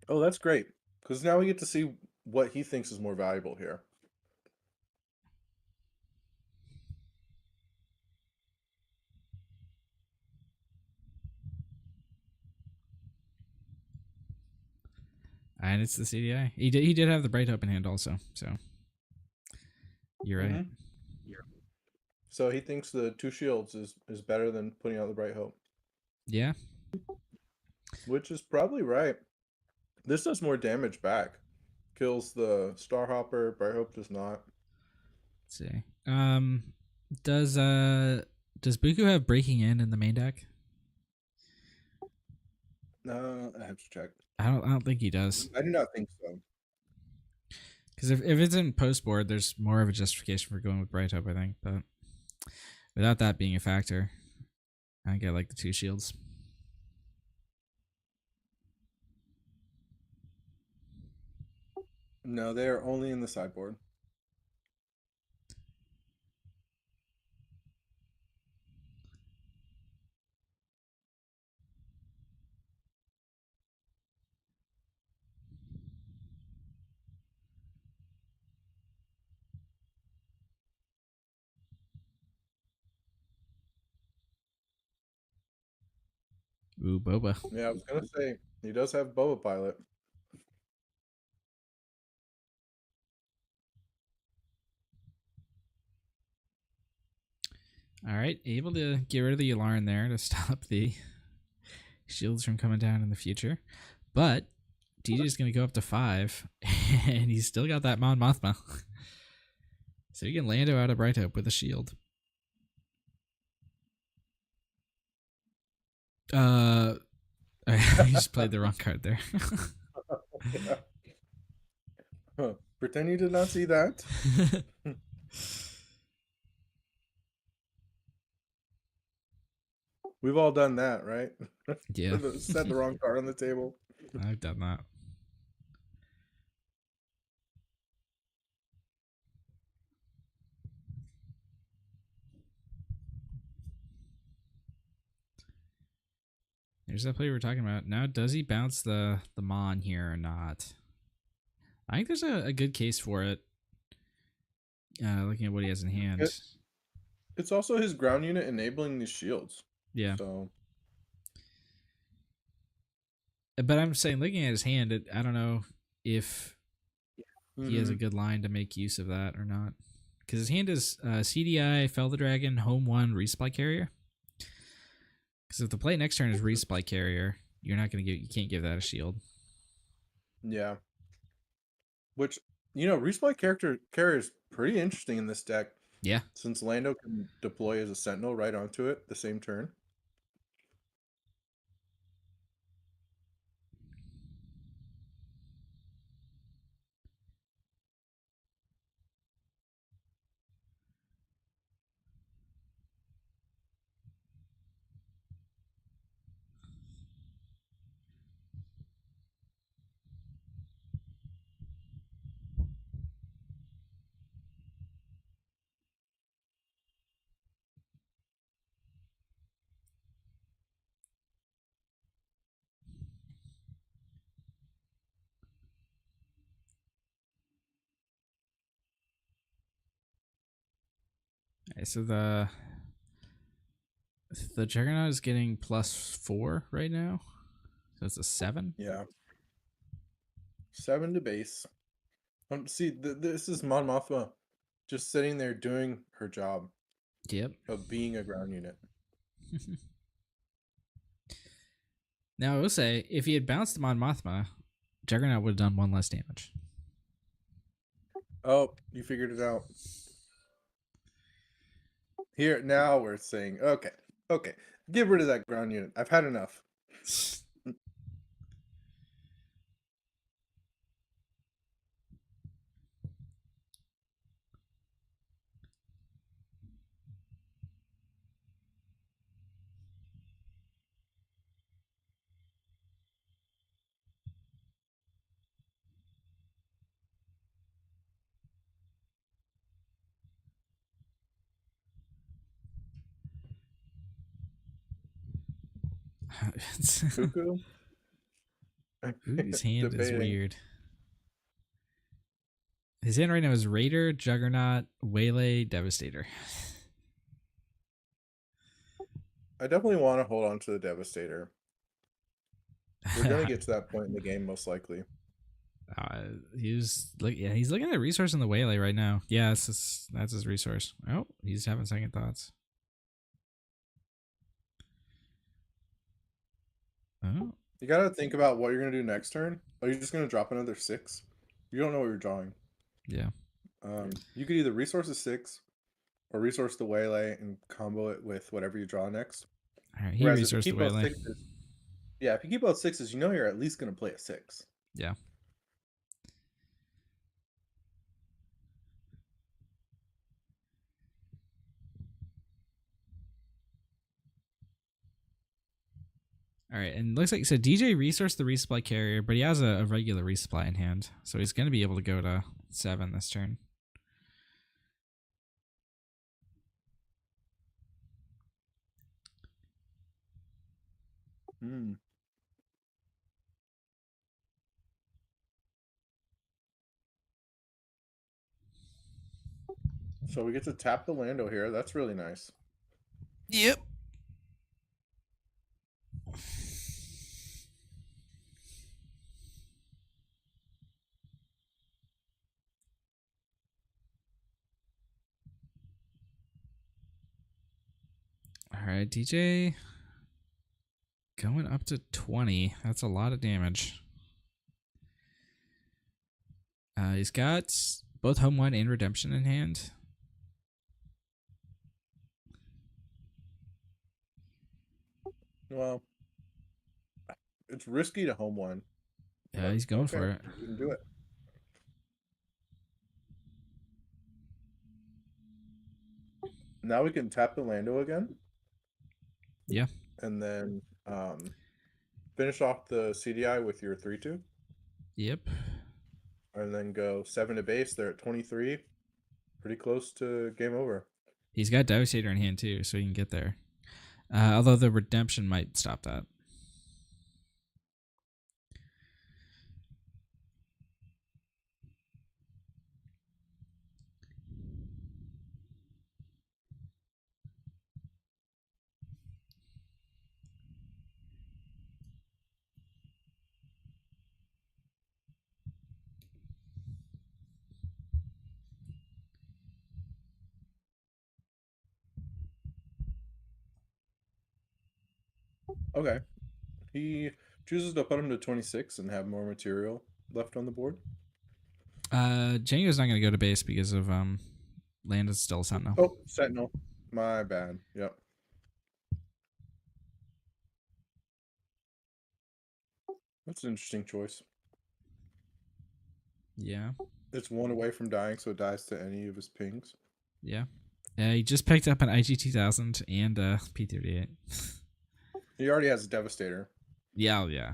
Oh, that's great. Because now we get to see what he thinks is more valuable here. And it's the CDI. He did have the Bright Hope in hand also, so you're right. Mhm. So he thinks the 2 shields is better than putting out the Bright Hope, Yeah. which is probably right. This does more damage back. Kills the Starhopper. Bright Hope does not. Let's see. Does Buku have breaking in the main deck? I have to check. I don't think he does. I do not think so. Because if it's in post board, there's more of a justification for going with Bright Hope, I think. But without that being a factor, I get like the 2 shields. No, they are only in the sideboard. Ooh, Boba. Yeah, I was gonna say he does have Boba Pilot. All right, able to get rid of the Yularen there to stop the shields from coming down in the future. But DJ's going to go up to 5, and he's still got that Mon Mothma. So he can Lando out of Bright Hope with a shield. I just played the wrong card there. Yeah. Huh. Pretend you did not see that. We've all done that, right? Yeah, Set the wrong card on the table. I've done that. There's that play we were talking about. Now, does he bounce the Mon here or not? I think there's a good case for it. Looking at what he has in hand. It's also his ground unit enabling these shields. Yeah. So But I'm saying, looking at his hand, I don't know if he has a good line to make use of that or not. Because his hand is CDI, Fell the Dragon, Home 1, Resupply Carrier. Because if the play next turn is Resupply Carrier, you can't give that a shield. Yeah. Which, resupply carrier is pretty interesting in this deck. Yeah. Since Lando can deploy as a sentinel right onto it the same turn. Okay, so the Juggernaut is getting +4 right now. So it's a 7. Yeah. 7 to base. See, this is Mon Mothma just sitting there doing her job Yep. of being a ground unit. Now, I will say, if he had bounced Mon Mothma, Juggernaut would have done 1 less damage. Oh, you figured it out. Here, now we're saying, okay, get rid of that ground unit. I've had enough. Cuckoo? His hand is Debating. weird. His hand right now is Raider, Juggernaut, Waylay, Devastator. I definitely want to hold on to the Devastator. We're going to get to that point in the game, most likely. He's looking at resource in the waylay right now. Yeah, that's his resource. Oh, he's having second thoughts. Oh, You gotta think about what you're gonna do next turn. Are you just gonna drop another 6? You don't know what you're drawing. yeah. You could either resource a 6 or resource the waylay and combo it with whatever you draw next. All right, he Whereas if you resourced the keep both waylay. sixes, yeah, if you keep both sixes, you know you're at least gonna play a 6. Yeah. All right, and looks like so DJ resourced the resupply carrier, but he has a regular resupply in hand, so he's going to be able to go to 7 this turn. So we get to tap the Lando here. That's really nice. Yep. All right, DJ going up to 20. That's a lot of damage. He's got both Home 1 and Redemption in hand. Well, it's risky to home 1. Yeah, he's going for it. You can do it. Now we can tap the Lando again. Yeah. And then finish off the CDI with your 3-2. Yep. And then go 7 to base. They're at 23. Pretty close to game over. He's got Devastator in hand too, so he can get there. Although the Redemption might stop that. Okay. He chooses to put him to 26 and have more material left on the board. Jango's not going to go to base because of land is still Sentinel. Oh, Sentinel. My bad. Yep. That's an interesting choice. Yeah. It's 1 away from dying, so it dies to any of his pings. Yeah. He just picked up an IG 2000 and a P38. He already has a Devastator. Yeah, yeah.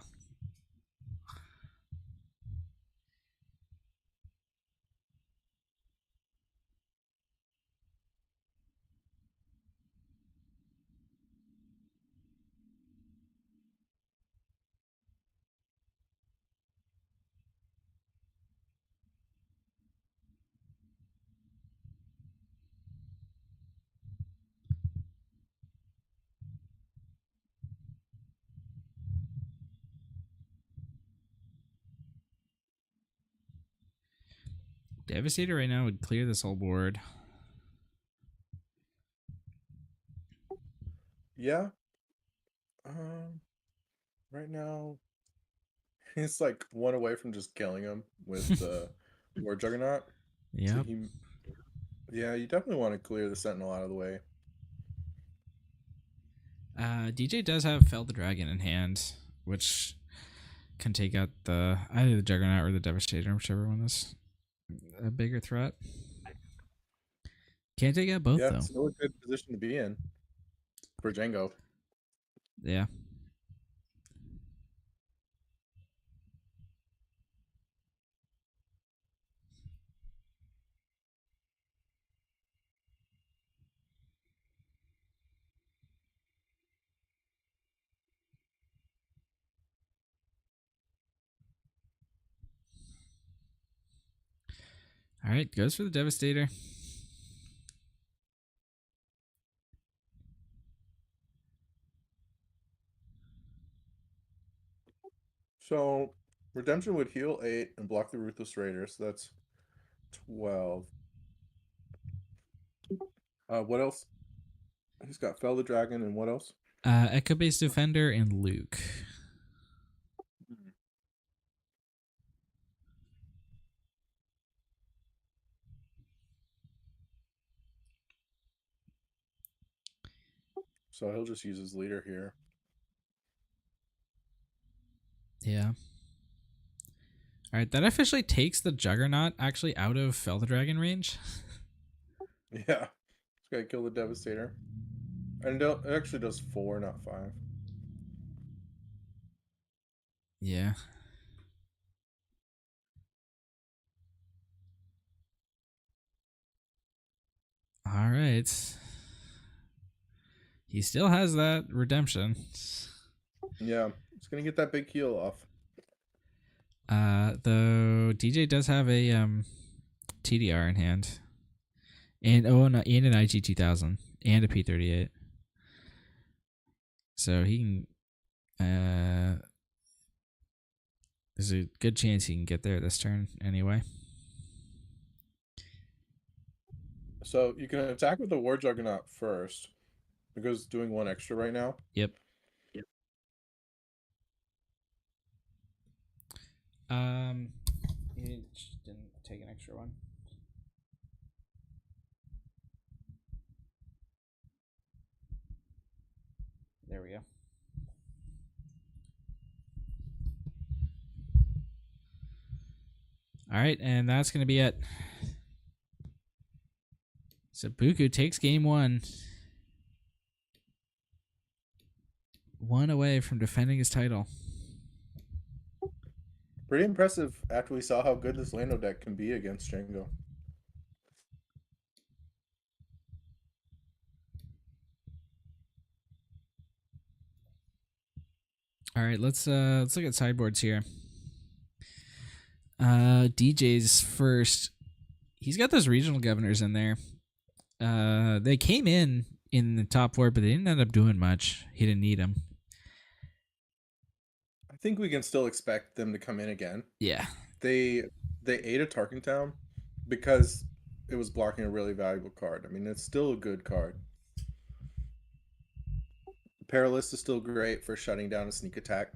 Devastator right now would clear this whole board. Yeah. Right now, he's like 1 away from just killing him with the War Juggernaut. Yeah. So yeah, you definitely want to clear the Sentinel out of the way. DJ does have Fell the Dragon in hand, which can take out either the Juggernaut or the Devastator, whichever one is a bigger threat. Can't take out both, Yeah, though. it's still a good position to be in for Jango. Yeah. All right, goes for the Devastator. So Redemption would heal 8 and block the Ruthless Raider, so that's 12. What else? He's got Fell the Dragon and what else? Echo Base Defender and Luke. So he'll just use his leader here. Yeah. All right, that officially takes the Juggernaut actually out of Fell the Dragon range. Yeah. He's got to kill the Devastator. And it actually does 4, not 5. Yeah. All right. He still has that redemption. Yeah. He's going to get that big heal off. Though DJ does have a TDR in hand. And and an IG 2000 and a P38. So he can there's a good chance he can get there this turn anyway. So you can attack with the War Juggernaut first, because it's doing 1 extra right now. Yep. He didn't take an extra one. There we go. All right, and that's going to be it. So Buku takes game 1. 1 away from defending his title. Pretty impressive after we saw how good this Lando deck can be against Jango. All right, let's look at sideboards here. DJ's first. He's got those regional governors in there. They came in the top 4, but they didn't end up doing much. He didn't need them. I think we can still expect them to come in again. Yeah. They ate a Tarkentown because it was blocking a really valuable card. I mean, it's still a good card. Perilous is still great for shutting down a sneak attack.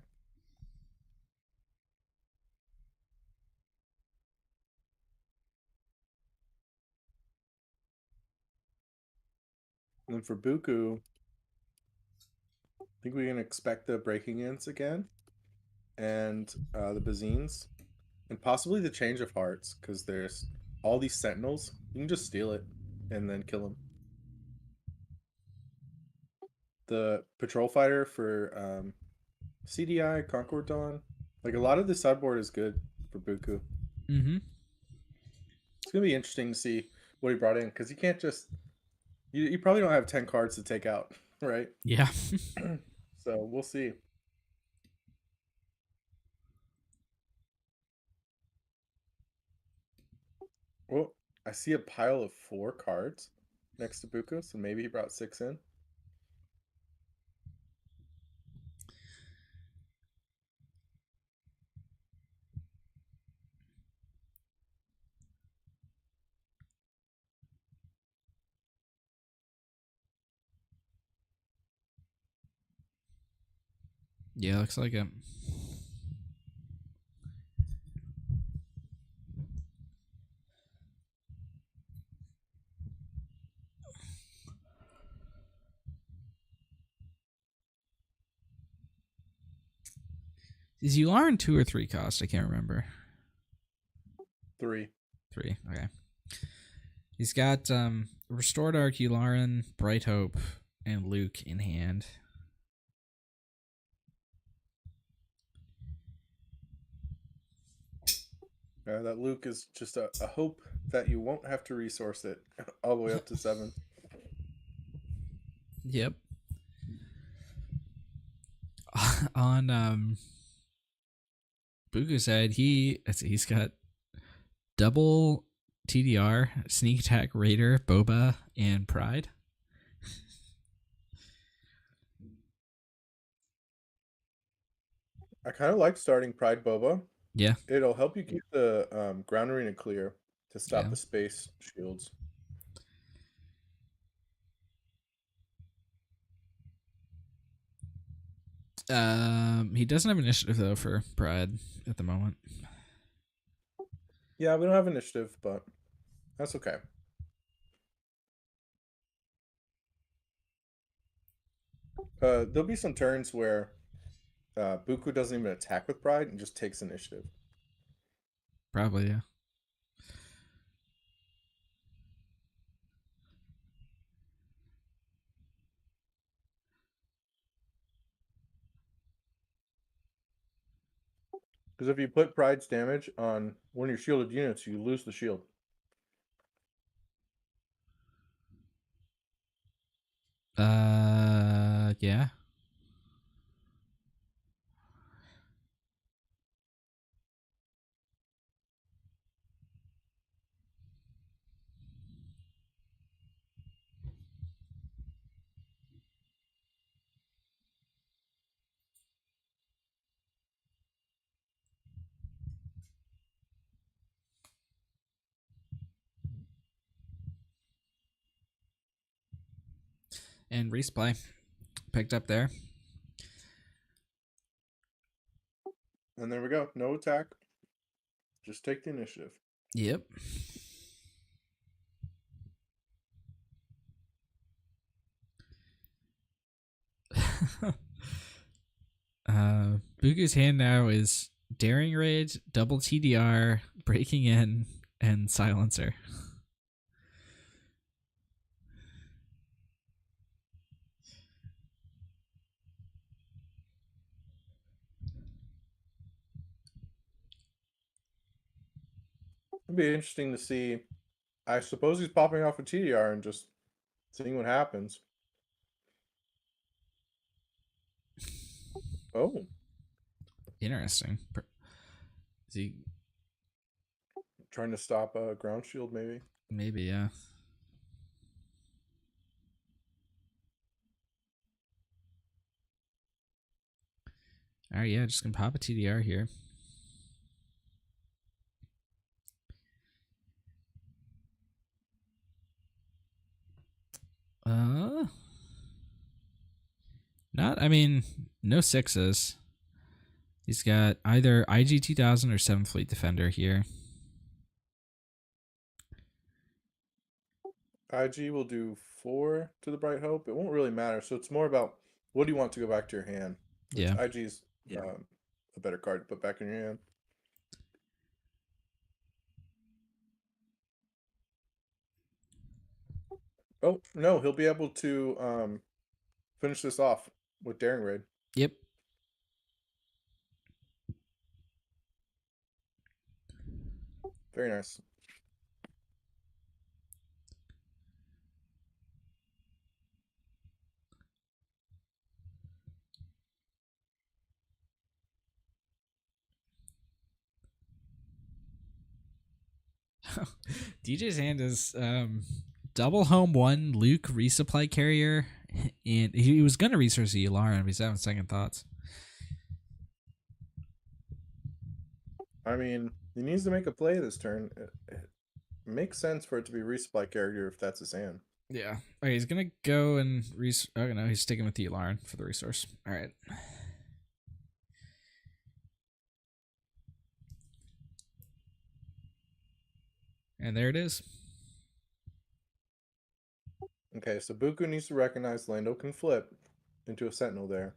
And then for Buku, I think we can expect the Breaking Ins again, and the Bazines, and possibly the Change of Hearts, because there's all these Sentinels. You can just steal it and then kill them. The Patrol Fighter for CDI, Concord Dawn. Like, a lot of the sideboard is good for Buku. Mm-hmm. It's going to be interesting to see what he brought in, because you can't just... You probably don't have 10 cards to take out, right? Yeah. So, we'll see. Well, I see a pile of 4 cards next to Buku, so maybe he brought 6 in. Yeah, looks like it. Is Yularen 2 or 3 cost? I can't remember. 3. 3. Okay. He's got Restored Arc, Yularen, Bright Hope, and Luke in hand. That Luke is just a hope that you won't have to resource it all the way up to 7. Yep. On Buku's side, he's got double TDR, Sneak Attack, Raider, Boba, and Pride. I kind of like starting Pride Boba Yeah, It'll help you keep the ground arena clear to stop yeah. the space shields. He doesn't have initiative though for Pride at the moment. Yeah, we don't have initiative, but that's okay. There'll be some turns where Buku doesn't even attack with Pride and just takes initiative. Probably, yeah. Because if you put Pride's damage on one of your shielded units, you lose the shield. Yeah. And resupply picked up there. And there we go. No attack. Just take the initiative. Yep. Buku's hand now is Daring Raid, Double TDR, Breaking In, and Silencer. It'd be interesting to see. I suppose he's popping off a TDR and just seeing what happens. Oh, Interesting. Is he trying to stop a ground shield, maybe. maybe, yeah. Alright, yeah, just gonna pop a TDR here. Not, I mean, no sixes. He's got either IG 2000 or 7th Fleet Defender here. IG will do 4 to the Bright Hope. It won't really matter. So it's more about what do you want to go back to your hand, which Yeah. IG's a better card to put back in your hand. Oh, no, he'll be able to finish this off with Daring Raid. Yep. Very nice. DJ's hand is double home 1 Luke resupply carrier, and he was gonna resource the alarm, but he's having second thoughts. I mean, he needs to make a play this turn. It makes sense for it to be resupply character if that's his hand. Yeah. Okay, he's gonna go and oh no, he's sticking with the alarm for the resource. Alright. And there it is. Okay, so Buku needs to recognize Lando can flip into a Sentinel there.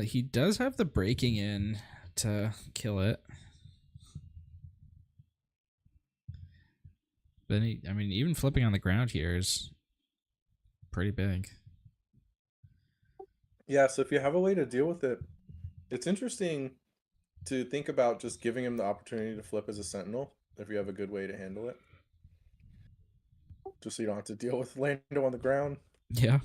He does have the breaking in to kill it. But I mean, even flipping on the ground here is pretty big. Yeah, so if you have a way to deal with it, it's interesting to think about just giving him the opportunity to flip as a Sentinel if you have a good way to handle it. Just so you don't have to deal with Lando on the ground. Yeah.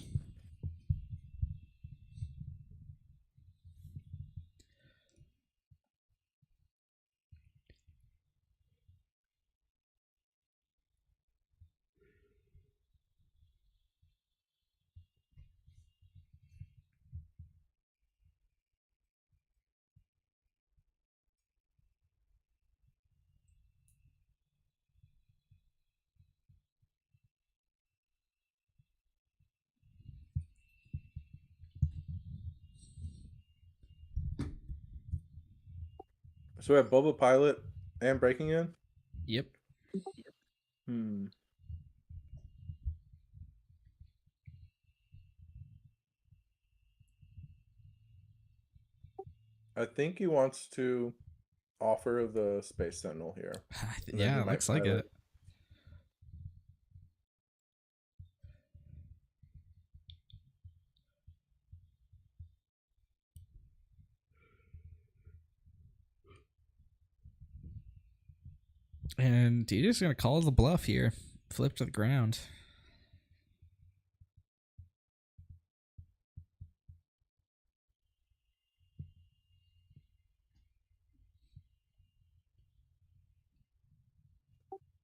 So we have Boba Pilot and Breaking In. Yep. Hmm. I think he wants to offer the Space Sentinel here, and then he Yeah, it might looks like pilot. it. And DJ's gonna call the bluff here. Flip to the ground.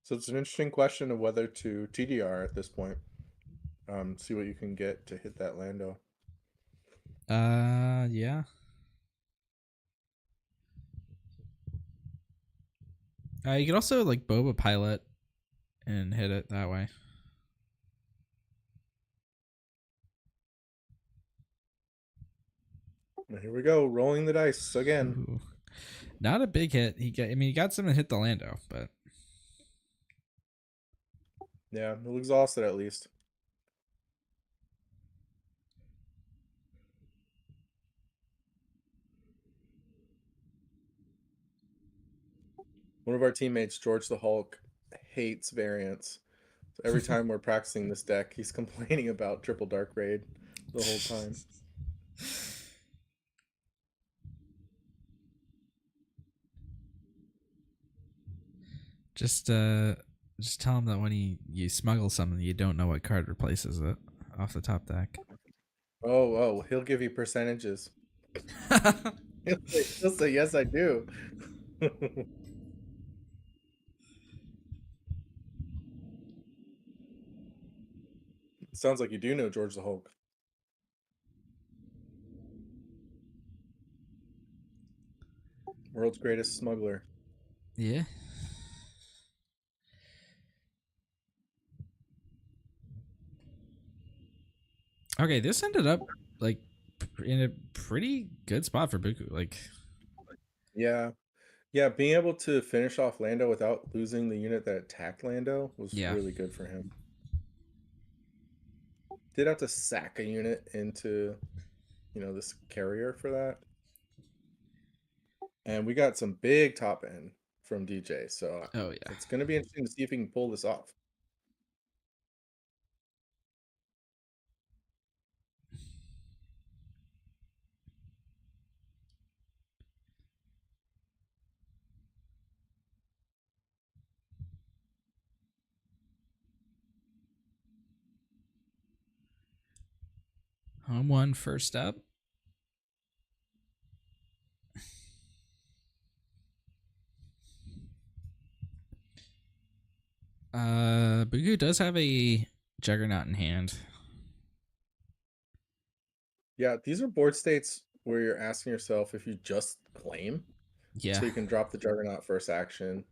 So it's an interesting question of whether to TDR at this point. See what you can get to hit that Lando. Yeah. You could also like Boba Pilot and hit it that way. And here we go, rolling the dice again. Ooh. Not a big hit. He got some to hit the Lando, but Yeah, he'll exhaust it at least. One of our teammates, George the Hulk, hates variants. So every time we're practicing this deck, he's complaining about Triple Dark Raid the whole time. just tell him that when you smuggle something, you don't know what card replaces it off the top deck. Oh, he'll give you percentages. He'll say, yes, I do. Sounds like you do know George the Hulk. World's greatest smuggler. Yeah. Okay, this ended up like in a pretty good spot for Buku. Like, Yeah. Yeah, being able to finish off Lando without losing the unit that attacked Lando was yeah. really good for him. Did have to sack a unit into, this carrier for that. And we got some big top end from DJ, so Oh yeah. it's going to be interesting to see if he can pull this off. Home one first up. Buku does have a Juggernaut in hand. Yeah, these are board states where you're asking yourself if you just claim, Yeah. so you can drop the Juggernaut first action.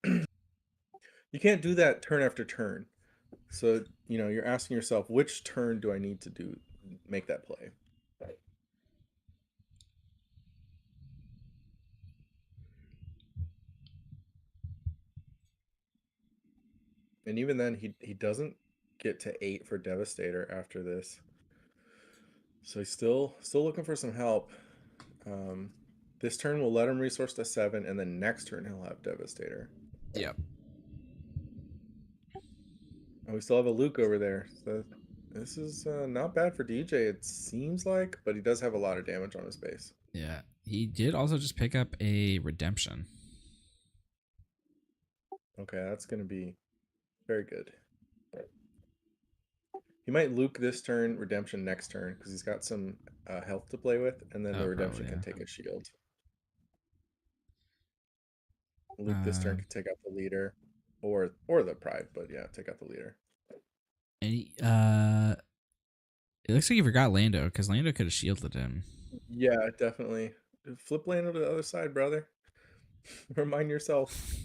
You can't do that turn after turn. So, you're asking yourself, which turn do I need to make that play? And even then, he doesn't get to 8 for Devastator after this. So he's still looking for some help. This turn will let him resource to 7, and then next turn he'll have Devastator. Yep. And we still have a Luke over there. So this is not bad for DJ, it seems like, but he does have a lot of damage on his base. Yeah. He did also just pick up a Redemption. Okay, that's going to be very good. He might Luke this turn, Redemption next turn, because he's got some health to play with, and then the Redemption Probably, can yeah. take a shield. Luke this turn can take out the leader, or the Pride, but yeah, take out the leader. And it looks like he forgot Lando because Lando could have shielded him. Yeah, definitely. Flip Lando to the other side, brother. Remind yourself.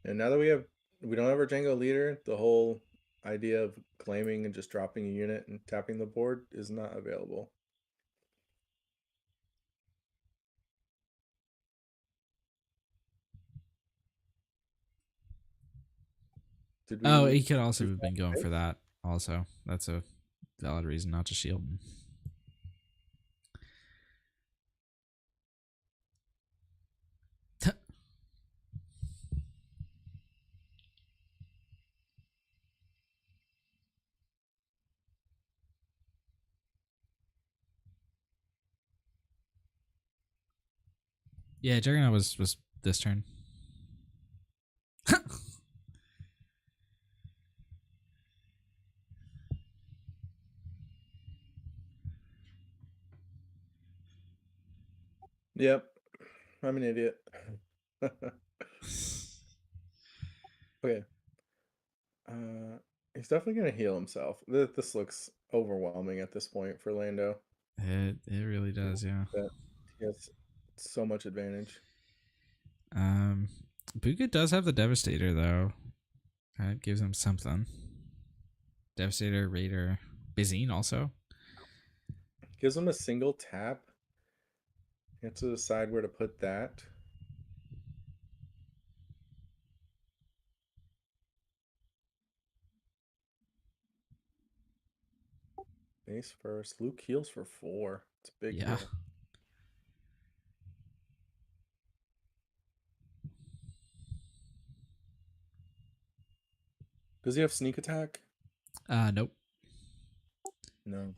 And now that we don't have our Django leader, the whole idea of claiming and just dropping a unit and tapping the board is not available. Did Oh, we? he could also have been going for that. Also, that's a valid reason not to shield him. Yeah, Juggernaut was this turn. Yep, I'm an idiot. Okay. He's definitely gonna heal himself. This looks overwhelming at this point for Lando. It really does, yeah. That he has so much advantage. Um, Buka does have the Devastator though. That gives him something. Devastator, Raider, Bizine also. Gives him a single tap. You have to decide where to put that. Base first. Luke heals for 4. It's a big Yeah. heal. Does he have sneak attack? Nope. No.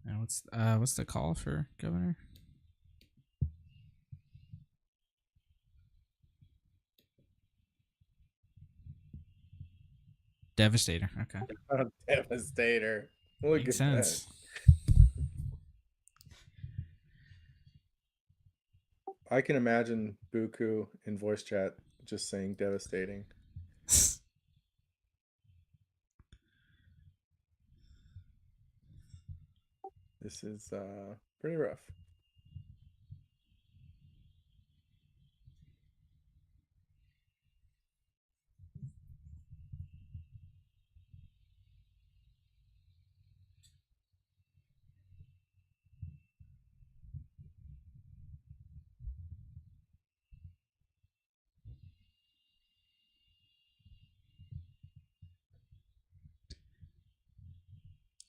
Now what's the call for Governor? Devastator. Okay. Devastator. Look Makes at that. sense. I can imagine Buku in voice chat just saying devastating. This is pretty rough.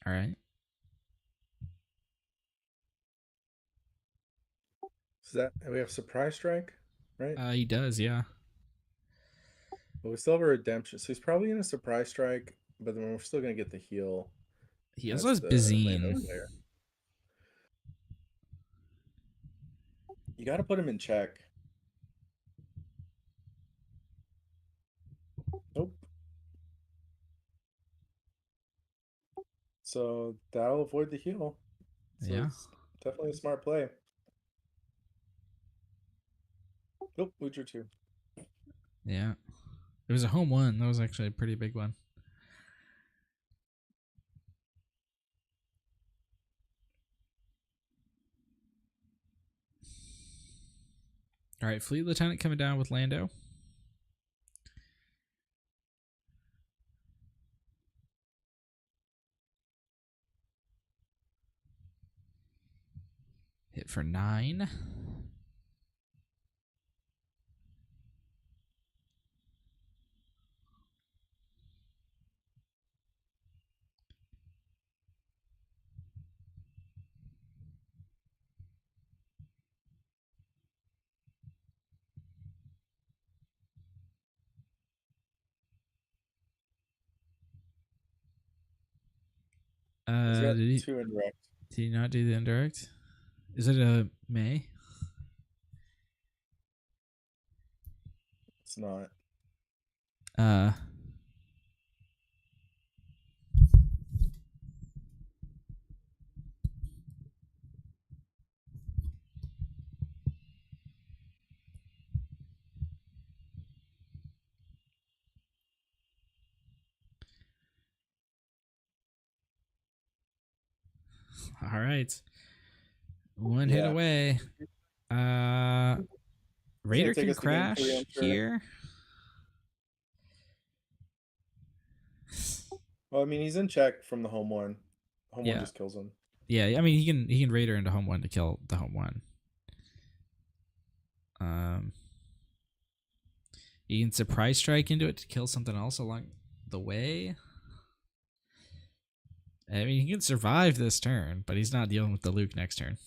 All right. So that we have surprise strike, right? He does, yeah. But we still have a redemption. So he's probably in a surprise strike, but then we're still gonna get the heal He as also has the Lando Bizine. player. You got to put him in check. Nope. So that'll avoid the heal. So Yeah. it's definitely a smart play. Nope, we drew 2. Yeah. It was a home one. That was actually a pretty big one. All right, Fleet Lieutenant coming down with Lando. Hit for 9. He's got Did 2 indirect. he not do the indirect? Is it a May? It's not. Uh, All right. One hit Yeah. away. Raider take can us to game 3, crash I'm sure. here. Well, I mean, he's in check from the home one. Home one Yeah. just kills him. Yeah, I mean he can Raider into home one to kill the home one. You can surprise strike into it to kill something else along the way. I mean, he can survive this turn, but he's not dealing with the Luke next turn.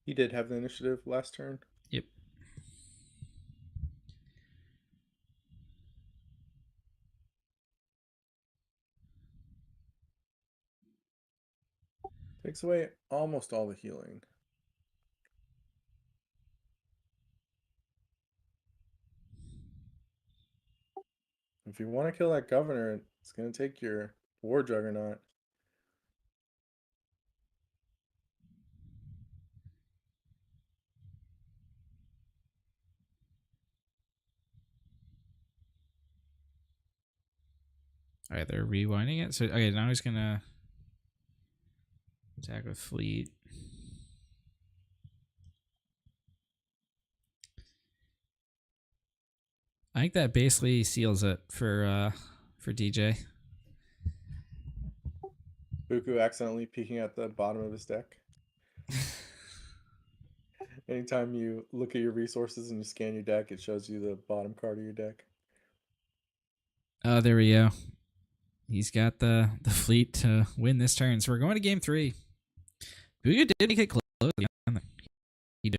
He did have the initiative last turn. Yep. Takes away almost all the healing. If you want to kill that governor, it's going to take your war juggernaut. All right, they're rewinding it. So okay, now he's gonna attack with fleet. I think that basically seals it for DJ. Buku accidentally peeking at the bottom of his deck. Anytime you look at your resources and you scan your deck, it shows you the bottom card of your deck. Oh, there we go. He's got the fleet to win this turn. So we're going to game 3. Buga did make it close. He did.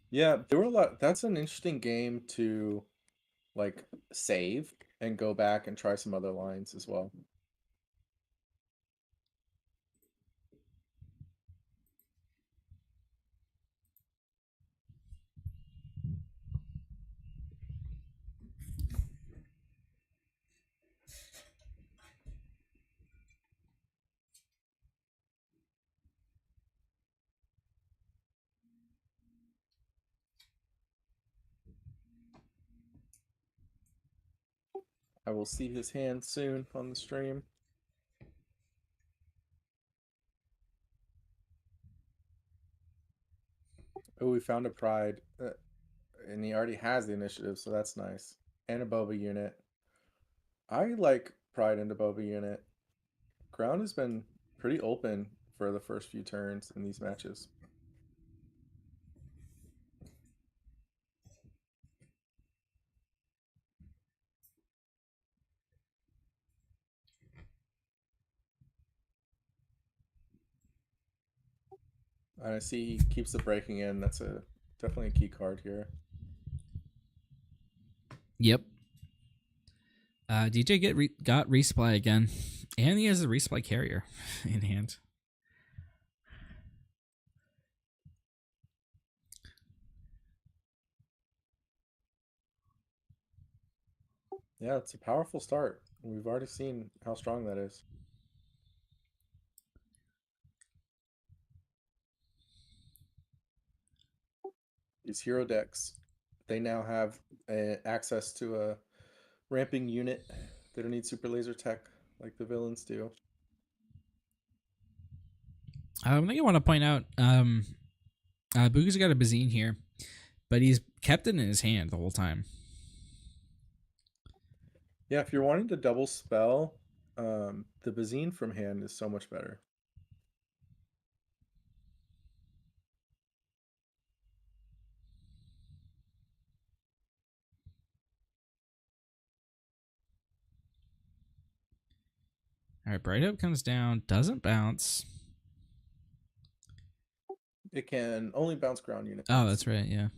Yeah, there were a lot. That's an interesting game to like save and go back and try some other lines as well. I will see his hand soon on the stream. Oh, we found a pride, and he already has the initiative, so that's nice. And a Boba unit. I like pride and a Boba unit. Ground has been pretty open for the first few turns in these matches. And I see he keeps the breaking in. That's definitely a key card here. Yep. DJ got resupply again, and he has a resupply carrier in hand. Yeah, it's a powerful start. We've already seen how strong that is. These hero decks, they now have access to a ramping unit. They don't need super laser tech like the villains do. I think I want to point out, Boogie's got a Bazine here, but he's kept it in his hand the whole time. Yeah, if you're wanting to double spell, the Bazine from hand is so much better. All right, Bright Hope comes down, doesn't bounce. It can only bounce ground units. Oh, that's right, yeah.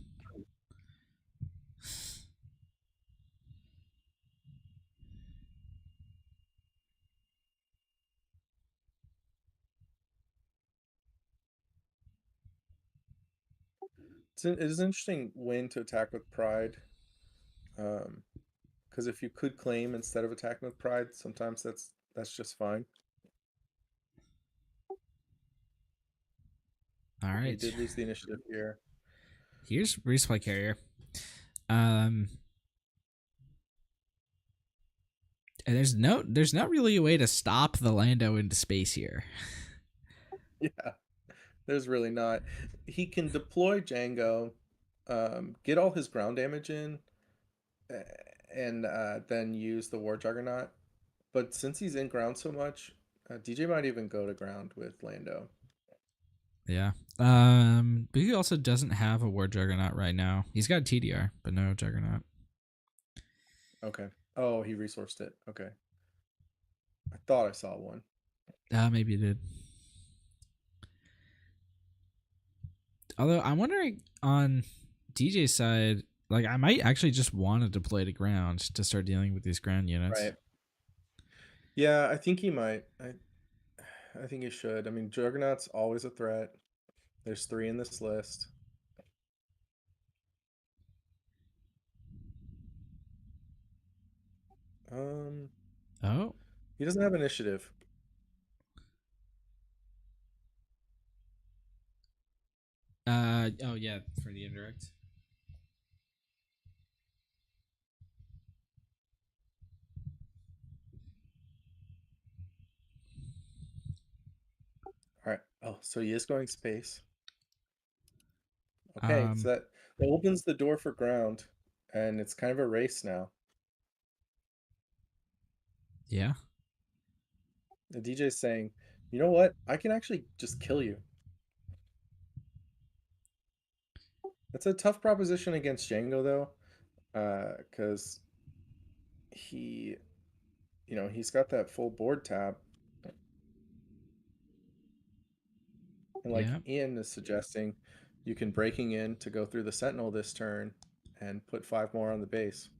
It is an interesting win to attack with pride. Because if you could claim instead of attacking with pride, sometimes that's just fine. All He right. did lose the initiative here. Here's resupply carrier. And there's not really a way to stop the Lando into space here. Yeah, there's really not. He can deploy Jango, get all his ground damage in, and then use the War Juggernaut. But since he's in ground so much, DJ might even go to ground with Lando. Yeah. But he also doesn't have a War Juggernaut right now. He's got TDR, but no Juggernaut. Okay. Oh, he resourced it. Okay. I thought I saw one. Maybe it did. Although I'm wondering on DJ's side, like I might actually just want to deploy to ground to start dealing with these ground units. Right. Yeah, I think he might. I think he should. I mean, Juggernaut's always a threat. There's 3 in this list. Oh. He doesn't have initiative. Oh yeah, for the indirect. All right. Oh, so he is going space. Okay, so that opens the door for ground, and it's kind of a race now. Yeah. The DJ's saying, "You know what? I can actually just kill you." It's a tough proposition against Django though, because he, he's got that full board tab, and like Yeah. Ian is suggesting, you can breaking in to go through the Sentinel this turn, and put 5 more on the base.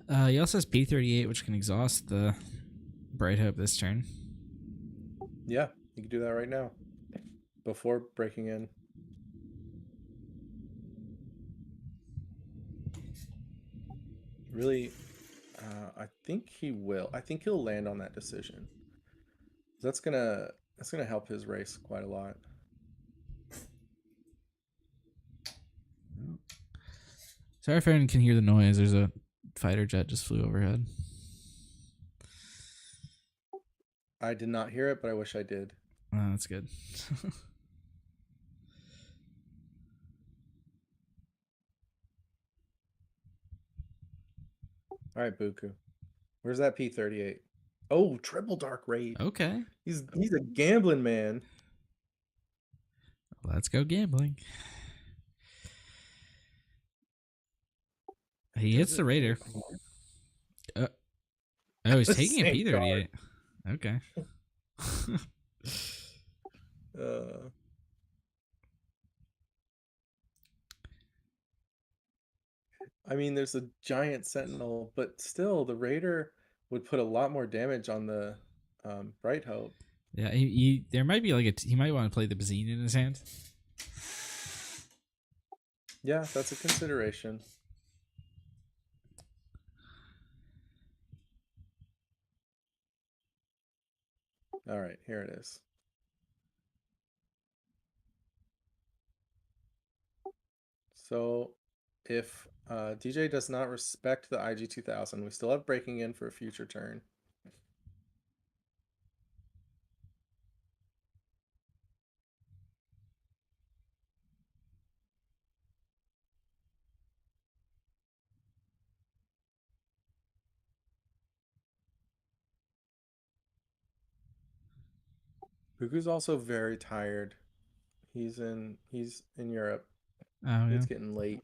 He also has P38, which can exhaust the Bright Hope this turn. Yeah, you can do that right now, before breaking in. Really, I think he will. I think he'll land on that decision. That's gonna help his race quite a lot. Sorry if anyone can hear the noise. There's a fighter jet just flew overhead. I did not hear it, but I wish I did. Oh, that's good. All right, Buku. Where's that P38? Oh, triple dark raid. Okay. He's a gambling man. Let's go gambling. He hits the Raider. Oh, he's The taking a same P38. Okay. I mean, there's a giant Sentinel, but still, the Raider would put a lot more damage on the Bright Hope. Yeah, he there might be like he might want to play the Bazine in his hand. Yeah, that's a consideration. All right, here it is. So if DJ does not respect the IG-2000, we still have breaking in for a future turn. Buku's also very tired. He's in Europe. Oh yeah. It's getting late.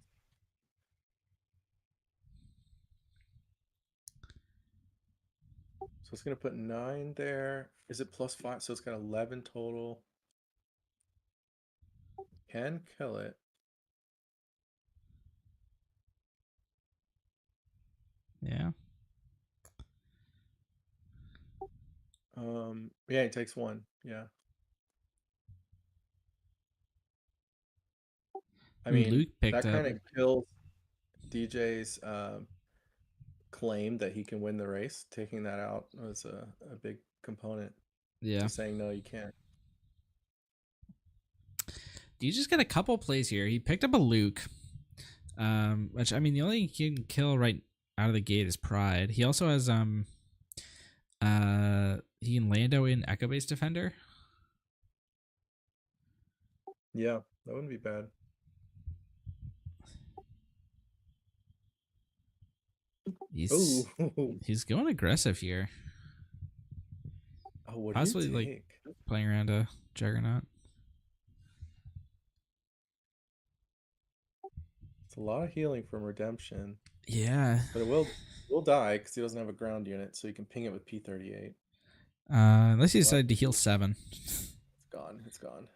So it's gonna put 9 there. Is it +5? So it's got 11 total. Can kill it. Yeah. Yeah, he takes 1. Yeah. I Ooh, mean, Luke picked that up. kind of kills DJ's claim that he can win the race, taking that out was a big component Yeah. to saying no, you can't. You just got a couple plays here. He picked up a Luke, which I mean, the only thing he can kill right out of the gate is Pride. He also has he can Lando in Echo Base Defender. Yeah, that wouldn't be bad. He's Oh, he's going aggressive here. what Possibly, do you like, take? Playing around a Juggernaut. It's a lot of healing from Redemption, Yeah. but it will die because he doesn't have a ground unit, so you can ping it with P38. Unless you decide to heal 7. It's gone. It's gone.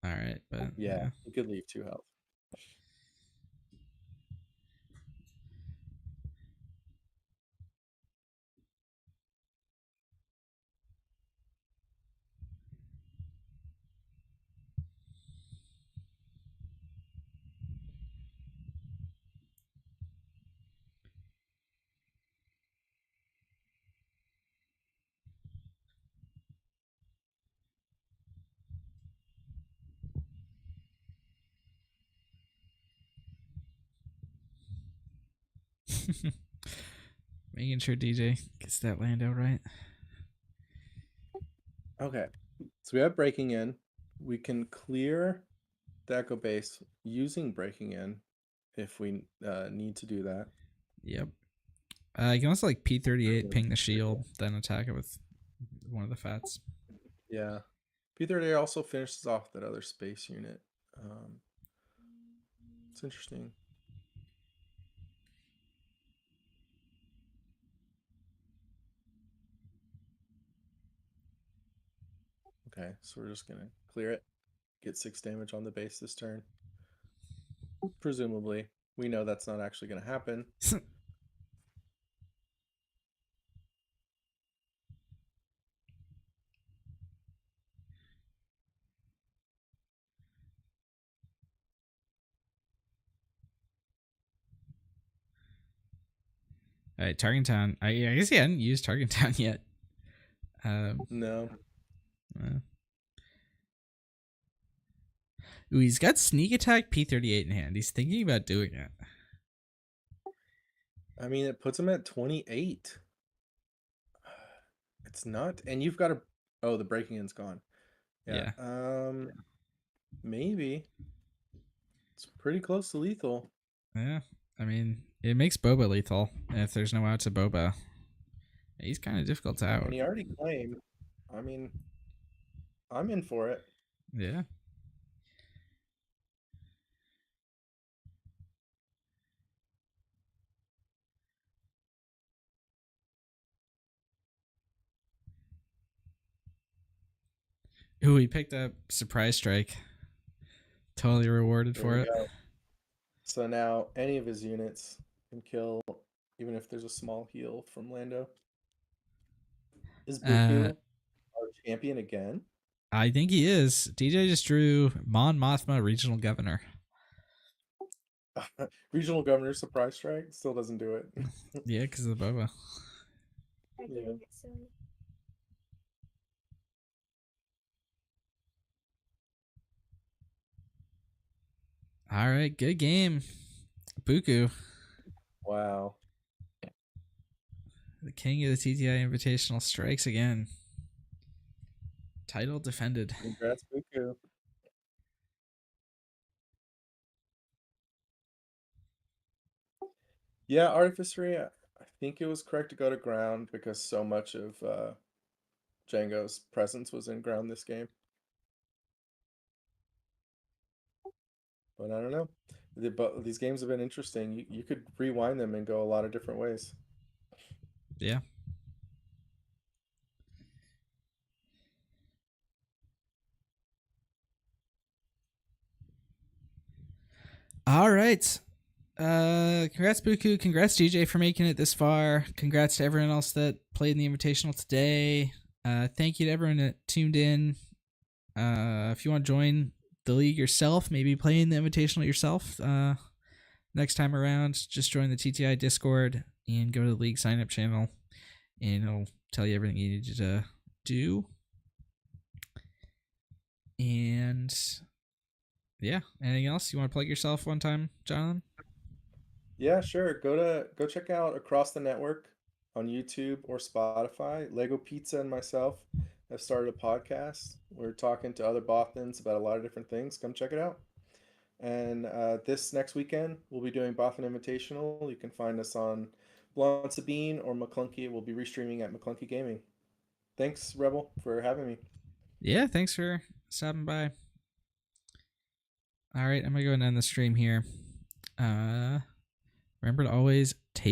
All right, but Yeah, you could leave 2 health. making sure DJ gets that Lando right. Okay, so we have breaking in. We can clear the Echo Base using breaking in if we need to do that. Yep. You can also like P38, ping the shield, then attack it with one of the Fats. Yeah, P38 also finishes off that other space unit. It's interesting. Okay, so we're just gonna clear it, get 6 damage on the base this turn. Presumably, we know that's not actually gonna happen. All right, Target Town. I guess he hadn't used Target Town yet. No. Ooh, he's got Sneak Attack P38 in hand. He's thinking about doing it. I mean, it puts him at 28. It's not, and you've got a. Oh, the breaking in's gone. Yeah. Maybe. It's pretty close to lethal. Yeah. I mean, it makes Boba lethal if there's no out to Boba. He's kind of difficult to out. And he already claimed. I mean, I'm in for it. Yeah. Ooh, he picked up Surprise Strike. Totally rewarded There for we it. go. So now any of his units can kill, even if there's a small heal from Lando. Is Buku our champion again? I think he is. DJ just drew Mon Mothma Regional Governor. Regional Governor Surprise Strike still doesn't do it. Yeah, because of the Boba. Yeah. All right, good game. Buku, Wow. the king of the TTI Invitational, strikes again. Title defended. Congrats, Buku. Yeah, Artificery, I think it was correct to go to ground because so much of Jango's presence was in ground this game. But I don't know. But these games have been interesting. You could rewind them and go a lot of different ways. Yeah. All right. Congrats Buku, congrats DJ for making it this far. Congrats to everyone else that played in the Invitational today. Thank you to everyone that tuned in. If you want to join the league yourself, maybe play in the Invitational yourself next time around, just join the TTI Discord. and go to the league sign up channel, and it'll tell you everything you need to do. And yeah, anything else you want to plug yourself one time, Jonathan? Yeah, sure. Go check out Across the Network on YouTube or Spotify. Lego Pizza and myself have started a podcast. We're talking to other Bothans about a lot of different things. Come check it out. And this next weekend, we'll be doing Bothan Invitational. You can find us on Blonde Sabine or McClunky. We'll be restreaming at McClunky Gaming. Thanks, Rebel, for having me. Yeah, thanks for stopping by. All right, I'm gonna go and end the stream here. Remember to always take